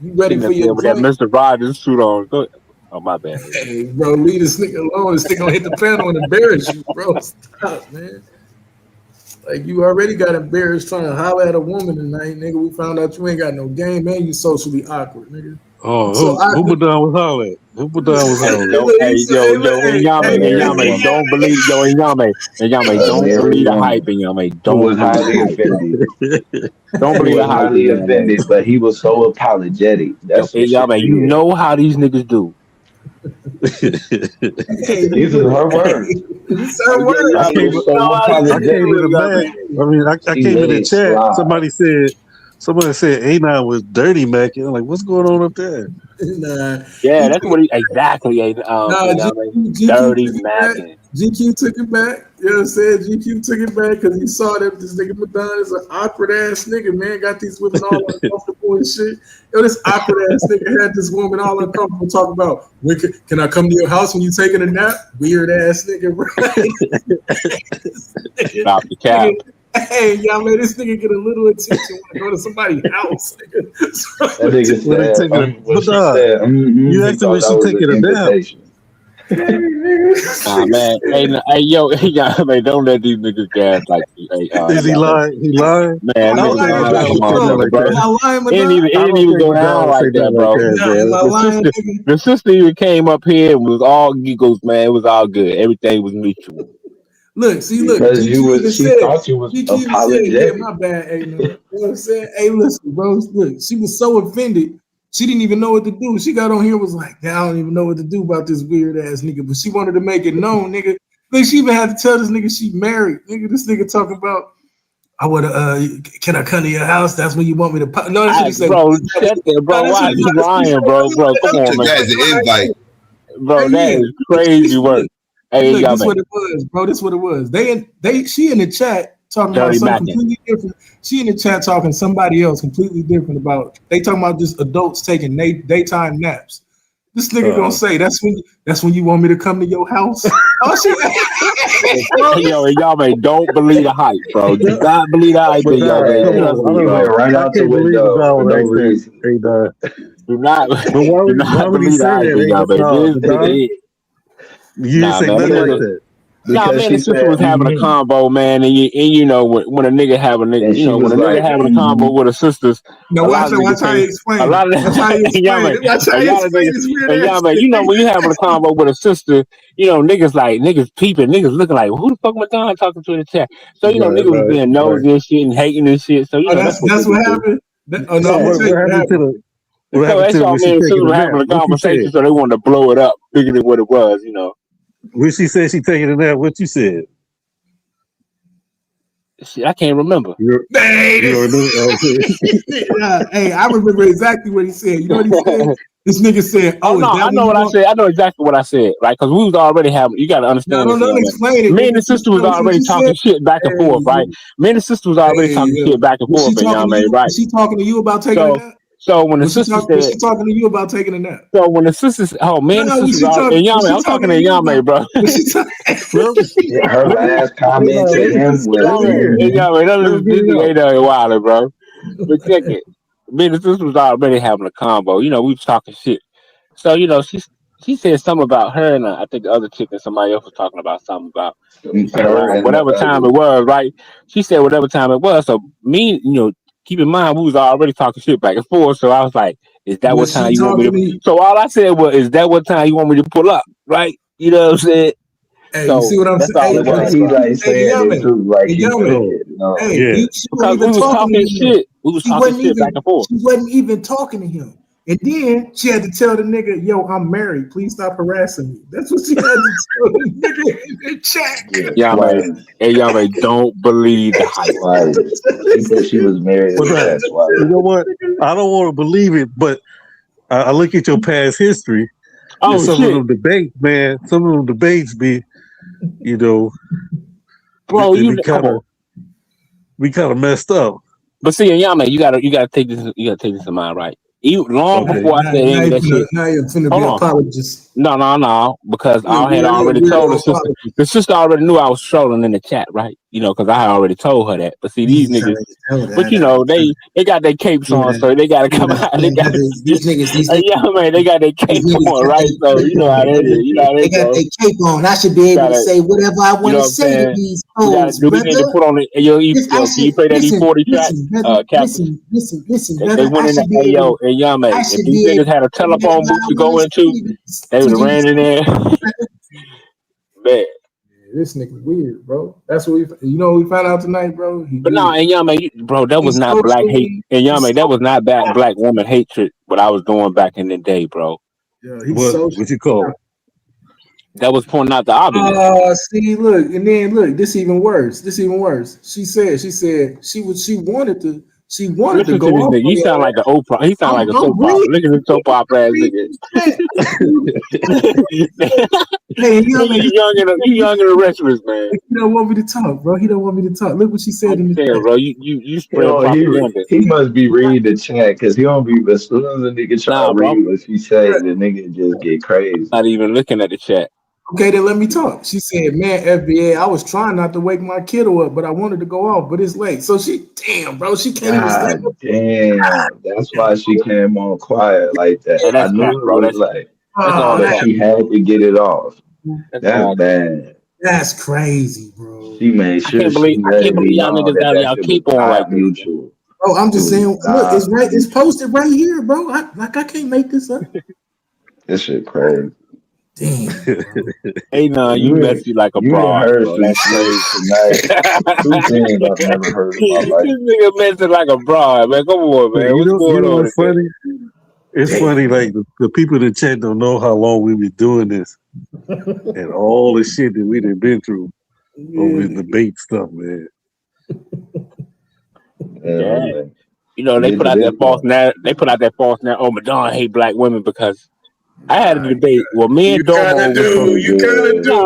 you ready sitting for up there your with that joint? Mr. Rogers suit on. Go. Oh, my bad. Hey, bro, leave this nigga alone. This nigga gonna hit the panel and embarrass you, bro. Stop, man. Like, you already got embarrassed trying to holler at a woman tonight, nigga. We found out you ain't got no game, man. You socially awkward, nigga. Oh, who Madonna was hollering? Who Madonna was Hey, hollering? Yame, don't believe, Yame, don't believe the hype, and Yame, Who don't was believe the highly hype, bro. offended? Don't Who believe the was hype, highly Yame. offended, but he was so apologetic. That's some shit Yame, to you hear. know how these niggas do. These are her words. It's her words. I She came, was so I came in the apologetic. back. I mean, I She came let in the it chat. slide. Somebody said A9 was dirty Mac. I'm like, what's going on up there? Nah, Yeah, that's what he exactly. GQ Dirty took it back. macking. GQ took it back. You know what I'm saying? GQ took it back because he saw that this nigga Madonna is an awkward ass nigga, man. Got these women all uncomfortable and shit. Yo, this awkward ass nigga had this woman all uncomfortable talking about, can I come to your house when you taking a nap? Weird ass nigga, right? Stop the cap. Hey, y'all, man, this nigga get a little attention when I go to somebody's house, nigga. That nigga said, when she said, you he asked thought when that she was taking an a nap. invitation. Nah, man. Hey, yo, man, don't let these niggas gas like you. Is he lying? He lying? Man, I don't think niggas lying like a Madonna would say that motherfucker, like bro. that. It didn't even go down like that, bro. The sister even came up here and was all giggles, man. It was all good. Everything was mutual. Look. She GQ thought you was even said, apologetic. yeah, my bad, hey, man. You know what I'm saying? Hey, listen, bro. Look, she was so offended, she didn't even know what to do. She got on here and was like, I don't even know what to do about this weird ass nigga. But she wanted to make it known, nigga. Like, she even had to tell this nigga she married. Nigga, this nigga talking about, I would can I come to your house? That's when you want me to pop. No, that's what he said. Bro, shut that, bro. Why are you lying, bro? Bro, come on, man. That's an invite. Bro, that is crazy work. Hey, Look, y'all, this man. what it was, bro. This what it was. She in the chat talking Dirty about something macking. completely different. She in the chat talking somebody else completely different about. They talking about just adults taking daytime naps. This nigga gonna say that's when you want me to come to your house. Oh shit! Yo, y'all, man, don't believe the hype, bro. Do not believe the hype, y'all, man. He went right out the window for no reason. Do not why would he believe the say hype, that? y'all, man. Madonna? You didn't say nothing like that. Nah, man, the sister was having a combo, man, and you know when a nigga have a nigga, you know when a nigga having a combo with a sisters. Now watch how he explain. A lot of Watch how he explain it. Watch how he explain this weird ass. Y'all, man, you know when you having a combo with a sister, you know niggas peeping, niggas looking like who the fuck Madonna talking to in the chat. So you know niggas was being nosy and shit and hating and shit. So you know that's what happened. Oh no, what happened to the? What so happened that's to y'all when she man taking a were nap? having a What she conversation, said? so they wanted to blow it up bigger than what it was, you know. When she said she taking a nap, what you said? Shit, I can't remember. Hey, I remember exactly what he said. You know what he said? This nigga said, "Oh no, I know what I said. I know exactly what I said, right? Because we was already having. You got to understand this. Don't explain it. Me and the sister was already talking shit back and forth, right? Me and the sister was already talking shit back and forth, and y'all made right. Was she talking to you about taking a nap? So when the sister said, was she talking to you about taking a nap? So when the sisters, man, the sisters are, and Yame, I'm talking to Yame, bro. Her last comment to him was, Yame, this ain't wild, bro. But check it. Me and the sisters was already having a combo. You know, we was talking shit. So you know, she said something about her, and I think the other chick and somebody else was talking about something about around whatever time it was, right? She said whatever time it was. So me, you know. Keep in mind, we was already talking shit back and forth, so I was like, "Is that what time you want me to?" So all I said was, "Is that what time you want me to pull up?" Right? You know what I'm saying? Hey, so you see what I'm saying? He like saying it too, like he because we was talking shit. We was talking shit back and forth. She wasn't even talking to him. And then she had to tell the nigga, "Yo, I'm married. Please stop harassing me." That's what she had to tell the nigga in the chat. Y'all may don't believe the hype. She said she was married. That's why. You know what? I don't want to believe it, but I look at your past history. Oh, some of them debates, man. Some of them debates be, you know, bro, we kind of messed up. But see, y'all man, you gotta take this. You gotta take this in mind, right? Even long before I said any of that shit. Now you're finna be apologist. No, because I had already told the sister. The sister already knew I was trolling in the chat, right? you know, because I had already told her that. But see, these niggas, but you know, they got their capes on, so they got to come out. They got these niggas, man, they got their cape on, right? So you know how that is. You know how they got their cape on. I should be able to say whatever I want to say to these hoes, do we need to put on the can you play that E40 track? Captain. Listen, They brother. went I in there, should be hey, able. yo, and man, if these niggas had a telephone booth to go into, they would have ran in there. Man. This nigga weird, bro. That's what we found out tonight, bro. But no, and man, bro, that was not black hate. And man, that was not black woman hatred. What I was doing back in the day, bro. Yeah, what you call it? That was pointing out the obvious. See, look, and then look. This even worse. She said she wanted to. She wanted to go off. He sound like an Oprah. He sound like a soap opera. Look at this soap opera ass nigga. Hey, he young in the restless, man. He don't want me to talk, bro. He don't want me to talk. Look what she said in the chat, bro. You spread propaganda. He must be reading the chat because he don't be. As soon as a nigga try to read what she say, the nigga just get crazy. Not even looking at the chat. Okay, then let me talk. She said, man, FBA, I was trying not to wake my kiddo up, but I wanted to go off, but it's late. So she can't even stand up. Damn. That's why she came on quiet like that. I knew it was like, she had to get it off. That's bad. That's crazy, bro. She made sure I can't believe y'all niggas got y'all keep on like mutual. Oh, I'm just saying, look, it's right, it's posted right here, bro. I can't make this up. This shit crazy. Damn. Hey, no, you messy like a broad. Bro. That's crazy. Tonight. 2 things I've never heard in my life. This nigga messy like a broad, man. Come on, man. What's going on? What's funny? It's funny, like the people in the chat don't know how long we been doing this, and all the shit that we done been through over the debate stuff, man. Yeah. You know, they put out that false narrative. They put out that false narrative. Oh, Madonna hate black women because I had a debate. Well, me and Domo.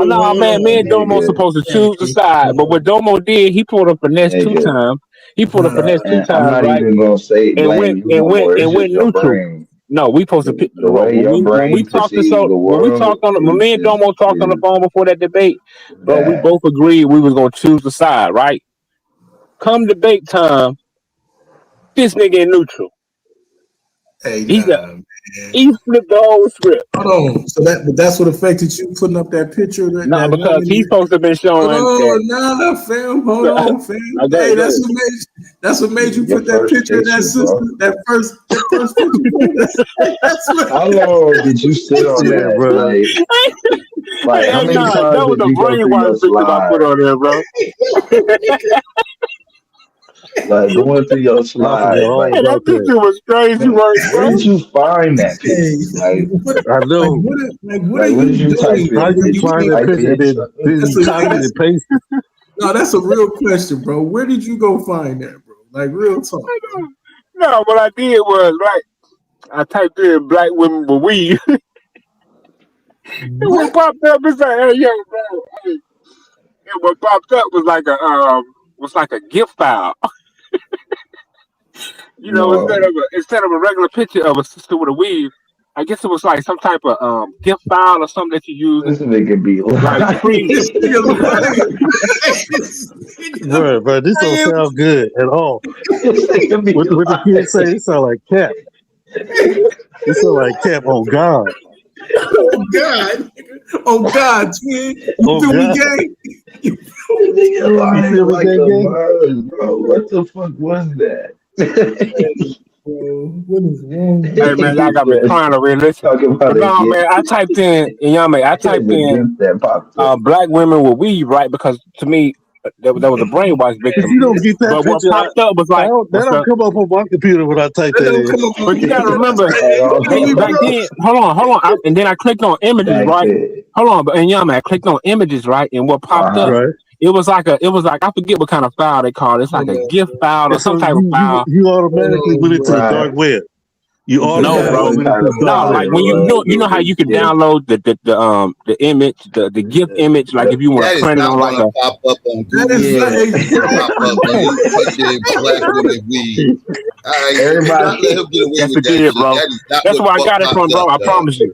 No, man. Me and Domo supposed to choose the side, but what Domo did, he pulled a finesse 2 times. He pulled a finesse 2 times, I'm not right? even gonna say and went neutral. brain. No, we supposed to pick the way when we talked on when me and Domo talked on the phone before that debate, bro. We both agreed we was gonna choose the side, right? Come debate time, this nigga in neutral. Hey, he flipped the whole script. Hold on. So that's what affected you putting up that picture. No, because he's supposed to have been showing. Fam. Hold on, fam. Hey, that's what made you put that picture of that sister. That first picture. How long did you sit on that, bro? Like how many times that was did you go through your slide? I put on there, bro. Like going through your slide. That picture was crazy, work, bro. Where did you find that picture? Like I know. What did you type in? How did you find that picture? Did you copy and paste it? No, that's a real question, bro. Where did you go find that, bro? Like real talk. No, what I did was I typed in black women with weed. And what popped up is like, hey, yo, bro. Hey. And what popped up was like a gift file. You know, instead of a regular picture of a sister with a weave, I guess it was like some type of gift file or something that you use. This nigga be like bro, this don't sound good at all. What the kids say, it sound like Cap. It sound like Cap on God. Oh God! Oh God, twin! You feel me, gang? You feel me, gang? Bro, what the fuck was that? Bro, what is wrong? Hey man, y'all got me crying over here. Listen, but no, man, I typed in black women with weave, right? Because to me, that was a brainwash victim. If you don't get that but picture, what popped up was like that don't come up on my computer when I type that in. But you gotta remember, back then, hold on. And then I clicked on images, right? Hold on, but I clicked on images, right? And what popped up? Right. It was like I forget what kind of file they call it. It's like a gift file or some type of file. You automatically went into the dark web. You automatically like when you know how you can download the image, the GIF image, like if you want to print it on like a pop up on Google. Pop up and touch it, black women weed. Everybody Yes, it did, bro. That's where I got it from, bro. I promise you.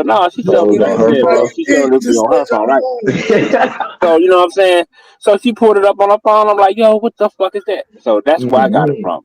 Yeah, no, she showed me that shit, bro. She showed it to me on her phone, right? So you know what I'm saying? So she pulled it up on her phone. I'm like, yo, what the fuck is that? So that's where I got it from.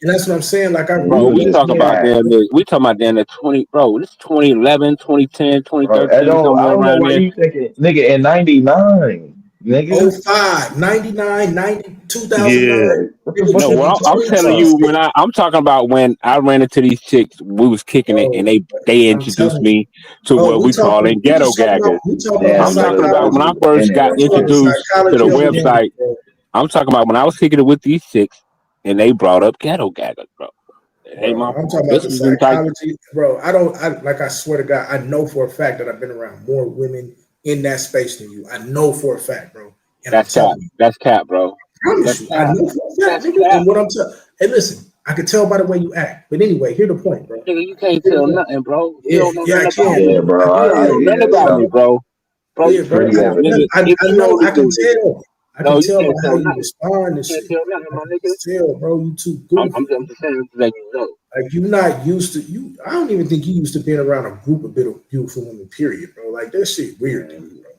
And that's what I'm saying. Like I Bro, really we just talking don't. about damn near 20, bro. This 2011, 2010, Bro, 2013, I somewhere don't know around why there. you thinking, nigga, in '99, nigga. 05, 99, 90, 2009. Yeah. What the Nigga, fuck No, is you well, I'm talking telling about? you, I'm talking about when I ran into these chicks, we was kicking it, and Bro, they I'm introduced telling you. me to Bro, what we call in we ghetto just talking about gaggers. the I'm Damn, nigga, talking I about was when I psychology. just in first it got at We talking about the 10. introduced to psychology the of a nigga, website. bro. I'm talking about when I was kicking it with these chicks, and they brought up ghetto gaggers, bro. Hey, Bro, my I'm talking about this the was in type. psychology, bro. I swear to God, I know for a fact that I've been around more women in that space than you. I know for a fact, bro. And I'm That's cap. telling you, That's cap, bro. I promise That's you, I cap. know for a fact, That's nigga. cap. And what I'm telling, hey, listen, I can tell by the way you act. But anyway, here's the point, bro. Nigga, you can't Here's the tell point. nothing, bro. You Yeah, don't know yeah, I nothing about can, me. Yeah, bro. bro. You don't know nothing Yeah, about me, bro. bro. Bro, Yeah, It's bro. pretty evident. nigga, if I you know. only I can do, nigga. tell. I No, can you tell by can't how tell you nothing. respond You and can't shit, tell bro. nothing, I my can nigga. tell, bro. You too I'm goofy. just saying to let you know. Like you're not used to you. I don't even think you used to being around a group of beautiful women. Period, bro. Like that shit weird to me, bro.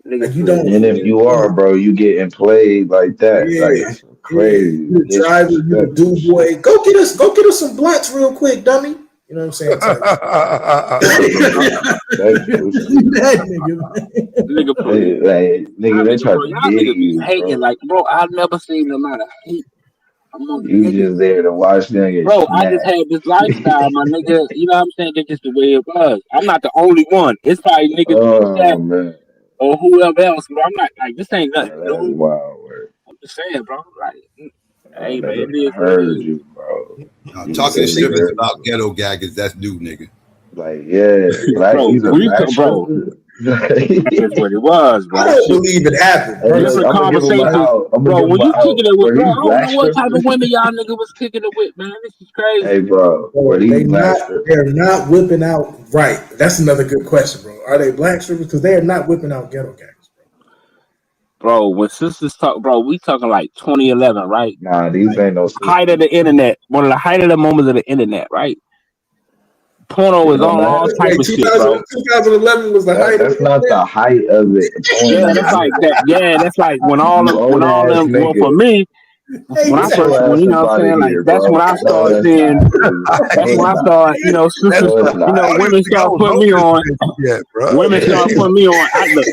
Nigga, Like you don't. please, And if man. you are, bro, you getting played like that. Like Yeah, it's yeah. crazy. You the driver. You the Disrespectful do shit. boy. Go get us some blunts real quick, dummy. You know what I'm saying? Type shit. Disrespectful shit. That nigga, man. Nigga, please. Nigga, they Bro, try to y'all diddy niggas be you, hating. bro. Like, bro, I've never seen the amount of hate among You niggas. just there to watch them get Bro, I just smacked. had this lifestyle, my nigga. You know what I'm saying? That's just the way it was. I'm not the only one. It's probably niggas in the Oh chat man, or whoever else, bro. I'm not like this ain't nothing that's new. wild work. I'm just saying, bro. Like, hey man, Nigga, it is I what it heard is. you, bro. You Talking said you strippers heard about me. ghetto gaggers, that's new, nigga. Like, yeah, black. Bro, He's a black bro, stripper. it's what it was, I bro. don't Shit. believe it happened, Hey, bro. look, Different I'm gonna give him an conversations, out. I'm gonna bro. give him When an you kicking out. it with, Were bro, I these don't black know what type of strippers? women y'all nigga was kicking it with, man. This is crazy. Hey, bro, were Bro, these black strippers? they're not whipping out right. That's another good question, bro. Are they black strippers? Because they are not whipping out ghetto gangs, Bro, when sisters talk, bro, we talking like 2011, right? Nah, these Like ain't no height of sisters. the internet, one of the height of the moments of the internet, right? Porno It was don't on bro. all matter. type Wait, of shit, bro. 2011 was the height of the That's not internet? the height of the Yeah, porn. that's like that. Yeah, that's like You when old all ass them. Well, for nigga. me, Hey, when I Get that, first, your when ass you know up what I'm out of saying, like here, that's when bro. I No, started it's seeing. not, dude. That's No, when it's I not. started, sisters. No, it's I You not. know, don't even women think I start was putting on me this on. page yet, bro. Women start putting me on. I look.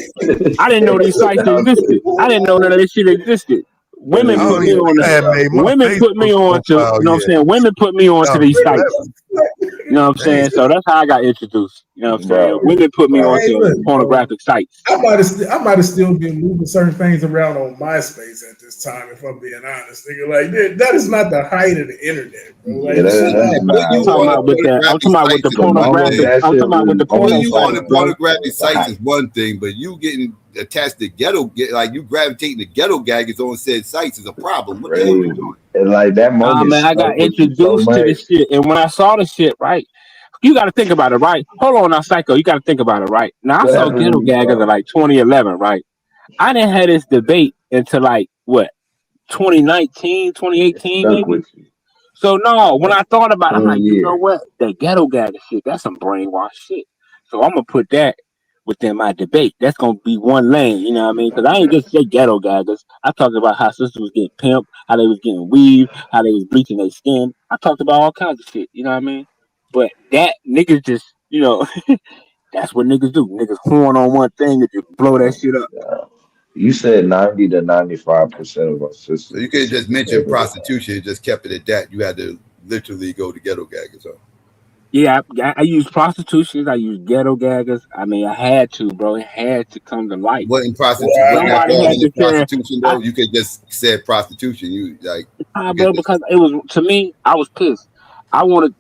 I didn't know these sites Stop existed. it. I didn't know none of this shit existed. That Women I nigga put don't me even on. think I said, had made my Women put me Facebook on to. You profile know what I'm yet. saying? Women put me on to these sites. 2011. You know what I'm saying? So that's how I got introduced. You know what I'm saying? bro, Women put me on hey, bro. to look, bro. pornographic sites. I might have still been moving certain things around on MySpace at this time, if I'm being honest. Nigga, like that is not the height of the internet, bro. Yeah, Like you that, should that's not. I'm Put you not, talking on the about bro. with that. I'm pornographic talking about with sites the is The one moment pornographic. thing. that I'm shit talking about with was the Put porno on you on sites, the porn, bro. that pornographic was the sites is height. one thing, but you getting attached to ghetto, like you gravitating to ghetto gaggers on said sites is a problem. What the hell you Crazy. doing? And like that Nah, moment man, I got stuck with you so introduced to much. this shit, and when I saw the shit, right, you got to think about it, right? Hold on, now, Psycho, you got to think about it, right? Now, I What saw happened when Ghetto you Gaggers in saw it? like 2011, right? I didn't have this debate until like what 2019, It 2018, stuck maybe. with you So no, when like I thought about it, I'm 20 like, you know years. what? That Ghetto Gagger shit, that's some brainwash shit. So I'm gonna put that within my debate. That's gonna be one lane, you know what I mean? Because I ain't just say Ghetto Gaggers. I talked about how sisters was getting pimped, how they was getting weave, how they was bleaching their skin. I talked about all kinds of shit, you know what I mean? But that niggas just, that's what niggas do. Niggas horn on one thing and just blow that shit up. You said 90 to 95% of our So sisters you were could just mention sympathetic. prostitution and just kept it at that. You had to literally go to ghetto gaggers. So Yeah, I use prostitutions. I use ghetto gaggers. I mean, I had to, bro. It had to come to light. wouldn't that Somebody fall had into to share. prostitution though? You could just said prostitution. You like you could Bro, just because it was to me, I was pissed. I wanted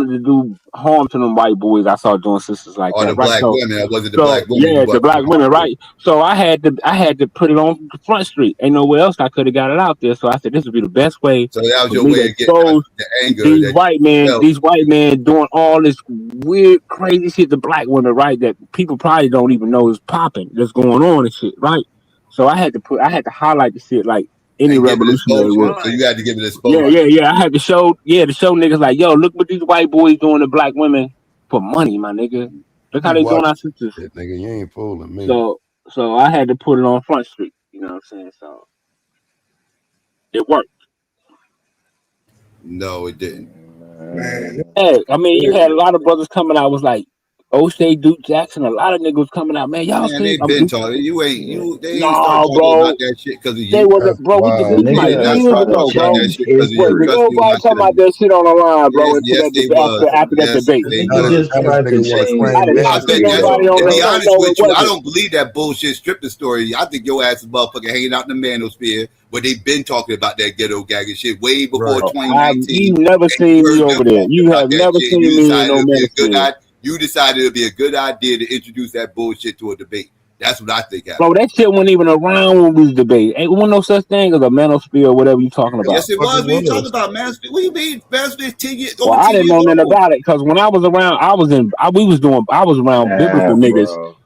to do harm to them white boys I saw doing sisters like or that, the right? black So, women. Or was it the so black women you yeah, the want black women, right? So I had to put it on Front Street. Ain't nowhere else I could have got it out there. So I said this would be the best way So that was for your me to way of getting out expose the anger that you felt. these white men doing all this weird, crazy shit to black women, right? That people probably don't even know is popping, that's going on and shit, right? So I had to highlight the shit like any And give it revolutionary exposure. would. So you had to give it Yeah, exposure. yeah, yeah. I had to show niggas like, yo, look what these white boys doing to black women for money, my nigga. You Look how be they doing our watching sisters. shit, nigga. You ain't fooling me. So I had to put it on Front Street. You know what I'm saying? So it worked. No, it didn't. Man, Hey, I mean, you had a lot of brothers coming out was like, O'Shea, Duke Jackson, a lot of niggas coming out, man. Y'all Man, seen? they been talking. They ain't start Nah, talking bro. about that shit because of They you. wasn't, bro. We They talking about did not years start ago, talking about bro. that shit because of What? you. Nigga, Trust me when nobody I talking tell about you. that shit on the line, bro. Yes, Until yes, that they after was. that Yes, debate. they He was. just tried to change I did I not see think that, nobody on to be the. honest No, it with you, I wasn't. don't believe that bullshit stripper story. I think your ass is motherfucking hanging out in the manosphere, but they've been talking about that ghetto gang and shit way before Bro, 2019. you never And you seen me heard over them there. talking You about have that never shit, and seen you me in decided no it would be a good manosphere. idea. You decided it would be a good idea to introduce that bullshit to a debate. That's what I think happened. Bro, that shit wasn't even around when we was debating. Ain't no such thing as a manosphere or whatever you talking about. Yes, it was. What are you talking about, man? What do you mean? Manosphere 10 years, Well, over I 10 didn't years know nothing old. about it because when I was around, I was around biblical niggas. bro.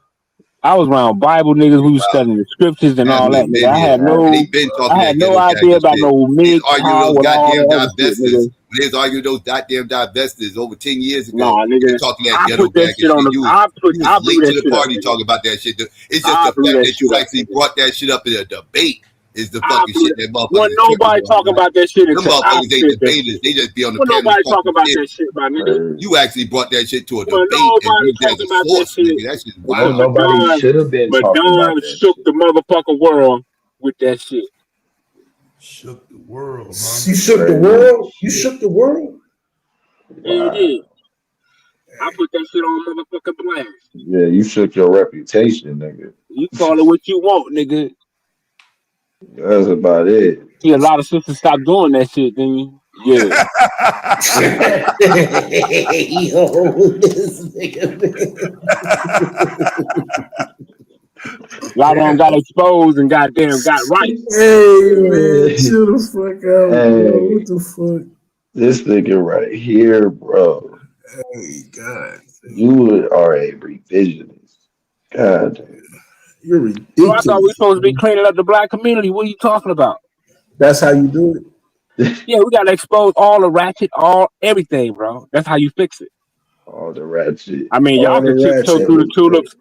I was around Bible niggas. We was studying the scriptures and all that, Manosphere nigga. been here. And he been talking I had that no ghetto gang idea and about shit. no They was mid arguing power those and all goddamn that other shit, divestors. nigga. When they was arguing those goddamn divestors over 10 years ago, Nah, and nigga. talking that I ghetto put that gang and shit on shit. the. You was I blew late to that the shit up, party nigga. talking about that shit. It's just I the blew fact that that shit you up, actually nigga. brought that shit up in a debate is the I fucking blew shit it. that Wasn't motherfuckers tripping nobody on, talking man. about that shit Them until I motherfuckers ain't said that shit. debaters. They just be on the Wasn't panels nobody talking talking about shit. that shit, my nigga. You actually brought that shit to a Wasn't debate and nobody used it as talking a about that source, shit. nigga. That shit's Well, wild. nobody should have been talking about Madonna that shook shit. the motherfucking world with that shit. Shook the world, huh? You shook the world. You shook the world. Yeah, Wow. yeah. I put that shit on motherfucking blast. Yeah, you shook your reputation, nigga. You call it what you want, nigga. That's about it. See, a lot of sisters stop doing that shit, then you. Yeah. Yo, this nigga, A lot of them got exposed and goddamn got right. Hey man, chill the fuck out, bro. Hey, What the fuck? this nigga right here, bro. Hey, God, You are a revisionist. God damn. you're Bro, I thought we ridiculous. supposed to be cleaning up the black community. What are you talking about? That's how you do it. Yeah, we gotta expose all the ratchet, all everything, bro. That's how you fix it. All the ratchet. I mean, y'all All the can tiptoe ratchet. through the Everything. tulips.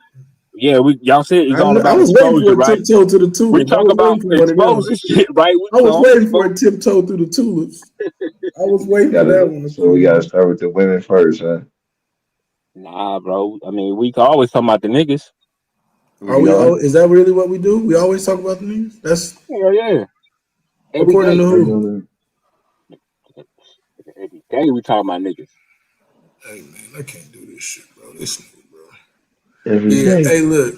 Yeah, y'all said it's all I about was waiting for exposure, a right? tiptoe to the We tulips. I talk was about waiting for one of them. exposing shit, right? We I was all waiting for expose. a tiptoe to the tulips. I was waiting for that one to So we come. gotta start with the women first, huh? Nah, bro. I mean, we can always talk about the niggas. Are we? Oh, is that really what we do? We always talk about the news. That's Yeah. Every according day. to who? Every day we talk about niggas. Hey man, I can't do this shit, bro. This nigga, bro. Every Yeah. day. Hey, look.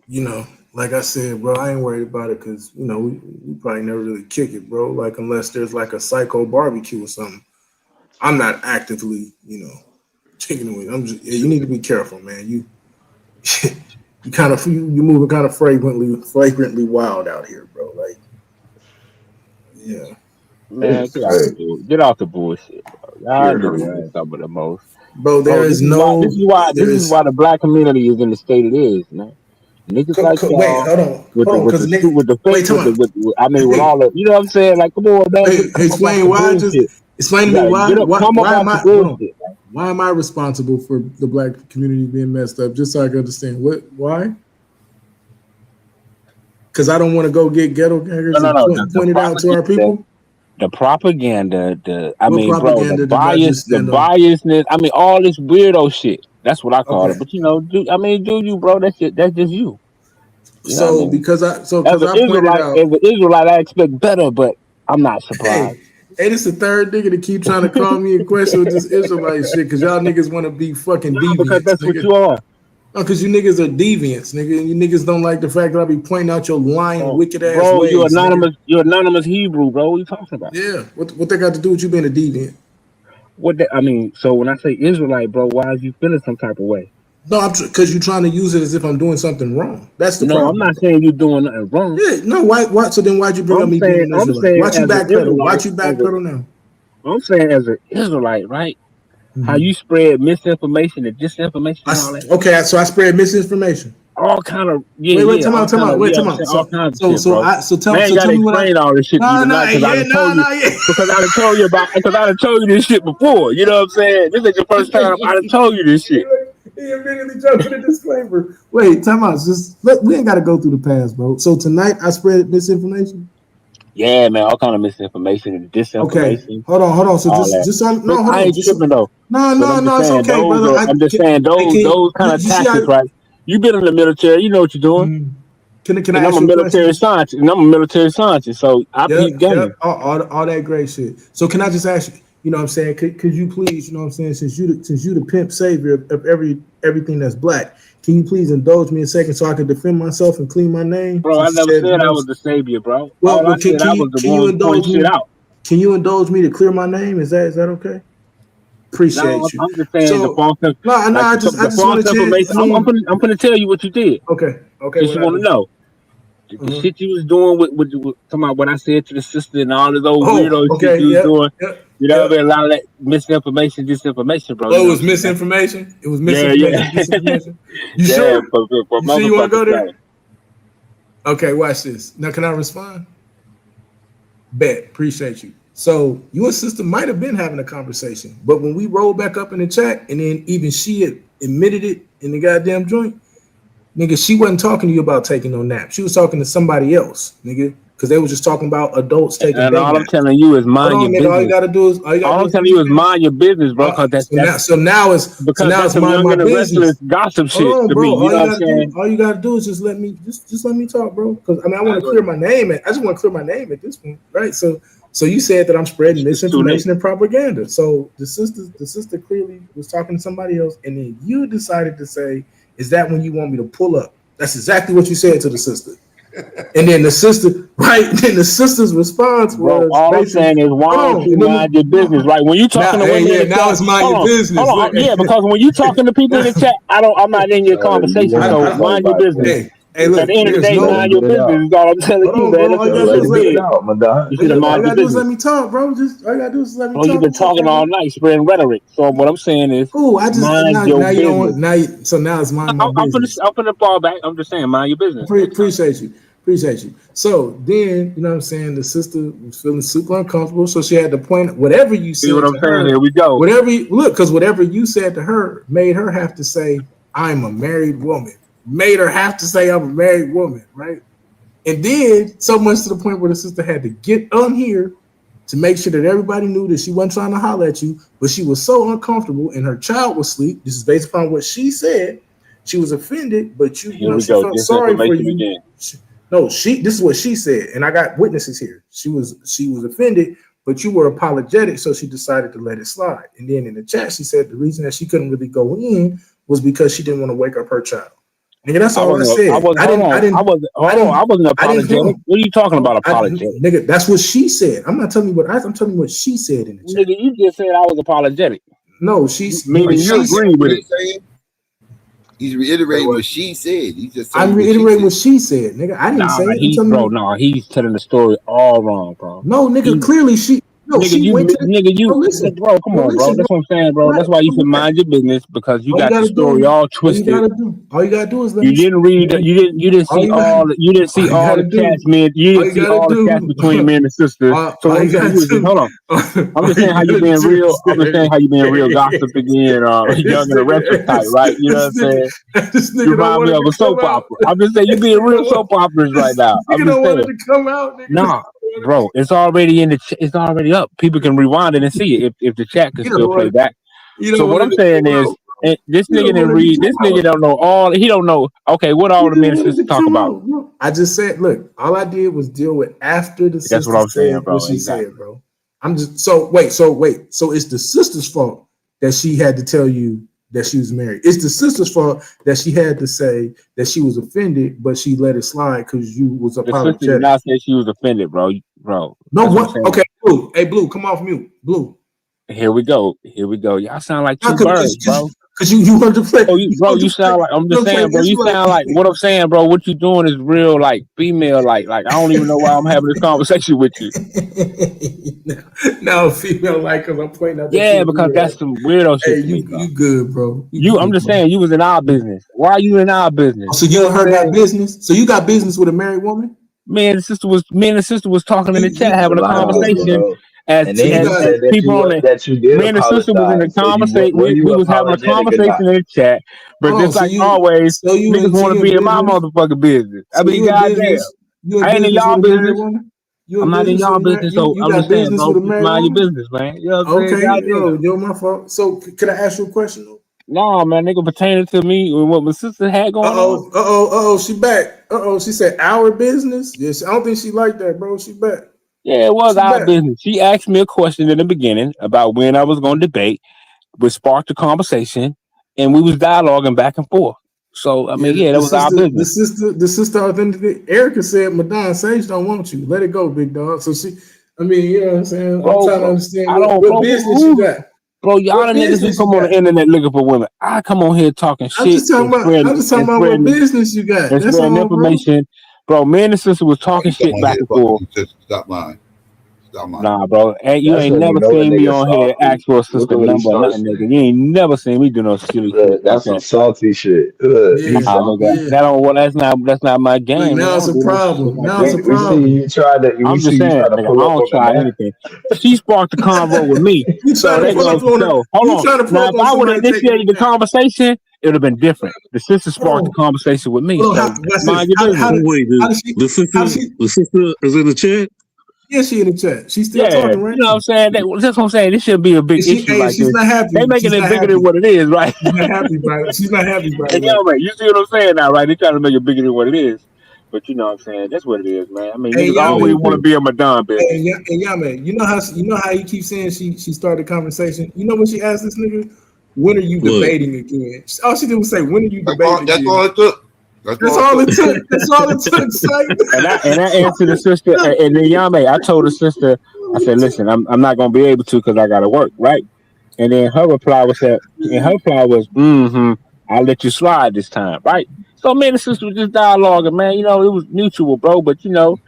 You know, like I said, bro, I ain't worried about it because you know we probably never really kick it, bro. Like unless there's like a psycho barbecue or something. I'm not actively, you know, taking away. I'm just. Yeah, you need to be careful, man. You kind of you moving kind of flagrantly wild out here, bro. Like, yeah. Man, It's crazy. get off the bullshit, bro. Y'all You're niggas horrific. ain't talking about the most. Bro, Bro, there this is is why no. this is why the black community is in the state it is, man. Niggas like Wait, y'all hold on, with because Nick. the fake Wait, come on. I mean with Hey, all the, you know what I'm saying? Like, come on, man, wait, come up off explain the why. Just bullshit. explain to You me gotta why. get up, come up Why off am the I? Hold on. bullshit. Why am I responsible for the black community being messed up? Just so I can understand what. Why? Because I don't want to go get ghetto gangers and No. point it out to our people. The propaganda, I What mean, bro, propaganda did I just the stand on? biasness. I mean, all this weirdo shit. That's what I call Okay. it. But you know, do you, bro? That's just you. You know what I So mean? because I pointed As out. an Israelite, I expect better, but I'm not Hey, surprised. this the third nigga to keep trying to call me in question with this Israelite shit because y'all niggas want to be fucking No, because deviants, that's what nigga. you are. No, because you niggas are deviants, nigga. And you niggas don't like the fact that I be pointing out your lying, wicked ass Bro, ways, nigga. you're anonymous Hebrew, bro. What are you talking about? Yeah. What they got to do with you being a deviant? I mean, so when I say Israelite, bro, why is you feeling some type of way? No, because you're trying to use it as if I'm doing something wrong. That's the No, I'm problem. not saying you're doing nothing wrong. Yeah, no, why? So then why'd you bring up me being an I'm Israelite? saying Why'd you as an backpedal? Israelite, Why'd you backpedal now? I'm saying as an Israelite, right? How you spread misinformation and disinformation and all that. Okay, so I spread misinformation. All kind of Wait, time out. you know what I'm saying, all kinds of shit, bro. Man, tell gotta me what I. explain all this shit to you tonight because I done told you because I done told you this shit before. You know what I'm saying? This ain't your first time. I done told you this shit. He immediately jumped to the disclaimer. Wait, time out. We ain't got to go through the past, bro. So tonight I spread misinformation. Yeah, man, all kind of misinformation and Okay, disinformation. hold on. So all that. hold I on. ain't tripping though. No, it's saying okay, brother. I'm just saying those kind of tactics, right? You've been in the military, you know what you're doing. Can I ask I'm a you a question? military scientist, and I'm a military scientist, so I peep game. Yep, all that great shit. So can I just ask you? You know what I'm saying? Could you please, you know what I'm saying? Since you the pimp savior of everything that's black, can you please indulge me a second so I can defend myself and clean my name? Bro, I never said I was the savior, bro. Well, All I said I was the one pointing shit out. Can you indulge me to clear my name? Is that okay? Appreciate No, you. I'm just saying the So false I just wanted to information. I'm gonna tell you what you did. Okay. Just you want to know. The shit you was doing with talking about what I said to the sister and all this old weirdo shit you was doing. You know, a lot of that misinformation, disinformation, bro. Oh, it was misinformation. It was misinformation, disinformation. You yeah, sure? For you sure you want to go there? Saying. Okay, watch this. Now, can I respond? Bet. Appreciate you. So you and sister might have been having a conversation, but when we rolled back up in the chat, and then even she had admitted it in the goddamn joint, nigga, she wasn't talking to you about taking no nap. She was talking to somebody else, nigga, because they were just talking about adults taking. And all I'm telling you is mind your business. All you gotta do is all I'm telling you is mind your business, bro. Because now it's mind my business. Gossip shit Hold on, to bro. me. You know what I'm saying? All you gotta do is just let me talk, bro. Because I want to clear my name. I just want to clear my name at this point, right? So you said that I'm spreading misinformation and propaganda. So the sister clearly was talking to somebody else, and then you decided to say, "Is that when you want me to pull up?" That's exactly what you said to the sister. And then the sister, right? Then the sister's response was, all I'm saying is, why don't you mind your business, right? When you talking to women in the chat, now it's mind your business. Hold on, yeah, because when you talking to people in the chat, I'm not in your conversation, so mind your business. Hey, look, at the end of the day, mind your business is all I'm telling you, man. All you gotta do is business. let me talk, bro. Just all you gotta do is let me talk. You've been talking all night, spreading rhetoric. So what I'm saying is, mind your business. You don't want, so now it's mind my business. I'm gonna fall back. I'm just saying, mind your business. Appreciate you. So then, you know what I'm saying, the sister was feeling super uncomfortable, so she had to point whatever you said. See what I'm saying? Her, here we go. Because whatever you said to her made her have to say, "I'm a married woman." Made her have to say, "I'm a married woman," right? And then so much to the point where the sister had to get on here to make sure that everybody knew that she wasn't trying to holler at you, but she was so uncomfortable and her child was asleep. This is based upon what she said. She was offended, but she felt sorry for you. This is what she said, and I got witnesses here. She was offended, but you were apologetic, so she decided to let it slide. And then in the chat, she said the reason that she couldn't really go in was because she didn't want to wake up her child. Nigga, that's all I said. I wasn't apologetic. What are you talking about, apologetic? Nigga, that's what she said. I'm not telling you I'm telling you what she said in the chat. Nigga, you just said I was apologetic. No, she's meaning you agree with it. He's reiterating what she said. I'm reiterating what she said, nigga. I didn't say it. He's telling the story all wrong, bro. No, nigga, clearly she. No, listen, bro, come on, bro. That's what I'm saying, bro. That's why you should mind your business, because you got the story all twisted. All you gotta do is you didn't read. You didn't see all the chats, man. You didn't see all the chats between me and the sister. So what I'm saying is, hold on. I'm just saying how you being real. I'm just saying how you being real gossip again, young and the restless type, right? You know what I'm saying? You remind me of a soap opera. I'm just saying you being real soap operas right now. I'm just saying. Nah. Bro, it's already it's already up. People can rewind it and see it if the chat can still play back. So what I'm saying is, this nigga didn't read. This nigga don't know all. He don't know. Okay, what all the ministers talk about? I just said, look, all I did was deal with after the sister. That's what I'm saying, bro. What she said, bro. I'm just so wait. So it's the sister's fault that she had to tell you that she was married. It's the sister's fault that she had to say that she was offended, but she let it slide because you was apologetic. The sister did not say she was offended, bro. No, what? Okay, Blue. Hey, Blue, come off mute. Blue. Here we go. Y'all sound like two birds, bro. Because you heard the play. You sound like, I'm just saying, bro. You sound like, what I'm saying, bro. What you doing is real, like, female, like I don't even know why I'm having this conversation with you. No, female, like, because I'm pointing out. Yeah, because that's some weirdo shit. Hey, you good, bro. I'm just saying, you was in our business. Why are you in our business? So you heard that business? So you got business with a married woman? Me and the sister was talking in the chat, having a conversation. As people on it, me and the sister was in the conversation. We was having a conversation in the chat, but just like always, niggas want to be in my motherfucking business. I mean, goddamn, I ain't in y'all business. I'm not in y'all business, so you I'm got just saying, business bro, with a just married mind your woman? business, man. You know what I'm saying? Okay, Goddamn. yo, my fault. So can I ask you a question though? No, man, nigga pertaining to me and what my sister had going on. She back. She said our business. Yes, I don't think she liked that, bro. She back. Yeah, it was She our back. business. She asked me a question in the beginning about when I was going to debate, which sparked the conversation, and we was dialoguing back and forth. So I mean, yeah, that was our business. The sister authentically, Erica said, Madonna, Sage don't want you. Let it go, big dog. So she, I mean, you know what I'm saying? I'm trying to understand what business you got. Bro, y'all the niggas who come on the internet looking for women. I come on here talking shit. I'm just talking about what business you got. And That's all, information. Bro, me and the sister was talking shit back and forth. Stop lying. Stop lying. Nah, bro. And you ain't never seen me on here ask for a sister number or nothing, nigga. You ain't never seen me do no silly shit. That's some salty shit. That's not my game. Now it's a problem. We see you try to. I'm just saying, nigga, I don't try anything. She sparked the convo with me. So that goes to show. Hold on. Now, if I would have initiated the conversation, it would have been different. The sister sparked the conversation with me. So mind your business. The sister is in the chat? Yeah, she in the chat. She's still talking, right? You know what I'm saying? That's what I'm saying. This should be a big issue like she's this. Not happy. They making it bigger than what it is, right? She's not happy, bro. She's not happy, bro. And you see what I'm saying now, right? They trying to make it bigger than what it is. But you know what I'm saying? That's what it is, man. I mean, niggas always want to be a Madonna bitch. Hey, man, you know how you keep saying she started the conversation? You know when she asked this nigga, when are you debating again? All she did was say, when are you debating again? That's all it took. That's all it took. That's all it took, son. And I answered the sister, and then Yame, I told the sister, I said, listen, I'm not gonna be able to because I gotta work, right? And then her reply was I'll let you slide this time, right? So me and the sister was just dialoguing, man. You know, it was mutual, bro. But you know,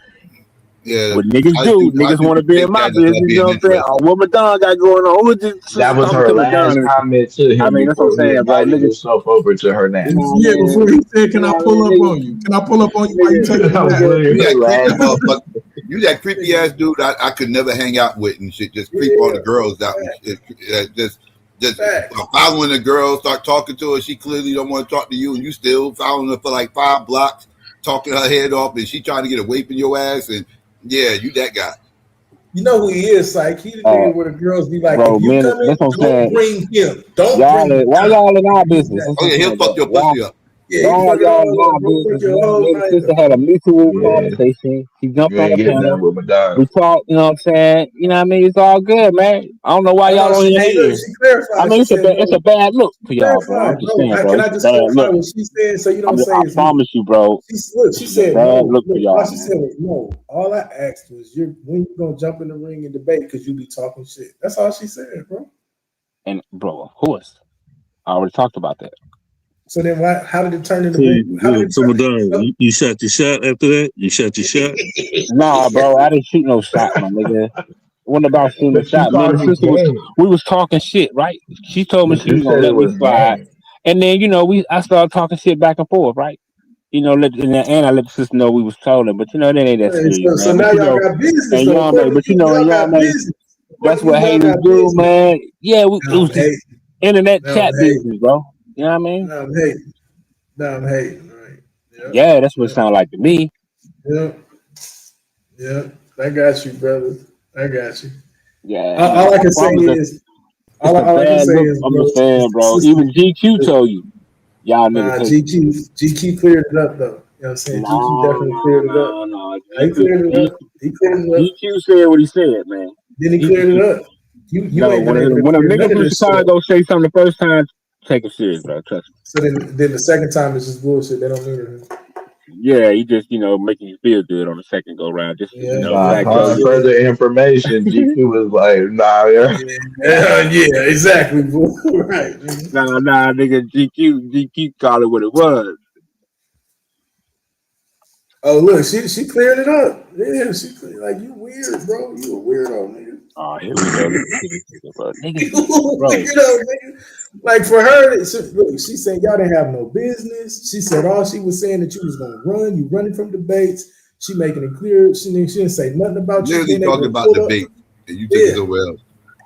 what niggas niggas want to be in my business. You know what I'm saying? Oh, what Madonna got going on? That was her last comment to him. I mean, that's what I'm saying, bro. Niggas yourself over to her now. Yeah, before he said, "Can I pull up on you? Can I pull up on you while you taking that? You that creepy ass dude I could never hang out with and shit. Just creep all the girls out. Just following the girl, start talking to her. She clearly don't want to talk to you, and you still following her for like 5 blocks, talking her head off, and she trying to get away from your ass. And yeah, you that guy. You know who he is, Psych. He the nigga where the girls be like, bro, if you man, come in, don't bring him. Don't bring him. Why y'all in our business? Oh yeah, he'll fuck your pussy up. Yeah, y'all sister had a mutual conversation. She jumped on the panel. We talked, you know what I'm saying? You know what I mean? It's all good, man. I don't know why y'all on your head. I mean, it's a bad look for y'all, bro. I'm just saying, bro. Can I just clarify what she said so you don't say it's I promise you, bro. She said, bad look for y'all. She said, no. All I asked was, when you gonna jump in the ring and debate because you be talking shit. That's all she said, bro. And bro, of course, I already talked about that. So then, how did it turn into? You shot your shot after that. You shot your shot. Nah, bro, I didn't shoot no shot, my nigga. It wasn't about shooting a shot. Me and the sister we was talking shit, right? She told me she was gonna let me slide, and then I started talking shit back and forth, right? You know, and I let the sister know we was trolling, but that ain't that serious, so man. now y'all got business, and y'all may, but that's what haters do, man. Yeah, it was internet chat business, bro. You know what I mean? Now I'm hating, right? Yep. Yeah, that's what it sounds like to me. Yeah, I got you, brother. I got you. Yeah. All I can say is, I'm just saying, bro. Even GQ told you, y'all niggas. GQ cleared it up, though. You know what I'm saying? GQ definitely cleared it up. No. He cleared it up. GQ said what he said, man. Then he cleared it up. When a nigga from Chicago say something the first time, take it serious, bro. Trust me. So then the second time is just bullshit. They don't mean it. Yeah, he just making you feel good on the second go round. Just further information, GQ was like, nah, yeah, exactly, right. Nah, nigga, GQ called it what it was. Oh look, she cleared it up. Yeah, she cleared, like you weird, bro. You a weirdo, nigga. Oh, here we go. Nigga, nigga. Like for her, look, she said y'all didn't have no business. She said all she was saying that you was gonna run. You running from debates. She making it clear. She didn't say nothing about you. Literally talking about debate, and you take it so well.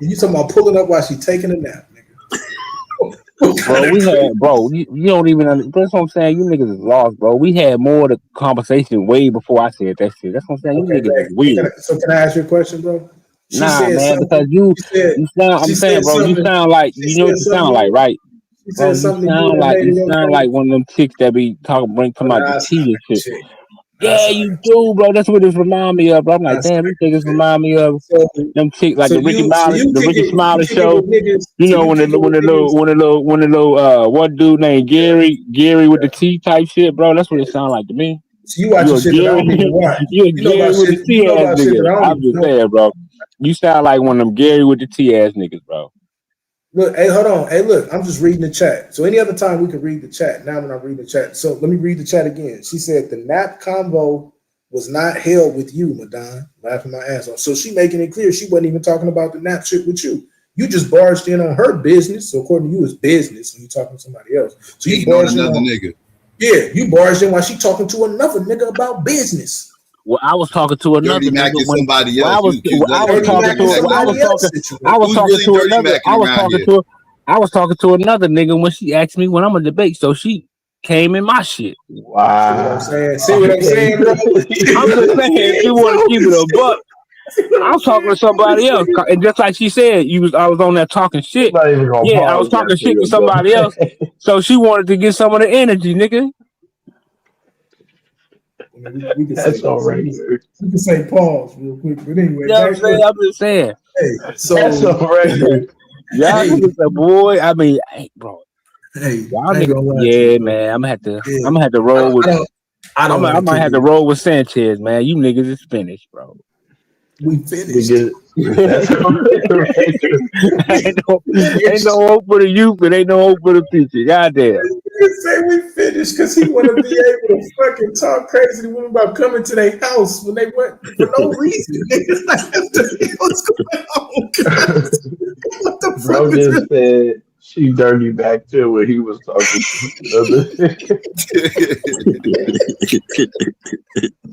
And you talking about pulling up while she taking a nap, nigga. Bro, we had, bro, you don't even understand. That's what I'm saying. You niggas is lost, bro. We had more of the conversation way before I said that shit. That's what I'm saying. You Okay, niggas is man. weird. So can I ask you a question, bro? She Nah, said man, because something. you sound, I'm She saying, said bro, you something. sound like, She you know said what you sound something. like, right? She Bro, said something to you that made you it sound okay. like one of them chicks that be talking Oh, about the nah, tea and shit. shit. Yeah, you do, bro. That's what this remind me of, bro. I'm like, That's damn, these niggas remind me of so. them chicks like So the you kick Ricky Smiley it show. with niggas. You So know, you kick it with niggas. when the little one dude named Gary with the T type shit, bro. That's what it sound like to me. So you watching You a shit that I Gary, don't even watch. you a You know about Gary with shit. the You T know ass about shit that nigga. I don't I'm even just know. saying, bro. You sound like one of them Gary with the T ass niggas, bro. Look, hey, hold on. Hey, look, I'm just reading the chat. So any other time we could read the chat. Now I'm not reading the chat. So let me read the chat again. She said the nap convo was not held with you, Madon. Laughing my ass off. So she making it clear she wasn't even talking about the nap shit with you. You just barged in on her business. So according to you, it's business when you're talking to somebody else. So you Cheating on barged in another on, nigga. yeah, you barged in while she talking to another nigga about business. Well, I was talking to Dirty another nigga macking when somebody well, else. You accused I other was people Dirty of talking dirty macking to macking well, somebody somebody. else situation. I was Who's talking really to dirty another macking around here? I was talking to another nigga when she asked me when I'm gonna debate, so she came in my shit. See what I'm saying? See Wow. what I'm saying, bro? See I'm what just I'm saying, if saying? you want to keep it a buck, I'm talking to somebody else. And just like she said, I was on there talking I'm shit. not even gonna Yeah, I was pause that talking for shit to you, bro. somebody else. So she wanted to get some of the energy, nigga. I mean, we can That's say on regular. we can say pause real quick. But anyway, You know what I'm back saying? look. I'm just saying. Hey, That's so on regular. Y'all hey, niggas a boy. I mean, hey, bro. hey, Y'all I ain't niggas, gonna lie to you, yeah, bro. man. I'm Yeah, gonna have to I roll don't, with. I don't, I don't I want to might kick have to it. roll with Sanchez, man. You niggas is finished, bro. We finished. Nigga, that's on regular. Ain't Finished. no hope for the youth, and ain't no hope for the future. Goddamn. You say we finished because he want to be able to fucking talk crazy to women about coming to their house when they went for no reason. Niggas like, what's going on, guys? What the fuck Bro is just said she dirty back there when he was talking to the other.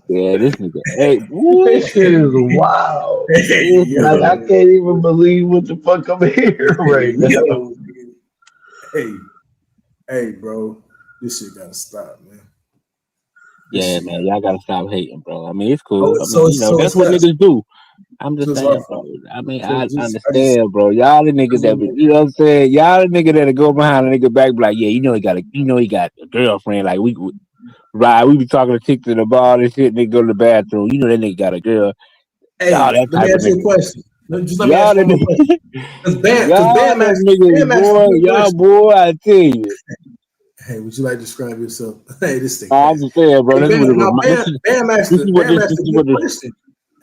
Yeah, this nigga. Hey, woo. This shit is wild. this? Hey, This Like I nigga. yo, can't even believe what the fuck I'm hearing right hey, now. yo, hey, bro, this shit gotta stop, man. This Yeah, shit man. gotta. Y'all gotta stop hating, bro. I mean, it's Oh, cool. I so mean, you it's know, so that's it's what us. niggas do. I'm So just it's our saying, fault. bro. I mean, So I I just understand, bro. Y'all the niggas that be, you know what I'm saying? Y'all the nigga that'll go behind a nigga back, be like, yeah, he got a girlfriend. Like we be talking to chicks in the bar and shit. And they go to the bathroom. You know that nigga got a girl. Y'all Hey, that let me type of ask you a nigga. question. Let me ask Y'all you the one more question. Because y'all them niggas, Bam asked a boy. good Y'all question. boy, I tell you. Hey, would you like to describe yourself? Hey, this thing I'm bad. just saying, bro. Hey, This is Bam, what it now remind. This is what Bam this asked a is good what this question.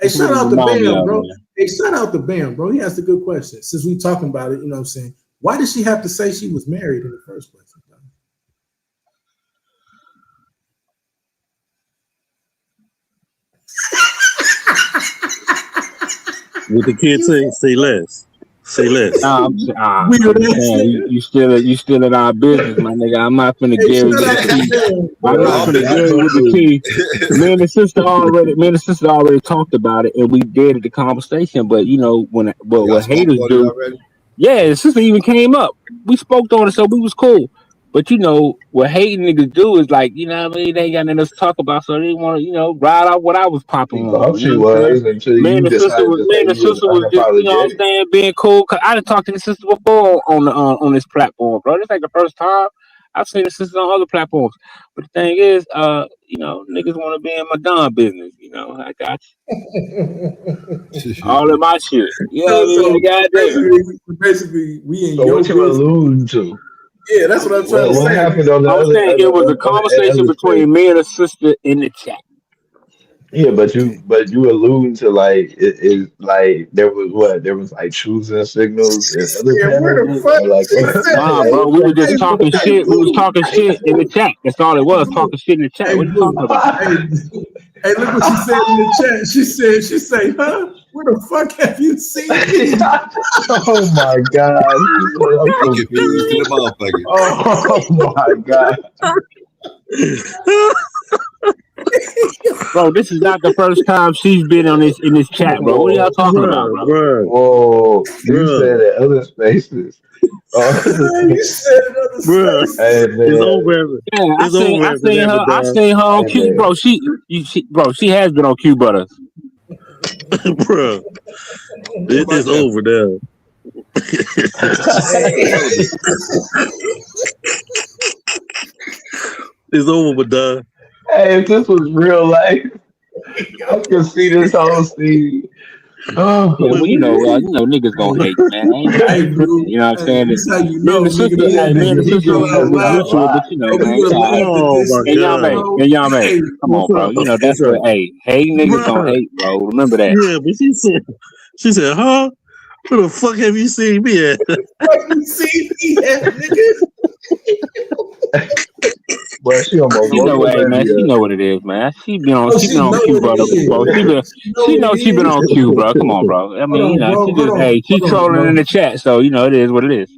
Hey, this is what shout it out to remind me Bam, of, bro. man. Hey, shout out to Bam, bro. He asked a good question. Since we talking about it, you know what I'm saying? Why did she have to say she was married in the first place? What the kids say less. Say less. I'm Weird just ass saying, nigga. you still in our business, my nigga. I'm not finna Hey, Gary shout with the out to T. Bam, I'm bro. not Nah, finna I Gary with the fuck with T. Me and the sister already talked about it, and we did the conversation. But you know, Y'all what spoke haters on it do. already? Yeah, the sister even came up. We spoke on it, so we was cool. But you know, what hating niggas do is like, you know what I mean? They ain't got nothing else to talk about, so they want to, you know, ride out what I was popping you on. thought You know she what I'm saying? was until you decided to Me say and the you was sister was just, you know what I'm unapologetic. saying, being cool. Cause I done talked to the sister before on this platform, bro. This ain't the first time. I've seen the sister on other platforms. But the thing is, you know, niggas want to be in my Don business. You know, I got you. All of my shit. You know what I mean? Goddamn. basically, we in So your what you business. alluding to? Yeah, that's what I'm trying to What say. happened on the I'm other saying on it was a the conversation other space? between me and a sister in the chat. Yeah, but you alluding to like it is like there was like choosing signals in other Yeah, where panels the fuck or like she said, Nah, hey, bro, we were just hey, talking hey, shit. We was Blue, talking hey, shit in the Blue, chat. That's all it hey, was, Blue, talking shit in the chat. hey, What are you Blue, talking about? hey, look what she said in the chat. She say, huh? Where the fuck have you seen me? oh my god, she said I'm He confused to confused. the motherfucker. Oh my god. Bro, this is not the first time she's been on this in this chat, bro. What are y'all talking about, bro? Whoa, you said at other spaces. You said in other spaces. Hey, It's man. over. Yeah, It's over I after seen that, her. I Madonna. seen her on Hey, Q, man. bro. She has been on Q Butters. Bro, it's over now. It's over, Madonna. Hey, if this was real life, I could see this whole scene. Oh, Yeah, well, niggas gonna hate, man. Hey, bro. You know what I'm Hey, saying? this how you Me and know, the sister, nigga. yeah, me and nigga, the he sister just was does not mutual, but lie. you know, Hey, we man. would have laughed at Oh this my shit, God. bro. And y'all Hey, come on, What's bro. up? You know that's What's what. up? Hey, hating niggas gonna Bro. hate, bro. Remember that. Yeah, but she said, huh? Where the fuck have you seen me at? what you see me at, nigga? But she almost She woke know, the hey man, baby she up. know what it is, man. She been Oh, on she know Q what it Butter before. is. She know what She it been on is. Q, bro. Come on, bro. I Hold mean, on, bro. she just, hey, she Hold on, trolling bro. in the chat, so you know it is what it is.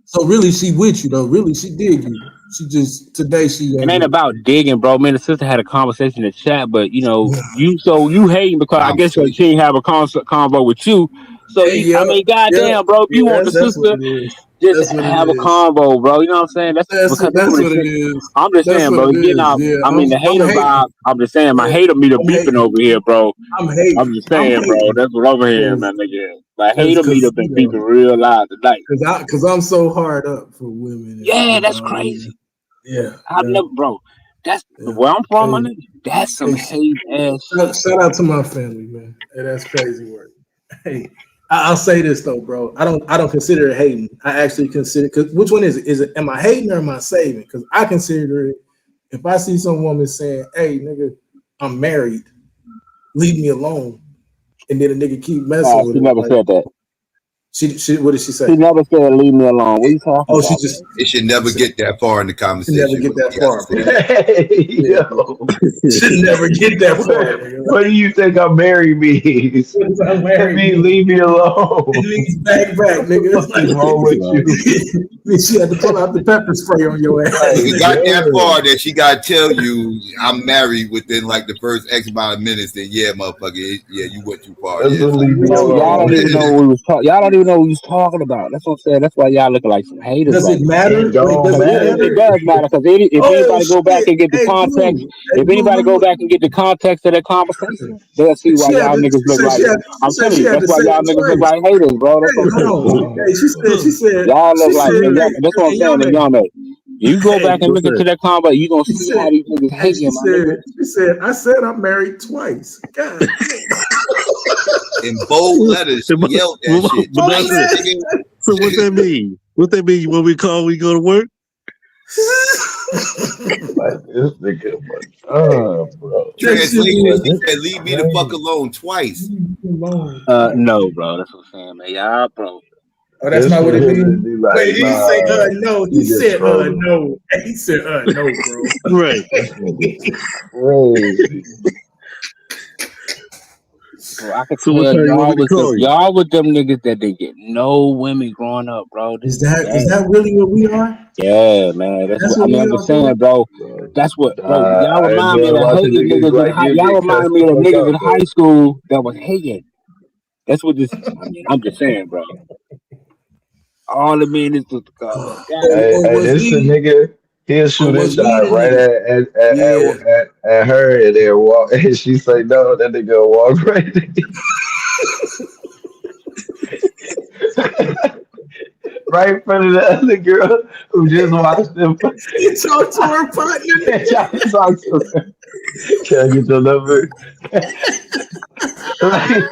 So really, she with you though. Really, she dig you. She just today she It ain't about digging, bro. Me and the sister had a conversation in the chat, but you hating because I guess she ain't have a convo with you. So I mean, goddamn, bro, if you want the That's what sister, it is. just That's what it have a is. convo, bro. You know what I'm saying? That's what What it's. it is. I'm just That's saying, what bro. it It's getting is. out. Yeah, I mean, the hater I'm hating. vibe. I'm just saying, my Yeah, hater meter I'm beeping hating. over here, bro. I'm hating. I'm just saying, bro. That's what I'm hearing, man. Nigga. My hater meter Because been beeping real loud tonight. Because I'm so hard up for women. Yeah, that's crazy. Yeah, I've never, bro. That's where I'm from, my nigga. That's some hate ass shit. Shout out to my family, man. Hey, that's crazy work. Hey, I'll say this though, bro. I don't consider it hating. I actually consider, because which one is it? Is it, am I hating or am I saving? Because I consider it, if I see some woman saying, "Hey, nigga, I'm married, leave me alone," and then a nigga keep messing with She her, never like said that. she what did she say? She never said leave me alone. What are you talking Oh, about? she just It should never get that far in the never conversation. get that You far, bro. Yo. Should never get that far. What do you think I'm married means? I'm That married. means leave me alone. It means back, nigga. What the fuck is wrong with you? She had to pull out the pepper spray on your ass. It got that far that she got to tell you I'm married within like the first X amount of minutes. Then yeah, motherfucker, yeah, you went too far. That's Yeah, what leave me Y'all alone. don't even know what we was talking. Y'all don't even know what we was talking about. That's what I'm saying. That's why y'all looking like some haters. Does it matter? It don't Does it matter. matter? It does matter because if anybody go back and get the Hey, context, Blue. if anybody go back and get the context of that conversation, they'll see why y'all niggas look like. I'm telling you, that's why y'all niggas look like haters, bro. That's what I'm saying. Hey, she said, Y'all look like, hey, that's what I'm saying. And y'all know, you go back and look into that combo, you gonna see how these niggas hate you, my nigga. She said, I said I'm married twice. God. in bold letters, she yelled that shit. Twice, So what that mean? What that mean when we go to work? Like this nigga, bro. Translation, she said, leave me the fuck alone twice. No, bro. That's what I'm saying, man. Y'all, bro. Oh, that's not what it means. Like, Wait, he say no. He said trolling. no. He said no, bro. Right. Crazy. Bro, I can So tell what time you want me to call you? y'all with them niggas that didn't get no women growing up, bro. Is that really what we are? Yeah, man. That's what I mean. I'm just saying, bro. That's what, bro. Y'all I remind me of been the watching hating niggas niggas in like high. you Y'all get remind cussed me the of the fuck niggas out in though. high school that was hating. That's what this. I mean, I'm just saying, bro. All the men is just Hey, this the nigga. He'll shoot his shot right at her, and then walk. And she say no. That nigga walk right. Right in front of the other girl who just watched him. He talked to her partner. Talk to her. Can I get your number? Like,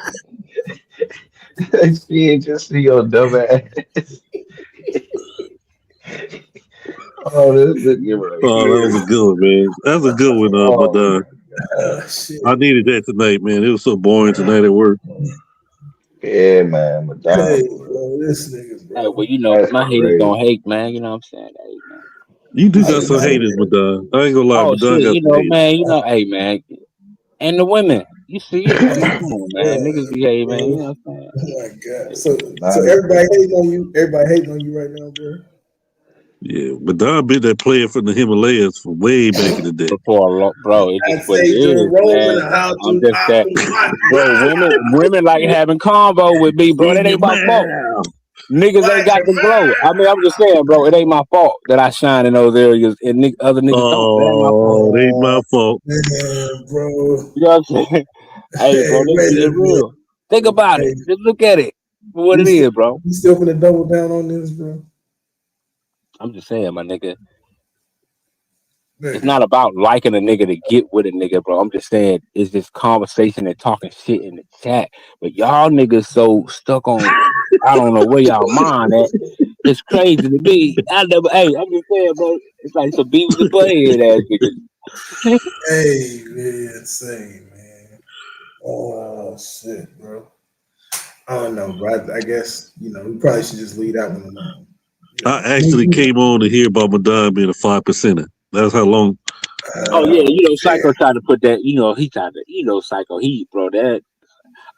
she ain't just see your dumb ass. Oh, this nigga right Oh, here. that was a good one, man. That was a good one, but I needed that tonight, man. It was so boring tonight at work. Yeah, man, Madonna. Hey, bro, this nigga, bro. Hey, well, you know, That's my haters crazy. gonna hate, man. You know what I'm saying? Hey, man. You do got some haters, Madonna. I ain't gonna lie, Oh Madonna shit, got you some know, haters. man. You know, hey, man. And the women, you see it. I mean, come on, man. Niggas be hating, man. You know what I'm saying? Oh my god. So everybody hating on you. Everybody hating on you right now, bro. Yeah, but Don been that player from the Himalayas from way back in the day. Bro, it's I just what it say Joe is, Rogan, man. how I'm to just that, bro. Women like having convo with me, bro. That ain't my fault. Niggas ain't got the glow. I mean, I'm just saying, bro. It ain't my fault that I shine in those areas and other niggas don't. That ain't my fault. It ain't my fault. Man, bro. You know what I'm saying? Hey, bro, this wait shit a is real. Think about it. Just look at it for what it is, bro. You still gonna double down on this, bro? I'm just saying, my nigga. It's not about liking a nigga to get with a nigga, bro. I'm just saying it's just conversation and talking shit in the chat. But y'all niggas so stuck on, I don't know where y'all mind at. It's crazy to me. I'm just saying, bro. It's like some Beavis and Butthead ass niggas. Hey, man, same, man. Oh, shit, bro. I don't know, bro. I guess, we probably should just leave that one alone. I actually came on to hear about Madonna being a 5%er. That's how long. Oh yeah, Psycho tried to put that. He tried to. Psycho. Bro, that.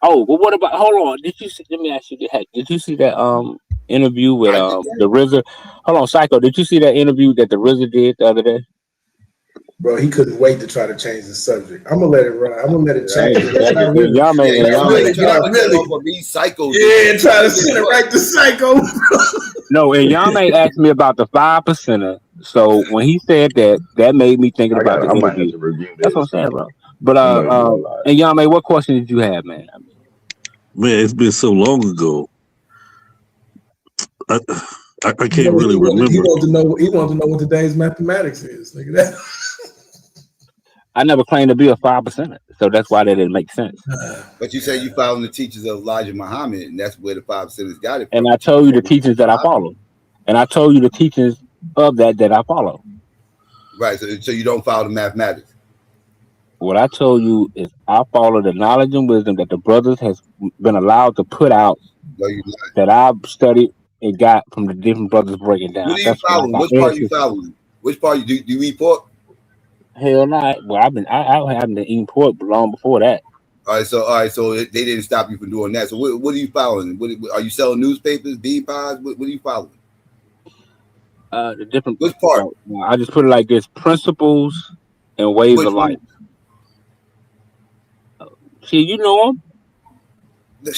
Oh, but what about? Hold on. Did you see? Let me ask you. Did you see that interview with the RZA? Hold on, Psycho. Did you see that interview that the RZA did the other day? Bro, he couldn't wait to try to change the subject. I'm gonna let it run. I'm gonna let it change. Y'all me, Psycho. Yeah, try to send it right to Psycho. No, and Yame asked me about the 5%er. So when he said that, that made me thinking about the interview. That's what I'm saying, bro. But and Yame, what question did you have, man? Man, it's been so long ago. I can't really remember. He wanted to know what today's mathematics is. Look at that. I never claimed to be a 5%er, so that's why that didn't make sense. But you say you following the teachings of Elijah Muhammad, and that's where the 5%ers got it from. And I told you the teachings that I follow, and I told you the teachings of that I follow. Right. So you don't follow the mathematics. What I told you is I follow the knowledge and wisdom that the brothers has been allowed to put out. No, you that I've studied and got from the different brothers breaking down. What are you following? Which part are you following? Which part do you eat pork? Hell no. Well, I haven't been eating pork long before that. All right, so they didn't stop you from doing that. So what are you following? Are you selling newspapers, D.A.B.A.T.E? What are you following? The different. Which part? I just put it like this: principles and ways of life. See, you know them.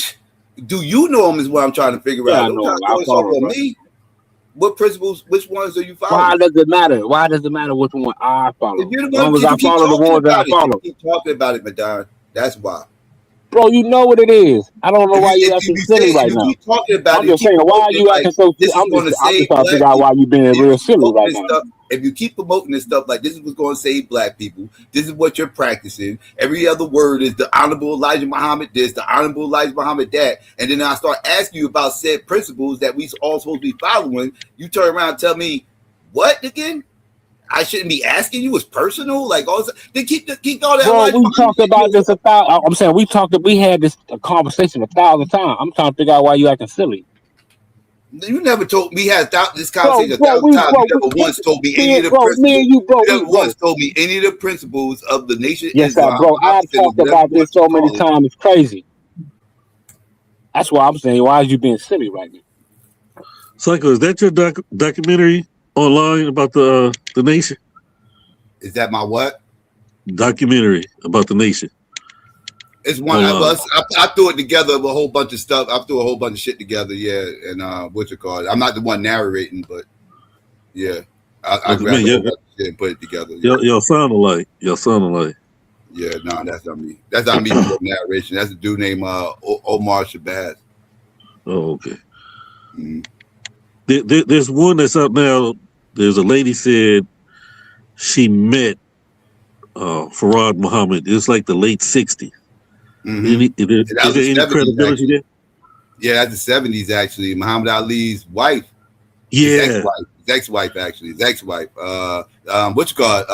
Do you know them? Is what I'm trying to figure out. I know them. I follow them. Me. What principles? Which ones are you following? Why does it matter? Why does it matter which one I follow? As long as I follow the ones that I follow. You keep talking about it, Madon. That's why. Bro, you know what it is. I don't know why you acting silly right now. I'm just saying, why are you acting so silly? I'm just trying to figure out why you being real silly right now. If you keep promoting this stuff like this is what's going to save black people, this is what you're practicing. Every other word is the Honorable Elijah Muhammad this, the Honorable Elijah Muhammad that. And then I start asking you about said principles that we all supposed to be following. You turn around and tell me, what again? I shouldn't be asking you. It's personal. Like all this. They keep all that. Bro, we talked about this I'm saying we had this conversation 1,000 times. I'm trying to figure out why you acting silly. You never told me had this conversation 1,000 times. You never once told me any of the principles. Me and you, bro. You never once told me any of the principles of the nation. Yes, bro. I've talked about this so many times. It's crazy. That's why I'm saying, why is you being silly right now? Psycho, is that your documentary online about the nation? Is that my what? Documentary about the nation. It's one. I threw it together with a whole bunch of stuff. I threw a whole bunch of shit together. Yeah, and what's it called? I'm not the one narrating, but yeah, I grabbed a whole bunch of shit and put it together. Yeah. Y'all sound alike. Yeah, no, that's not me. That's not me for narration. That's a dude named Omar Shabazz. Oh, okay. Mm-hmm. There's one that's out now. There's a lady said she met Farad Muhammad. It's like the late 60s. Mm-hmm. Is there any credibility there? Yeah, that's the 70s actually. Muhammad Ali's wife. Yeah. His ex-wife actually. His ex-wife. What you call it?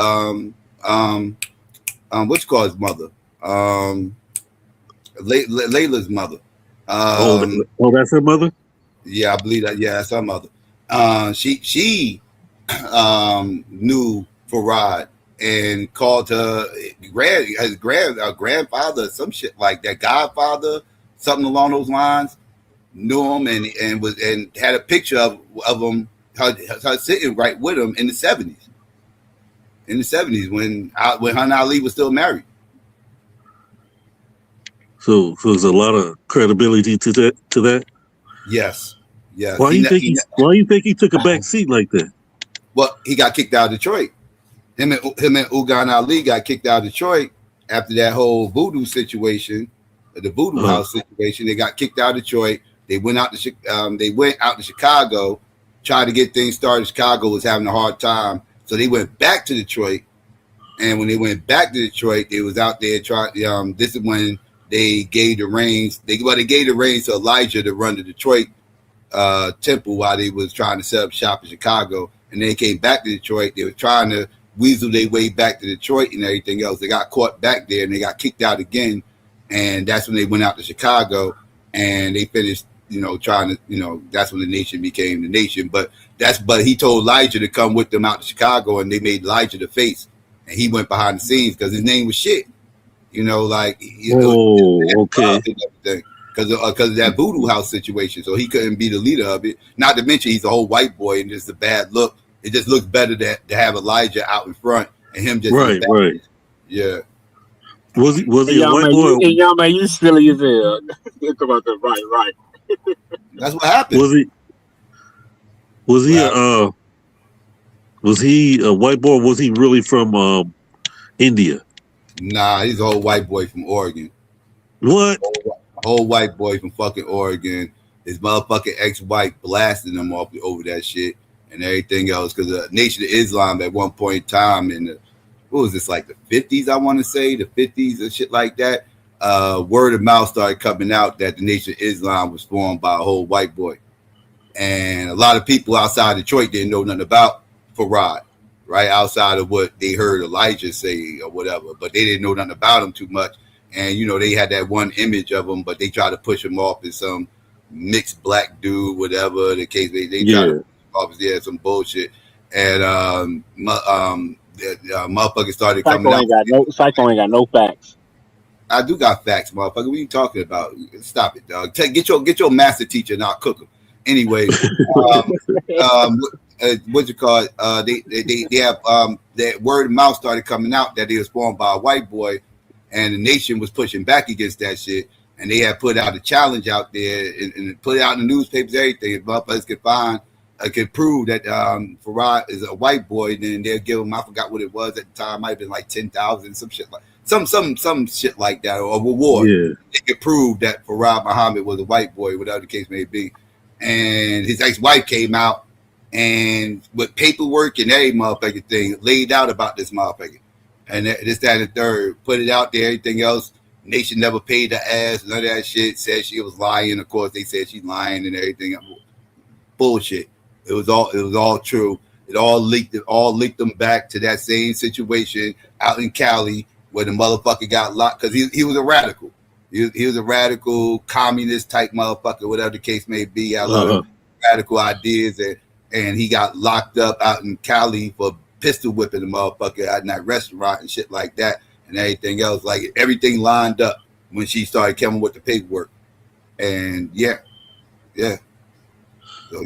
What you call his mother? Layla's mother. That's her mother? Yeah, I believe that. Yeah, that's her mother. She knew Farad and called her his grandfather, some shit like that, godfather, something along those lines. Knew him and had a picture of him her sitting right with him in the 70s. In the 70s, when her and Ali was still married. So there's a lot of credibility to that. Yes. Why do you think he took a back seat like that? Well, he got kicked out of Detroit. Him and Ugan Ali got kicked out of Detroit after that whole voodoo situation, the voodoo house situation. They got kicked out of Detroit. They went out to Chicago, tried to get things started. Chicago was having a hard time, so they went back to Detroit. And when they went back to Detroit, they was out there trying. This is when they gave the reins. They gave the reins to Elijah to run the Detroit temple while they was trying to set up shop in Chicago. And they came back to Detroit. They were trying to weasel their way back to Detroit and everything else. They got caught back there and they got kicked out again. And that's when they went out to Chicago and they finished, trying to, that's when the nation became the nation. But he told Elijah to come with them out to Chicago, and they made Elijah the face. And he went behind the scenes because his name was shit. Okay. Because of that voodoo house situation. So he couldn't be the leader of it. Not to mention he's a whole white boy and just a bad look. It just looks better to have Elijah out in front and him just right. Yeah. Was he a white boy? Y'all man, you silly as hell. Think about that. Right. That's what happened. Was he a white boy? Or was he really from India? Nah, he's a whole white boy from Oregon. What? A whole white boy from fucking Oregon. His motherfucking ex-wife blasting him off over that shit and everything else. Because the Nation of Islam at one point in time in the, what was this, like the 50s, I want to say, the 50s and shit like that, word of mouth started coming out that the Nation of Islam was formed by a whole white boy. And a lot of people outside Detroit didn't know nothing about Farad, right? Outside of what they heard Elijah say or whatever, but they didn't know nothing about him too much. And, they had that one image of him, but they tried to push him off as some mixed black dude, whatever the case. They tried to push him off some bullshit. And motherfuckers started coming out. Psycho ain't got no facts. I do got facts, motherfucker. What are you talking about? Stop it, dog. Get your master teacher and I'll cook him. Anyway, what you call it? They have that word of mouth started coming out that they was formed by a white boy, and the nation was pushing back against that shit. And they had put out a challenge out there and put it out in the newspapers, everything. If motherfuckers could prove that Farad is a white boy, then they'll give him, I forgot what it was at the time, might have been like 10,000, some shit like some shit like that, or a reward. Yeah. They could prove that Farad Muhammad was a white boy, whatever the case may be. And his ex-wife came out and with paperwork and every motherfucking thing laid out about this motherfucker. And this, that, and the third, put it out there, everything else. Nation never paid her ass, none of that shit. Said she was lying. Of course, they said she's lying and everything. Bullshit. It was all true. It all linked them back to that same situation out in Cali where the motherfucker got locked because he was a radical. He was a radical communist type motherfucker, whatever the case may be. Had a lot of radical ideas, and he got locked up out in Cali for pistol whipping the motherfucker out in that restaurant and shit like that, and everything else. Like everything lined up when she started coming with the paperwork, and yeah. So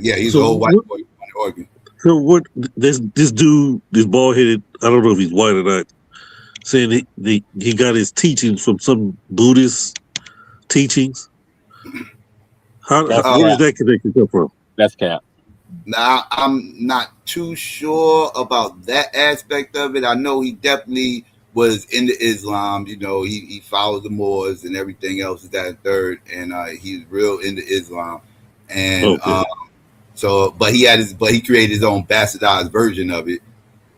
yeah, he's a whole white boy from Oregon. So what? This dude, this bald headed, I don't know if he's white or not, saying he got his teachings from some Buddhist teachings. Where does that connection come from? That's cap. Now, I'm not too sure about that aspect of it. I know he definitely was into Islam. He followed the Moors and everything else, that and third, and he's real into Islam. And but he created his own bastardized version of it.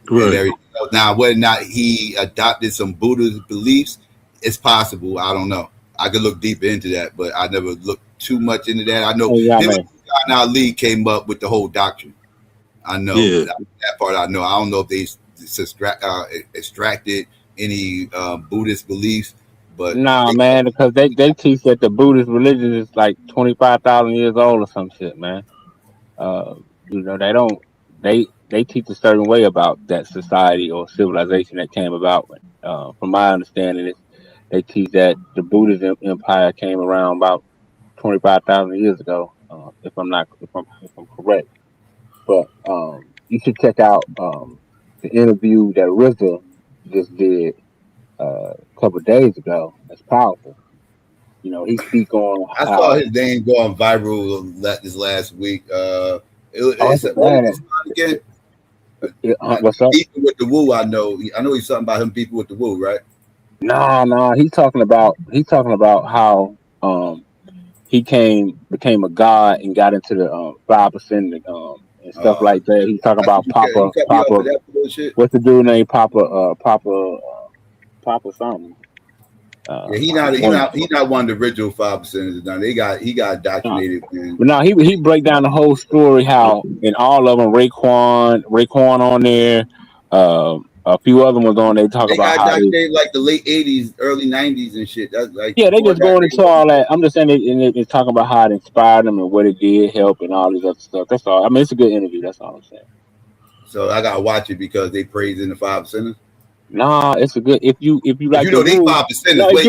Right. Now, whether or not he adopted some Buddhist beliefs, it's possible. I don't know. I could look deeper into that, but I never looked too much into that. I know him and Ali came up with the whole doctrine. I know that part. I know. I don't know if they extracted any Buddhist beliefs, but man, because they teach that the Buddhist religion is like 25,000 years old or some shit, man. They teach a certain way about that society or civilization that came about. From my understanding, they teach that the Buddhist empire came around about 25,000 years ago. If I'm correct. But you should check out the interview that RZA just did a couple of days ago. That's powerful. You know, he speak on I saw how his name going viral this last week. it's What was his name again? what's up? Beefing with the Woo. I know he's something about him beefing with the Woo, right? Nah. He's talking about how he became a god and got into the 5% and stuff like that. He's talking about you cut me off with that bullshit. What's the dude named Papa something? Yeah, he's not one of the original 5%ers. Now he got indoctrinated. But now he break down the whole story how in all of them Raekwon on there, a few other ones on there talk They about got how indoctrinated like the late 80s, early 90s and shit. That's like they just going into all that. I'm just saying it's talking about how it inspired them and what it did help and all this other stuff. That's all. I mean, it's a good interview. That's all I'm saying. So I gotta watch it because they praising the 5%ers. Nah, it's a good if you like they 5%ers. No, Wait.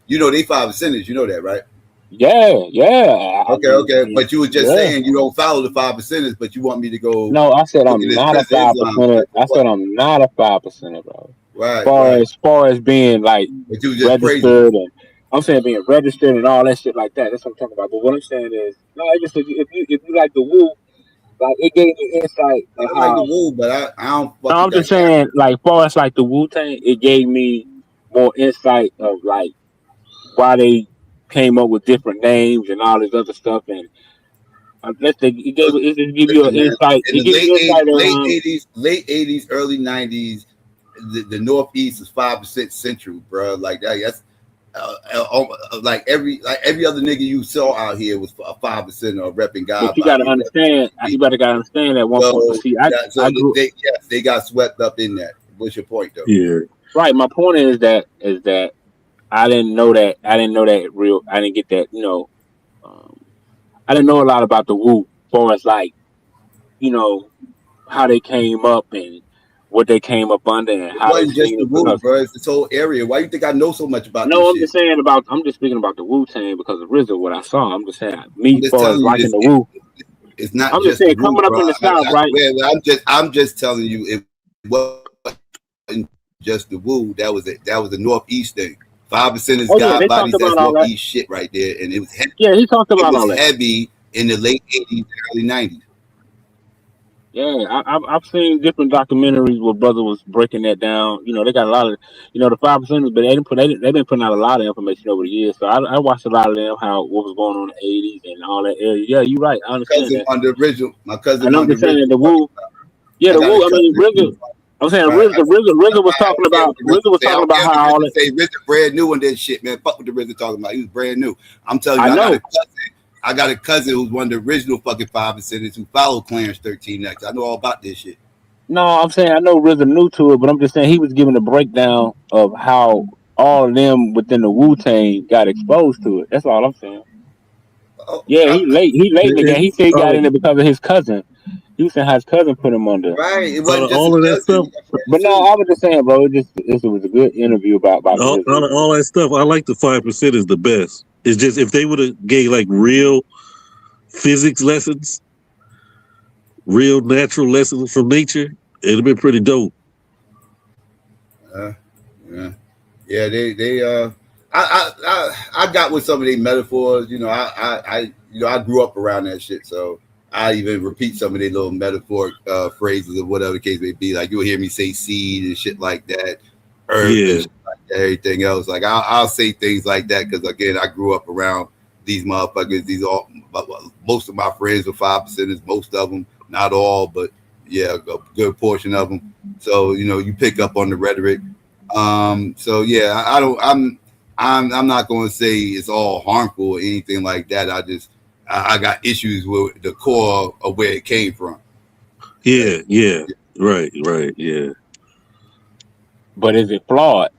You know they 5%ers. You know that, right? Yeah. Okay. But you were just saying you don't follow the 5%ers, but you want me to go. No, I said I'm not a 5%er. I said I'm not a 5%er, bro. Right. As far as being like registered, and I'm saying being registered and all that shit like that. That's what I'm talking about. But what I'm saying is, no, I just if you like the Woo, like it gave me insight of how. I like the Woo, but I don't. No, I'm just saying, like, far as like the Wu-Tang, it gave me more insight of like why they came up with different names and all this other stuff, and it give you an insight. In the late 80s, early 90s, the Northeast is 5% central, bro. Like that. That's like every other nigga you saw out here was a 5% or repping God. But you got to understand. You gotta understand at one point. See, they got swept up in that. What's your point, though? Yeah. Right. My point is that I didn't know that. I didn't know that real. I didn't get that. I didn't know a lot about the Wu, as far as like, how they came up and what they came up under and how they just the Wu, bro. It's this whole area. Why you think I know so much about? No, I'm just saying I'm just speaking about the Wu-Tang because of RZA. What I saw, I'm just saying as far as liking the Wu. It's not. I'm just saying coming up in the South, right? I'm just telling you it wasn't just the Wu. That was the Northeast thing. 5% is God bodies. That's Northeast shit right there, and it was heavy. Yeah, he talked about all that. Heavy in the late 80s, early 90s. Yeah, I've seen different documentaries where brother was breaking that down. They got a lot of, the 5%ers, but they've been putting out a lot of information over the years. So I watched a lot of them, what was going on in the 80s and all that area. Yeah, you're right. I understand that. My cousin. I'm just saying the Wu. Yeah, the Wu. I mean, RZA. I'm saying RZA was talking about how all that. Say RZA brand new and that shit, man. Fuck what the RZA talking about. He was brand new. I'm telling you, I got a cousin who's one of the original fucking 5%ers who followed Clarence 13X. I know all about this shit. No, I'm saying I know RZA new to it, but I'm just saying he was giving a breakdown of how all of them within the Wu-Tang got exposed to it. That's all I'm saying. Yeah, he late in the game. He said he got in it because of his cousin. He was saying how his cousin put him under. Right. It wasn't all of that stuff. But no, I was just saying, bro. It was a good interview about all that stuff. I like the 5% is the best. It's just if they would have gave like real physics lessons, real natural lessons from nature, it'd have been pretty dope. I got with some of these metaphors. I grew up around that shit, so I even repeat some of their little metaphoric phrases or whatever the case may be. Like you'll hear me say seed and shit like that, earth and shit like that, everything else. Like I'll say things like that because again, I grew up around these motherfuckers. Most of my friends were 5%ers, most of them, not all, but yeah, a good portion of them. So you pick up on the rhetoric. So yeah, I'm not going to say it's all harmful or anything like that. I got issues with the core of where it came from. Yeah. Right, yeah. But is it flawed?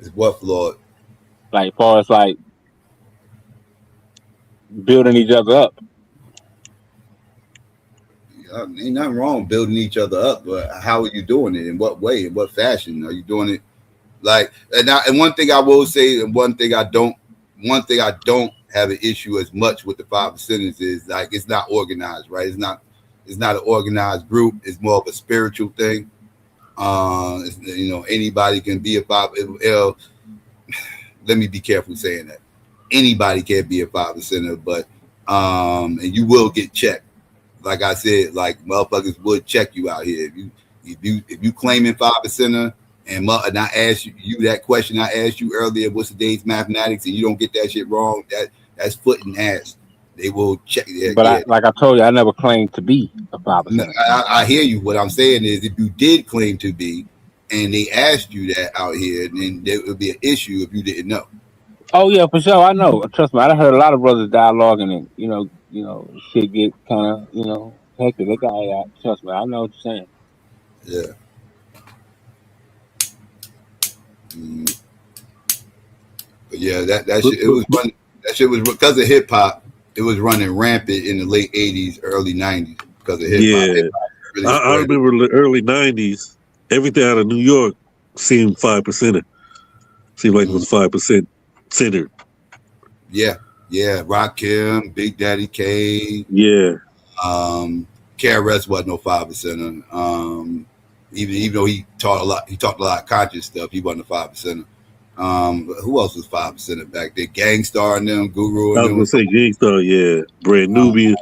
Is what flawed? Like, as far as like building each other up. Ain't nothing wrong building each other up, but how are you doing it? In what way? In what fashion are you doing it? Like, and one thing I will say, and one thing I don't have an issue as much with the 5%ers is like it's not organized, right? It's not an organized group. It's more of a spiritual thing. Anybody can be a 5. Let me be careful saying that. Anybody can be a 5%er, but and you will get checked. Like I said, like motherfuckers would check you out here if you claiming 5%er. And I asked you that question I asked you earlier, what's the day's mathematics, and you don't get that shit wrong, that's foot and ass. They will check that. But like I told you, I never claimed to be a 5%. I hear you. What I'm saying is if you did claim to be and they asked you that out here, then there would be an issue if you didn't know. Oh yeah, for sure. I know. Trust me, I heard a lot of brothers dialoguing and shit get kind of hectic. They got out. Trust me, I know what you're saying. Yeah. But yeah, that shit, it was running. That shit was because of hip hop. It was running rampant in the late '80s, early '90s because of hip hop. Yeah, really I remember the early '90s. Everything out of New York seemed 5%. Seemed like it was 5% centered. Yeah. Rakim, Big Daddy Kane. Yeah. KRS wasn't no 5%. Even though he talked a lot of conscious stuff, he wasn't a 5%. Who else was 5% back there? Gangstar and them, Guru. And I was gonna say Gangstar, yeah. Brand Nubian.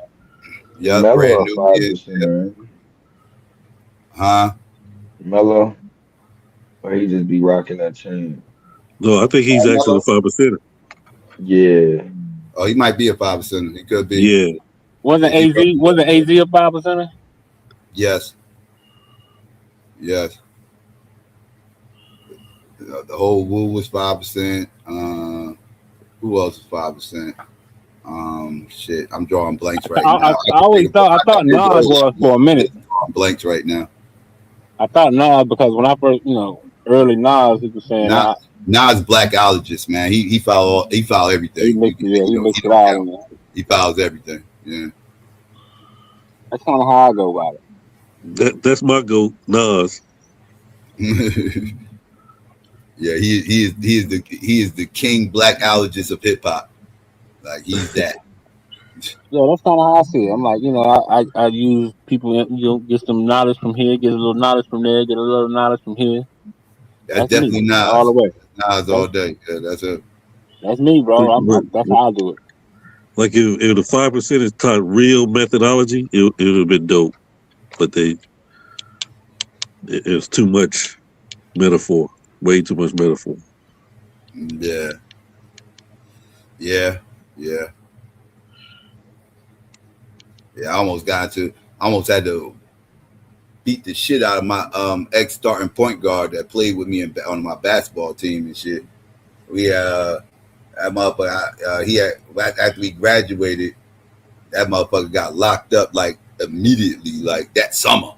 Yeah, Brand Nubian. Huh? Mello. Or he just be rocking that chain. No, I think he's actually a 5%. Yeah. Oh, he might be a 5%. He could be. Yeah. Wasn't AZ a 5%? Yes. The whole Wu was 5%. Who else was 5%? Shit, I'm drawing blanks right now. I thought Nas was for a minute. I'm drawing blanks right now. I thought Nas because when I first, early Nas, he was saying Nas blackologist, man. He follow everything. He mixed it all. He follows everything. Yeah. That's kind of how I go about it. That's my goat, Nas. Yeah, he is the king blackologist of hip hop. Like he's that. Yeah, that's kind of how I see it. I'm like, I use people, get some knowledge from here, get a little knowledge from there, get a little knowledge from here. That's definitely Nas all the way. Nas all day. Yeah, that's it. That's me, bro. That's how I do it. Like if the 5% is taught real methodology, it would have been dope. But it's too much metaphor, way too much metaphor. Yeah. I almost had to beat the shit out of my ex starting point guard that played with me on my basketball team and shit. We that motherfucker. After we graduated, that motherfucker got locked up like immediately, like that summer.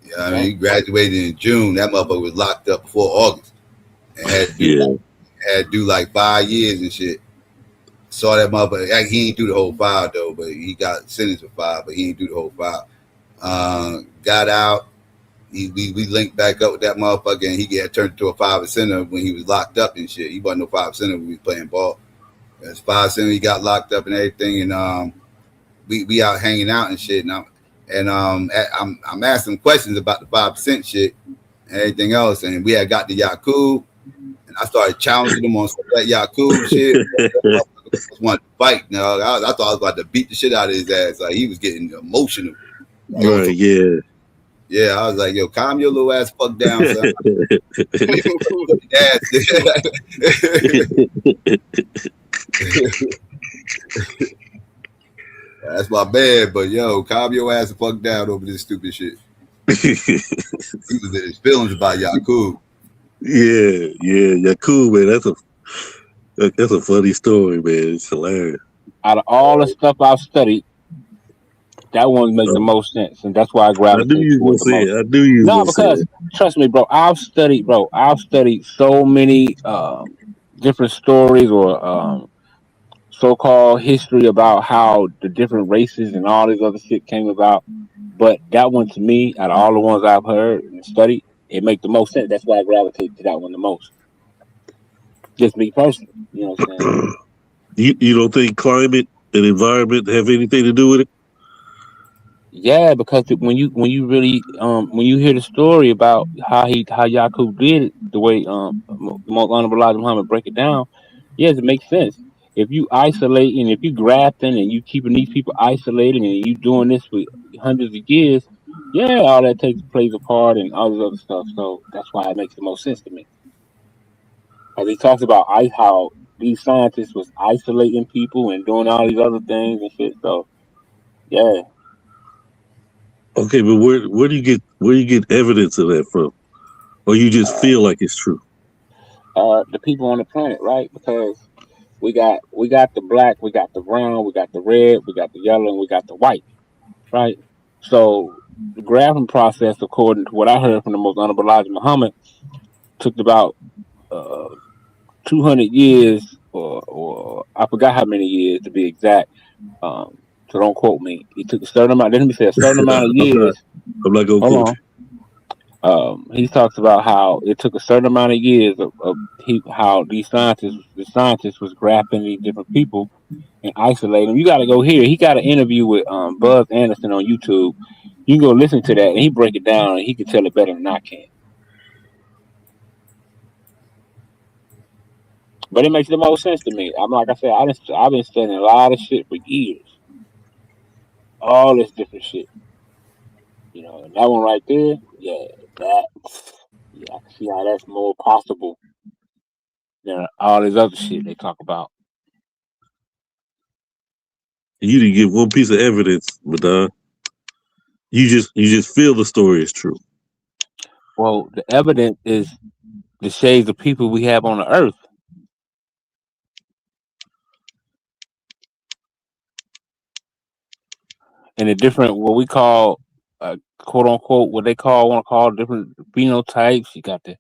You know what I mean? He graduated in June. That motherfucker was locked up before August and had to do like 5 years and shit. Saw that motherfucker. He ain't do the whole 5 though, but he got sentenced for 5, but he ain't do the whole 5. Got out. We linked back up with that motherfucker, and he got turned into a 5% when he was locked up and shit. He wasn't no 5% when we was playing ball. As 5%, he got locked up and everything, and we out hanging out and shit. And I'm asking questions about the 5% shit and everything else, and we had got to Yakub, and I started challenging him on some of that Yakub shit. Just wanted to fight. Now I thought I was about to beat the shit out of his ass. Like he was getting emotional. Right? Yeah. Yeah, I was like, yo, calm your little ass fuck down, son. That's my bad, but yo, calm your ass the fuck down over this stupid shit. He was in his feelings about Yakub. Yeah, Yakub, man. That's a funny story, man. It's hilarious. Out of all the stuff I've studied, that one makes the most sense, and that's why I gravitated. I knew you were gonna say it. I knew you. No, because trust me, bro. I've studied so many different stories or so-called history about how the different races and all this other shit came about. But that one, to me, out of all the ones I've heard and studied, it makes the most sense. That's why I gravitate to that one the most. Just me personally, you know what I'm saying? You don't think climate and environment have anything to do with it? Yeah, because when you really when you hear the story about how Yakub did it, the way Most Honorable Elijah Muhammad break it down, yes, it makes sense. If you isolating, if you grafting and you keeping these people isolated and you doing this for hundreds of years, yeah, all that takes plays a part and all this other stuff. So that's why it makes the most sense to me. Because he talks about how these scientists was isolating people and doing all these other things and shit. So yeah. Okay, but where do you get evidence of that from, or you just feel like it's true? The people on the planet, right? Because we got the black, we got the brown, we got the red, we got the yellow, and we got the white, right? So the grafting process, according to what I heard from the Most Honorable Elijah Muhammad, took about uh, 200 years, or I forgot how many years to be exact. So don't quote me. It took a certain amount. Let me say a certain amount of years. I'm not gonna quote Hold on. He talks about how it took a certain amount of years of how the scientists was grafting these different people and isolating them. You got to go here. He got an interview with Buzz Anderson on YouTube. You can go listen to that, and he break it down, and he can tell it better than I can. But it makes the most sense to me. I'm like I said, I've been studying a lot of shit for years, all this different shit. You know, and that one right there, yeah, I can see how that's more possible than all this other shit they talk about. You didn't give one piece of evidence, Madon. You just feel the story is true. Well, the evidence is the shades of people we have on the earth. And the different, what we call, quote unquote, what they want to call different phenotypes. You got the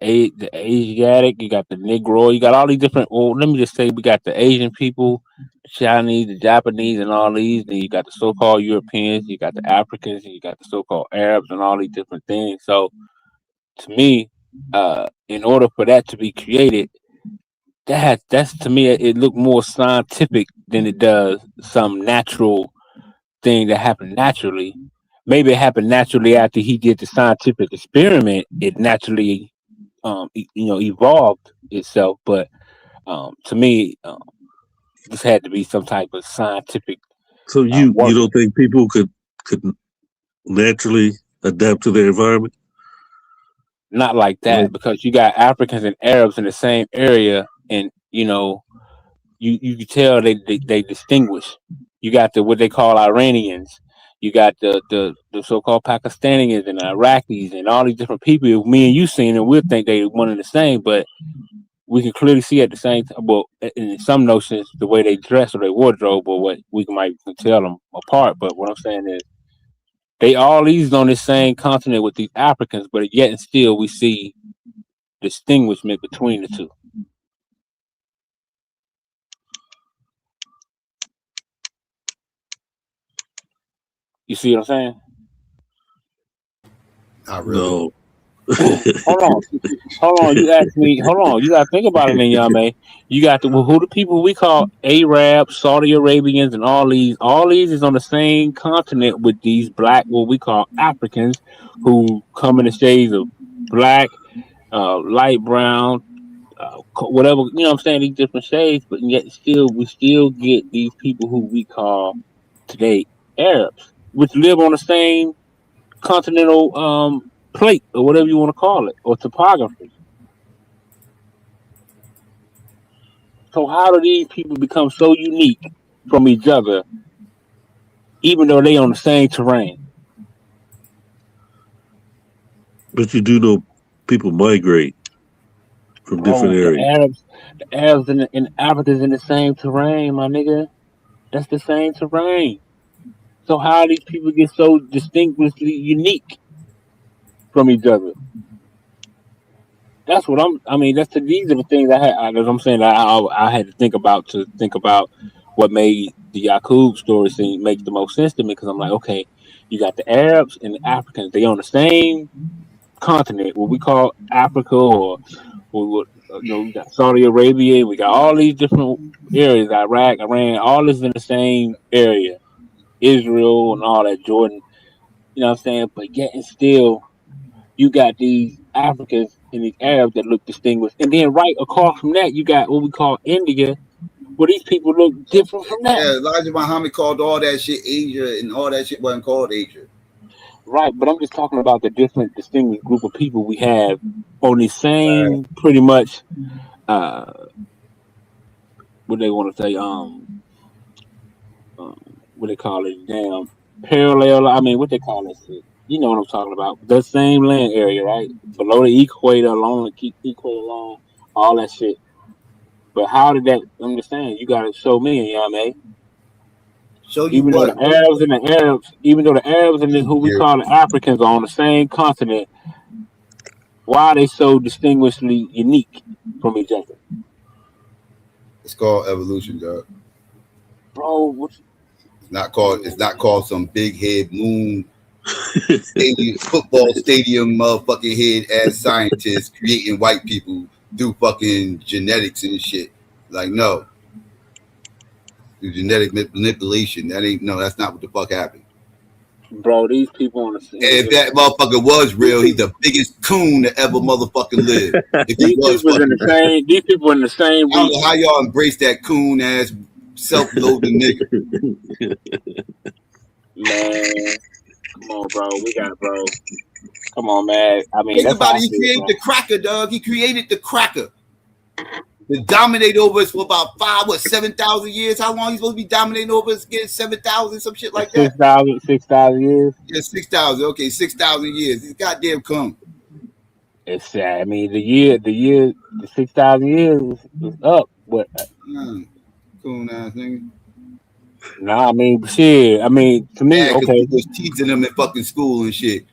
Asiatic, you got the Negro, you got all these different. Well, let me just say, we got the Asian people, the Chinese, the Japanese, and all these. Then you got the so-called Europeans, you got the Africans, and you got the so-called Arabs, and all these different things. So, to me, in order for that to be created, that's to me, it looked more scientific than it does some natural thing that happened naturally. Maybe it happened naturally after he did the scientific experiment. It naturally, evolved itself. But to me, this had to be some type of scientific. So you work. don't think people could naturally adapt to their environment? Not like that, because you got Africans and Arabs in the same area, and you can tell they distinguish. You got what they call Iranians. You got the so-called Pakistanis and Iraqis and all these different people. Me and you seen them, we'll think they one and the same, but we can clearly see at the same time. Well, in some notions, the way they dress or their wardrobe, or what we might tell them apart. But what I'm saying is, they all these on the same continent with these Africans, but yet and still we see distinguishment between the two. You see what I'm saying? Not really. No. Hold on. You asked me. Hold on. You got to think about it, then, Yame. You got who the people we call Arabs, Saudi Arabians, and all these. All these is on the same continent with these black, what we call Africans, who come in the shades of black, light brown, whatever. You know what I'm saying? These different shades, but yet we still get these people who we call today Arabs, which live on the same continental plate, or whatever you want to call it, or topography. So how do these people become so unique from each other, even though they on the same terrain? But you do know people migrate from different areas. The Arabs and the Africans in the same terrain, my nigga. That's the same terrain. So how do these people get so distinctly unique from each other? That's what these are the things I had. As I'm saying, I had to think about what made the Yakub story make the most sense to me, because I'm like, okay, you got the Arabs and the Africans. They on the same continent, what we call Africa, or we got Saudi Arabia, we got all these different areas, Iraq, Iran, all this in the same area, Israel and all that, Jordan. You know what I'm saying? But yet and still, you got these Africans and these Arabs that look distinguished, and then right across from that, you got what we call India, where these people look different from that. Yeah, Elijah Muhammad called all that shit Asia, and all that shit wasn't called Asia. Right, but I'm just talking about the different distinguished group of people we have on the same pretty much what they want to say, what they call it, damn parallel. I mean, what they call that shit? You know what I'm talking about? The same land area, right? Below the equator, along the equator, along all that shit. But how did that? I'm just saying, you got to show me, you know what I mean? Show you even what? though the Arabs and who we call the Africans are on the same continent, why are they so distinguishedly unique from each other? It's called evolution, dog. Bro, it's not called some big head moon football stadium motherfucking head ass scientists creating white people through fucking genetics and shit. Like, no. Through genetic manipulation. That's not what the fuck happened. Bro, these people on the scene. If that motherfucker was real, he's the biggest coon that ever motherfucking lived. If he was fucking real. These people in the same. I don't know how y'all embrace that coon ass self-loathing nigga. Man, come on, bro. Come on, man. I mean, think about it. He created the cracker, dog. He created the cracker. To dominate over us for about 7,000 years. How long he supposed to be dominating over us? Get 7,000, some shit like that. 6,000 years. Yeah, 6,000. Okay, 6,000 years. He's goddamn coon. It's I mean, the 6,000 years is up. What? Coon ass nigga. Nah, I mean, shit. I mean, to me, okay. He was teaching them in fucking school and shit.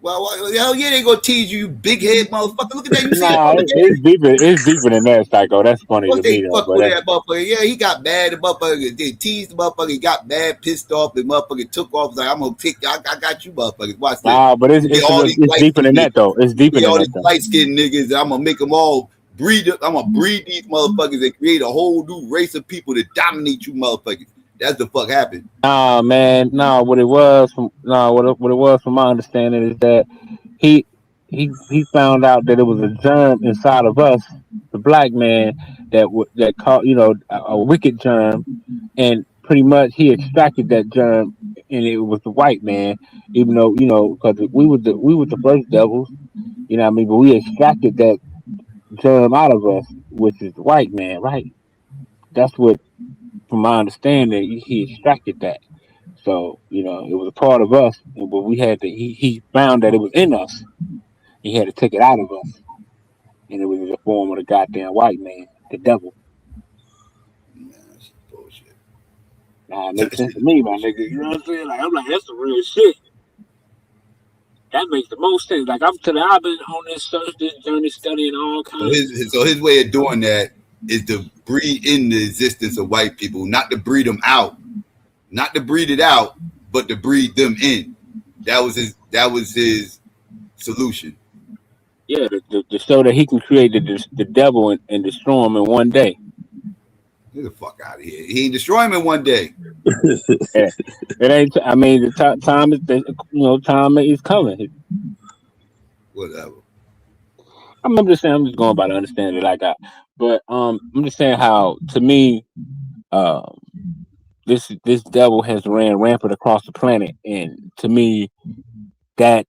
Well, hell yeah, they gonna tease you, big head motherfucker. Look at that. You see it's deeper than that, Psycho. That's funny to me, though. Fuck with that motherfucker. Yeah, he got mad. The motherfucker, they teased the motherfucker. He got mad, pissed off. The motherfucker took off. Like, I'm gonna take you. I got you, motherfuckers. Watch this. Nah, but it's deeper than that, though. It's deeper than all that. These light skinned niggas. And I'm gonna make them all breed. I'm gonna breed these motherfuckers and create a whole new race of people to dominate you, motherfuckers. That's the fuck happened. Man. No, what it was from my understanding is that he found out that it was a germ inside of us, the black man, that caught a wicked germ, and pretty much he extracted that germ, and it was the white man. Even though because we were the first devils, you know what I mean. But we extracted that germ out of us, which is the white man, right? That's what, from my understanding, he extracted that. So it was a part of us, but we had to. He found that it was in us. He had to take it out of us, and it was in the form of the goddamn white man, the devil. That's bullshit. Nah, it makes sense to me, my nigga. You know what I'm saying? Like, I'm like, that's the real shit. That makes the most sense. Like, I've been on this search, this journey, studying all kinds. So his way of doing that is to breed in the existence of white people, not to breed them out, not to breed it out, but to breed them in. That was his solution. Yeah, to show that he can create the devil and destroy him in one day. Get the fuck out of here! He ain't destroy him in one day. Yeah. It ain't. I mean, the time is time is coming. Whatever. I'm just saying. I'm just going by the understanding that I got. But I'm just saying how, to me, this devil has ran rampant across the planet, and to me, that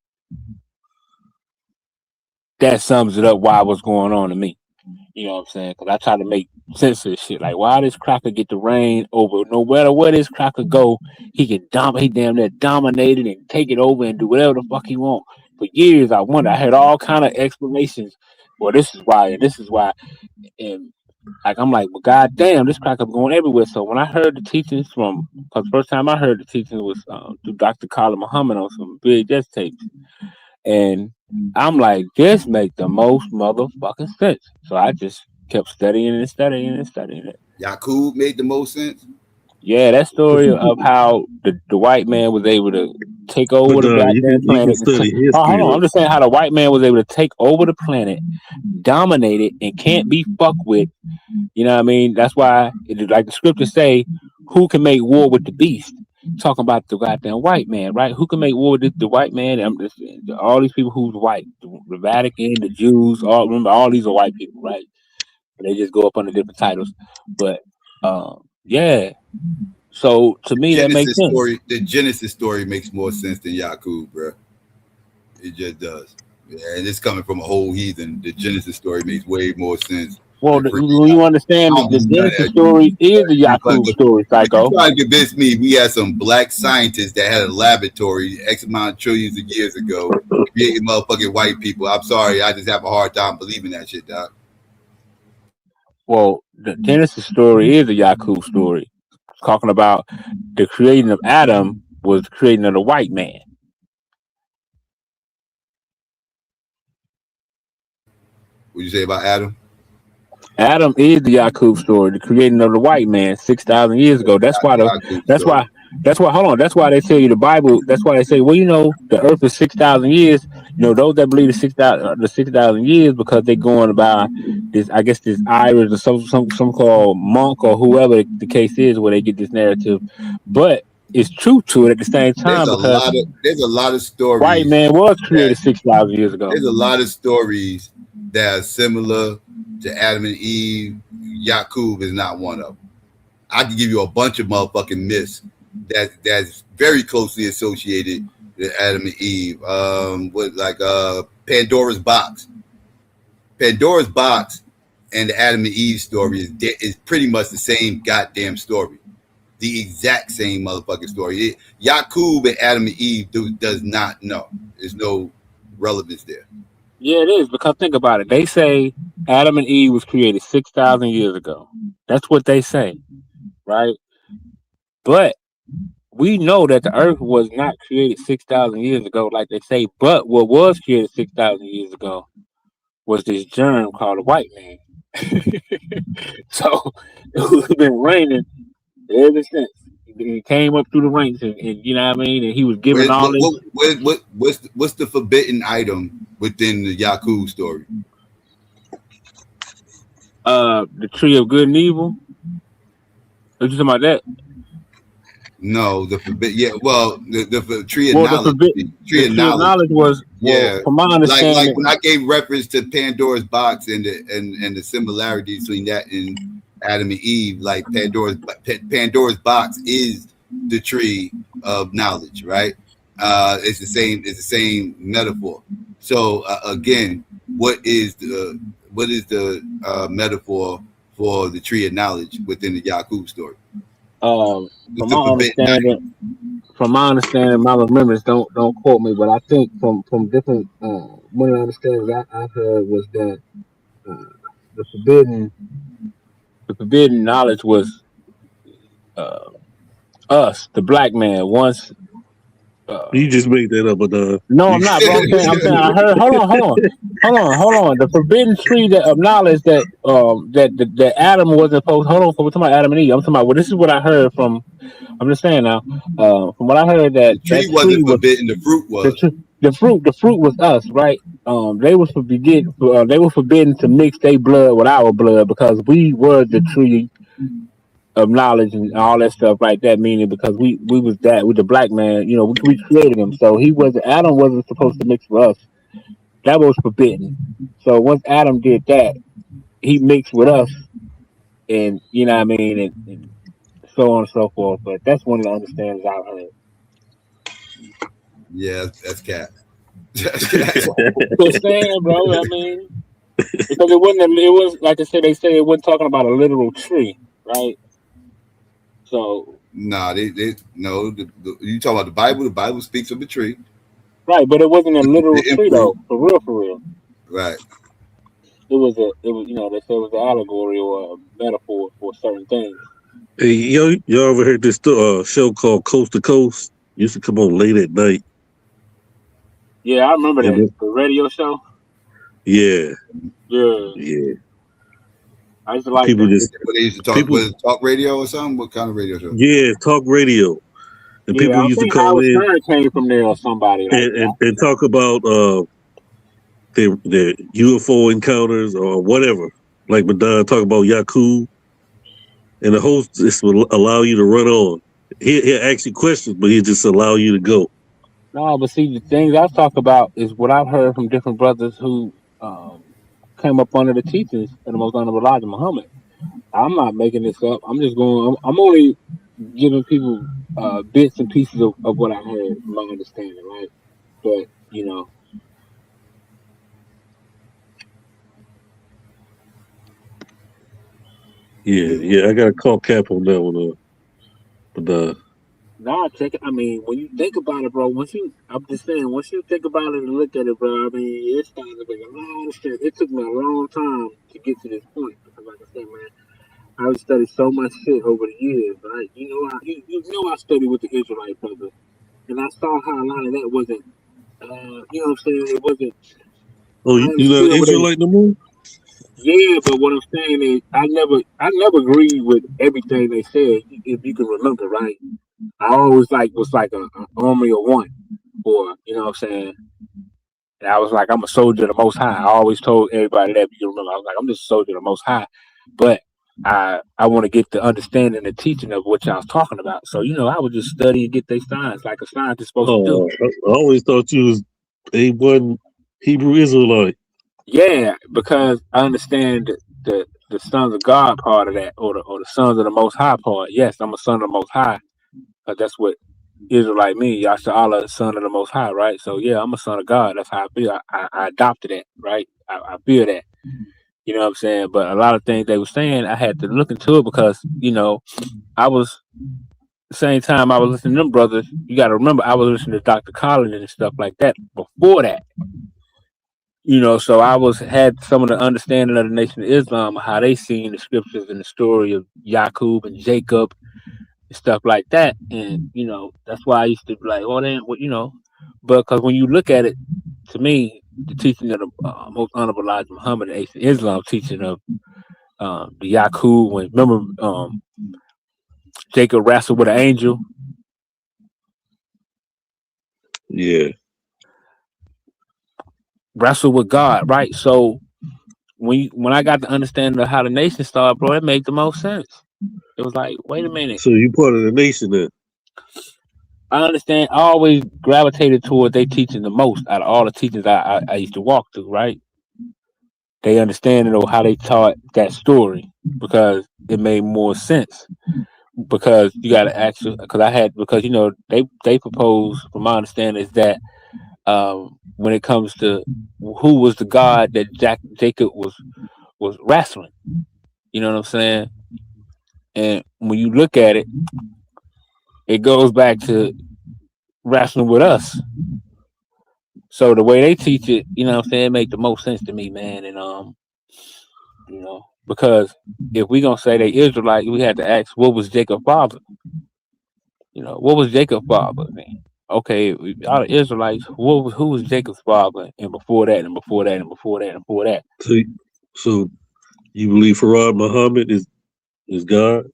sums it up. Why what's going on to me? You know what I'm saying? Because I try to make sense of this shit. Like, why does Cracker get the reign over? No matter where this Cracker go, he can he damn near dominate it and take it over and do whatever the fuck he want. For years, I wonder. I heard all kind of explanations. Well, this is why, and this is why. And like, I'm like, well, goddamn, this Cracker going everywhere. So when I heard the teachings because the first time I heard the teachings was through Dr. Khalid Muhammad on some VHS tapes. And I'm like, this make the most motherfucking sense. So I just kept studying it. Yaqub made the most sense. Yeah, that story of how the white man was able to take over the you goddamn can planet. study Hold history on, I'm though. just saying how the white man was able to take over the planet, dominate it, and can't be fucked with. You know what I mean? That's why, like the scriptures say, who can make war with the beast? Talking about the goddamn white man, right? Who can make war with the white man? All these people who's white, the Vatican, the Jews, remember all these are white people, right? They just go up under different titles, but yeah. So to me, that makes sense. The Genesis story makes more sense than Yakub, bro. It just does. Yeah, and it's coming from a whole heathen. The Genesis story makes way more sense. Well, when you understand that the Genesis story is the Yakub story, Psycho. You trying to convince me we had some black scientists that had a laboratory X amount of trillions of years ago creating motherfucking white people. I'm sorry, I just have a hard time believing that shit, Doc. Well, the Genesis story is a Yakub story. It's talking about the creating of Adam was the creating of the white man. What you say about Adam? Adam is the Yakub story, the creating of the white man 6,000 years ago. That's why hold on. That's why they tell you the Bible. That's why they say, well, the earth is 6,000 years. Those that believe the 6,000 years because they're going by this, I guess, this Irish or some called monk or whoever the case is where they get this narrative. But it's truth to it at the same time there's a lot of stories. White man was created 6,000 years ago. There's a lot of stories that are similar to Adam and Eve. Yakub is not one of them. I can give you a bunch of motherfucking myths that's very closely associated with Adam and Eve. Pandora's box. Pandora's box and the Adam and Eve story is pretty much the same goddamn story. The exact same motherfucking story. Yakub and Adam and Eve does not know. There's no relevance there. Yeah, it is, because think about it. They say Adam and Eve was created 6,000 years ago. That's what they say, right? But we know that the earth was not created 6,000 years ago, like they say. But what was created 6,000 years ago was this germ called a white man. So it's been raining ever since. He came up through the ranks, and you know what I mean. And he was given all this. What's the forbidden item within the Yakub story? The tree of good and evil. Are you talking about that? No, the forbidden. Yeah, well, the tree of knowledge. The tree of knowledge was from my understanding. Like when I gave reference to Pandora's box and the similarities between that and Adam and Eve, like Pandora's box is the tree of knowledge, right? It's the same metaphor. So again, what is the metaphor for the tree of knowledge within the Yakub story? From my understanding, my remembrance, don't quote me, but I think from different one of the understandings I heard was that the forbidden knowledge was us, the black man. Once you just made that up, but no, I'm not. But I'm saying I heard. Hold on. The forbidden tree of knowledge that Adam wasn't supposed. Hold on, we're talking about Adam and Eve. I'm talking about. Well, this is what I heard from. I'm just saying now. From what I heard, that the tree wasn't forbidden. The fruit was. The fruit was us, right? They were forbidden to mix their blood with our blood because we were the tree of knowledge and all that stuff like that, meaning because we was that with the black man, we created him. So Adam wasn't supposed to mix with us. That was forbidden. So once Adam did that, he mixed with us, and you know what I mean, and so on and so forth. But that's one of the understandings I've heard. Yeah, that's cat. Just saying, bro. I mean, because it was like I said, they say it wasn't talking about a literal tree, right? So you talk about the Bible. The Bible speaks of a tree, right? But it wasn't a literal tree, though. For real. Right. It was they said it was an allegory or a metaphor for certain things. Hey, y'all ever heard this show called Coast to Coast? Used to come on late at night. Yeah, I remember that. The radio show. Yeah. I used to like people they used to talk. Was it talk radio or something? What kind of radio show? Yeah, talk radio. And people I used to think call Howard in Stern came from there or somebody like that. and talk about their UFO encounters or whatever. Like Madonna talk about Yaku, and the host just will allow you to run on. He'll ask you questions, but he'll just allow you to go. No, but see, the things I talk about is what I've heard from different brothers who came up under the teachings of the most honorable Elijah Muhammad. I'm not making this up. I'm just going. I'm only giving people bits and pieces of what I heard from my understanding, right? But Yeah, I got to call Cap on that one. But nah, check it. I mean, when you think about it, bro, I'm just saying, once you think about it and look at it, bro, I mean, it's starting to make a lot of sense. It took me a long time to get to this point because, like I said, man, I've studied so much shit over the years, right? You know, I studied with the Israelite brothers, and I saw how a lot of that wasn't, you know what I'm saying? It wasn't. oh, I you not understood what they. Israelite no more? Yeah, but what I'm saying is, I never agreed with everything they said. If you can remember, right? I always was like a army of one, or you know what I'm saying. And I was like, I'm a soldier of the Most High. I always told everybody that. If you remember, I was like, I'm just a soldier of the Most High, but I want to get the understanding and teaching of what y'all was talking about. So I would just study and get their signs like a scientist supposed to do. I always thought you was A1 Hebrew Israelite. Yeah, because I understand the sons of God part of that, or the sons of the Most High part. Yes, I'm a son of the Most High. That's what Israelite mean. Yasha Allah, son of the Most High, right? So yeah, I'm a son of God. That's how I feel. I adopted that, right? I feel that. You know what I'm saying? But a lot of things they were saying, I had to look into it because I was same time I was listening to them brothers. You got to remember, I was listening to Dr. Collins and stuff like that before that. So I had some of the understanding of the Nation of Islam, how they seen the scriptures and the story of Yaqub and Jacob and stuff like that. And that's why I used to be like, oh, then but because when you look at it, to me, the teaching of the most honorable Elijah Muhammad and Nation of Islam teaching of the Yaqub, when remember Jacob wrestled with an angel. Yeah. Wrestle with God, right? So when I got the understanding of how the nation started, bro, it made the most sense. It was like, wait a minute. So you part of the nation then? I understand. I always gravitated toward they teaching the most out of all the teachings I used to walk through, right? They understand it or how they taught that story because it made more sense. Because you got to actually, because they propose, from my understanding, is that when it comes to who was the God that Jacob was wrestling, you know what I'm saying? And when you look at it, it goes back to wrestling with us. So the way they teach it, you know what I'm saying, it make the most sense to me, man. And because if we gonna say they Israelite, we had to ask, what was Jacob's father? What was Jacob's father? Okay, all the Israelites, who was Jacob's father? And before that, and before that, and before that, and before that. So you believe Farad Muhammad is God?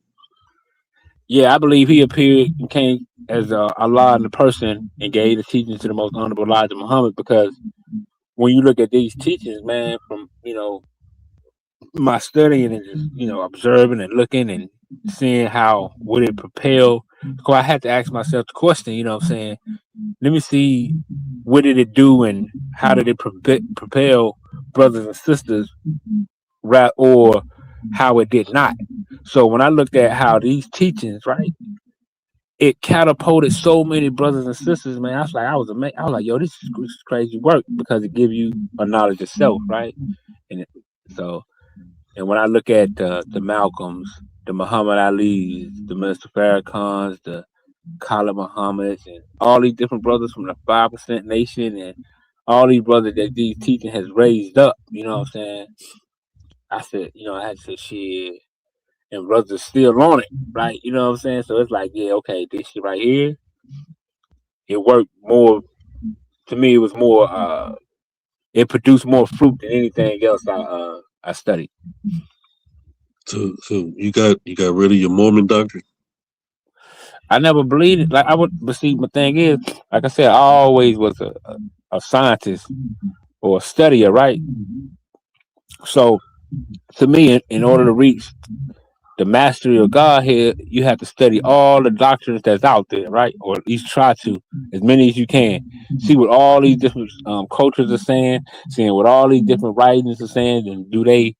Yeah, I believe he appeared and came as Allah in the person and gave the teachings to the most honorable Elijah Muhammad, because when you look at these teachings, man, from my studying and just observing and looking and seeing how would it propel, so I had to ask myself the question, you know what I'm saying, let me see what did it do and how did it propel brothers and sisters, right, or how it did not. So when I looked at how these teachings, right, it catapulted so many brothers and sisters, man. I was amazed. I was like, yo, this is crazy work, because it gives you a knowledge of self, right? And when I look at the Malcolms, the Muhammad Ali's, the Minister Farrakhan's, the Khalid Muhammad's, and all these different brothers from the 5% Nation, and all these brothers that these teaching has raised up, you know what I'm saying? I said, I had to say, shit. And brothers are still on it, right? You know what I'm saying? So it's like, yeah, okay, this shit right here, it worked more. To me, it was more. It produced more fruit than anything else I studied. So you got rid of your Mormon doctrine? I never believed it. Like I would, but see, my thing is, like I said, I always was a scientist or a studier, right? So to me, in order to reach the mastery of Godhead, you have to study all the doctrines that's out there, right? Or at least try to, as many as you can. See what all these different cultures are saying, seeing what all these different writings are saying, and do they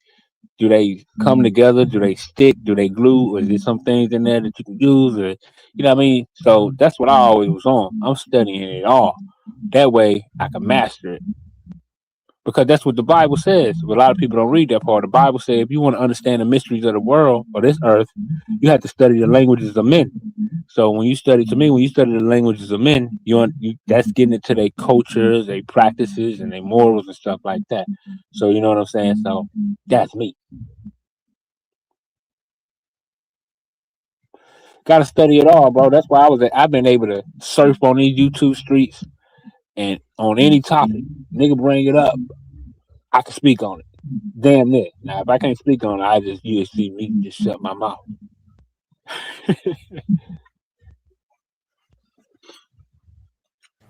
come together? Do they stick? Do they glue? Or is there some things in there that you can use? Or you know what I mean? So that's what I always was on. I'm studying it all. That way I can master it. Because that's what the Bible says. But a lot of people don't read that part. The Bible says if you want to understand the mysteries of the world or this earth, you have to study the languages of men. So when you study the languages of men, you that's getting into their cultures, their practices, and their morals and stuff like that. So you know what I'm saying? So that's me. Gotta study it all, bro. That's why I've been able to surf on these YouTube streets and on any topic. Nigga bring it up. I can speak on it. Damn it. Now if I can't speak on it, you just see me just shut my mouth.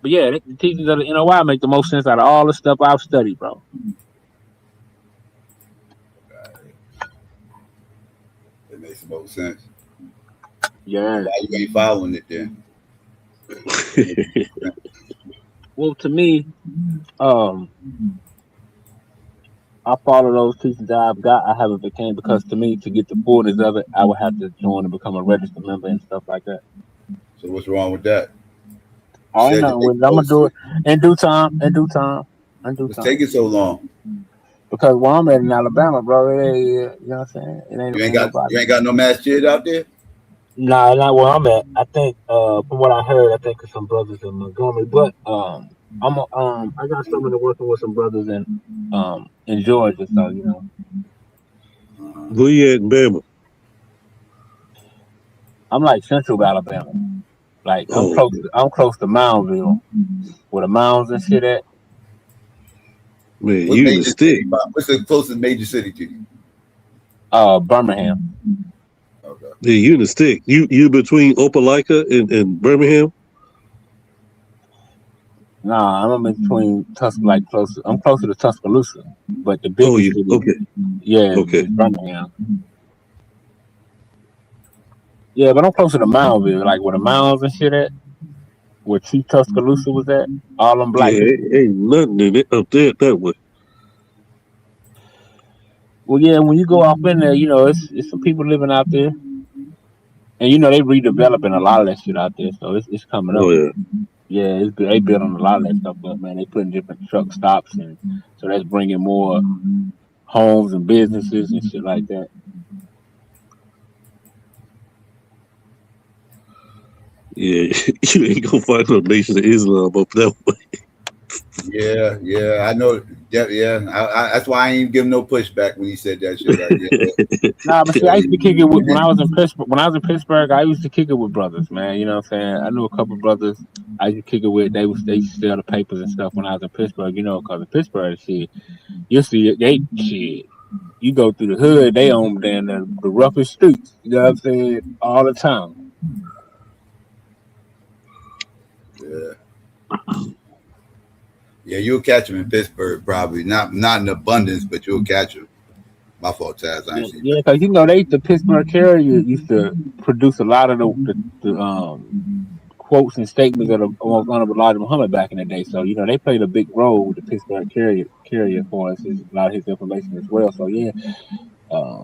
But yeah, the teachings of the NOI make the most sense out of all the stuff I've studied, bro. It makes the most sense. Yeah. Why you ain't following it then? Well, to me, I follow those teachings that I've got. I haven't became because to me, to get the fullness of it, I would have to join and become a registered member and stuff like that. So what's wrong with that? I ain't nothing with it. I'm gonna do it in due time. What's taking so long? Because where I'm at in Alabama, bro, you know what I'm saying? It ain't you ain't got no mass shit out there? Nah, not where I'm at. I think from what I heard, I think of some brothers in Montgomery, but I got something to working with some brothers in Georgia, so you know. Where you at in Bama? I'm like central Alabama. Like I'm close to Moundville, where the mounds and shit at. Man, you in the stick. What's the closest major city to you? Birmingham. Okay. Yeah, you in the stick. You between Opelika and Birmingham? Nah, I'm in between I'm closer to Tuscaloosa, but the biggest city, is Birmingham. Yeah, but I'm closer to Moundville, like where the mounds and shit at, where Chief Tuscaloosa was at. All them black. Yeah, ain't nothing in it up there that way. Well, yeah, when you go off in there, you know, it's some people living out there, and you know they redeveloping a lot of that shit out there, so it's coming up. Oh yeah, they building a lot of that stuff up, man. They putting different truck stops, and so that's bringing more homes and businesses and shit like that. Yeah, you ain't gonna find no Nation of Islam up that way. Yeah, I know. Yeah, that's why I ain't give no pushback when he said that shit. Like, Nah, but see, I used to kick it when I was in Pittsburgh. When I was in Pittsburgh, I used to kick it with brothers, man. You know what I'm saying? I knew a couple of brothers I used to kick it with. They used to sell the papers and stuff when I was in Pittsburgh. You know, because in Pittsburgh, shit, you see shit. You go through the hood, they own the roughest streets. You know what I'm saying? All the time. Yeah, you'll catch them in Pittsburgh, probably not in abundance, but you'll catch them. My fault, Taz. Yeah, because you know the Pittsburgh Carrier used to produce a lot of the quotes and statements of Honorable Elijah Muhammad back in the day. So you know they played a big role with the Pittsburgh Carrier for us, a lot of his information as well. So yeah,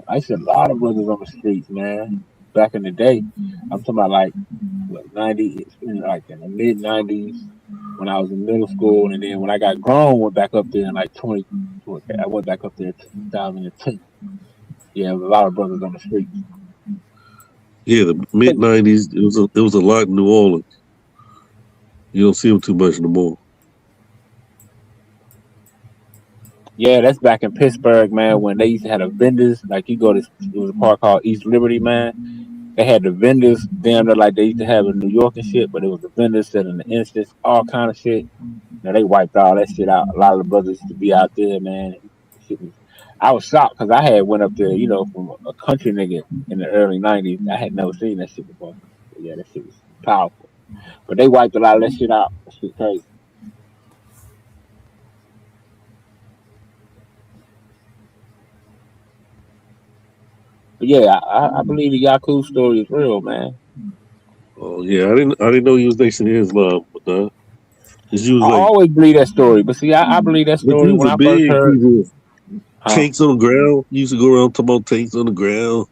I see a lot of brothers on the streets, man. Back in the day, I'm talking about like 90, like in the mid 90s. When I was in middle school, and then when I got grown, went back up there in like I went back up there in 2010. Yeah, a lot of brothers on the streets. Yeah, the mid 90s, it was a lot in New Orleans. You don't see them too much no more. Yeah, that's back in Pittsburgh, man, when they used to have the vendors. Like you go to, it was a park called East Liberty, man. They had the vendors damn near like they used to have in New York and shit, but it was the vendors selling the instance, all kind of shit. Now they wiped all that shit out. A lot of the brothers used to be out there, man. I was shocked because I had went up there, you know, from a country nigga in the early 90s. I had never seen that shit before. Yeah, that shit was powerful. But they wiped a lot of that shit out. That shit crazy. But yeah, I believe the Yakub story is real, man. Oh yeah, I didn't know he was Nation of Islam, but cause you was I like, always believe that story. But see, I believe that but you story was when a I first big heard. people. Huh? Tanks on the ground. You used to go around talking about tanks on the ground.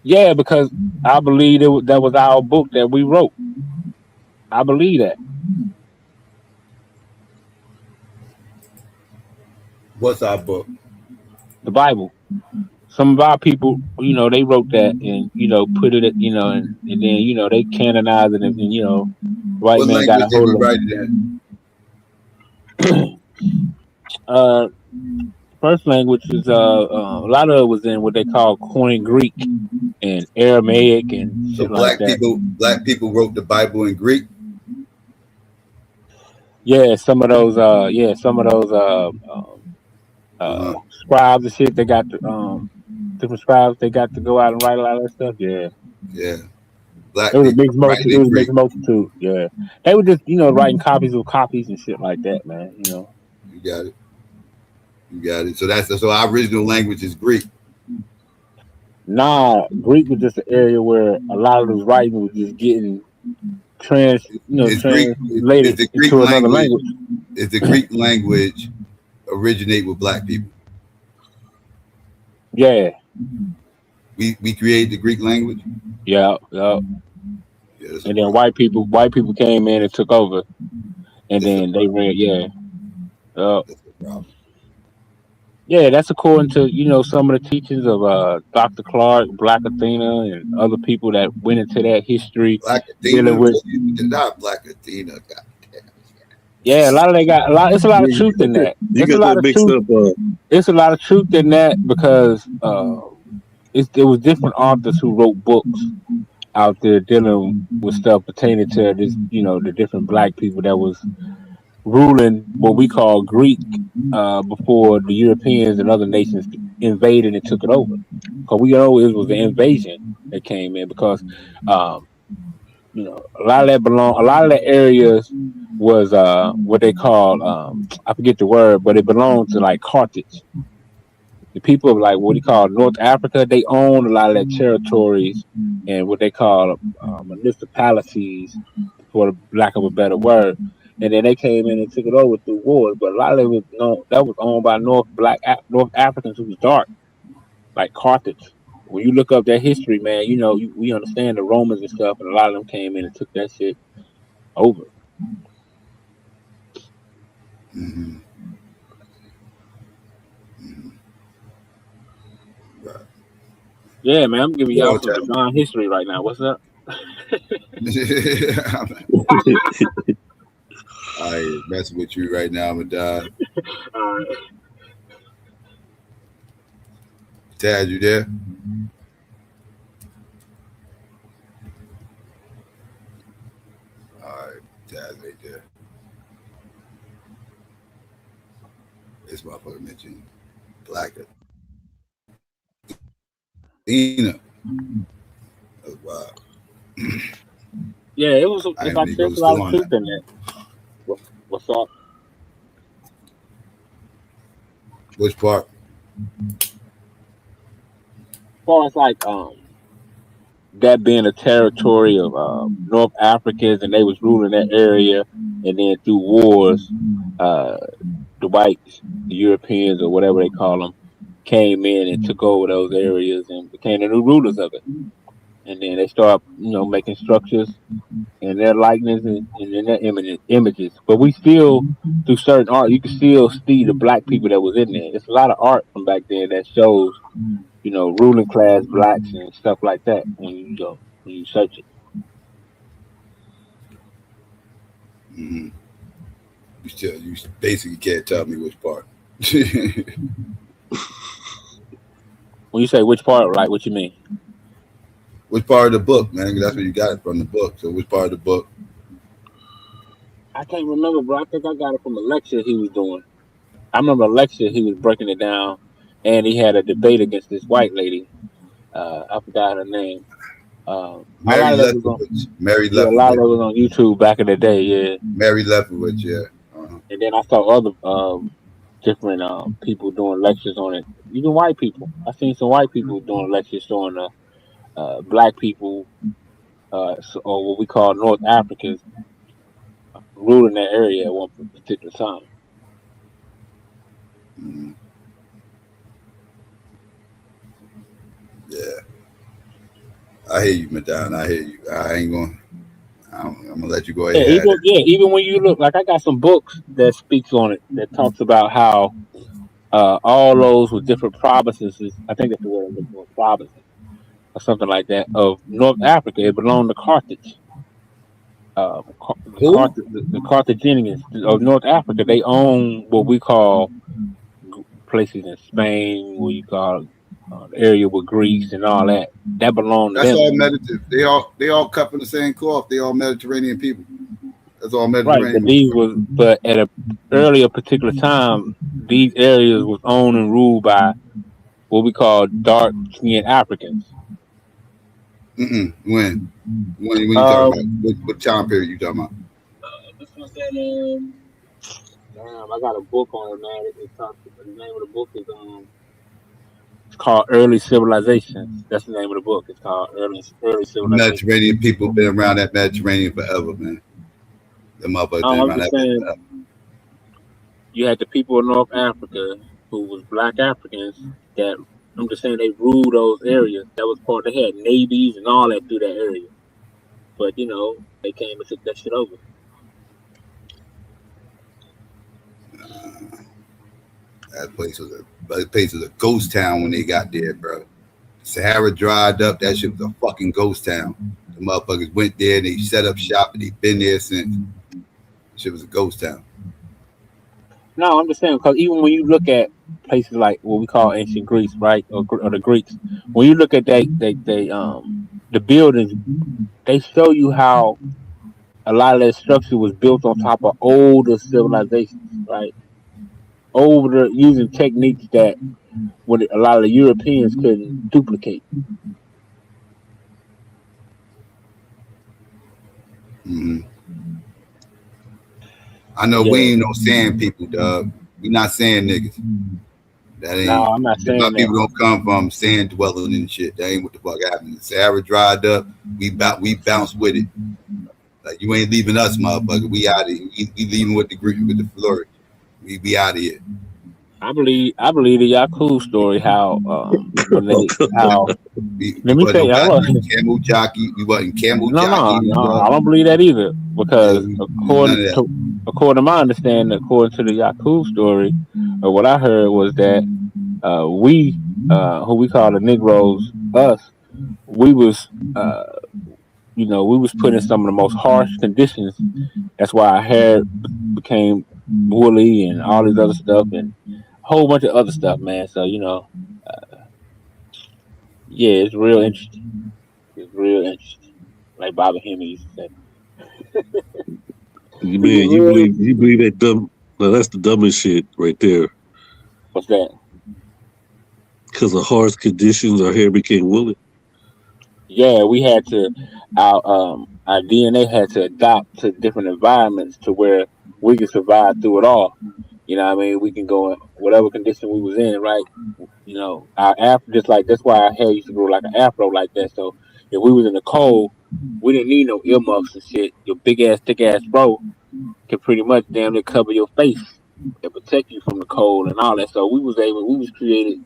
Yeah, because I believe that was our book that we wrote. I believe that. What's our book? The Bible. Some of our people, they wrote that and put it, and then they canonized it, and white What man got language a did we hold write it in? of. First language is a lot of it was in what they call Koine Greek and Aramaic and So shit like that. black people wrote the Bible in Greek. Yeah, some of those. Scribes and shit. They got different scribes. They got to go out and write a lot of that stuff. Yeah, Yeah, it black was a people mixed writing multitude. It in was a Greek. mixed multitude. Yeah, they were just writing copies of copies and shit like that, man. You got it. You got it. So our original language is Greek. Nah, Greek was just an area where a lot of those writing was just getting Is Greek is translated the Greek into another language language. is the Greek language originate with black people? Yeah, We created the Greek language. yeah. Yeah, that's a And then problem. white people came in and took over, and That's a then they problem. ran. Yeah, That's a problem. yeah. That's according to some of the teachings of Dr. Clark, Black Athena, and other people that went into that history Black dealing Athena, with. not Black Athena. God damn. Yeah, a lot of they got a lot. It's a lot of truth in that. You It's a got lot that of mixed truth. up. It's a lot of truth in that because there was different authors who wrote books out there dealing with stuff pertaining to this, the different black people that was ruling what we call Greek before the Europeans and other nations invaded and took it over. Because we know it was an invasion that came in because um, a lot of that areas was what they call I forget the word, but it belonged to like Carthage. The people of like what he called North Africa, they own a lot of their territories and what they call municipalities, for the lack of a better word. And then they came in and took it over through wars. But a lot of it was that was owned by North Africans who was dark, like Carthage. When you look up that history, man, we understand the Romans and stuff, and a lot of them came in and took that shit over. Mm-hmm. Right. Yeah, man, I'm giving y'all Well, some divine history right now. What's up? I messing with you right now, Madonna. All right. Tad, you there? All right, Tad right there. This motherfucker mentioned Black Athena. That's wild. Yeah, it was. I It's didn't like believe it there's a was lot still of on truth that. in that. What's up? Which part? As far as like that being a territory of North Africans and they was ruling that area, and then through wars, uh, the whites, the Europeans or whatever they call them, came in and took over those areas and became the new rulers of it. And then they start, making structures in their likeness and in their images. But we still, through certain art, you can still see the black people that was in there. It's a lot of art from back then that shows, ruling class blacks and stuff like that when you go when you search it. Mm-hmm. You basically can't tell me which part. When you say which part, like what you mean? Which part of the book, man? That's where you got it from, the book. So which part of the book? I can't remember, bro. I think I got it from a lecture he was doing. I remember a lecture he was breaking it down, and he had a debate against this white lady. I forgot her name. A Mary lot of that was on, Lefkowitz. Mary yeah, a lot of that Lefkowitz. was on YouTube back in the day, yeah. Mary Lefkowitz, yeah. And then I saw other different people doing lectures on it. Even white people. I seen some white people doing lectures on black people, or what we call North Africans, ruling that area at one particular time. Mm. Yeah, I hear you, Madonna. I hear you. I ain't going. I'm gonna let you go Yeah, ahead. even when you look, like I got some books that speaks on it that talks about how all those with different provinces, I think that's the word I'm looking for, provinces or something like that, of North Africa. It belonged to Carthage. Who? The Carthaginians of North Africa, they own what we call places in Spain, what you call the area with Greece and all that. That belonged to That's them. all Mediterranean. They all cut from the same cloth. They all Mediterranean people. That's all Right, but Mediterranean. but at a earlier particular time, these areas was owned and ruled by what we call dark skinned Africans. When you talking Um, about? What time period you talking about? this was that, damn, I got a book on it, man. The name of the book is it's called Early Civilizations. That's the name of the book. It's called Early Civilizations. Mediterranean people been around that Mediterranean forever, man. The motherfuckers been I'm around just that saying, forever. you had the people of North Africa who was black Africans that I'm just saying they ruled those areas. That was part. They had navies and all that through that area. But they came and took that shit over. That place was a ghost town when they got there, bro. Sahara dried up. That shit was a fucking ghost town. The motherfuckers went there and they set up shop and they've been there since. Shit was a ghost town. No, I'm just saying because even when you look at places like what we call ancient Greece, right, or the Greeks, when you look at the buildings, they show you how a lot of that structure was built on top of older civilizations, right? Older using techniques that a lot of the Europeans couldn't duplicate. Mm-hmm. I know Yeah. we ain't no sand people, dog. We not sand niggas. That No, ain't. I'm not My saying that. people don't come from sand dwelling and shit. That ain't what the fuck happened. The Sahara dried up. We bounce with it. Like you ain't leaving us, motherfucker. We out of here. We leaving with the flourish. We be out of here. I believe the Yaku story. How when they let me tell you, hold on. Camel jockey. We wasn't camel No, jockey. I don't believe that either. Because None of that. according to my understanding, according to the Yaku story, or what I heard was that we, who we call the Negroes, we was we was put in some of the most harsh conditions. That's why our hair became woolly and all this other stuff and a whole bunch of other stuff, man. So yeah, it's real interesting. It's real interesting, like Bobby Hemming used to say. Man, you believe that dumb? Now that's the dumbest shit right there. What's that? Because of harsh conditions, our hair became woolly. Yeah, we had to our DNA had to adapt to different environments to where we could survive through it all. You know what I mean? We can go in whatever condition we was in, right? Our afro just like that's why our hair used to grow like an afro like that. So if we was in the cold, we didn't need no earmuffs and shit. Your big ass, thick ass bro can pretty much damn near cover your face and protect you from the cold and all that. So we was created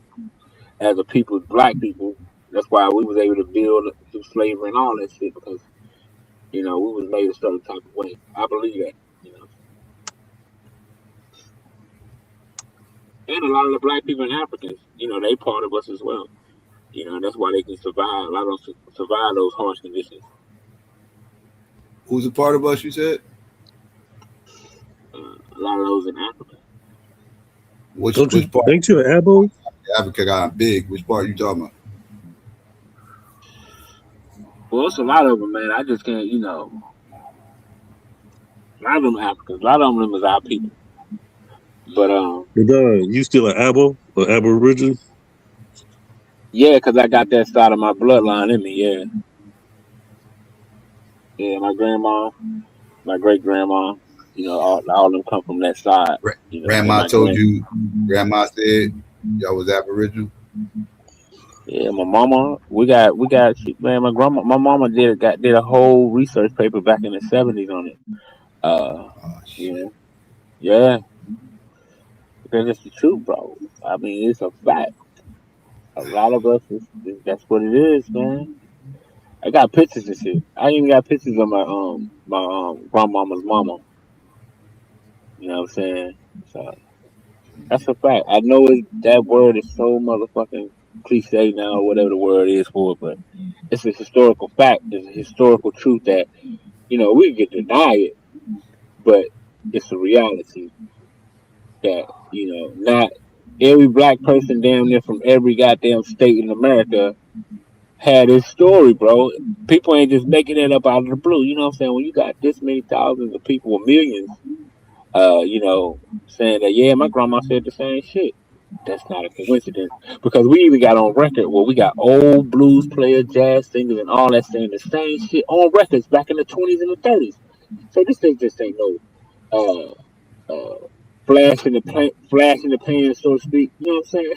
as a people, black people. That's why we was able to build through slavery and all that shit because we was made a certain type of way. I believe that. And a lot of the black people and Africans, they part of us as well. That's why they can survive. A lot of them survive those harsh conditions. Who's a part of us? You said a lot of those in Africa. Which part? Ain't you an Abo? Africa got big. Which part are you talking about? Well, it's a lot of them, man. I just can't, a lot of them Africans. A lot of them is our people. But you still an Abo or Aborigine? Yeah, because I got that side of my bloodline in me. Yeah. Yeah, my grandma, my great grandma, all of them come from that side. And Grandma my told you. Grandma said y'all was Aboriginal. yeah, my mama, man, my mama did a whole research paper back in the 70s on it. Yeah, because it's the truth, bro. I mean, it's a fact. A lot of us, that's what it is, man. I got pictures and shit. I even got pictures of my grandmama's mama. You know what I'm saying? So that's a fact. I know that word is so motherfucking cliche now, or whatever the word is for it, but it's a historical fact. It's a historical truth that we can deny it, but it's a reality that not every black person damn near from every goddamn state in America had his story, bro. People ain't just making it up out of the blue. You know what I'm saying? When you got this many thousands of people or millions, saying that, yeah, my grandma said the same shit. That's not a coincidence because we even got on record where we got old blues players, jazz singers, and all that saying the same shit on records back in the 20s and the 30s. So this thing just ain't no flash in the pan, so to speak. You know what I'm saying?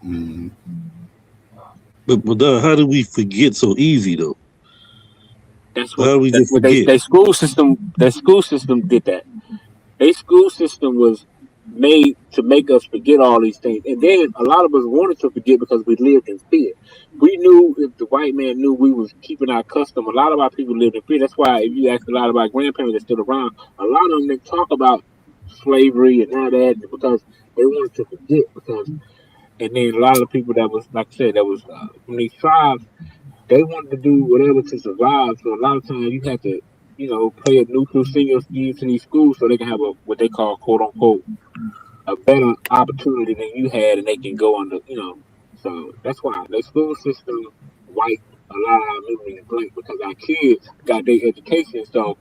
Mm-hmm. But how do we forget so easy though? That's how do we just what forget? their school system did that. Their school system was made to make us forget all these things. And then a lot of us wanted to forget because we lived in fear. We knew if the white man knew we was keeping our custom, a lot of our people lived in fear. That's why if you ask a lot of our grandparents that still around, a lot of them they talk about slavery and all that because they wanted to forget and then a lot of the people that was like I said, that was from these tribes, they wanted to do whatever to survive. So a lot of times you have to, pay a neutral senior scheme to these schools so they can have what they call quote unquote a better opportunity than you had, and they can go on the. So that's why the school system wiped a lot of our memories blank because our kids got their education. So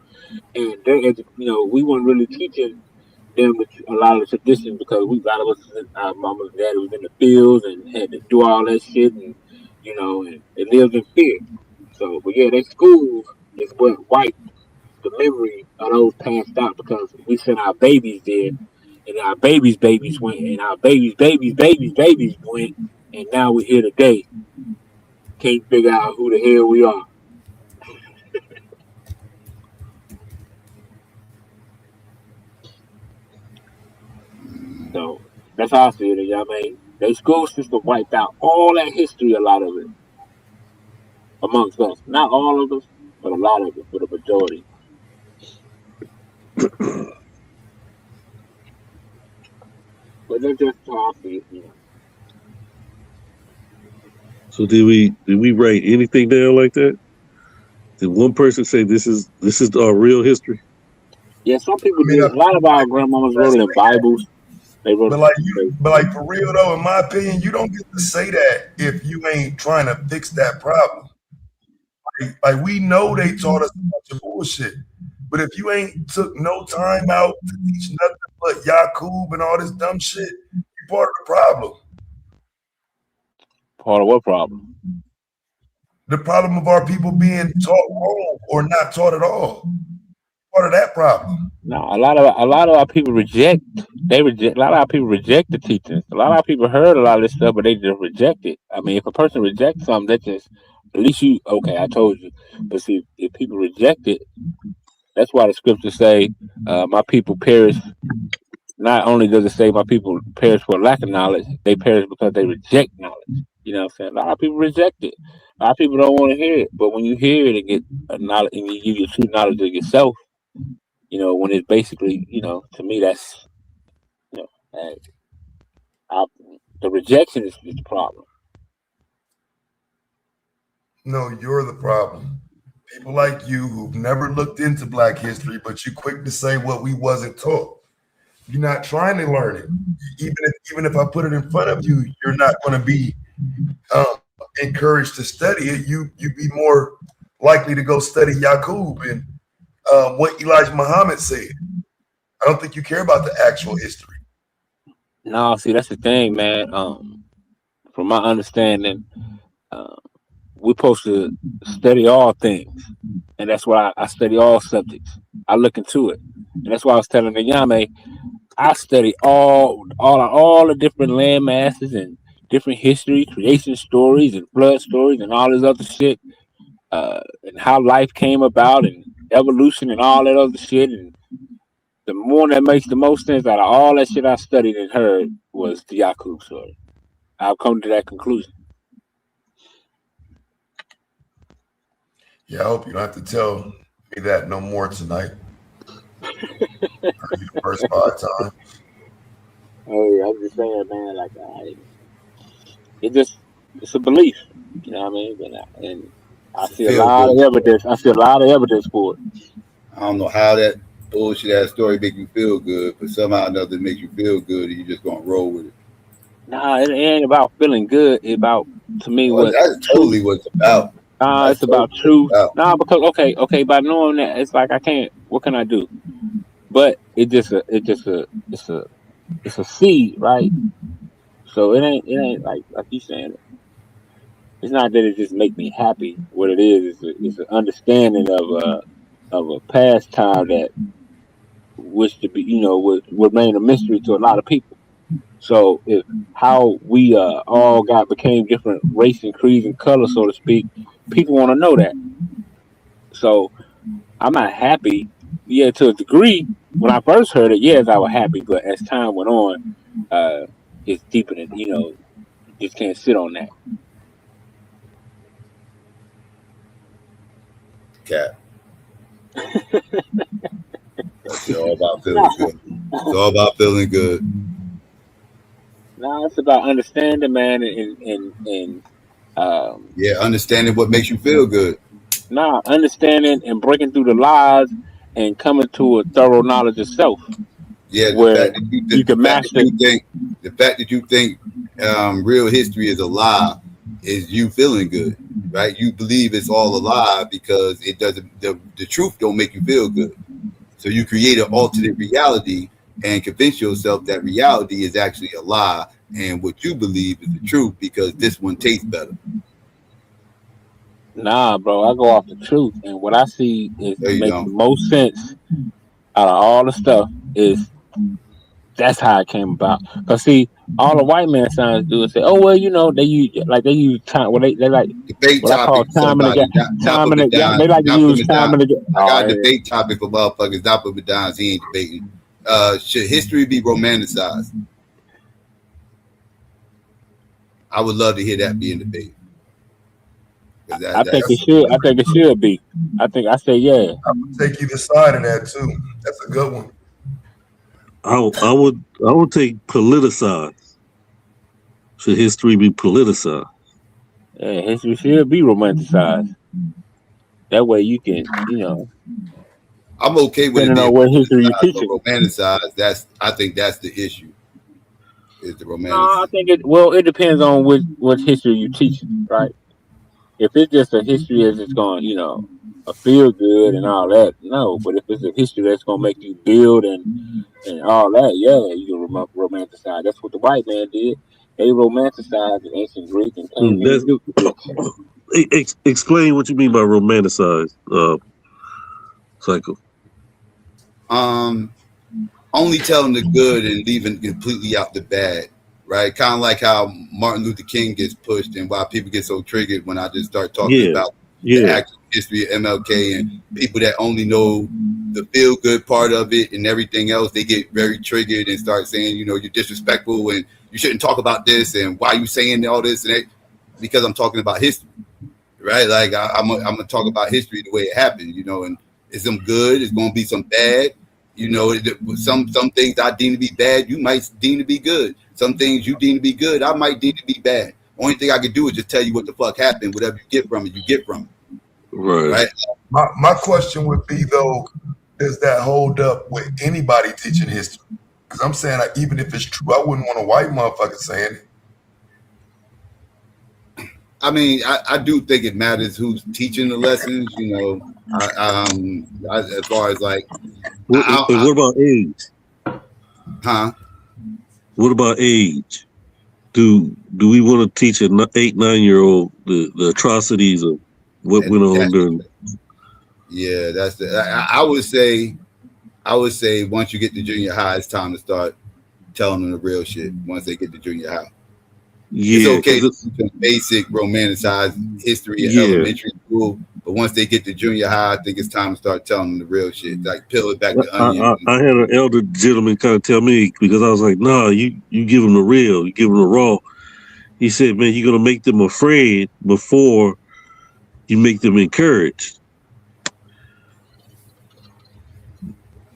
and we weren't really teaching them a lot of the traditions because a lot of us, our mamas and daddy was in the fields and had to do all that shit and and they lived in fear. So, but yeah, their schools is what wiped the memory of those passed out because we sent our babies there, and our babies went, and our babies went, and now we're here today. Can't figure out who the hell we are. So that's how I see it. Y'all mean their school system wiped out all that history, a lot of it amongst us. Not all of us, but a lot of it for the majority. But that's just how I see it. So did we write anything down like that? Did one person say this is our real history? Yeah, some people did. A lot of our grandmamas wrote it in Bibles. They wrote But like for real though, in my opinion, you don't get to say that if you ain't trying to fix that problem. Like we know they taught us a bunch of bullshit, but if you ain't took no time out to teach nothing but Yakub and all this dumb shit, you're part of the problem. Part of what problem? The problem of our people being taught wrong or not taught at all. Part of that problem. No, a lot of our people reject. A lot of our people reject the teachings. A lot of our people heard a lot of this stuff, but they just reject it. I mean, if a person rejects something, that just at least okay. I told you, but see, if people reject it, that's why the scriptures say, "My people perish." Not only does it say, "My people perish for lack of knowledge," they perish because they reject knowledge. You know what I'm saying? A lot of people reject it. A lot of people don't want to hear it, but when you hear it and get a knowledge, and you get true knowledge of yourself. When it's basically, to me, that's, the rejection is the problem. No, you're the problem. People like you who've never looked into Black history, but you quick to say what we wasn't taught. You're not trying to learn it. Even if I put it in front of you, you're not going to be encouraged to study it. You'd be more likely to go study Yakub and what Elijah Muhammad said. I don't think you care about the actual history. No, see, that's the thing, man. From my understanding, we're supposed to study all things, and that's why I study all subjects. I look into it, and that's why I was telling the Yame, I study all the different land masses and different history, creation stories, and flood stories, and all this other shit, and how life came about, and evolution, and all that other shit. And the one that makes the most sense out of all that shit I studied and heard was the Yakub story. I've come to that conclusion. Yeah, I hope you don't have to tell me that no more tonight. The first 5 times. Hey, I'm just saying, man. Like, it's a belief. You know what I mean? And I see a lot of evidence. I see a lot of evidence for it. I don't know how that bullshit ass story make you feel good, but somehow or another it makes you feel good, and you just gonna roll with it. Nah, it ain't about feeling good. It's about, to me, Well, what that's totally what it's about. It's about truth. Nah, because okay, by knowing that, it's like I can't. What can I do? But it's a seed, right? So it ain't like you saying. It's not that it just make me happy. What it is an understanding of a pastime that wish to be, would remain a mystery to a lot of people. So if how we all became different race and creeds and colors, so to speak, people want to know that. So I'm not happy. Yeah, to a degree. When I first heard it, yes, I was happy. But as time went on, it's deepening. You just can't sit on that. Cat. That's all about feeling good. It's all about feeling good. No, it's about understanding, man, and understanding what makes you feel good. Nah, understanding and breaking through the lies and coming to a thorough knowledge of self. Yeah, where the fact that you think real history is a lie is you feeling good, right? You believe it's all a lie because it doesn't. The truth don't make you feel good. So you create an alternate reality and convince yourself that reality is actually a lie, and what you believe is the truth because this one tastes better. Nah, bro, I go off the truth, and what I see is makes the most sense out of all the stuff is that's how it came about. Cause see, all the white man signs do is say, "Oh well, they use time. Well, they like debate what I call topic. time and again. Time and again. They like to use time and again. I got a debate topic for motherfuckers. Not for Madons. He ain't debating. Should history be romanticized? I would love to hear that being debated. I think it should. I think it should be. I say yeah. I would take either side of that too. That's a good one. I would take politicized. Should history be politicized? Yeah, history should be romanticized. That way you can, I'm okay with it being romanticized. I think that's the issue. Is the romantic? I think it depends on what history you teach, right? If it's just a history that's just going, a feel good and all that, no. But if it's a history that's gonna make you build and all that, yeah, you can romanticize. That's what the white man did. They romanticized the ancient Greek and explain what you mean by romanticized, Psycho. Only telling the good and leaving completely out the bad, right? Kind of like how Martin Luther King gets pushed and why people get so triggered when I just start talking about the actual history of MLK, and people that only know the feel good part of it and everything else, they get very triggered and start saying, you're disrespectful and you shouldn't talk about this and why are you saying all this and that? Because I'm talking about history, right? Like I'm gonna talk about history the way it happened, and it's some good, it's gonna be some bad. Some things I deem to be bad, you might deem to be good. Some things you deem to be good, I might deem to be bad. Only thing I could do is just tell you what the fuck happened. Whatever you get from it, you get from it. Right. My question would be though, does that hold up with anybody teaching history? Because I'm saying even if it's true, I wouldn't want a white motherfucker saying it. I mean, I do think it matters who's teaching the lessons. As far as like. What about age? Huh? What about age? do we want to teach an 8-9-year-old the atrocities of what went on during? Yeah, that's the. I would say once you get to junior high, it's time to start telling them the real shit. Once they get to junior high, it's okay to teach basic romanticized history in elementary school, but once they get to junior high, I think it's time to start telling them the real shit. Like peel it back the onion. I had an elder gentleman kind of tell me, because I was like, "Nah, you give them the real, you give them the raw." He said, "Man, you're gonna make them afraid before you make them encouraged.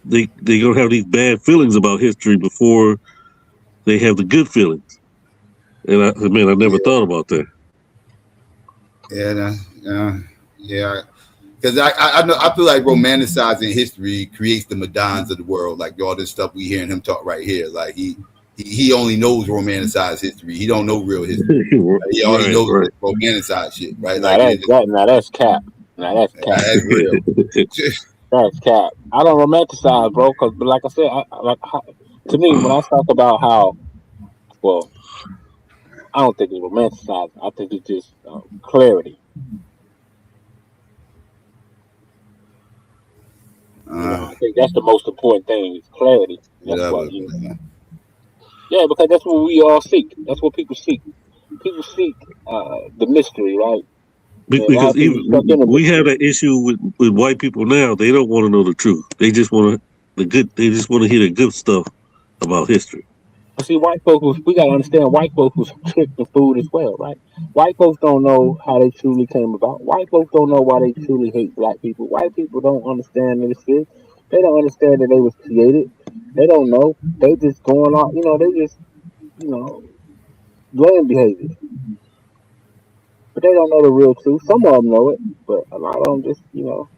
They gonna have these bad feelings about history before they have the good feelings." And I never thought about that. Yeah. Because I feel like romanticizing history creates the Madons of the world, like all this stuff we hearing him talk right here. Like he only knows romanticized history. He don't know real history. He only knows romanticized shit, right? Now that's cap. Now that's cap. That's real. That's cap. I don't romanticize, bro. Because, like I said, to me, when I talk about how, well, I don't think it's romanticized. I think it's just clarity. I think that's the most important thing is clarity. That's what yeah, because that's what we all seek. That's what people seek. People seek the mystery, right? Because even we have an issue with white people now. They don't want to know the truth. They just want They just want to hear the good stuff about history. See, white folks, we gotta understand white folks was tricked and fooled as well, right? White folks don't know how they truly came about. White folks don't know why they truly hate black people. White people don't understand this shit. They don't understand that they was created. They don't know. They just going on, they just, blame behavior. But they don't know the real truth. Some of them know it, but a lot of them just, don't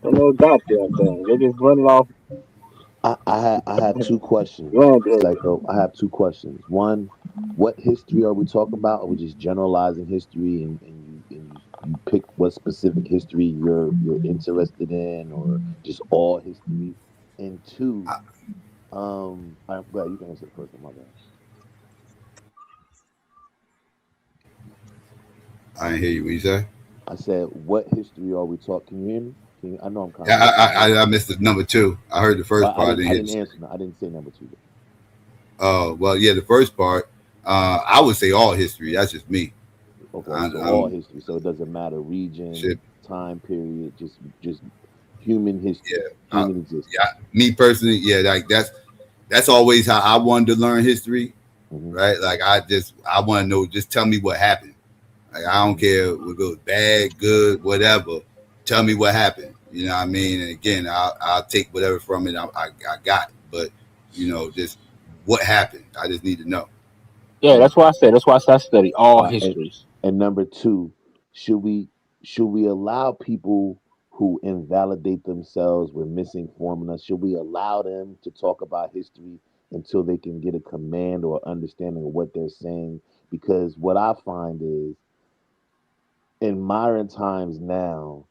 know a goddamn thing. They just running off. I have two questions. Psycho, I have two questions. One, what history are we talking about? Are we just generalizing history and you pick what specific history you're interested in, or just all history? And two, I'm glad you can answer the first one, my bad. I didn't hear you. What you say? I said, what history are we talking? Can you hear me? I know I'm kind of. I missed the number two. I heard the first part. I didn't answer. I didn't say number two. Oh well, yeah, the first part. I would say all history. That's just me. Okay, so all history. So it doesn't matter region, time period, just human history. Yeah, human existence. Yeah, me personally, yeah, like that's always how I wanted to learn history, right? Like I want to know. Just tell me what happened. Like I don't care if it was bad, good, whatever. Tell me what happened. You know what I mean? And again, I'll take whatever from it I got. But just what happened. I just need to know. Yeah, that's why I said. That's why I study all histories. And number two, should we allow people who invalidate themselves with misinforming us? Should we allow them to talk about history until they can get a command or understanding of what they're saying? Because what I find is, in modern times now,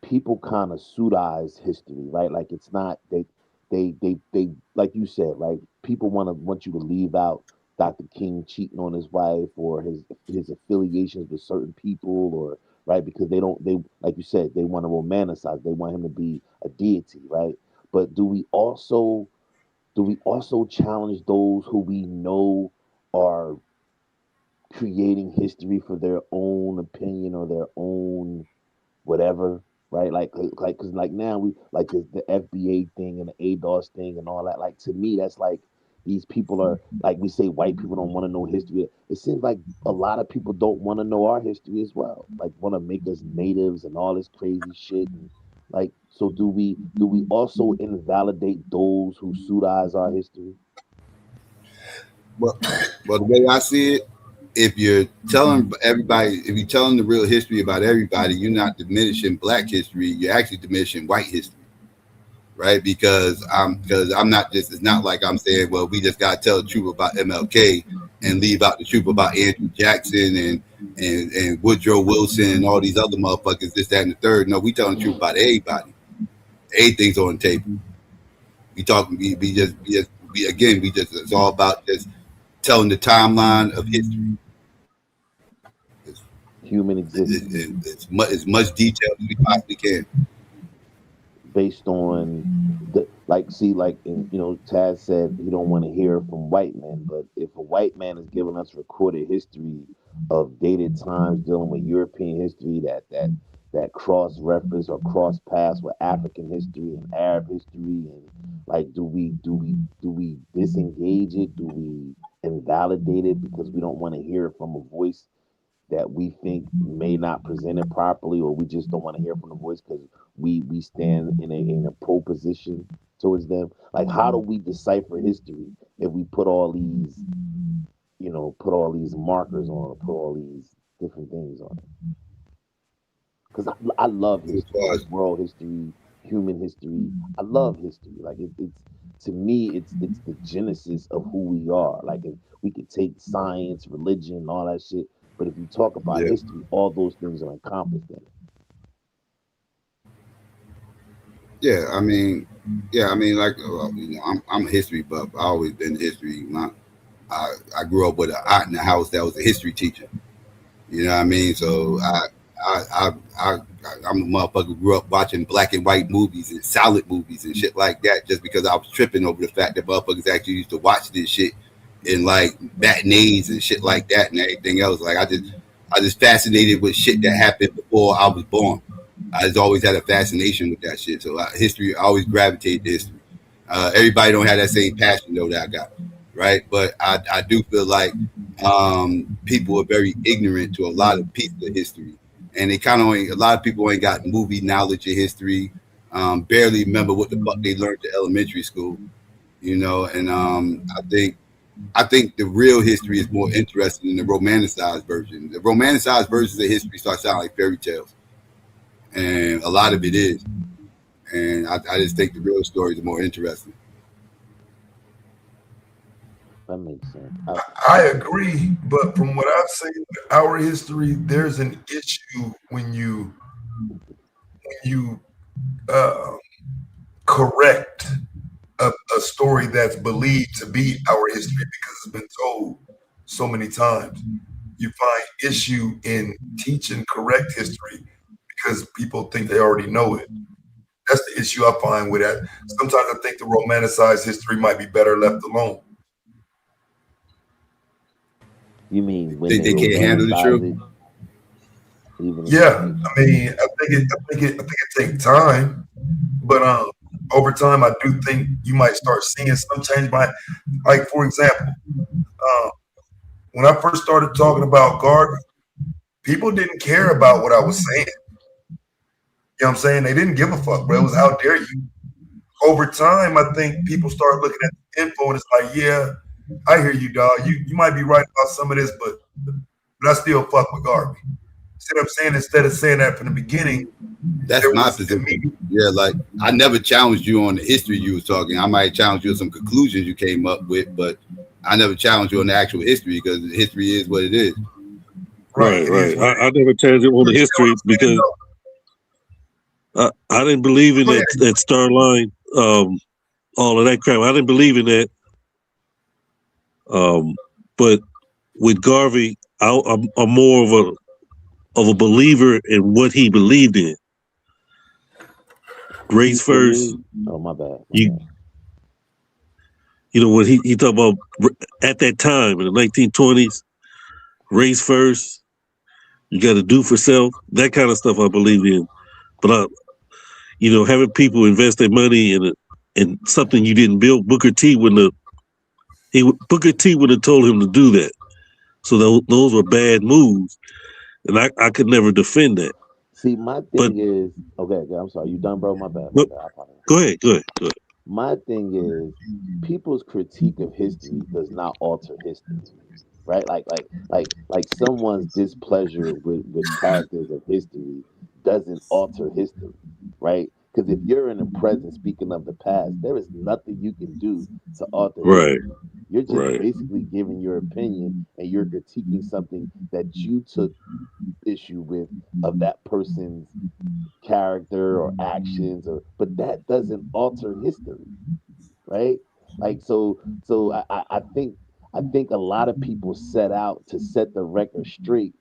people kind of pseudize history, right? Like it's not they like you said, right? People want you to leave out Dr. King cheating on his wife or his affiliations with certain people, or right, because they like you said, they want to romanticize. They want him to be a deity, right? But do we also challenge those who we know are creating history for their own opinion or their own whatever, right? Like, because like now we like the FBA thing and the ADOS thing and all that. Like to me, that's like these people are like, we say white people don't want to know history. It seems like a lot of people don't want to know our history as well. Like want to make us natives and all this crazy shit. And like, so do we also invalidate those who pseudize our history? Well, the way I see it, if you're telling everybody, if you're telling the real history about everybody, you're not diminishing black history. You're actually diminishing white history, right? Because I'm not just. It's not like I'm saying, well, we just got to tell the truth about MLK and leave out the truth about Andrew Jackson and Woodrow Wilson and all these other motherfuckers, this, that, and the third. No, we telling the truth about everybody. Everything's on the table. We talking. We just. It's all about just telling the timeline of history. Human existence. As much detail as we possibly can. Based on Taz said he don't want to hear from white men, but if a white man is giving us recorded history of dated times dealing with European history that cross reference or cross paths with African history and Arab history, and like do we disengage it? Do we invalidate it because we don't want to hear it from a voice that we think may not present it properly, or we just don't want to hear from the voice because we stand in a pro position towards them? Like, how do we decipher history if we put all these, markers on, put all these different things on it? Because I love history, like world history, human history. I love history. Like it's to me, it's the genesis of who we are. Like, if we could take science, religion, all that shit, but if you talk about history, all those things are encompassed in it. Yeah, I mean, like I'm a history buff. I always been history. I grew up with an aunt in the house that was a history teacher. You know what I mean? So I'm a motherfucker who grew up watching black and white movies and silent movies and shit like that, just because I was tripping over the fact that motherfuckers actually used to watch this shit in like matinees and shit like that and everything else. Like I just fascinated with shit that happened before I was born. I just always had a fascination with that shit. So history, I always gravitated to history. Everybody don't have that same passion though that I got, right? But I do feel like people are very ignorant to a lot of pieces of history, and they kind of a lot of people ain't got movie knowledge of history. Barely remember what the fuck they learned in elementary school, And I think the real history is more interesting than the romanticized version. The romanticized versions of history start sounding like fairy tales, and a lot of it is. And I just think the real stories are more interesting. That makes sense. I agree, but from what I've seen with our history, there's an issue when you correct a story that's believed to be our history because it's been told so many times. You find issue in teaching correct history because people think they already know it. That's the issue I find with that. Sometimes I think the romanticized history might be better left alone. You mean when they can't handle the truth? Yeah, I mean, I think it takes time, but over time, I do think you might start seeing some change. Like for example, when I first started talking about Garvey, people didn't care about what I was saying. You know what I'm saying? They didn't give a fuck, bro. It was how dare you. Over time, I think people start looking at the info and it's like, yeah, I hear you, dog. You might be right about some of this, but I still fuck with Garvey. See what I'm saying? Instead of saying that from the beginning. That's my position. Yeah, like I never challenged you on the history you was talking. I might challenge you on some conclusions you came up with, but I never challenged you on the actual history because history is what it is. Right. I never challenged you on the history because I didn't believe in that star line, all of that crap. I didn't believe in that. But with Garvey, I'm more of a believer in what he believed in. Race first. Oh, my bad. You know what he talked about at that time in the 1920s, race first. You got to do for self. That kind of stuff I believe in. But having people invest their money in something you didn't build, Booker T wouldn't have told him to do that. So those were bad moves, and I could never defend that. See, my thing is okay. I'm sorry. You done, bro? My bad. Go ahead. My thing is people's critique of history does not alter history, right? Like someone's displeasure with characters of history doesn't alter history, right? Because if you're in the present speaking of the past, there is nothing you can do to alter history. You're just basically giving your opinion and you're critiquing something that you took issue with of that person's character or actions, but that doesn't alter history, right? Like so I think I think a lot of people set out to set the record straight,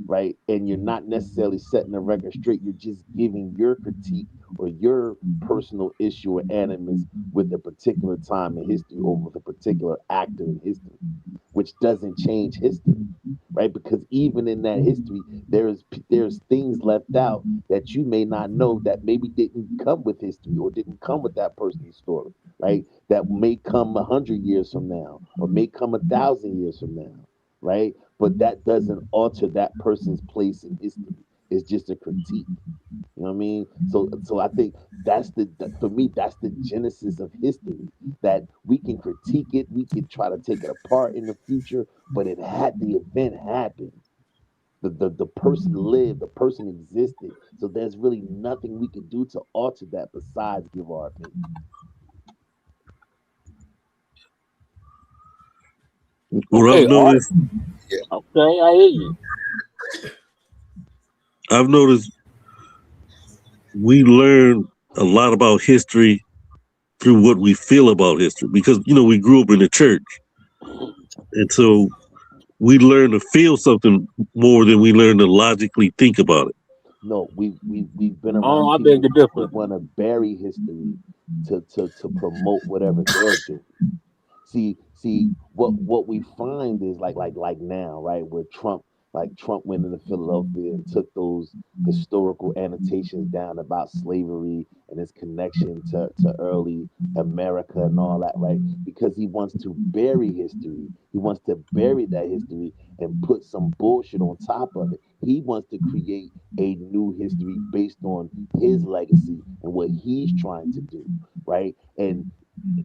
right? And you're not necessarily setting the record straight. You're just giving your critique or your personal issue or animus with a particular time in history or with a particular actor in history, which doesn't change history, right? Because even in that history, there's things left out that you may not know that maybe didn't come with history or didn't come with that person's story, right? That may come 100 years from now or may come 1,000 years from now, right? But that doesn't alter that person's place in history. It's just a critique. You know what I mean? So I think for me that's the genesis of history. That we can critique it, we can try to take it apart in the future, but the event happened. The person lived, the person existed. So there's really nothing we can do to alter that besides give our opinion. What I've noticed, okay, I hear you. I've noticed we learn a lot about history through what we feel about history because we grew up in the church, and so we learn to feel something more than we learn to logically think about it. No, we've been around people who want to bury history to promote whatever they're doing. See what we find is like now, right? Where Trump went into Philadelphia and took those historical annotations down about slavery and its connection to early America and all that, right? Because he wants to bury history. He wants to bury that history and put some bullshit on top of it. He wants to create a new history based on his legacy and what he's trying to do, right? And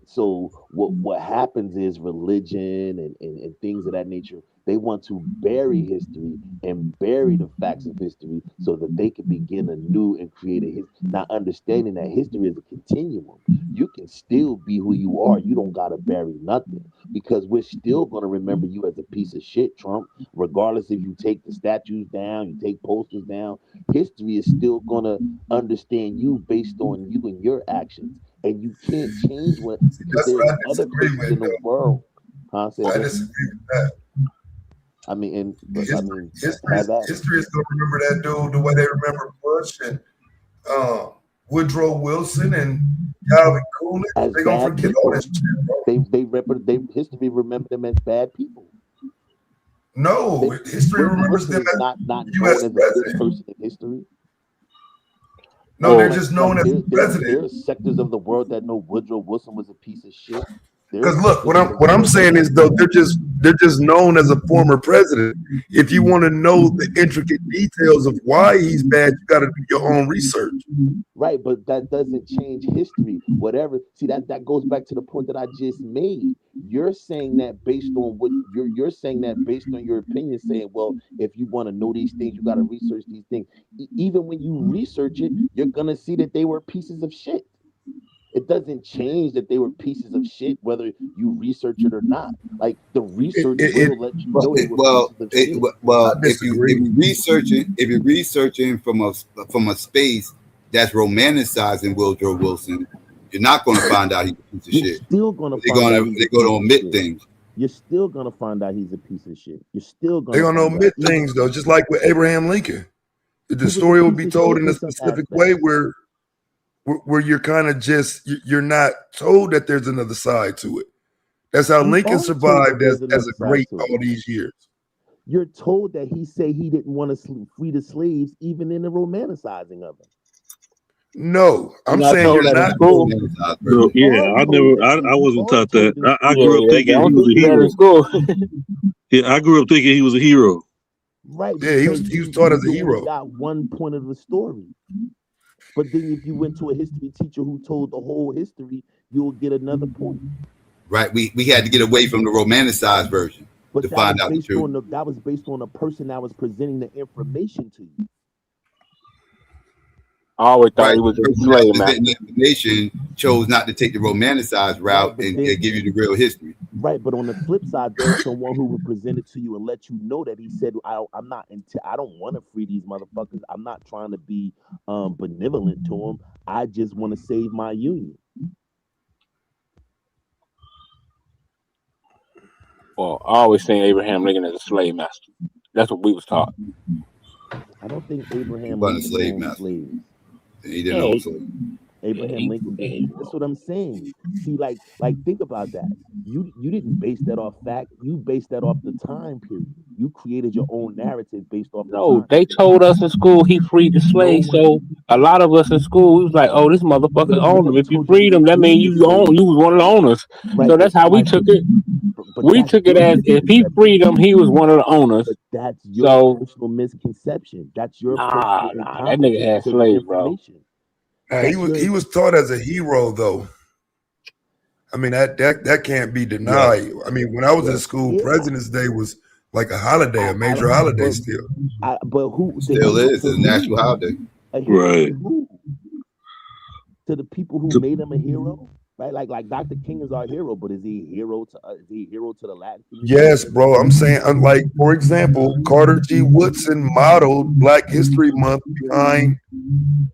so what happens is religion and things of that nature, they want to bury history and bury the facts of history so that they can begin anew and create a history. Not understanding that history is a continuum. You can still be who you are. You don't gotta bury nothing because we're still gonna remember you as a piece of shit, Trump. Regardless if you take the statues down, you take posters down, history is still gonna understand you based on you and your actions. And you can't change what because That's there's what I other disagree places with, in the though. world. Say I again? disagree with that. I mean, History have at it. is gonna remember that dude the way they remember Bush and Woodrow Wilson and Calvin Coolidge. As They're gonna bad forget all people. this shit, bro. They history remember them as bad people. No, history remembers Wilson them is as not known U.S. as a good president. person in history. No, they're just known as president. There's sectors of the world that know Woodrow Wilson was a piece of shit. Because look, what I'm saying is though they're just known as a former president. If you want to know the intricate details of why he's bad, you got to do your own research. Right, but that doesn't change history. Whatever. See that goes back to the point that I just made. You're saying that based on what you're saying that based on your opinion, saying, well, if you want to know these things, you got to research these things. Even when you research it, you're gonna see that they were pieces of shit. It doesn't change that they were pieces of shit whether you research it or not. Like the research will let you know they were pieces of shit. If you're researching from a space that's romanticizing Woodrow Wilson, you're not going to find out he's a piece of You're shit. still gonna They're find out going he's a to piece of omit shit. things. You're still gonna find out he's a piece of shit. You're still They're gonna going to omit things though, just like with Abraham Lincoln. The story will be told in a specific way where you're kind of just you're not told that there's another side to it. That's how Lincoln survived as a great all these years. You're told that he said he didn't want to free the slaves, even in the romanticizing of him. No, I'm saying you're not. No, yeah, I wasn't taught that. I grew up thinking he was a hero. Yeah, I grew up thinking he was a hero. Right. Yeah, he was taught as a hero. You got one point of the story. But then if you went to a history teacher who told the whole history, you'll get another point. Right. We had to get away from the romanticized version to find out the truth. That was based on the person that was presenting the information to you. I always thought he was a slave master. The information chose not to take the romanticized route and give you the real history. Right, but on the flip side, there's someone who would present it to you and let you know that he said, I don't want to free these motherfuckers. I'm not trying to be benevolent to them. I just want to save my union. Well, I always seen Abraham Lincoln as a slave master. That's what we was taught. I don't think He Abraham wasn't a Lincoln slave owned master. slaves. He didn't Yeah, own slaves. Abraham Lincoln did. That's what I'm saying. See, think about that. You didn't base that off fact. You based that off the time period. You created your own narrative based off the no, time they period. told us in school he freed the No slaves. one. So a lot of us in school, we was like, "Oh, this motherfucker But owned them. nobody If you told you freed he them, that means freed the you slaves. was one of the owners." Right, So that's how we took it. but We that's took it your as if he misconception. freed them, he was one of the owners. But that's your So personal misconception. That's your personal nah, that nigga had incompetence to the slaves, bro. information. Nah, That's your he was taught as a hero, though. I mean, that can't be yes, denied. I mean, when I was in yes, school, yeah. President's Day was like a holiday, a major holiday still. But who the Still hero is. to It's a who? national holiday. A hero Right. to who? To the people who made him a hero, right? Like Dr. King is our hero, but is he a hero to us? Is he a hero to the Latin community? Yes, bro. I'm saying, like, for example, Carter G. Woodson modeled Black History Month behind,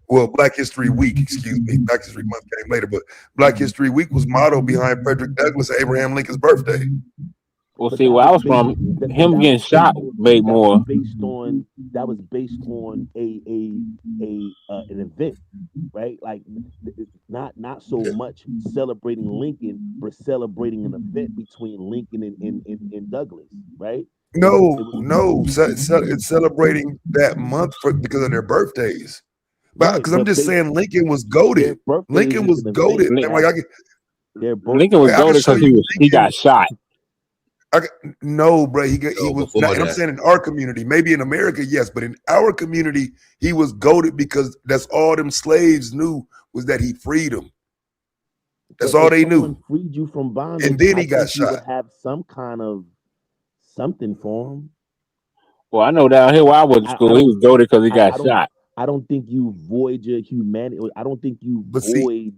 well, Black History Week, excuse me. Black History Month came later, but Black History Week was modeled behind Frederick Douglass and Abraham Lincoln's birthday. Well, But see, that where I was was from, based, him that getting was shot made more. based on an event, right? Like not so much celebrating Lincoln, but celebrating an event between Lincoln and Douglas, right? It's celebrating that month because of their birthdays. But Right, because I'm but just saying, Lincoln was their goated. birthdays Lincoln is was an goated. event, And like Their Lincoln was I can goaded show because you he got shot. No, bro. He No, was before not, and I'm that. saying in our community, maybe in America, yes, but in our community, he was goaded because that's all them slaves knew was that he freed them. That's But all if they someone knew. freed you from bondage, And then I he got think you would shot. have some kind of something for him. Well, I know down here where I went to school, he was goaded because he got shot. I don't think you void your humanity. I don't think you But see, void.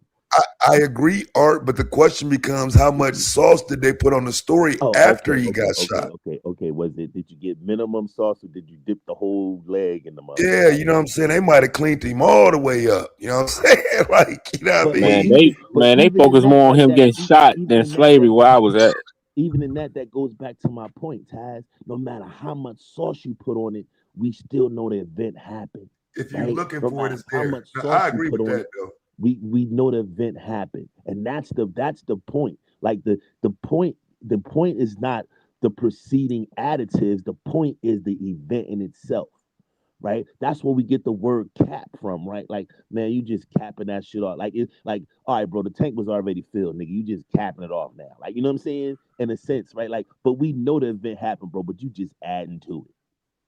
I agree, Art, but the question becomes how much sauce did they put on the story after he got shot? Okay. Was it? Did you get minimum sauce, or did you dip the whole leg in the mud? Yeah, you know what I'm saying? They might have cleaned him all the way up. You know what I'm saying? Like, you know what I mean? They focus more on him getting shot than slavery where I was at. Even in that goes back to my point, Taz. No matter how much sauce you put on it, we still know the event happened. If you're looking no for it, matter it's how there. much Now, sauce I you agree put with on that, it, though. we know the event happened, and that's the point. Like the point is not the preceding additives. The point is the event in itself. Right, that's where we get the word cap from, right? Like, man, you just capping that shit off. Like, it's like, all right, bro, the tank was already filled, nigga. You just capping it off now. Like, you know what I'm saying? In a sense, right? Like, but we know the event happened, bro, but you just adding to it.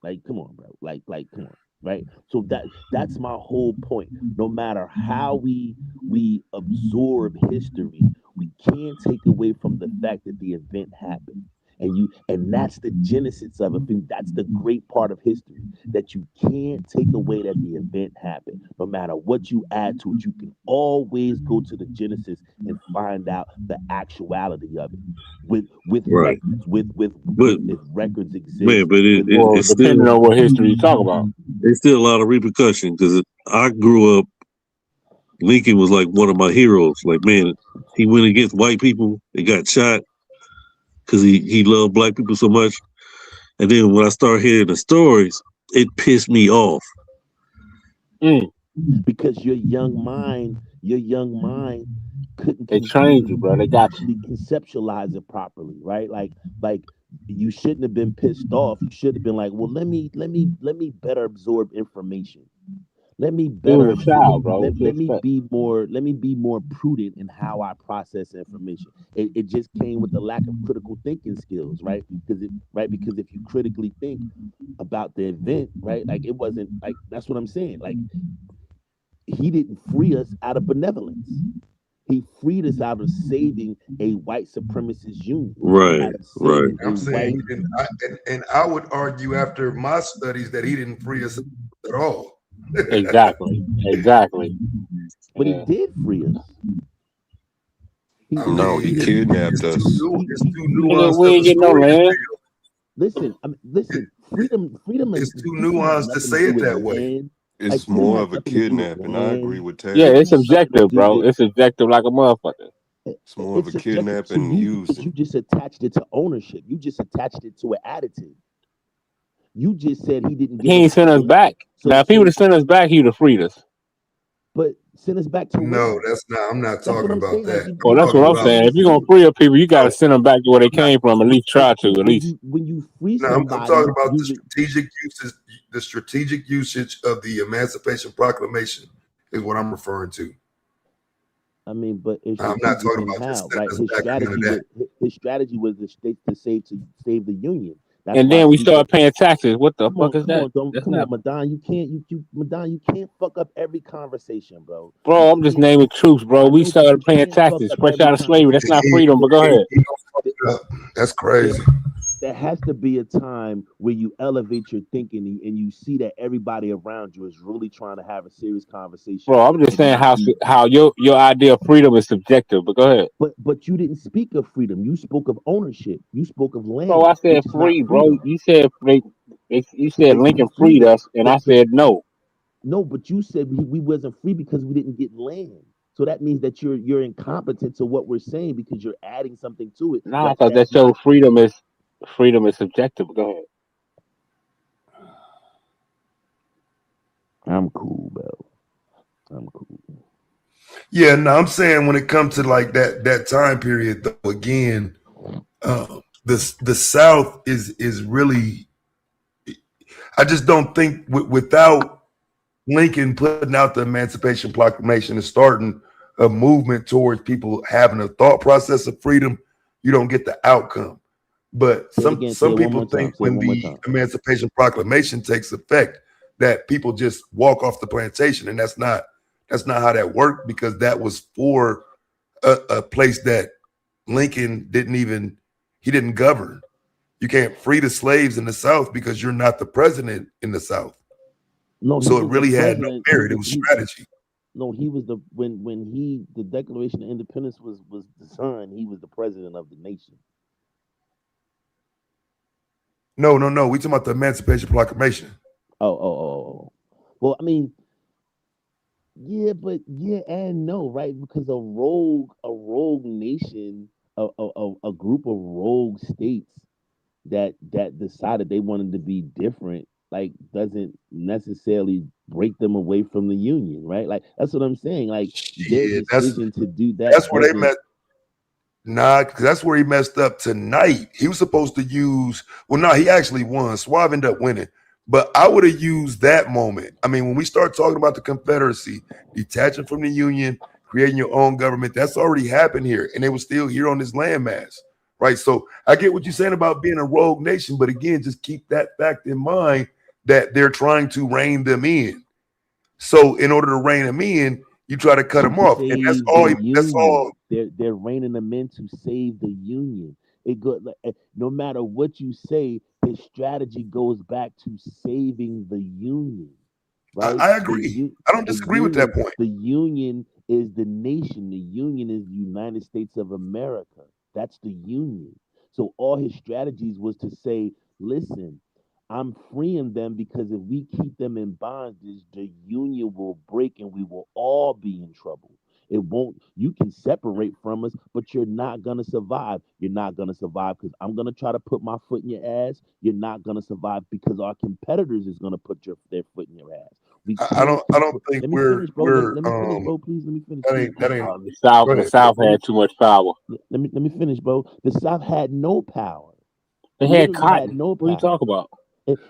Like, come on, bro. Like, come on, right? So that's my whole point. No matter how we absorb history, we can't take away from the fact that the event happened. And that's the genesis of it. That's the great part of history, that you can't take away that the event happened. No matter what you add to it, you can always go to the genesis and find out the actuality of it. With Right. records, if records exist. Man, but it's depending still on what history you talk about. It's still a lot of repercussion because I grew up. Lincoln was like one of my heroes. Like, man, he went against white people and got shot because he loved black people so much. And then when I started hearing the stories, it pissed me off. Because your young mind couldn't. They trained you, bro. They got you. Conceptualize it properly, right? Like you shouldn't have been pissed off. You should have been like, well, let me better absorb information. Let me better child, bro. Let me be more prudent in how I process information. It just came with the lack of critical thinking skills, right? Because if you critically think about the event, right? Like, it wasn't like, that's what I'm saying. Like, he didn't free us out of benevolence. He freed us out of saving a white supremacist union. Right. I'm saying, and I would argue after my studies that he didn't free us at all. Exactly. But he did free us. No, he kidnapped us. It's too nuanced. We ain't getting no land. Listen, freedom is too nuanced to say it that way. It's Like, more of a kidnapping. I agree with Ted. Yeah, it's subjective, bro. It's subjective like a motherfucker. It's more of a kidnapping and using. You just attached it to ownership. You just attached it to an attitude. You just said he didn't give He us ain't sent us back. Now, if he would have sent us back, he would have freed us. But send us back to No, where? that's not. I'm not That's what talking I'm about saying. Like that. Well, I'm that's talking what I'm about. saying. If you're gonna free up people, you got to send them back to where they came from. At least try to. At least. When you free No, I'm somebody, talking about the strategic usage of the Emancipation Proclamation is what I'm referring to. I mean, but it's I'm not strategic talking in about just how, sending right? us back or none of that. His strategy was to save the union. That's And why then we people. start paying taxes. What the fuck is Come that? on, That's come not, on, Madon. You can't fuck up every conversation, bro. You bro. I'm just can't. naming troops, bro. I We know, but started you paying can't fuck taxes up fresh every out of slavery. That's not conversation. freedom, but go ahead. That's crazy. There has to be a time where you elevate your thinking and you see that everybody around you is really trying to have a serious conversation. Bro, I'm just saying how your idea of freedom is subjective, but go ahead. But you didn't speak of freedom. You spoke of ownership. You spoke of Bro, land, I said which is not free, bro. freedom. You said you said He Lincoln freed freed us, us, and I but said no. no, but you said we wasn't free because we didn't get land. So that means that you're incompetent to what we're saying because you're adding something to it Nah, because that that's not. shows freedom is subjective. Go ahead. I'm cool, bro. I'm cool. Yeah, no, I'm saying when it comes to like that time period, though, again, the South is really. I just don't think without Lincoln putting out the Emancipation Proclamation and starting a movement towards people having a thought process of freedom, you don't get the outcome. But Say it again. Say some it one people more time. think Say it when one more the time. Emancipation Proclamation takes effect, that people just walk off the plantation, and that's not how that worked, because that was for a place that Lincoln didn't govern. You can't free the slaves in the South because you're not the president in the South. No, he So it was the really had no president. merit. It was strategy. No, he was the when the Declaration of Independence was designed. He was the president of the nation. No. We talking about the Emancipation Proclamation. Oh. Well, I mean, yeah, but yeah and no, right? Because a rogue nation, a group of rogue states that decided they wanted to be different, like doesn't necessarily break them away from the union, right? Like that's what I'm saying. Like their Yeah, decision to do that's that where they doesn't. met. Nah, because that's where he messed up tonight. He was supposed to use. Well, no, he actually won. Suave ended up winning. But I would have used that moment. I mean, when we start talking about the Confederacy, detaching from the Union, creating your own government, that's already happened here. And they were still here on this landmass, right? So I get what you're saying about being a rogue nation. But again, just keep that fact in mind that they're trying to rein them in. So in order to rein them in, you try to cut them off. And that's Save all. the That's all. union. They're reining them in to save the union. It go like, no matter what you say, his strategy goes back to saving the union, right? I agree. I don't disagree with that point. The union is the nation. The union is the United States of America. That's the union. So all his strategies was to say, listen, I'm freeing them because if we keep them in bondage, the union will break and we will all be in trouble. It won't, you can separate from us, but you're not going to survive. You're not going to survive because I'm going to try to put my foot in your ass. You're not going to survive because our competitors is going to put their foot in your ass. We I can't don't. I take. don't think Let me we're finish, bro. Let me finish, bro. Please, let me finish. that ain't. The Go ahead. South had too much power. Let me finish, bro. The South had no power. They had Literally had cotton. no What are you power. talking about?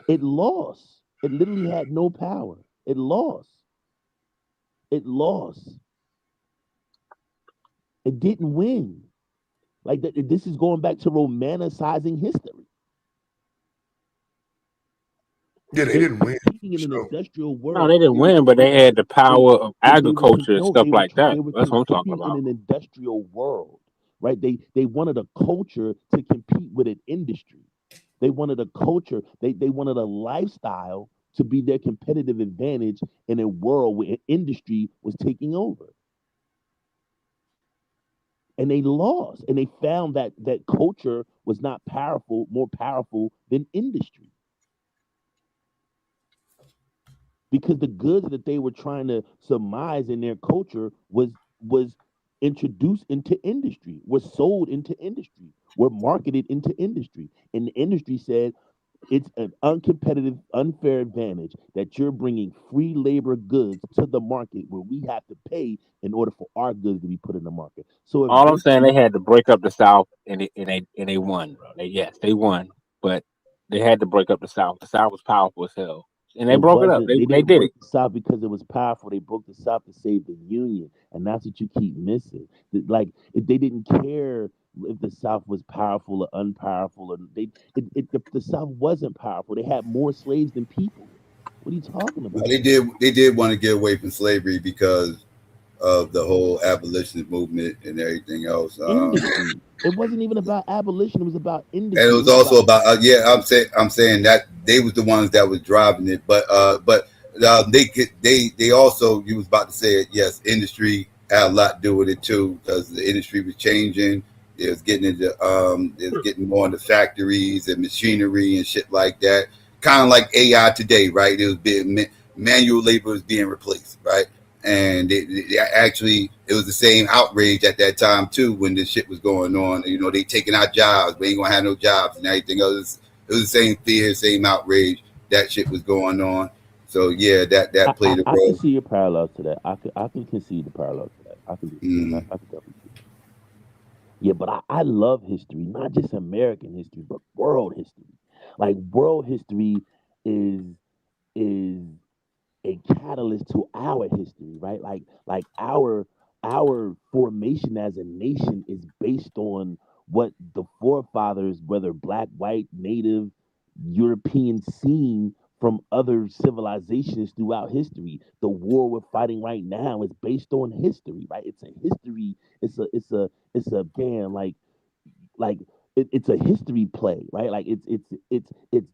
It lost. It literally had no power. It lost. It lost. It didn't win. Like that. This is going back to romanticizing history. Yeah, they didn't win. Competing in an industrial No, world. they didn't win, but they had the power of agriculture and No, stuff like that. they were That's what I'm talking competing in about. an industrial world, right? They wanted a culture to compete with an industry. They wanted a culture. They wanted a lifestyle to be their competitive advantage in a world where industry was taking over. And they lost. And they found that culture was not more powerful than industry. Because the goods that they were trying to surmise in their culture was introduced into industry, were sold into industry, were marketed into industry. And the industry said it's an uncompetitive, unfair advantage that you're bringing free labor goods to the market where we have to pay in order for our goods to be put in the market. So All I'm saying, eventually, they had to break up the South, and they won, bro. Yes, they won, but they had to break up the South. The South was powerful as hell, and they it broke it up. wasn't, they They didn't did it. break the South because it was powerful. They broke the South to save the Union. And that's what you keep missing. Like, if they didn't care if the South was powerful or unpowerful, or the South wasn't powerful. They had more slaves than people. What are you talking Well, about? they did want to get away from slavery because of the whole abolitionist movement and everything else. Industry. It wasn't even about abolition. It was about And it industry. It was was about also about yeah. I'm saying that they was the ones that was driving it, but they also, you was about to say it. Yes, industry had a lot to do with it too, because the industry was changing. It was getting more into factories and machinery and shit like that. Kind of like AI today, right? It was being manual labor was being replaced, right? And actually, it was the same outrage at that time too when this shit was going on. You know, they taking our jobs, we ain't gonna have no jobs and everything else. It was the same fear, same outrage. That shit was going on. So yeah, that played a I can role. see your parallels to that. I can concede the parallels to that. I can do that. Mm. I can definitely see that. Yeah, but I love history, not just American history, but world history. Like, world history is is a catalyst to our history, right? Like our formation as a nation is based on what the forefathers, whether black, white, native, European, seen from other civilizations throughout history. The war we're fighting right now is based on history, right? It's a history. It's a damn like it's a history play, right? Like it's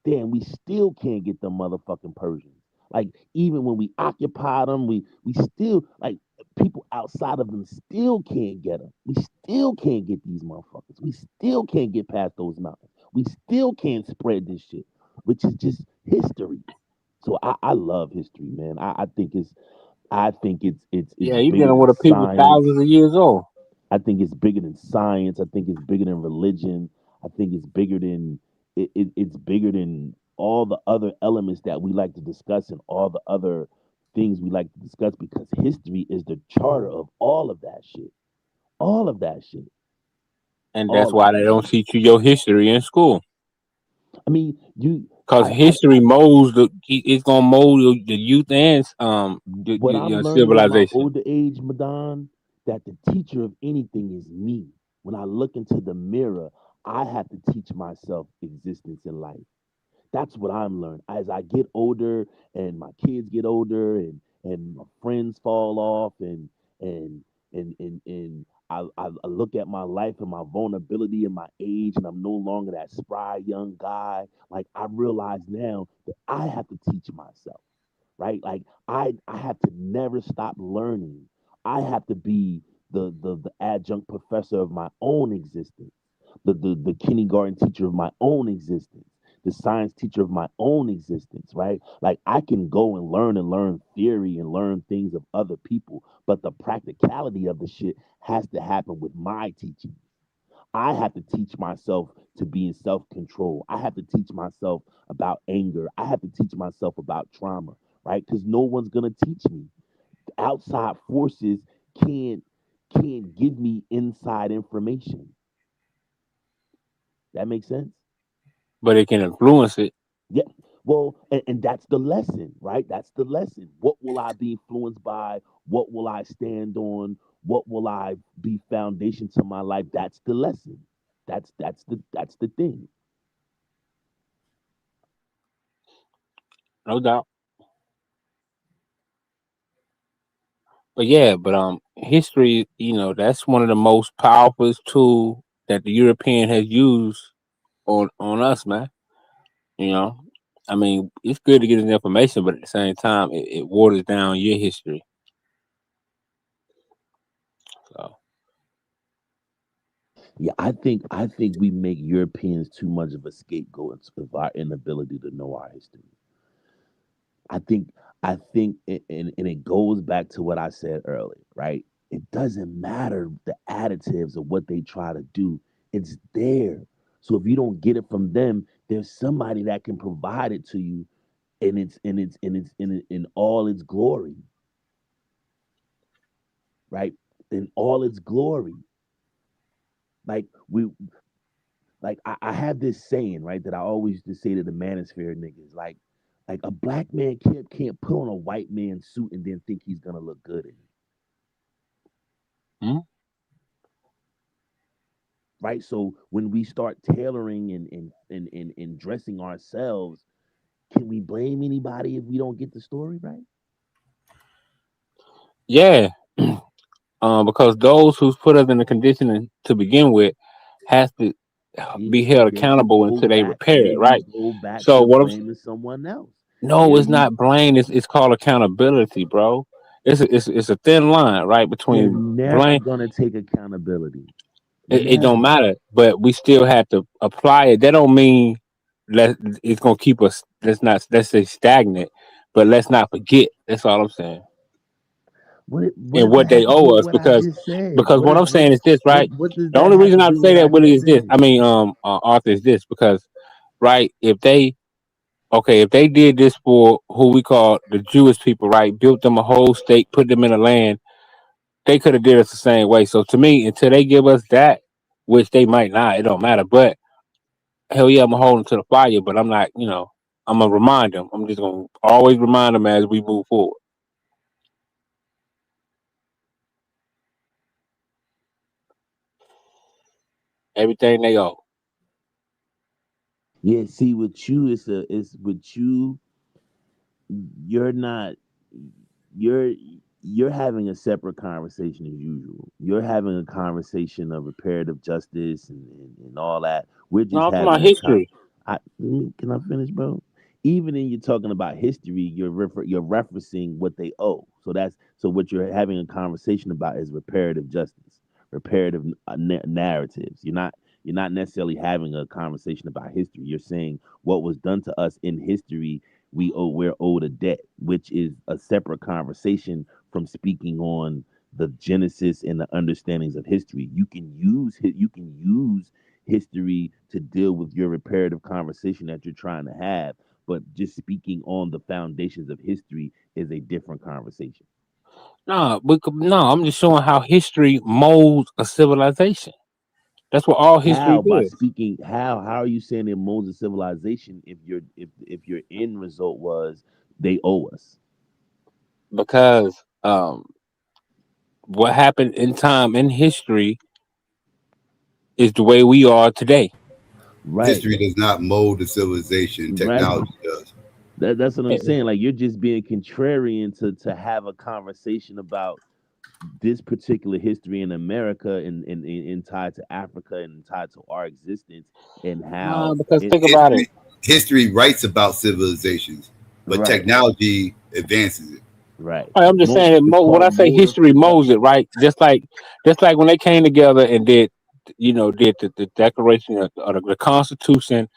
damn. We still can't get the motherfucking Persians. Like, even when we occupy them, we still, like, people outside of them still can't get them. We still can't get these motherfuckers. We still can't get past those mountains. We still can't spread this shit, which is just history. So I love history, man. I think it's Yeah, you bigger dealing than with a people science. thousands of years old. I think it's bigger than science. I think it's bigger than religion. I think it's bigger than it's bigger than all the other elements that we like to discuss and all the other things we like to discuss, because history is the charter of all of that shit. All of that shit. And that's All of why it. they don't teach you your history in school. I mean, Cause I history molds it's gonna mold the youth and what I'm your learning at my civilization. older age, Madan, that the teacher of anything is me. When I look into the mirror, I have to teach myself existence in life. That's what I'm learning. As I get older and my kids get older and my friends fall off and I look at my life and my vulnerability and my age, and I'm no longer that spry young guy. Like, I realize now that I have to teach myself, right? Like, I have to never stop learning. I have to be the adjunct professor of my own existence, the kindergarten teacher of my own existence, the science teacher of my own existence, right? Like, I can go and learn theory and learn things of other people, but the practicality of the shit has to happen with my teaching. I have to teach myself to be in self control. I have to teach myself about anger. I have to teach myself about trauma, right? Because no one's gonna teach me. Outside forces can't can't give me inside information. That makes sense? But it can influence it. Yeah. Well, and that's the lesson, right? That's the lesson. What will I be influenced by? What will I stand on? What will I be foundation to my life? That's the lesson. That's the thing. No doubt. But yeah, but history, that's one of the most powerful tool that the European has used on us, man. You know, I mean, it's good to get the information, but at the same time, it waters down your history. So Yeah, I think we make Europeans too much of a scapegoat of our inability to know our history. I think and it goes back to what I said earlier, right? It doesn't matter the additives of what they try to do. It's there. So if you don't get it from them, there's somebody that can provide it to you, and in all its glory, right? In all its glory. Like I have this saying, right, that I always used to say to the manosphere niggas, like a black man can't put on a white man's suit and then think he's gonna look good in it. Hmm? Right. So when we start tailoring and dressing ourselves, can we blame anybody if we don't get the story right? Yeah, because those who's put us in the conditioning to begin with has to be held Then we accountable go until they back. repair it, Then we right? go back So to what I'm blaming someone else. no, There it's you. not blame. It's called accountability, bro. It's a thin line, right, They're between never blame. gonna take accountability. It don't Never. matter, but we still have to apply it. That don't mean let it's gonna keep us. Let's say stagnant, but let's not forget. That's all I'm saying. What And does that what they have to do owe with us what I just said? because what I'm saying is this, right? What does The that only have reason to I do with say what I that just Willie is this. said? I mean, Arthur is this because right if they okay if they did this for who we call the Jewish people, right? Built them a whole state, put them in a land. They could have did us the same way. So to me, until they give us that, which they might not, it don't matter. But hell yeah, I'm gonna hold them to the fire. But I'm not, I'm gonna remind them. I'm just gonna always remind them as we move forward. Everything they owe. Yeah, see, with you, it's with you. You're not. You're you're having a separate conversation as usual. You're having a conversation of reparative justice and all that. We're No, just I'm talking having about a con. history. Can I finish, bro? Even in you talking about history, you're referencing what they owe. So what you're having a conversation about is reparative justice, reparative narratives. You're not necessarily having a conversation about history. You're saying what was done to us in history we're owed a debt, which is a separate conversation from speaking on the genesis and the understandings of history. You can use history to deal with your reparative conversation that you're trying to have, but just speaking on the foundations of history is a different conversation. No, no, I'm just showing how history molds a civilization. That's what all history How by does. speaking how are you saying it molds a civilization if your end result was they owe us? Because what happened in time in history is the way we are today. Right. History does not mold the civilization. Right. Technology does. That's what I'm saying. Like you're just being contrarian to have a conversation about this particular history in America and tied to Africa and tied to our existence and how Because it think about it. History writes about civilizations, but right, technology advances it. right. I'm just saying that It's when I called say mode of history molds it, production. right? Just like when they came together and did the Declaration of the Constitution.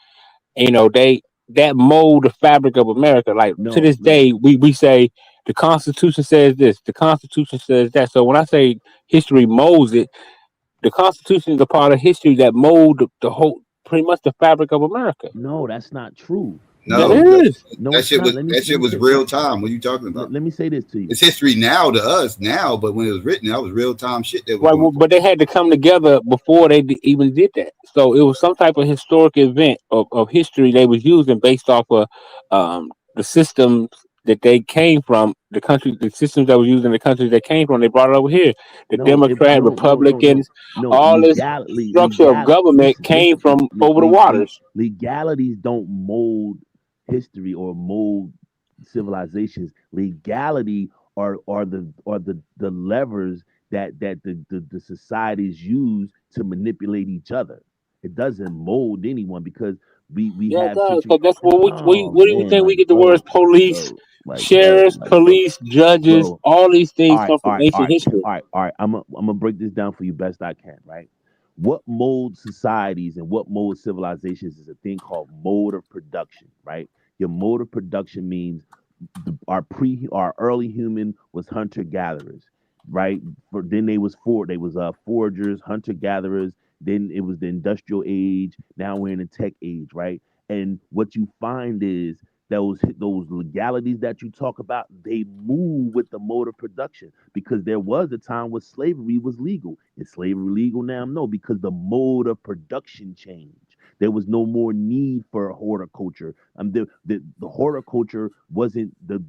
They that mold the fabric of America. Like to No, this day, we say the Constitution says this, the Constitution says that. So when I say history molds it, the Constitution is a part of history that mold the whole, pretty much the fabric of America. no, that's not true. That No, No, is. no, that it's shit not. was Let me that let shit me was say real time. What are you talking about? let me say this to you. It's history now to us now, but when it was written, that was real time shit that was Right, well, going. but they had to come together before they even did that. So it was some type of historic event of history they was using based off of the systems that they came from, the systems that was used in the countries they came from. They brought it over here. The No, Democrat, Republicans, no. all this structure of government came from over the waters. Legalities don't mold history or mold civilizations. Legality are the levers that the societies use to manipulate each other. It doesn't mold anyone because we Yeah, it have does. situ. Because that's what Oh what do you man, think we like get the words bro, police, sheriffs, like bro, police, judges, bro. all these All things right, come all from right, all ancient right, history. all right. I'm gonna break this down for you best I can. Right, what molds societies and what molds civilizations is a thing called mode of production. Right, your mode of production means our early human was hunter gatherers. right? Then they was foragers, hunter gatherers. Then it was the industrial age. Now we're in the tech age, right? And what you find is those legalities that you talk about, they move with the mode of production, because there was a time where slavery was legal. Is slavery legal now? No, because the mode of production changed. There was no more need for horticulture. The horticulture wasn't the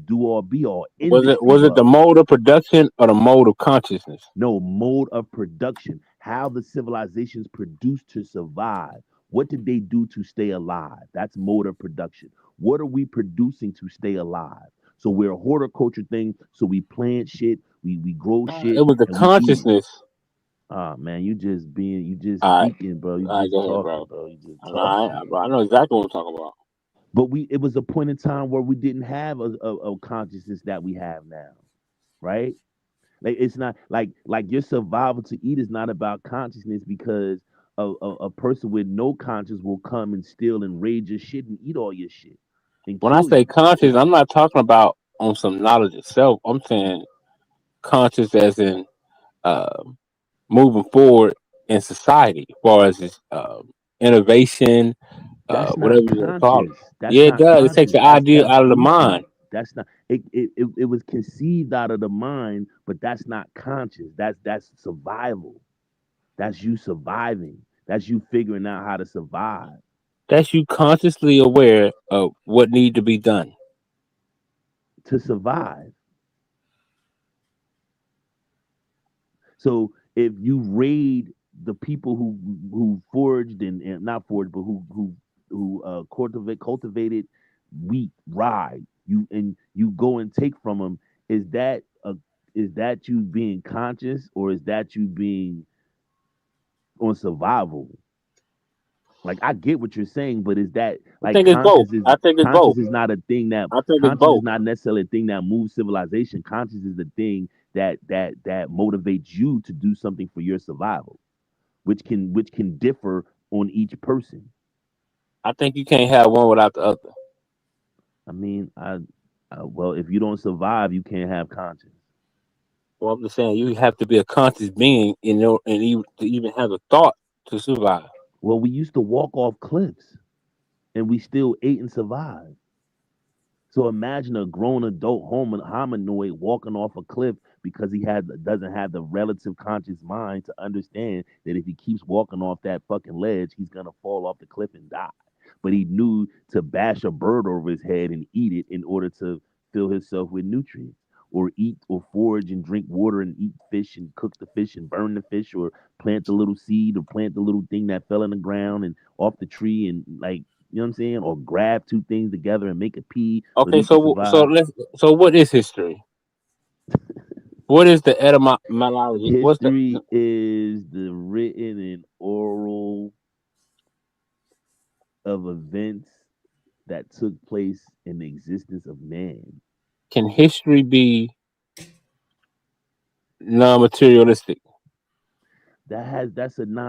do all be all. Industry Was it the was. mode of production or the mode of consciousness? No, mode of production. How the civilizations produced to survive. What did they do to stay alive? That's mode of production. What are we producing to stay alive? So we're a horticulture thing. So we plant shit, we grow shit, It was the and we eat. consciousness. Ah, man, you just All right, speaking, bro. You all right, just go ahead, talking, bro. bro. You just All talking, right, man. I know exactly what I'm talking about. But it was a point in time where we didn't have a consciousness that we have now, right? Like it's not like your survival to eat is not about consciousness, because a person with no conscience will come and steal and raid your shit and eat all your shit and When I kill say you. conscious, I'm not talking about on some knowledge itself. I'm saying conscious as in uh, moving forward in society, as far as its innovation, That's whatever not you want to call it. conscious. That's Yeah, it not does. It takes conscious. the idea That's out of the blueprint. mind. That's not it was conceived out of the mind, but that's not conscious. That's survival. That's you surviving. That's you figuring out how to survive. That's you consciously aware of what need to be done. To survive. So if you raid the people who foraged and not foraged, but who cultivated wheat, rye, you go and take from them, is that you being conscious, or is that you being on survival? Like, I get what you're saying, but is that I like think it's both. I think it's both. conscious is not a thing that I think it's conscious is both. not necessarily a thing that moves civilization. Conscious is the thing that motivates you to do something for your survival, which can differ on each person. I think you can't have one without the other. I mean, well, if you don't survive, you can't have conscience. Well, I'm just saying you have to be a conscious being to even have a thought to survive. Well, we used to walk off cliffs, and we still ate and survived. So imagine a grown adult hominoid walking off a cliff because he doesn't have the relative conscious mind to understand that if he keeps walking off that fucking ledge, he's gonna fall off the cliff and die. But he knew to bash a bird over his head and eat it in order to fill himself with nutrients. Or eat or forage and drink water and eat fish and cook the fish and burn the fish, or plant the little seed or plant the little thing that fell in the ground and off the tree, and like, you know what I'm saying? Or grab two things together and make a pea so Okay, he can so survive. so what is history? What is the etymology? What's the History is the written and oral of events that took place in the existence of man. can history be non-materialistic? That's a